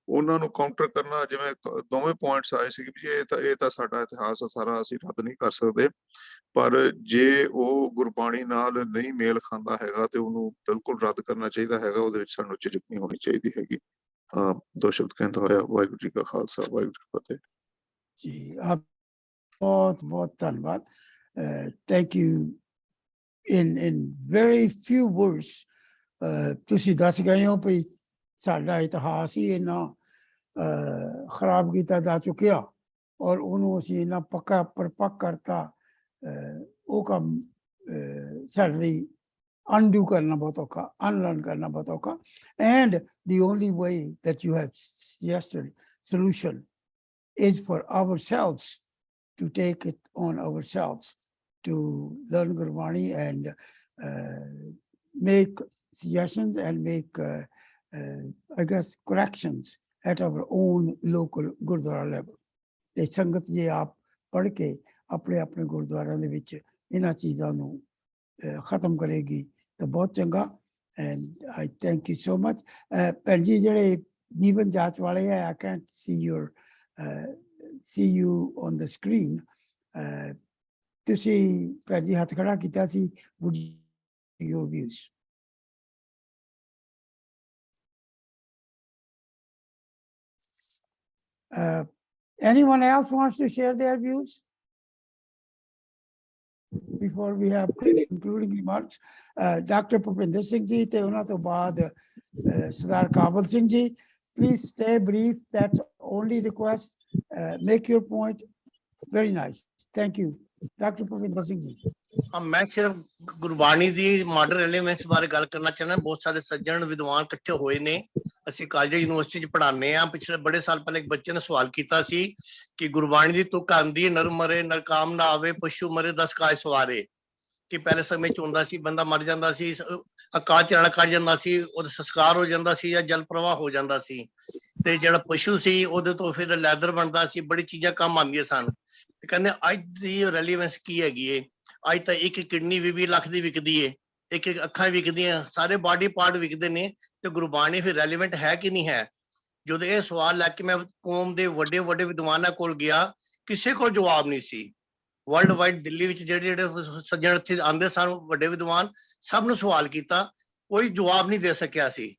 ਉਹਨਾਂ ਨੂੰ ਕਾਊਂਟਰ ਕਰਨਾ, ਜਿਵੇਂ ਦੋਵੇਂ ਪੁਆਇੰਟਸ ਆਏ ਸੀ ਵੀ ਇਹ ਤਾਂ ਸਾਡਾ ਇਤਿਹਾਸ ਸਾਰਾ ਅਸੀਂ ਰੱਦ ਨਹੀਂ ਕਰ ਸਕਦੇ, ਪਰ ਜੇ ਉਹ ਗੁਰਬਾਣੀ ਨਾਲ ਨਹੀਂ ਮੇਲ ਖਾਂਦਾ ਹੈਗਾ ਤੇ ਉਹਨੂੰ ਬਿਲਕੁਲ ਰੱਦ ਕਰਨਾ ਚਾਹੀਦਾ ਹੈਗਾ। ਉਹਦੇ ਵਿੱਚ ਸਾਨੂੰ ਝਿਜਕ ਨਹੀਂ ਹੋਣੀ ਚਾਹੀਦੀ ਹੈਗੀ। ਦੋ ਸ਼ਬਦ ਕਹਿੰਦਾ ਹੋਇਆ। ਵਾਹਿਗੁਰੂ ਜੀ ਕਾ ਖਾਲਸਾ, ਵਾਹਿਗੁਰੂ ਜੀ ਕੀ ਫਤਿਹ। ਜੀ ਆਪ ਬਹੁਤ ਬਹੁਤ ਧੰਨਵਾਦ। Thank you. in very few words ਤੁਸੀਂ ਦੱਸ ਗਏ ਹੋ ਵੀ ਸਾਡਾ ਇਤਿਹਾਸ ਹੀ ਇੰਨਾ ਖਰਾਬ ਕੀਤਾ ਜਾ ਚੁੱਕਿਆ ਔਰ ਉਹਨੂੰ ਅਸੀਂ ਇੰਨਾ ਪੱਕਾ ਪਰਪੱਕ ਕਰਤਾ। ਉਹ ਕੰਮ ਸਾਡੇ ਲਈ undo ਕਰਨਾ ਬਹੁਤ ਔਖਾ, unlearn ਕਰਨਾ ਬਹੁਤ ਔਖਾ। And the only way that you have suggested solution is for ourselves to take it on ourselves, to learn Gurbani and make suggestions and make, I guess, corrections at our own local Gurdwara level. ਤੇ ਸੰਗਤ ਜੇ ਆਪ ਪੜ੍ਹ ਕੇ ਆਪਣੇ ਆਪਣੇ ਗੁਰਦੁਆਰਿਆਂ ਦੇ ਵਿੱਚ ਇਹਨਾਂ ਚੀਜ਼ਾਂ ਨੂੰ ਖਤਮ ਕਰੇਗੀ ਤਾਂ ਬਹੁਤ ਚੰਗਾ। And I thank you so much. ਭੈਣ ਜੀ ਜਿਹੜੇ ਜੀਵਨ ਜਾਚ ਵਾਲੇ ਹੈ, I can't see you on the screen। ਤੁਸੀਂ ਭੈਣ ਜੀ ਹੱਥ ਖੜਾ ਕੀਤਾ ਸੀ। would your views? Anyone else wants to share their views before we have concluding remarks? Dr. Bhupinder Singh ji ਤੇ ਉਹਨਾਂ ਤੋਂ ਬਾਅਦ ਸਰਦਾਰ ਕਾਬਲ ਸਿੰਘ ਜੀ। Please stay brief, that's only request. Make your point. Very nice. Thank you. Dr. Bhupinder Singh ji। मैं सिर्फ गुरबाणी दी modern elements बारे गल करना चाहना। बहुत सारे सज्जन विद्वान इकट्ठे हुए ने, ਅਸੀਂ ਕਾਲਜ ਯੂਨੀਵਰਸਿਟੀ ਚ ਪੜਾਉਂਦੇ ਆ। ਪਿਛਲੇ ਬੜੇ ਸਾਲ ਪਹਿਲੇ ਇੱਕ ਬੱਚੇ ਨੇ ਸਵਾਲ ਕੀਤਾ ਸੀ ਕਿ ਗੁਰਬਾਣੀ ਦੀ ਤੁਕ ਆਂਦੀ ਹੈ, ਨਰ ਮਰੇ ਨਰ ਕਾਮ ਨਾ ਆਵੇ, ਪਸ਼ੂ ਮਰੇ 10 ਕਾਜ ਸਵਾਰੇ। ਕਿ ਪਹਿਲੇ ਸਮੇਂ ਚ ਹੁੰਦਾ ਸੀ ਬੰਦਾ ਮਰ ਜਾਂਦਾ ਸੀ, ਆਕਾਸ਼ ਚ ਰਣ ਕੱਢ ਜਾਂਦਾ ਸੀ, ਉਹਦਾ ਸੰਸਕਾਰ ਹੋ ਜਾਂਦਾ ਸੀ ਜਾਂ ਜਲ ਪ੍ਰਵਾਹ ਹੋ ਜਾਂਦਾ ਸੀ, ਤੇ ਜਿਹੜਾ ਪਸ਼ੂ ਸੀ ਉਹਦੇ ਤੋਂ ਫਿਰ ਲੈਦਰ ਬਣਦਾ ਸੀ, ਬੜੀ ਚੀਜ਼ਾਂ ਕੰਮ ਆਉਂਦੀਆਂ ਸਨ। ਤੇ ਕਹਿੰਦੇ ਅੱਜ ਦੀ ਰੈਲੀਵੈਂਸ ਕੀ ਹੈਗੀ ਏ? ਅੱਜ ਤਾਂ ਇੱਕ ਕਿਡਨੀ 20 ਲੱਖ ਦੀ ਵਿਕਦੀ ਏ, ਇੱਕ ਅੱਖਾਂ ਵਿਕਦੀਆਂ, ਸਾਰੇ ਬਾਡੀ ਪਾਰਟ ਵਿਕਦੇ ਨੇ, ਤੇ ਗੁਰਬਾਣੀ ਫਿਰ ਰੈਲੀਵੈਂਟ ਹੈ ਕਿ ਨਹੀਂ ਹੈ? ਜਦੋਂ ਇਹ ਸਵਾਲ ਲੈ ਕੇ ਮੈਂ ਕੌਮ ਦੇ ਵੱਡੇ ਵੱਡੇ ਵਿਦਵਾਨਾਂ ਕੋਲ ਗਿਆ, ਕਿਸੇ ਕੋਲ ਜਵਾਬ ਨਹੀਂ ਸੀ। ਵਰਲਡ ਵਾਈਡ ਦਿੱਲੀ ਵਿੱਚ ਜਿਹੜੇ ਜਿਹੜੇ ਸੱਜਣ ਇੱਥੇ ਆਉਂਦੇ ਸਨ ਵੱਡੇ ਵਿਦਵਾਨ, ਸਭ ਨੂੰ ਸਵਾਲ ਕੀਤਾ, ਕੋਈ ਜਵਾਬ ਨਹੀਂ ਦੇ ਸਕਿਆ ਸੀ।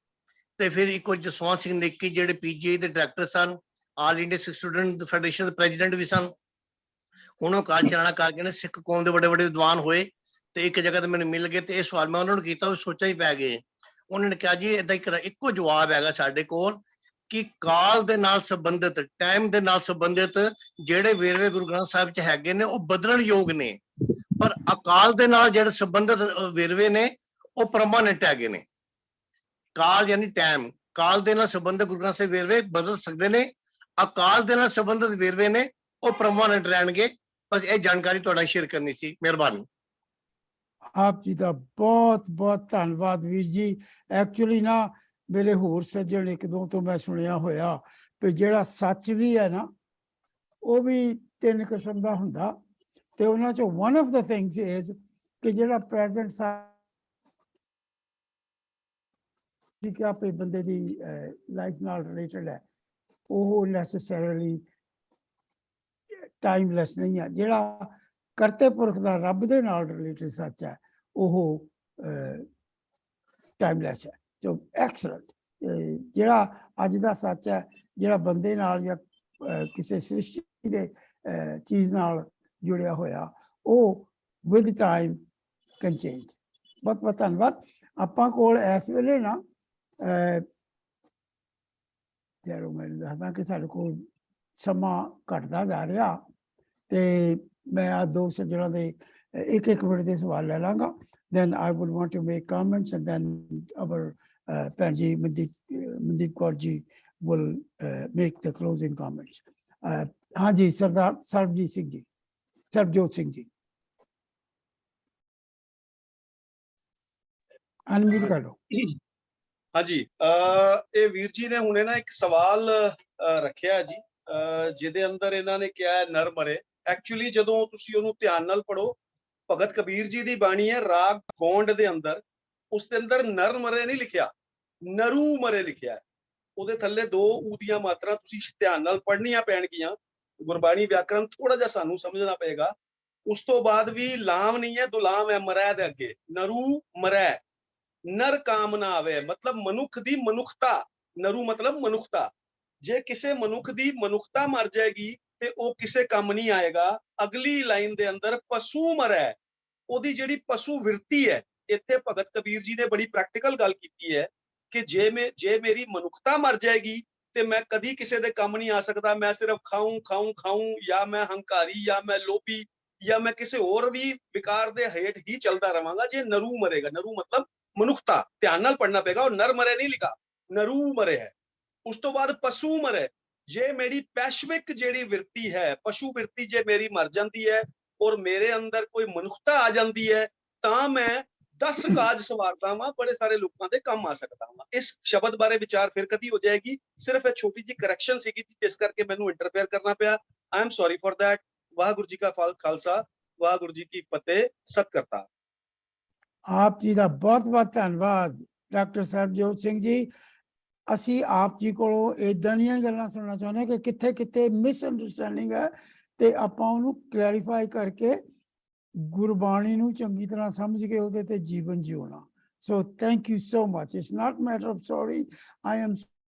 ਤੇ ਫਿਰ ਇੱਕੋ ਜਸਵੰਤ ਸਿੰਘ ਨੇਕੀ ਜਿਹੜੇ PGI ਦੇ ਡਾਇਰੈਕਟਰ ਸਨ, ਆਲ ਇੰਡੀਆ ਸਿੱਖ ਸਟੂਡੈਂਟ ਫੈਡਰੇਸ਼ਨ ਦੇ ਪ੍ਰੈਜ਼ੀਡੈਂਟ ਵੀ ਸਨ, ਹੁਣ ਉਹ ਕਾਲ ਚਲਾਣਾ ਕਰਕੇ ਨੇ ਸਿੱਖ ਕੌਮ ਦੇ ਵੱਡੇ ਵੱਡੇ ਵਿਦਵਾਨ ਹੋਏ ਤੇ ਇੱਕ ਜਗ੍ਹਾ ਤੇ ਮੈਨੂੰ ਮਿਲ ਗਏ ਤੇ ਇਹ ਸਵਾਲ ਮੈਂ ਉਹਨਾਂ ਨੂੰ ਕੀਤਾ, ਉਹ ਸੋਚਾਂ ਹੀ ਪੈ ਗਏ। ਉਹਨਾਂ ਨੇ ਕਿਹਾ ਜੀ ਏਦਾਂ ਇੱਕੋ ਜਵਾਬ ਹੈਗਾ ਸਾਡੇ ਕੋਲ ਕਿ ਕਾਲ ਦੇ ਨਾਲ ਸੰਬੰਧਿਤ, ਟਾਈਮ ਦੇ ਨਾਲ ਸੰਬੰਧਿਤ ਜਿਹੜੇ ਵੇਰਵੇ ਗੁਰੂ ਗ੍ਰੰਥ ਸਾਹਿਬ ਚ ਹੈਗੇ ਨੇ ਉਹ ਬਦਲਣ ਯੋਗ ਨੇ, ਪਰ ਅਕਾਲ ਦੇ ਨਾਲ ਜਿਹੜੇ ਸੰਬੰਧਿਤ ਵੇਰਵੇ ਨੇ ਉਹ ਪਰਮਾਨੈਂਟ ਹੈਗੇ ਨੇ। ਕਾਲ ਯਾਨੀ ਟਾਈਮ, ਕਾਲ ਦੇ ਨਾਲ ਸੰਬੰਧਿਤ ਗੁਰੂ ਗ੍ਰੰਥ ਸਾਹਿਬ ਵੇਰਵੇ ਬਦਲ ਸਕਦੇ ਨੇ, ਅਕਾਲ ਦੇ ਨਾਲ ਸੰਬੰਧਿਤ ਵੇਰਵੇ ਨੇ ਉਹ ਪਰਮਾਨੈਂਟ ਰਹਿਣਗੇ। ਬਸ ਇਹ ਜਾਣਕਾਰੀ ਤੁਹਾਡਾ ਸ਼ੇਅਰ ਕਰਨੀ ਸੀ, ਮਿਹਰਬਾਨੀ। ਆਪ ਜੀ ਦਾ ਬਹੁਤ ਬਹੁਤ ਧੰਨਵਾਦ ਵੀਰ ਜੀ। ਐਕਚੁਅਲੀ ਨਾ ਮੇਰੇ ਹੋਰ ਸੱਜਣ ਇੱਕ ਦੋ ਤੋਂ ਮੈਂ ਸੁਣਿਆ ਹੋਇਆ ਵੀ ਜਿਹੜਾ ਸੱਚ ਵੀ ਹੈ ਨਾ ਉਹ ਵੀ 3 ਕਿਸਮ ਦਾ ਹੁੰਦਾ, ਤੇ ਉਹਨਾਂ ਚੋਂ one of the things is ਕਿ ਜਿਹੜਾ ਪ੍ਰੈਜ਼ੈਂਟ ਕਿ ਆਪੇ ਬੰਦੇ ਦੀ ਲਾਈਫ ਨਾਲ ਰਿਲੇਟਡ ਹੈ, ਉਹ ਨੈਸੈਸਰੀਲੀ ਟਾਈਮਲੈਸ ਨਹੀਂ ਹੈ। ਜਿਹੜਾ ਕਰਤੇ ਪੁਰਖ ਦਾ ਰੱਬ ਦੇ ਨਾਲ ਰਿਲੇਟਡ ਸੱਚ ਹੈ ਉਹ ਟਾਈਮਲੈਸ ਹੈ, ਜੋ ਐਕਸਲੈਂਟ। ਜਿਹੜਾ ਅੱਜ ਦਾ ਸੱਚ ਹੈ, ਜਿਹੜਾ ਬੰਦੇ ਨਾਲ ਜਾਂ ਕਿਸੇ ਸ੍ਰਿਸ਼ਟੀ ਦੇ ਚੀਜ਼ ਨਾਲ ਜੁੜਿਆ ਹੋਇਆ, ਉਹ ਵਿਦ ਟਾਈਮ ਕੈਨ ਚੇਂਜ। ਬਹੁਤ ਬਹੁਤ ਧੰਨਵਾਦ। ਆਪਾਂ ਕੋਲ ਇਸ ਵੇਲੇ ਨਾ ਜਦੋਂ ਮੈਂ ਦੱਸਦਾ ਕਿ ਸਾਡੇ ਕੋਲ ਸਮਾਂ ਘਟਦਾ ਜਾ ਰਿਹਾ, ਤੇ ਮੈਂ ਆ ਦੋ ਸੱਜਣਾਂ ਦੇ ਇੱਕ ਮਿੰਟ ਦੇ ਸਵਾਲ ਲੈ ਲਾਂਗਾ। then I would want to make comments, and then our ਭੈਣ ਜੀ Mandeep Kaur ji will make the closing comments. ਹਾਂਜੀ, ਸਰਦਾਰ ਸਰਬਜੋਤ ਸਿੰਘ ਜੀ ਅਨਮਿਊਟ ਕਰ ਲਓ। ਹਾਂਜੀ, ਇਹ ਵੀਰ ਜੀ ਨੇ ਹੁਣੇ ਨਾ ਇੱਕ ਸਵਾਲ ਰੱਖਿਆ ਜੀ, ਜਿਹਦੇ ਅੰਦਰ ਇਹਨਾਂ ਨੇ ਕਿਹਾ ਹੈ ਨਰ ਮਰੇ। ਐਕਚੁਅਲੀ ਜਦੋਂ ਤੁਸੀਂ ਉਹਨੂੰ ਧਿਆਨ ਨਾਲ ਪੜੋ, ਭਗਤ ਕਬੀਰ ਜੀ ਦੀ ਬਾਣੀ ਹੈ ਰਾਗ ਗੋਂਡ ਦੇ ਅੰਦਰ, ਉਸ ਦੇ ਅੰਦਰ ਨਰ ਮਰੇ ਨਹੀਂ ਲਿਖਿਆ, ਨਰੂ ਮਰੇ ਲਿਖਿਆ ਹੈ। ਉਹਦੇ ਥੱਲੇ 2 ਊ ਦੀਆਂ ਮਾਤਰਾ ਤੁਸੀਂ ਧਿਆਨ ਨਾਲ ਪੜ੍ਹਨੀਆਂ ਪੈਣਗੀਆਂ। ਗੁਰਬਾਣੀ ਵਿਆਕਰਨ ਥੋੜਾ ਜਿਹਾ ਸਾਨੂੰ ਸਮਝਣਾ ਪਏਗਾ। ਉਸ ਤੋਂ ਬਾਅਦ ਵੀ ਲਾਮ ਨਹੀਂ ਹੈ, ਦੁਲਾਮ ਹੈ ਮਰੈ ਦੇ ਅੱਗੇ, ਨਰੂ ਮਰੈ। ਨਰ ਕਾਮ ਨਾ ਆਵੇ ਮਤਲਬ ਮਨੁੱਖ ਦੀ ਮਨੁੱਖਤਾ, ਨਰੂ ਮਤਲਬ ਮਨੁੱਖਤਾ। ਜੇ ਕਿਸੇ ਮਨੁੱਖ ਦੀ ਮਨੁੱਖਤਾ ਮਰ ਜਾਏਗੀ ਤੇ ਉਹ ਕਿਸੇ ਕੰਮ ਨਹੀਂ ਆਏਗਾ। ਅਗਲੀ ਲਾਈਨ ਦੇ ਅੰਦਰ ਪਸ਼ੂ ਮਰੈ, ਉਹਦੀ ਜਿਹੜੀ ਪਸ਼ੂ ਵਿਰਤੀ ਹੈ, ਇੱਥੇ ਭਗਤ ਕਬੀਰ ਜੀ ਨੇ ਬੜੀ ਪ੍ਰੈਕਟੀਕਲ ਗੱਲ ਕੀਤੀ ਹੈ ਕਿ ਜੇ ਮੇਰੀ ਮਨੁੱਖਤਾ ਮਰ ਜਾਏਗੀ ਤੇ ਮੈਂ ਕਦੀ ਕਿਸੇ ਦੇ ਕੰਮ ਨਹੀਂ ਆ ਸਕਦਾ। ਮੈਂ ਸਿਰਫ ਖਾਊਂ, ਜਾਂ ਮੈਂ ਹੰਕਾਰੀ, ਜਾਂ ਮੈਂ ਲੋਭੀ, ਜਾਂ ਮੈਂ ਕਿਸੇ ਹੋਰ ਵੀ ਵਿਕਾਰ ਦੇ ਹੇਠ ਹੀ ਚੱਲਦਾ ਰਵਾਂਗਾ ਜੇ ਨਰੂ ਮਰੇਗਾ। ਨਰੂ ਮਤਲਬ ਮਨੁੱਖਤਾ, ਧਿਆਨ ਨਾਲ ਪੜਨਾ ਪਏਗਾ। ਉਹ ਨਰ ਮਰੇ ਨਹੀਂ ਲਿਖਾ, ਨਰੂ ਮਰੇ ਹੈ। ਉਸ ਤੋਂ ਬਾਅਦ ਪਸ਼ੂ ਮਰੇ। ਜੇ ਮੇਰੀ ਪੈਸ਼ਵਿਕ ਜਿਹੜੀ ਵਿਰਤੀ ਹੈ, ਪਸ਼ੂ ਵਿਰਤੀ ਜੇ ਮੇਰੀ ਮਰ ਜਾਂਦੀ ਹੈ ਔਰ ਮੇਰੇ ਅੰਦਰ ਕੋਈ ਮਨੁੱਖਤਾ ਆ ਜਾਂਦੀ ਹੈ, ਤਾਂ ਮੈਂ 10 ਕਾਜ ਸਵਾਰਦਾ ਵਾਂ, ਬੜੇ ਸਾਰੇ ਲੋਕਾਂ ਦੇ ਕੰਮ ਆ ਸਕਦਾ ਵਾਂ। ਇਸ ਸ਼ਬਦ ਬਾਰੇ ਵਿਚਾਰ ਫਿਰ ਕਦੀ ਹੋ ਜਾਏਗੀ। ਸਿਰਫ ਇਹ ਛੋਟੀ ਜਿਹੀ ਕਰੈਕਸ਼ਨ ਸੀਗੀ ਜਿਸ ਕਰਕੇ ਮੈਨੂੰ ਇੰਟਰਫੇਅਰ ਕਰਨਾ ਪਿਆ। ਆਈ am sorry for that. Waheguru ji ਕਾ ਖਾਲਸਾ, ਵਾਹਿਗੁਰੂ ਜੀ ਕੀ ਫਤਿਹ। ਸਤਿ ਕਰਤਾ। ਆਪ ਜੀ ਦਾ ਬਹੁਤ ਬਹੁਤ ਧੰਨਵਾਦ ਡਾਕਟਰ ਸਰਬਜੋਤ ਸਿੰਘ ਜੀ। ਅਸੀਂ ਆਪ ਜੀ ਕੋਲੋਂ ਇਦਾਂ ਦੀਆਂ ਗੱਲਾਂ ਸੁਣਨਾ ਚਾਹੁੰਦੇ ਕਿ ਕਿੱਥੇ ਕਿੱਥੇ ਮਿਸਅੰਡਰਸਟੈਂਡਿੰਗ ਹੈ ਤੇ ਆਪਾਂ ਉਹਨੂੰ ਕਲੈਰੀਫਾਈ ਕਰਕੇ ਗੁਰਬਾਣੀ ਨੂੰ ਚੰਗੀ ਤਰ੍ਹਾਂ ਸਮਝ ਕੇ ਉਹਦੇ ਤੇ ਜੀਵਨ ਜਿਉਣਾ। So thank you so much. It's not matter of sorry, I am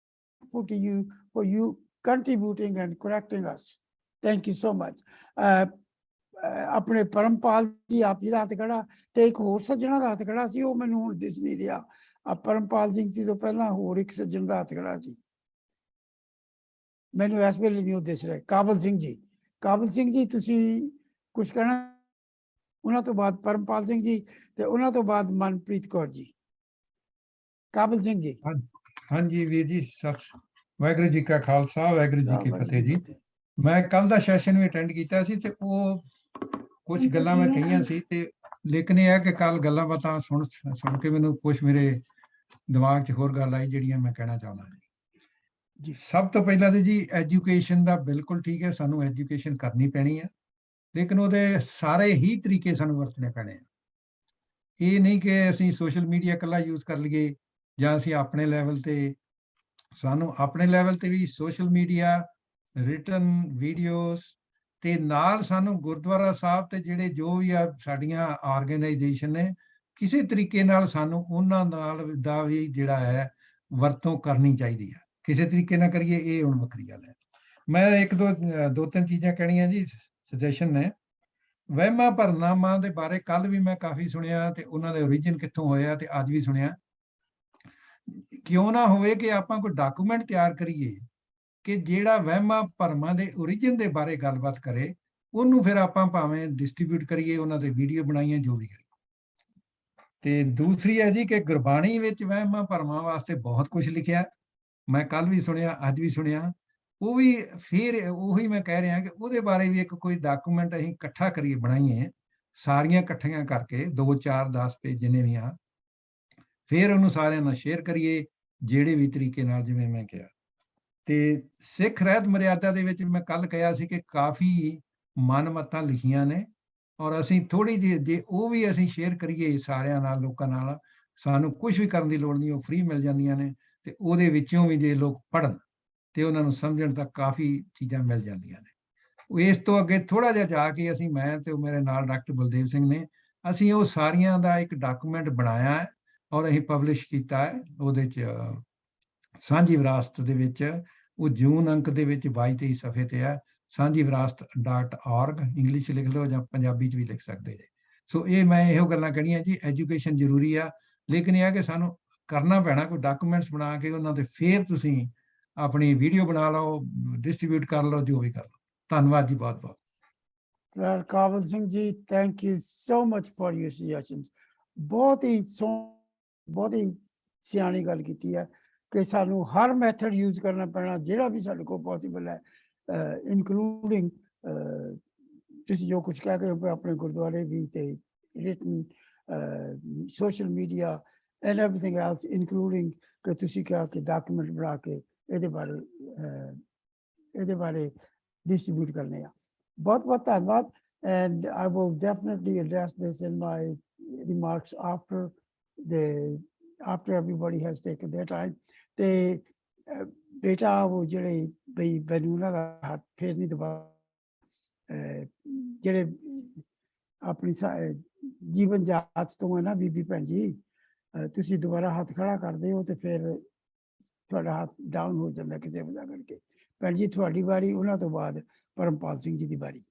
grateful to you for you contributing and correcting us. Thank you so much. ਆਪਣੇ ਪਰਮਪਾਲ ਜੀ ਆਪ ਜੀ ਦਾ ਹੱਥ ਖੜਾ ਤੇ ਇੱਕ ਹੋਰ ਸੱਜਣਾ ਦਾ ਹੱਥ ਖੜਾ ਸੀ, ਉਹ ਮੈਨੂੰ ਹੁਣ ਦਿਸ ਨਹੀਂ ਰਿਹਾ। ਪਰਮਪਾਲ ਸਿੰਘ ਜੀ ਤੋਂ ਪਹਿਲਾਂ ਹੋਰ ਇੱਕ ਸੱਜਣ ਦਾ ਹੱਥ ਖੜਾ ਸੀ, ਮੈਨੂੰ ਇਸ ਵੇਲੇ ਨਹੀਂ ਉਹ ਦਿਸ ਰਿਹਾ। ਕਾਬਲ ਸਿੰਘ ਜੀ ਤੁਸੀਂ ਕੁਝ ਕਹਿਣਾ? ਉਹਨਾਂ ਤੋਂ ਬਾਅਦ ਪਰਮਪਾਲ ਸਿੰਘ ਜੀ ਤੇ ਉਹਨਾਂ ਤੋਂ ਬਾਅਦ ਮਨਪ੍ਰੀਤ ਕੌਰ ਜੀ। ਕਾਬਲ ਸਿੰਘ ਜੀ। ਹਾਂਜੀ ਵੀਰ ਜੀ, ਵਾਹਿਗੁਰੂ ਜੀ ਕਾ ਖਾਲਸਾ, ਵਾਹਿਗੁਰੂ ਜੀ ਕੀ ਫਤਿਹ ਜੀ। ਮੈਂ ਕੱਲ ਦਾ ਸੈਸ਼ਨ ਵੀ ਅਟੈਂਡ ਕੀਤਾ ਸੀ ਤੇ ਉਹ ਕੁਝ ਗੱਲਾਂ ਮੈਂ ਕਹੀਆਂ ਸੀ, ਤੇ ਲੇਕਿਨ ਇਹ ਹੈ ਕਿ ਕੱਲ ਗੱਲਾਂ ਬਾਤਾਂ ਸੁਣ ਕੇ ਮੈਨੂੰ ਕੁਝ ਮੇਰੇ ਦਿਮਾਗ 'ਚ ਹੋਰ ਗੱਲ ਆਈ ਜਿਹੜੀਆਂ ਮੈਂ ਕਹਿਣਾ ਚਾਹੁੰਦਾ ਜੀ। ਸਭ ਤੋਂ ਪਹਿਲਾਂ ਤੇ ਜੀ ਐਜੂਕੇਸ਼ਨ ਦਾ ਬਿਲਕੁਲ ਠੀਕ ਹੈ, ਸਾਨੂੰ ਐਜੂਕੇਸ਼ਨ ਕਰਨੀ ਪੈਣੀ ਹੈ, ਲੇਕਿਨ ਉਹਦੇ ਸਾਰੇ ਹੀ ਤਰੀਕੇ ਸਾਨੂੰ ਵਰਤਣੇ ਪੈਣੇ ਆ। ਇਹ ਨਹੀਂ ਕਿ ਅਸੀਂ ਸੋਸ਼ਲ ਮੀਡੀਆ ਇਕੱਲਾ ਯੂਜ਼ ਕਰ ਲਈਏ ਜਾਂ ਅਸੀਂ ਆਪਣੇ ਲੈਵਲ ਤੇ, ਸਾਨੂੰ ਆਪਣੇ ਲੈਵਲ ਤੇ ਵੀ ਸੋਸ਼ਲ ਮੀਡੀਆ, ਰਿਟਨ ਵੀਡੀਓਜ਼ ਤੇ ਨਾਲ ਸਾਨੂੰ ਗੁਰਦੁਆਰਾ ਸਾਹਿਬ ਤੇ ਜਿਹੜੇ ਜੋ ਵੀ ਆ ਸਾਡੀਆਂ ਆਰਗੇਨਾਈਜੇਸ਼ਨ ਨੇ, ਕਿਸੇ ਤਰੀਕੇ ਨਾਲ ਸਾਨੂੰ ਉਹਨਾਂ ਨਾਲ ਦਾ ਵੀ ਜਿਹੜਾ ਹੈ ਵਰਤੋਂ ਕਰਨੀ ਚਾਹੀਦੀ ਹੈ। ਕਿਸੇ ਤਰੀਕੇ ਨਾਲ ਕਰੀਏ ਇਹ ਹੁਣ ਵੱਖਰੀ ਗੱਲ ਹੈ। ਮੈਂ ਦੋ ਤਿੰਨ ਚੀਜ਼ਾਂ ਕਹਿਣੀਆਂ ਜੀ, ਸੁਜੈਸ਼ਨ ਨੇ। ਵਹਿਮਾਂ ਭਰਮਾਂ ਦੇ ਬਾਰੇ ਕੱਲ ਵੀ ਮੈਂ ਕਾਫੀ ਸੁਣਿਆ ਤੇ ਉਹਨਾਂ ਦੇ ਓਰੀਜਨ ਕਿੱਥੋਂ ਹੋਇਆ ਤੇ ਅੱਜ ਵੀ ਸੁਣਿਆ। ਕਿਉਂ ਨਾ ਹੋਵੇ ਕਿ ਆਪਾਂ ਕੋਈ ਡਾਕੂਮੈਂਟ ਤਿਆਰ ਕਰੀਏ ਕਿ ਜਿਹੜਾ ਵਹਿਮਾਂ ਭਰਮਾਂ ਦੇ ਓਰੀਜਨ ਦੇ ਬਾਰੇ ਗੱਲਬਾਤ ਕਰੇ, ਉਹਨੂੰ ਫਿਰ ਆਪਾਂ ਭਾਵੇਂ ਡਿਸਟ੍ਰੀਬਿਊਟ ਕਰੀਏ, ਉਹਨਾਂ ਦੇ ਵੀਡੀਓ ਬਣਾਈਏ, ਜੋ ਵੀ ਕਰੀਏ। ਤੇ ਦੂਸਰੀ ਹੈ ਜੀ ਕਿ ਗੁਰਬਾਣੀ ਵਿੱਚ ਵਹਿਮਾਂ ਭਰਮਾਂ ਵਾਸਤੇ ਬਹੁਤ ਕੁਝ ਲਿਖਿਆ, ਮੈਂ ਕੱਲ ਵੀ ਸੁਣਿਆ, ਅੱਜ ਵੀ ਸੁਣਿਆ। ਉਹ ਵੀ ਫਿਰ ਉਹੀ ਮੈਂ ਕਹਿ ਰਿਹਾ ਕਿ ਉਹਦੇ ਬਾਰੇ ਵੀ ਇੱਕ ਕੋਈ ਡਾਕੂਮੈਂਟ ਅਸੀਂ ਇਕੱਠਾ ਕਰੀਏ, ਬਣਾਈਏ, ਸਾਰੀਆਂ ਇਕੱਠੀਆਂ ਕਰਕੇ 2, 4, 10 ਪੇਜ ਜਿੰਨੇ ਵੀ ਆ, ਫਿਰ ਉਹਨੂੰ ਸਾਰਿਆਂ ਨਾਲ ਸ਼ੇਅਰ ਕਰੀਏ, ਜਿਹੜੇ ਵੀ ਤਰੀਕੇ ਨਾਲ, ਜਿਵੇਂ ਮੈਂ ਕਿਹਾ। ਤੇ ਸਿੱਖ ਰਹਿਤ ਮਰਿਆਦਾ ਦੇ ਵਿੱਚ ਮੈਂ ਕੱਲ ਕਿਹਾ ਸੀ ਕਿ ਕਾਫੀ ਮਨਮਤਾਂ ਲਿਖੀਆਂ ਨੇ, ਔਰ ਅਸੀਂ ਥੋੜੀ ਜਿਹੀ ਜੇ ਉਹ ਵੀ ਅਸੀਂ ਸ਼ੇਅਰ ਕਰੀਏ ਸਾਰਿਆਂ ਨਾਲ, ਲੋਕਾਂ ਨਾਲ, ਸਾਨੂੰ ਕੁਝ ਵੀ ਕਰਨ ਦੀ ਲੋੜ ਨਹੀਂ, ਉਹ ਫ੍ਰੀ ਮਿਲ ਜਾਂਦੀਆਂ ਨੇ। ਤੇ ਉਹਦੇ ਵਿੱਚੋਂ ਵੀ ਜੇ ਲੋਕ ਪੜ੍ਹਨ ਤੇ ਉਹਨਾਂ ਨੂੰ ਸਮਝਣ ਤਾਂ ਕਾਫੀ ਚੀਜ਼ਾਂ ਮਿਲ ਜਾਂਦੀਆਂ ਨੇ। ਇਸ ਤੋਂ ਅੱਗੇ ਥੋੜਾ ਜਿਹਾ ਜਾ ਕੇ ਅਸੀਂ ਮੈਂ ਤੇ ਮੇਰੇ ਨਾਲ ਡਾਕਟਰ ਬਲਦੇਵ ਸਿੰਘ ਨੇ ਅਸੀਂ ਉਹ ਸਾਰੀਆਂ ਦਾ ਇੱਕ ਡਾਕੂਮੈਂਟ ਬਣਾਇਆ ਹੈ ਔਰ ਅਸੀਂ ਪਬਲਿਸ਼ ਕੀਤਾ ਹੈ। ਉਹਦੇ ਚ ਸਾਂਝੀ ਵਿਰਾਸਤ ਦੇ ਵਿੱਚ ਉਹ ਜੂਨ ਅੰਕ ਦੇ ਵਿੱਚ 22-23 ਸਫੇ ਤੇ ਹੈ sanjivirasat.org ਇੰਗਲਿਸ਼ ਲਿਖ ਲਓ ਜਾਂ ਪੰਜਾਬੀ ਚ ਵੀ ਲਿਖ ਸਕਦੇ ਜੇ। ਸੋ ਇਹ ਮੈਂ ਇਹੋ ਗੱਲਾਂ ਕਹਿਣੀਆਂ ਜੀ, ਐਜੂਕੇਸ਼ਨ ਜ਼ਰੂਰੀ ਆ, ਲੇਕਿਨ ਇਹ ਆ ਕਿ ਸਾਨੂੰ ਕਰਨਾ ਪੈਣਾ ਕੋਈ ਡਾਕੂਮੈਂਟਸ ਬਣਾ ਕੇ ਉਹਨਾਂ ਤੇ ਫਿਰ ਤੁਸੀਂ ਆਪਣੀ ਵੀਡੀਓ ਬਣਾ ਲਓ, ਡਿਸਟ੍ਰੀਬਿਊਟ ਕਰ ਲਓ, ਜੋ ਵੀ ਕਰ ਲਓ। ਧੰਨਵਾਦ ਜੀ ਬਹੁਤ ਬਹੁਤ। Sir Kabal Singh ji, thank you so much for your suggestions. ਬਹੁਤ ਹੀ ਸਿਆਣੀ ਗੱਲ ਕੀਤੀ ਹੈ ਕਿ ਸਾਨੂੰ ਹਰ ਮੈਥਡ ਯੂਜ਼ ਕਰਨਾ ਪੈਣਾ ਜਿਹੜਾ ਵੀ ਸਾਡੇ ਕੋਲ ਪੋਸੀਬਲ ਹੈ, ਇਨਕਲੂਡਿੰਗ ਤੁਸੀਂ ਜੋ ਕੁਝ ਕਹਿ ਕੇ ਆਪਣੇ ਗੁਰਦੁਆਰੇ ਵੀ ਤੇ written social media and everything else, including ਕਿ ਤੁਸੀਂ ਕਿਹਾ ਕਿ ਡਾਕੂਮੈਂਟ ਬਣਾ ਕੇ ਇਹਦੇ ਬਾਰੇ ਡਿਸਟ੍ਰੀਬਿਊਟ ਕਰਨੇ ਆ। ਬਹੁਤ ਬਹੁਤ ਧੰਨਵਾਦ। and I will definitely address this in my remarks after everybody has taken their time. ਤੇ ਬੇਟਾ ਉਹ ਜਿਹੜੇ ਬਈ ਬੈਨੂਨਾ ਦਾ ਹੱਥ ਫੇਰ ਨਹੀਂ ਦਬਾ, ਜਿਹੜੇ ਆਪਣੀ ਜੀਵਨ ਜਾਂਚ ਤੋਂ ਹੈ ਨਾ ਬੀਬੀ ਭੈਣ ਜੀ, ਤੁਸੀਂ ਦੁਬਾਰਾ ਹੱਥ ਖੜਾ ਕਰਦੇ ਹੋ ਤੇ ਫਿਰ ਤੁਹਾਡਾ ਹੱਥ ਡਾਊਨ ਹੋ ਜਾਂਦਾ ਕਿਸੇ ਵਜ੍ਹਾ ਕਰਕੇ। ਭੈਣ ਜੀ ਤੁਹਾਡੀ ਵਾਰੀ, ਉਹਨਾਂ ਤੋਂ ਬਾਅਦ ਪਰਮਪਾਲ ਸਿੰਘ ਜੀ ਦੀ ਵਾਰੀ।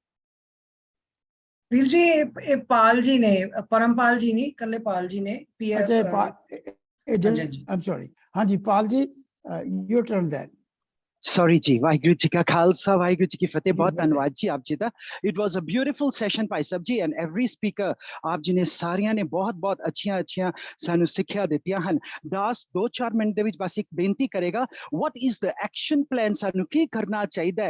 ਵੀਰ ਜੀ ਇਹ ਪਾਲ ਜੀ ਨੇ, ਪਰਮਪਾਲ ਜੀ ਨਹੀਂ, ਕੱਲੇ ਪਾਲ ਜੀ ਨੇ। ਅੱਛਾ I'm sorry, ਹਾਂਜੀ Pal ji, your turn then. Sorry ji, Vaheguru Ji Ka Khalsa, Vaheguru Ji Ki Fateh, बहुत धन्यवाद जी आप जी दा। It was a beautiful session भाई साहब जी, and every speaker आप जी ने सारियां ने बहुत अच्छियां सानू सिक्ख्या दित्तियां हन। दास 2-4 मिनट दे विच बस एक बेनती करेगा, what is the action plan, सानू की करना चाहिए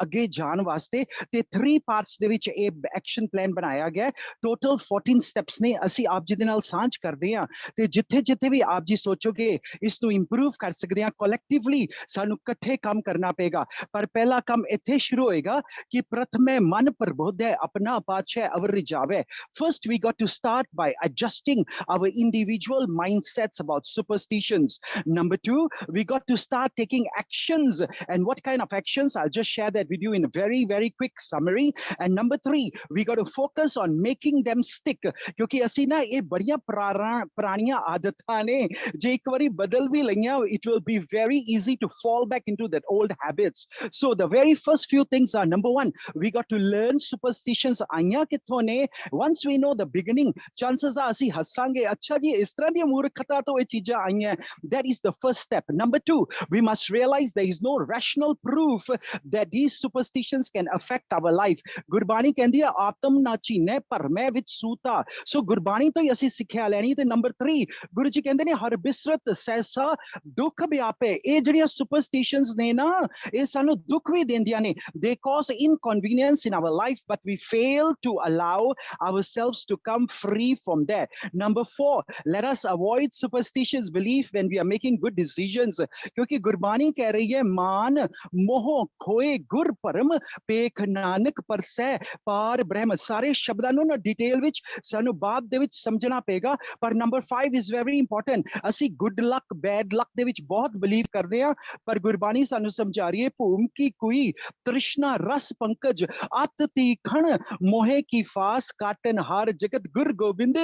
अगे जान वास्ते। ते 3 parts दे विच ए action plan बनाया गया। Total 14 steps ने असी आप जी दे नाल सांझ करदे हां ते जिथे भी आप जी सोचोगे इस नू इंप्रूव कर सकदे हां, collectively सानू इकट्ठे काम करना पेगा। पर पहला काम इत्थे शुरू होएगा कि प्रथमे मन प्रबोध है अपना पाछे अवर रिजावे। First we got to start by adjusting our individual mindsets about superstitions. Number 2, we got to start taking actions. And what kind of actions? I'll just share that with you in a very quick summary. And number 3, we got to focus on making them stick. क्योंकि असी ना ये बड़ियां पुरानियां आदतां ने जे एक बारी बदल भी लईयां, it will be very easy to fall back into that old habits. So the very first few things are, number 1, we got to learn superstitions आइयां कित्थों ने। Once we know the beginning, chances are असी हसांगे, अच्छा जी इस तरह दी मूर्खता तो ये चीज़ां आइयां। That is the first step. Number 2, we must realize there is no rational proof that these superstitions can affect our life. Gurbani कहंदी है आत्म नाची ने परमे विच सूता। So गुरबाणी तो ही असी सिक्ख्या लैनी। ते number 3, गुरु जी कहंदे ने हर बिसरत सहसा दुख व्यापे। ये जड़ियां superstitions ने ना ये सानू दुख भी देंदियां ने। They cause inconvenience in our life, but we fail to allow ourselves to come free from there. Number 4, let us avoid superstitious belief when we are making good decisions. क्योंकि गुरबाणी कह रही है मान मोह खोए गुर परम पेख नानक परसै पार ब्रह्म। सारे शब्दां नूं ना डिटेल विच सानू बाद दे विच समझना पेगा। पर number 5 is very important. असी good luck bad luck दे विच बहुत बिलीव करदे हां, पर गुरबाणी सानू समझा रही है भूम की कुई तृष्णा रस पंकज अत तीखण मोहे की फास काटन हार जगत गुर गोबिंद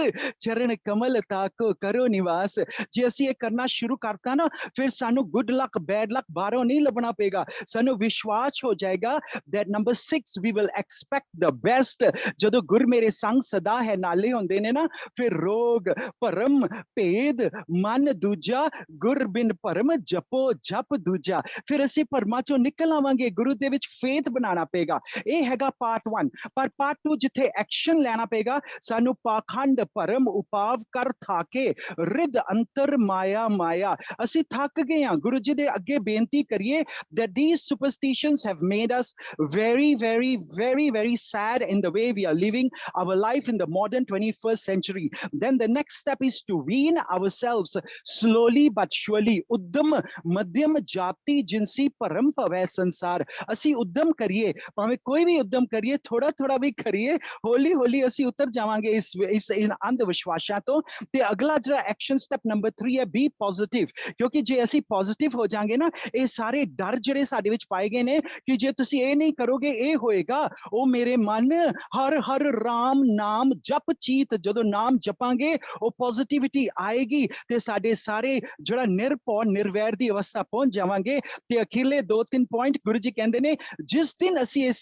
चरण कमल ताको करो निवास। जे असी ये करना शुरू करता ना, फिर सानू गुड लक बैड लक बाहरों नहीं लभना पेगा। सानू विश्वास हो जाएगा that number 6, we will expect the best। जदों गुर मेरे संग सदा है नाले होंदे ने ना, फिर रोग परम भेद मन दूजा गुर बिन परम जपो जप दूजा। फिर असी परमा चों निकल आवांगे, गुरु दे विच फेथ बनाना पेगा। ये हैगा पार्ट 1। पर पार्ट 2 जिथे एक्शन लेना पेगा, सानू पाखंड परम उपाव कर थाके रिद अंतर माया। असी थक गए हां, गुरु जी दे अगे बेनती करिए that these superstitions have made us very sad in the way we are living our life in the modern 21st century. Then the next step is to wean ourselves slowly but surely। उद्यम मध्यम जाति जिनसी परम भवै संसार। ਅਸੀਂ ਉਦਮ ਕਰੀਏ, ਭਾਵੇਂ ਕੋਈ ਵੀ ਉਦਮ ਕਰੀਏ, ਥੋੜਾ ਥੋੜਾ ਵੀ ਕਰੀਏ, ਹੌਲੀ ਹੌਲੀ ਅਸੀਂ ਉਤਰ ਜਾਵਾਂਗੇ ਇਸ ਅੰਧ ਵਿਸ਼ਵਾਸਾਂ ਤੋਂ। ਤੇ ਅਗਲਾ ਜਿਹੜਾ ਐਕਸ਼ਨ ਸਟੈਪ ਨੰਬਰ 3 ਹੈ, ਬੀ ਪੋਜ਼ਿਟਿਵ। ਕਿਉਂਕਿ ਜੇ ਅਸੀਂ ਪੋਜ਼ਿਟਿਵ ਹੋ ਜਾਾਂਗੇ ਨਾ, ਇਹ ਸਾਰੇ ਡਰ ਜਿਹੜੇ ਸਾਡੇ ਵਿੱਚ ਪਾਏ ਗਏ ਨੇ ਕਿ ਜੇ ਤੁਸੀਂ ਇਹ ਨਹੀਂ ਕਰੋਗੇ ਇਹ ਹੋਏਗਾ, ਉਹ ਮੇਰੇ ਮਨ ਹਰ ਹਰ ਰਾਮ ਨਾਮ ਜਪ ਚੀਤ, ਜਦੋਂ ਨਾਮ ਜਪਾਂਗੇ ਉਹ ਪੋਜ਼ਿਟਿਵਿਟੀ ਆਏਗੀ ਤੇ ਸਾਡੇ ਸਾਰੇ ਜਿਹੜਾ ਨਿਰਭਉ ਨਿਰਵੈਰ ਦੀ ਅਵਸਥਾ ਪਹੁੰਚ ਜਾਵਾਂਗੇ। ਤੇ ਅਖੀਰਲੇ 2-3 ਪੁਆਇੰਟ ਗੁਰੂ ਜੀ ਕਹਿੰਦੇ ਨੇ, ਜਿਸ ਦਿਨ ਅਸੀਂ ਇਹ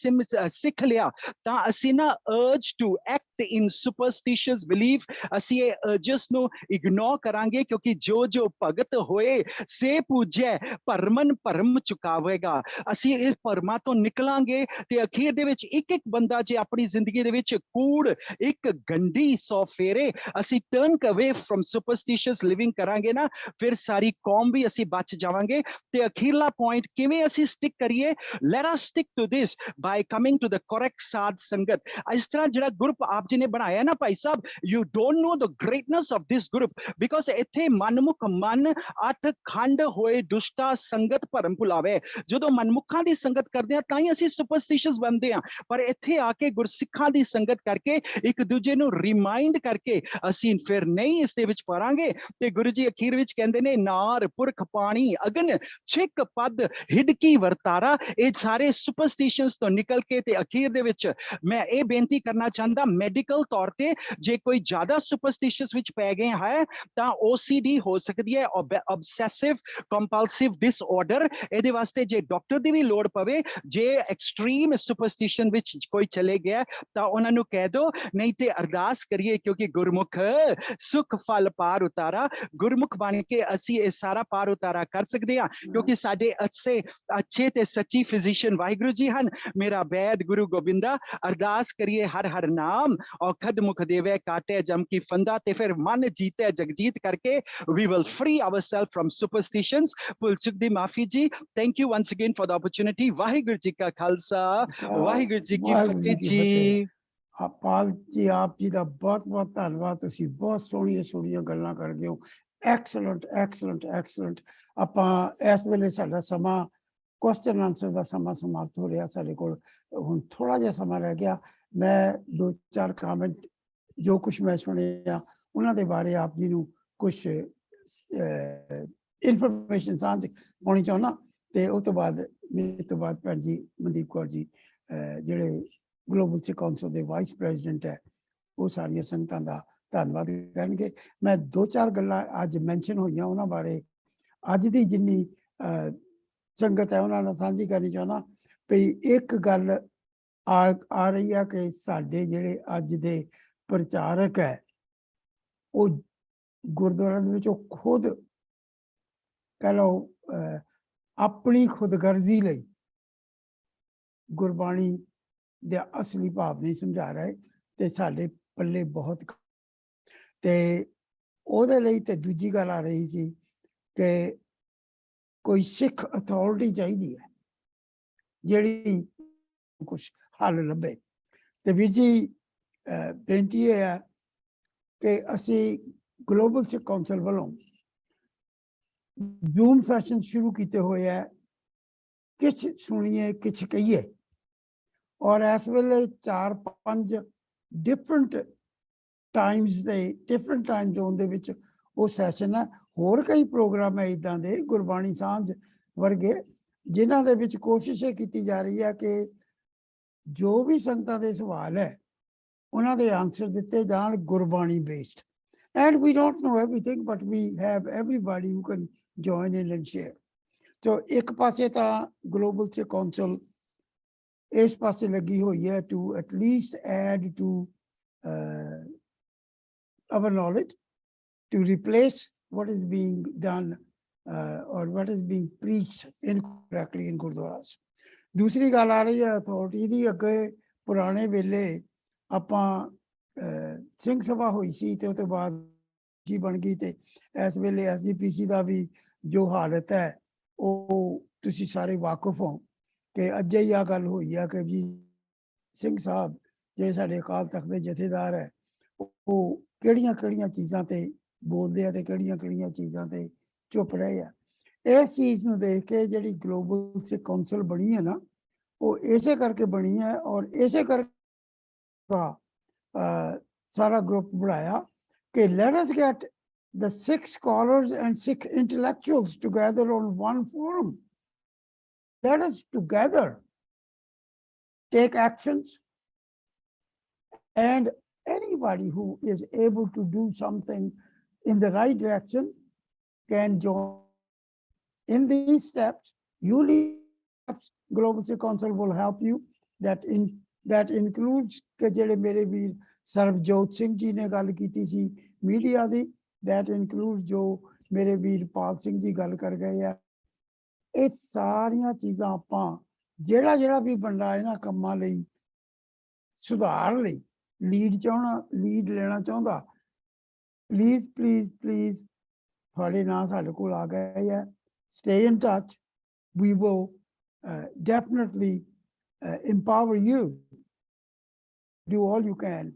ਸਿੱਖ ਲਿਆ ਤਾਂ ਅਸੀਂ ਨਾ urge to act in superstitious belief, ਅਸੀਂ ਇਹ urges ਨੂੰ ਇਗਨੋਰ ਕਰਾਂਗੇ, ਕਿਉਂਕਿ ਜੋ ਜੋ ਭਗਤ ਹੋਏ ਸੇ ਪੂਜੈ ਭਰਮਨ ਭਰਮ ਚੁਕਾਵੇਗਾ। ਅਸੀਂ ਇਸ ਭਰਮਾਂ ਤੋਂ ਨਿਕਲਾਂਗੇ ਤੇ ਅਖੀਰ ਦੇ ਵਿੱਚ ਇੱਕ ਇੱਕ ਬੰਦਾ ਜੇ ਆਪਣੀ ਜ਼ਿੰਦਗੀ ਦੇ ਵਿੱਚ ਕੂੜ ਇੱਕ ਗੰਢੀ 100 ਫੇਰੇ, ਅਸੀਂ ਟਰਨ ਅਵੇ ਫਰਮ ਸੁਪਰਸਟੀਸ਼ੀਅਸ ਲਿਵਿੰਗ ਕਰਾਂਗੇ ਨਾ, ਫਿਰ ਸਾਰੀ ਕੌਮ ਵੀ ਅਸੀਂ ਬਚ ਜਾਵਾਂਗੇ। ਤੇ ਅਖੀਰਲਾ ਪੁਆਇੰਟ ਕਿਵੇਂ ਅਸੀਂ ਸਟਿਕ ਕਰੀਏ? Let us stick to this by coming to the correct ਸਾਧ ਸੰਗਤ। ਇਸ ਤਰ੍ਹਾਂ ਜਿਹੜਾ ਗਰੁੱਪ ਆਪ ਜੀ ਨੇ ਬਣਾਇਆ ਨਾ Bhai Sahib, you don't know the greatness of this group, because ਇੱਥੇ ਮਨਮੁਖ ਮਨ 8 ਖੰਡ ਹੋਏ ਦੁਸ਼ਟਾ ਸੰਗਤ ਭਰਮ ਭੁਲਾਵੇ। ਜਦੋਂ ਮਨਮੁਖਾਂ ਦੀ ਸੰਗਤ ਕਰਦੇ ਆ ਤਾਂ ਹੀ ਅਸੀਂ ਸੁਪਰਸਟੀਸ਼ੀਅਸ ਬਣਦੇ ਆ, ਪਰ ਇੱਥੇ ਆ ਕੇ ਗੁਰਸਿੱਖਾਂ ਦੀ ਸੰਗਤ ਕਰਕੇ ਇੱਕ ਦੂਜੇ ਨੂੰ ਰਿਮਾਈਂਡ ਕਰਕੇ ਅਸੀਂ ਫਿਰ ਨਹੀਂ ਇਸ ਦੇ ਵਿੱਚ ਪਰਾਂਗੇ। ਤੇ ਗੁਰੂ ਜੀ ਅਖੀਰ ਵਿੱਚ ਕਹਿੰਦੇ ਨੇ, ਨਾਰ ਪੁਰਖ ਪਾਣੀ ਅਗਨ ਛਿਕ ਪਦ ਹਿਡਕੀ ਵਰਤਾਰਾ। ਇਹ ਸਾਰੇ ਸੁਪਰਸਟੀਸ਼ਨਸ ਤੋਂ ਨਿਕਲ ਕੇ ਤੇ ਅਖੀਰ ਦੇ ਵਿੱਚ ਮੈਂ ਇਹ ਬੇਨਤੀ ਕਰਨਾ ਚਾਹੁੰਦਾ, ਮੈਡੀਕਲ ਤੌਰ ਤੇ ਜੇ ਕੋਈ ਜ਼ਿਆਦਾ ਸੁਪਰਸਟੀਸ਼ੀਅਸ ਵਿੱਚ ਪੈ ਗਏ ਹੈ ਤਾਂ OCD ਹੋ ਸਕਦੀ ਹੈ, obsessive compulsive disorder। ਇਹਦੇ ਵਾਸਤੇ ਜੇ ਡਾਕਟਰ ਦੀ ਵੀ ਲੋੜ ਪਵੇ, ਜੇ ਐਕਸਟ੍ਰੀਮ ਸੁਪਰਸਟੀਸ਼ਨ ਵਿੱਚ ਕੋਈ ਚਲੇ ਗਿਆ ਤਾਂ ਉਹਨਾਂ ਨੂੰ ਕਹਿ ਦੋ, ਨਹੀਂ ਤੇ ਅਰਦਾਸ ਕਰੀਏ, ਕਿਉਂਕਿ ਗੁਰਮੁਖ ਸੁਖ ਫਲ ਪਾਰ ਉਤਾਰਾ। ਗੁਰਮੁਖ ਬਣ ਕੇ ਅਸੀਂ ਇਹ ਸਾਰਾ ਪਾਰ ਉਤਾਰਾ ਕਰ ਸਕਦੇ ਹਾਂ, ਕਿਉਂਕਿ ਸਾਡੇ ਅੱਛੇ ਤੇ ਸੱਚੀ ਫਿਜ਼ੀਸ਼ੀਅਨ ਵਾਹਿਗੁਰੂ ਜੀ ਹਨ। ਮੇਰਾ ਵੈਦ ਗੁਰੂ ਗੋਬਿੰਦਾ, ਅਰਦਾਸ ਕਰੀਏ ਹਰ ਹਰ ਨਾਮ, ਔਖਦ ਮੁਖ ਦੇਵੇ ਕਾਟੇ ਜਮ ਕੀ ਫੰਦਾ, ਤੇ ਫਿਰ ਮਨ ਜੀਤੇ ਜਗਜੀਤ ਕਰਕੇ we will free ourselves from superstitions। ਭੁੱਲ ਚੁੱਕ ਦੀ ਮਾਫੀ ਜੀ। Thank you once again for the opportunity। Waheguru ji ਕਾ ਖਾਲਸਾ, ਵਾਹਿਗੁਰੂ ਜੀ ਕੀ ਫਤਿਹ ਜੀ। ਪਾਲ ਜੀ, ਆਪ ਜੀ ਦਾ ਬਹੁਤ ਬਹੁਤ ਧੰਨਵਾਦ। ਤੁਸੀਂ ਬਹੁਤ ਸੋਹਣੀਆਂ ਗੱਲਾਂ ਕਰਦੇ ਹੋ। Excellent excellent excellent. ਆਪਾਂ ਇਸ ਵੇਲੇ ਸਾਡਾ ਸਮਾਂ ਕੁਐਸਚਨ ਆਨਸਰ ਦਾ ਸਮਾਂ ਸਮਾਪਤ ਹੋ ਰਿਹਾ, ਸਾਡੇ ਕੋਲ ਹੁਣ ਥੋੜਾ ਜਿਹਾ ਸਮਾਂ ਰਹਿ ਗਿਆ। ਮੈਂ 2-4 ਕਮੈਂਟ ਜੋ ਕੁਝ ਮੈਂ ਸੁਣਿਆ ਉਹਨਾਂ ਦੇ ਬਾਰੇ ਆਪ ਜੀ ਨੂੰ ਕੁਝ ਇਨਫੋਰਮੇਸ਼ਨ ਸਾਂਝ ਪਾਉਣੀ ਚਾਹੁੰਦਾ, ਤੇ ਉਸ ਤੋਂ ਬਾਅਦ ਮੇਰੇ ਤੋਂ ਬਾਅਦ ਭੈਣ ਜੀ ਮਨਦੀਪ ਕੌਰ ਜੀ ਜਿਹੜੇ ਗਲੋਬਲ ਸਿੱਖ ਕੌਂਸਲ ਦੇ ਵਾਈਸ ਪ੍ਰੈਜ਼ੀਡੈਂਟ ਹੈ, ਉਹ ਸਾਰੀਆਂ ਸੰਗਤਾਂ ਦਾ ਧੰਨਵਾਦ ਕਰਨਗੇ। ਮੈਂ 2-4 ਗੱਲਾਂ ਅੱਜ ਮੈਂਸ਼ਨ ਹੋਈਆਂ ਉਹਨਾਂ ਬਾਰੇ ਅੱਜ ਦੀ ਜਿੰਨੀ ਸੰਗਤ ਹੈ ਉਹਨਾਂ ਨਾਲ ਸਾਂਝੀ ਕਰਨੀ ਚਾਹੁੰਦਾ। ਵੀ ਇੱਕ ਗੱਲ ਆ ਰਹੀ ਹੈ ਕਿ ਸਾਡੇ ਜਿਹੜੇ ਅੱਜ ਦੇ ਪ੍ਰਚਾਰਕ ਹੈ, ਉਹ ਗੁਰਦੁਆਰਿਆਂ ਦੇ ਵਿੱਚ ਉਹ ਖੁਦ ਕਹਿ ਲਓ ਆਪਣੀ ਖੁਦਗਰਜ਼ੀ ਲਈ ਗੁਰਬਾਣੀ ਦੇ ਅਸਲੀ ਭਾਵ ਨਹੀਂ ਸਮਝਾ ਰਹੇ, ਤੇ ਸਾਡੇ ਪੱਲੇ ਬਹੁਤ। ਤੇ ਉਹਦੇ ਲਈ ਤੇ ਦੂਜੀ ਗੱਲ ਆ ਰਹੀ ਸੀ ਕਿ ਕੋਈ ਸਿੱਖ ਅਥਾਰਟੀ ਚਾਹੀਦੀ ਹੈ ਜਿਹੜੀ ਕੁਛ ਹੱਲ ਲੱਭੇ। ਤੇ ਵੀਰ ਜੀ ਬੇਨਤੀ ਇਹ ਹੈ ਕਿ ਅਸੀਂ ਗਲੋਬਲ ਸਿੱਖ ਕੌਂਸਲ ਵੱਲੋਂ ਜ਼ੂਮ ਸੈਸ਼ਨ ਸ਼ੁਰੂ ਕੀਤੇ ਹੋਏ ਹੈ, ਕਿਛ ਸੁਣੀਏ ਕਿਛ ਕਹੀਏ। ਔਰ ਇਸ ਵੇਲੇ 4-5 ਡਿਫਰੈਂਟ ਟਾਈਮਸ ਦੇ ਡਿਫਰੈਂਟ ਟਾਈਮ ਜ਼ੋਨ ਦੇ ਵਿੱਚ ਉਹ ਸੈਸ਼ਨ ਹੈ। ਹੋਰ ਕਈ ਪ੍ਰੋਗਰਾਮ ਹੈ ਇੱਦਾਂ ਦੇ, ਗੁਰਬਾਣੀ ਸਾਂਝ ਵਰਗੇ, ਜਿਨ੍ਹਾਂ ਦੇ ਵਿੱਚ ਕੋਸ਼ਿਸ਼ ਇਹ ਕੀਤੀ ਜਾ ਰਹੀ ਹੈ ਕਿ ਜੋ ਵੀ ਸੰਗਤਾਂ ਦੇ ਸਵਾਲ ਹੈ ਉਹਨਾਂ ਦੇ ਆਨਸਰ ਦਿੱਤੇ ਜਾਣ Gurbani based. And we don't know everything, but we have everybody who can join in and share. ਤੋ ਇੱਕ ਪਾਸੇ ਤਾਂ ਗਲੋਬਲ ਸਿੱਖ ਕੌਂਸਲ ਇਸ ਪਾਸੇ ਲੱਗੀ ਹੋਈ ਹੈ to at least add to our knowledge, to replace what is being done or what is being preached incorrectly in gurdwaras। ਦੂਸਰੀ ਗੱਲ ਆ ਰਹੀ ਹੈ ਅਥਾਰਟੀ ਦੀ। ਅੱਗੇ ਪੁਰਾਣੇ ਵੇਲੇ ਆਪਾਂ ਸਿੰਘ ਸਭਾ ਹੋਈ ਸੀ ਤੇ ਉਹ ਤੋਂ ਬਾਅਦ ਜੀ ਬਣ ਗਈ, ਤੇ ਇਸ ਵੇਲੇ SGPC ਦਾ ਵੀ ਜੋ ਹਾਲਤ ਹੈ ਉਹ ਤੁਸੀਂ ਸਾਰੇ ਵਾਕਿਫ ਹੋ ਕਿ ਅੱਜ ਹੀ ਆ ਗੱਲ ਹੋਈ ਆ ਕਿ ਜੀ ਸਿੰਘ ਸਾਹਿਬ ਜਿਹੜੇ ਸਾਡੇ ਅਕਾਲ ਤਖਤ ਦੇ ਜਥੇਦਾਰ ਹੈ ਉਹ ਕਿਹੜੀਆਂ ਚੀਜ਼ਾਂ ਤੇ ਬੋਲਦੇ ਆ ਤੇ ਕਿਹੜੀਆਂ ਚੀਜ਼ਾਂ ਤੇ ਚੁੱਪ ਰਹੇ ਆ। इस चीज ਨੂੰ देख के ਜਿਹੜੀ ग्लोबल सिख काउंसिल बनी है ना वो इसे करके बनी है और इसे करके सारा ग्रुप बनाया कि let us get the Sikh scholars and Sikh intellectuals together on one forum. Let us together take actions, and anybody who is able to do something in the right direction can join in these steps. You lead steps, Global Sikh Council will help you. That includes कि जेड़े मेरे वीर सरबजोत सिंह जी ने गल कीती C media the, that includes जो मेरे वीर पाल सिंह जी गल कर गए है। ਇਹ ਸਾਰੀਆਂ ਚੀਜ਼ਾਂ ਆਪਾਂ ਜਿਹੜਾ ਵੀ ਬੰਦਾ ਇਹਨਾਂ ਕੰਮਾਂ ਲਈ ਸੁਧਾਰ ਲਈ ਲੀਡ ਲੈਣਾ ਚਾਹੁੰਦਾ, ਪਲੀਜ਼ ਤੁਹਾਡੇ ਨਾਂ ਸਾਡੇ ਕੋਲ ਆ ਗਏ ਹੈ। Stay in touch. We will definitely empower you. Do all you can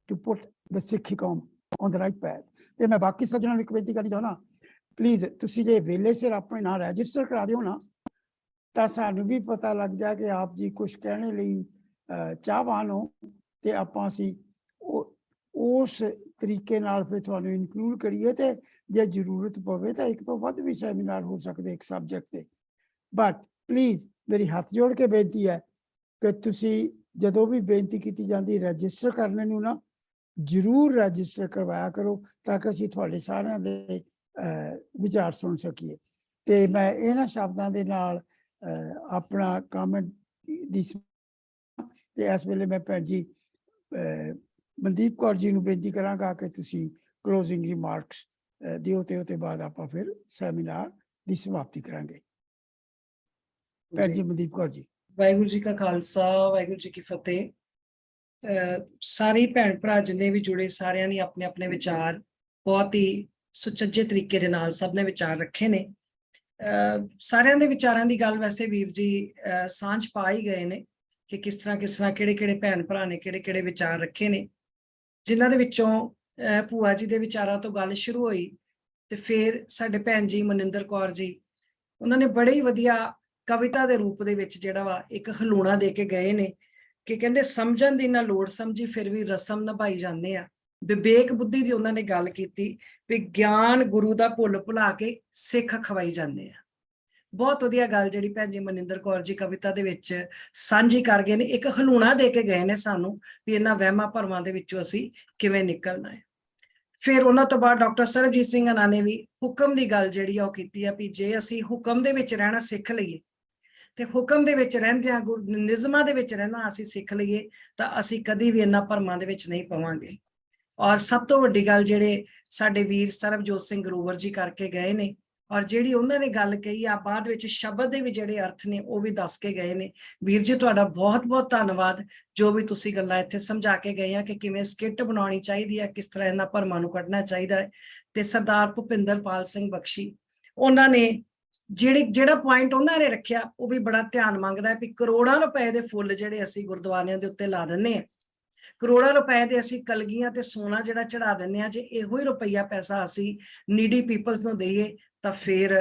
to put the Sikh kaum on the right path. ਤੇ ਮੈਂ ਬਾਕੀ ਸੱਜਣਾਂ ਨੂੰ ਇੱਕ ਬੇਨਤੀ ਕਰਨੀ ਚਾਹੁੰਦਾ, ਪਲੀਜ਼ ਤੁਸੀਂ ਜੇ ਵੇਲੇ ਸਿਰ ਆਪਣੇ ਨਾਂ ਰਜਿਸਟਰ ਕਰਾ ਦਿਓ ਨਾ ਤਾਂ ਸਾਨੂੰ ਵੀ ਪਤਾ ਲੱਗ ਜਾ ਕਿ ਆਪ ਜੀ ਕੁਝ ਕਹਿਣੇ ਲਈ ਚਾਹਵਾਨ ਹੋ ਤੇ ਆਪਾਂ ਅਸੀਂ ਉਸ ਤਰੀਕੇ ਨਾਲ ਫਿਰ ਤੁਹਾਨੂੰ ਇਨਕਲੂਡ ਕਰੀਏ ਤੇ ਜੇ ਜ਼ਰੂਰਤ ਪਵੇ ਤਾਂ ਇੱਕ ਤੋਂ ਵੱਧ ਵੀ ਸੈਮੀਨਾਰ ਹੋ ਸਕਦੇ ਇੱਕ ਸਬਜੈਕਟ ਤੇ। ਬਟ ਪਲੀਜ਼ ਮੇਰੀ ਹੱਥ ਜੋੜ ਕੇ ਬੇਨਤੀ ਹੈ ਕਿ ਤੁਸੀਂ ਜਦੋਂ ਵੀ ਬੇਨਤੀ ਕੀਤੀ ਜਾਂਦੀ ਰਜਿਸਟਰ ਕਰਨੇ ਨੂੰ ਨਾ ਜ਼ਰੂਰ ਰਜਿਸਟਰ ਕਰਵਾਇਆ ਕਰੋ ਤਾਂ ਕਿ ਅਸੀਂ ਤੁਹਾਡੇ ਸਾਰਿਆਂ ਦੇ ਵਿਚਾਰ ਸੁਣ ਸਕੀਏ। ਤੇ ਮੈਂ ਇਹਨਾਂ ਸ਼ਬਦਾਂ ਦੇ ਨਾਲ ਆਪਣਾ ਕਮੈਂਟ ਦੀ ਤੇ ਇਸ ਵੇਲੇ ਮੈਂ ਭੈਣ ਜੀ ਮਨਦੀਪ ਕੌਰ ਜੀ ਨੂੰ ਬੇਨਤੀ ਕਰਾਂਗਾ ਕਿ ਤੁਸੀਂ ਕਲੋਜ਼ਿੰਗ ਰਿਮਾਰਕਸ ਦਿਓ ਤੇ ਉਹਦੇ ਬਾਅਦ ਆਪਾਂ ਫਿਰ ਸੈਮੀਨਾਰ ਦੀ ਸਮਾਪਤੀ ਕਰਾਂਗੇ। ਭੈਣ ਜੀ ਮਨਦੀਪ ਕੌਰ ਜੀ। ਵਾਹਿਗੁਰੂ ਜੀ ਕਾ ਖਾਲਸਾ, ਵਾਹਿਗੁਰੂ ਜੀ ਕੀ ਫਤਿਹ। ਸਾਰੇ ਭੈਣ ਭਰਾ ਜਿੰਨੇ ਵੀ ਜੁੜੇ ਸਾਰਿਆਂ ਨੇ ਆਪਣੇ ਆਪਣੇ ਵਿਚਾਰ ਬਹੁਤ ਹੀ ਸੁਚੱਜੇ ਤਰੀਕੇ ਦੇ ਨਾਲ ਸਭ ਨੇ ਵਿਚਾਰ ਰੱਖੇ ਨੇ। ਸਾਰਿਆਂ ਦੇ ਵਿਚਾਰਾਂ ਦੀ ਗੱਲ ਵੈਸੇ ਵੀਰ ਜੀ ਸਾਂਝ ਪਾ ਹੀ ਗਏ ਨੇ ਕਿ ਕਿਸ ਤਰ੍ਹਾਂ ਕਿਹੜੇ ਭੈਣ ਭਰਾ ਨੇ ਕਿਹੜੇ ਵਿਚਾਰ ਰੱਖੇ ਨੇ, ਜਿਨ੍ਹਾਂ ਦੇ ਵਿੱਚੋਂ ਭੂਆ ਜੀ ਦੇ ਵਿਚਾਰਾਂ ਤੋਂ ਗੱਲ ਸ਼ੁਰੂ ਹੋਈ ਤੇ ਫਿਰ ਸਾਡੇ ਭੈਣ ਜੀ ਮਨਿੰਦਰ ਕੌਰ ਜੀ ਉਹਨਾਂ ਨੇ ਬੜੇ ਹੀ ਵਧੀਆ ਕਵਿਤਾ ਦੇ ਰੂਪ ਦੇ ਵਿੱਚ ਜਿਹੜਾ ਵਾ ਇੱਕ ਹਲੂਣਾ ਦੇ ਕੇ ਗਏ ਨੇ ਕਿ ਕਹਿੰਦੇ ਸਮਝਣ ਦੀ ਨਾ ਲੋੜ ਸਮਝੀ ਫਿਰ ਵੀ ਰਸਮ ਨਿਭਾਈ ਜਾਂਦੇ ਆ। ਵਿਵੇਕ ਬੁੱਧੀ ਦੀ ਉਹਨਾਂ ਨੇ ਗੱਲ ਕੀਤੀ ਵੀ ਗਿਆਨ ਗੁਰੂ ਦਾ ਭੁੱਲ ਭੁਲਾ ਕੇ ਸਿੱਖ ਖਵਾਈ ਜਾਂਦੇ ਆ। ਬਹੁਤ ਵਧੀਆ ਗੱਲ ਜਿਹੜੀ ਭੈਣ ਜੀ ਮਨਿੰਦਰ ਕੌਰ ਜੀ ਕਵਿਤਾ ਦੇ ਵਿੱਚ ਸਾਂਝੀ ਕਰ ਗਏ ਨੇ, ਇੱਕ ਹਲੂਣਾ ਦੇ ਕੇ ਗਏ ਨੇ ਸਾਨੂੰ ਵੀ ਇਹਨਾਂ ਵਹਿਮਾਂ ਭਰਮਾਂ ਦੇ ਵਿੱਚੋਂ ਅਸੀਂ ਕਿਵੇਂ ਨਿਕਲਣਾ ਹੈ। ਫਿਰ ਉਹਨਾਂ ਤੋਂ ਬਾਅਦ ਡਾਕਟਰ ਸਰਬਜੀਤ ਸਿੰਘ ਅਨਾ ਨੇ ਵੀ ਹੁਕਮ ਦੀ ਗੱਲ ਜਿਹੜੀ ਆ ਉਹ ਕੀਤੀ ਆ ਵੀ ਜੇ ਅਸੀਂ ਹੁਕਮ ਦੇ ਵਿੱਚ ਰਹਿਣਾ ਸਿੱਖ ਲਈਏ ਤੇ ਹੁਕਮ ਦੇ ਵਿੱਚ ਰਹਿੰਦਿਆਂ ਨਿਯਮਾਂ ਦੇ ਵਿੱਚ ਰਹਿਣਾ ਅਸੀਂ ਸਿੱਖ ਲਈਏ ਤਾਂ ਅਸੀਂ ਕਦੀ ਵੀ ਇਹਨਾਂ ਭਰਮਾਂ ਦੇ ਵਿੱਚ ਨਹੀਂ ਪਵਾਂਗੇ। ਔਰ ਸਭ ਤੋਂ ਵੱਡੀ ਗੱਲ ਜਿਹੜੇ ਸਾਡੇ ਵੀਰ ਸਰਬਜੋਤ ਸਿੰਘ ਗਰੋਵਰ ਜੀ ਕਰਕੇ ਗਏ ਨੇ ਔਰ ਜਿਹੜੀ ਉਹਨਾਂ ਨੇ ਗੱਲ ਕਹੀ ਆ ਬਾਅਦ ਵਿੱਚ ਸ਼ਬਦ ਦੇ ਵੀ ਜਿਹੜੇ ਅਰਥ ਨੇ ਉਹ ਵੀ ਦੱਸ ਕੇ ਗਏ ਨੇ। ਵੀਰ ਜੀ ਤੁਹਾਡਾ ਬਹੁਤ ਬਹੁਤ ਧੰਨਵਾਦ ਜੋ ਵੀ ਤੁਸੀਂ ਗੱਲਾਂ ਇੱਥੇ ਸਮਝਾ ਕੇ ਗਏ ਆ ਕਿ ਕਿਵੇਂ ਸਕਿੱਟ ਬਣਾਉਣੀ ਚਾਹੀਦੀ ਹੈ, ਕਿਸ ਤਰ੍ਹਾਂ ਇਹਨਾਂ ਭਰਮਾਂ ਨੂੰ ਕੱਢਣਾ ਚਾਹੀਦਾ ਹੈ। ਤੇ ਸਰਦਾਰ ਭੁਪਿੰਦਰਪਾਲ ਸਿੰਘ ਬਖਸ਼ੀ ਉਹਨਾਂ ਨੇ ਜਿਹੜਾ ਪੁਆਇੰਟ ਉਹਨਾਂ ਨੇ ਰੱਖਿਆ ਉਹ ਵੀ ਬੜਾ ਧਿਆਨ ਮੰਗਦਾ ਹੈ ਵੀ ਕਰੋੜਾਂ ਰੁਪਏ ਦੇ ਫੁੱਲ ਜਿਹੜੇ ਅਸੀਂ ਗੁਰਦੁਆਰਿਆਂ ਦੇ ਉੱਤੇ ਲਾ ਦਿੰਦੇ ਆ, ਕਰੋੜਾਂ ਰੁਪਏ ਦੇ ਅਸੀਂ ਕਲਗੀਆਂ ਤੇ ਸੋਨਾ ਜਿਹੜਾ ਚੜਾ ਦਿੰਦੇ ਆ, ਜੇ ਇਹੋ ਹੀ ਰੁਪਈਆ ਪੈਸਾ ਅਸੀਂ ਨੀਡੀ ਪੀਪਲਸ ਨੂੰ ਦਈਏ ਤਾਂ ਫਿਰ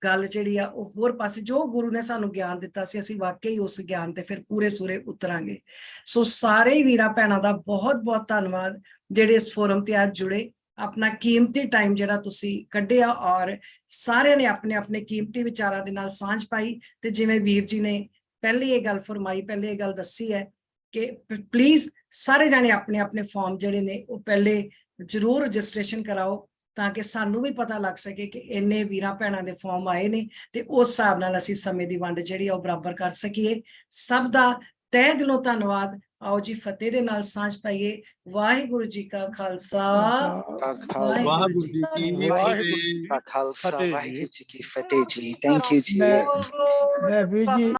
ਗੱਲ ਜਿਹੜੀ ਆ ਉਹ ਹੋਰ ਪਾਸੇ ਜੋ ਗੁਰੂ ਨੇ ਸਾਨੂੰ ਗਿਆਨ ਦਿੱਤਾ ਸੀ ਅਸੀਂ ਵਾਕਈ ਉਸ ਗਿਆਨ ਤੇ ਫਿਰ ਪੂਰੇ ਸੂਰੇ ਉਤਰਾਂਗੇ। ਸੋ ਸਾਰੇ ਵੀਰਾਂ ਭੈਣਾਂ ਦਾ ਬਹੁਤ ਬਹੁਤ ਧੰਨਵਾਦ ਜਿਹੜੇ ਇਸ ਫੋਰਮ ਤੇ ਅੱਜ ਜੁੜੇ, ਆਪਣਾ ਕੀਮਤੀ ਟਾਈਮ ਜਿਹੜਾ ਤੁਸੀਂ ਕੱਢਿਆ ਔਰ ਸਾਰਿਆਂ ਨੇ ਆਪਣੇ ਆਪਣੇ ਕੀਮਤੀ ਵਿਚਾਰਾਂ ਦੇ ਨਾਲ ਸਾਂਝ ਪਾਈ। ਤੇ ਜਿਵੇਂ ਵੀਰ ਜੀ ਨੇ ਪਹਿਲੇ ਇਹ ਗੱਲ ਫਰਮਾਈ, ਪਹਿਲੇ ਇਹ ਗੱਲ ਦੱਸੀ ਹੈ ਕਿ ਪਲੀਜ਼ ਸਾਰੇ ਜਾਣੇ ਆਪਣੇ ਆਪਣੇ ਫਾਰਮ ਜਿਹੜੇ ਨੇ ਉਹ ਪਹਿਲੇ ਜ਼ਰੂਰ ਰਜਿਸਟ੍ਰੇਸ਼ਨ ਕਰਾਓ ਤਾਂ ਕਿ ਸਾਨੂੰ ਵੀ ਪਤਾ ਲੱਗ ਸਕੇ ਕਿ ਇੰਨੇ ਵੀਰਾਂ ਭੈਣਾਂ ਦੇ ਫਾਰਮ ਆਏ ਨੇ ਤੇ ਉਸ ਹਿਸਾਬ ਨਾਲ ਅਸੀਂ ਸਮੇਂ ਦੀ ਵੰਡ ਜਿਹੜੀ ਆ ਉਹ ਬਰਾਬਰ ਕਰ ਸਕੀਏ। ਸਭ ਦਾ ਤਹਿ ਦਿਲੋਂ ਧੰਨਵਾਦ। ਆਓ ਜੀ ਫਤਿਹ ਦੇ ਨਾਲ ਸਾਂਝ ਪਾਈਏ। ਵਾਹਿਗੁਰੂ ਜੀ ਕਾ ਖਾਲਸਾ, ਵਾਹਿਗੁਰੂ ਜੀ ਕੀ ਫਤਿਹ ਜੀ। ਖਾਲਸਾ, ਵਾਹਿਗੁਰੂ ਜੀ ਕੀ ਫਤਿਹ ਜੀ। ਥੈਂਕ ਯੂ ਜੀ। ਮੈਂ ਵੀਰ ਜੀ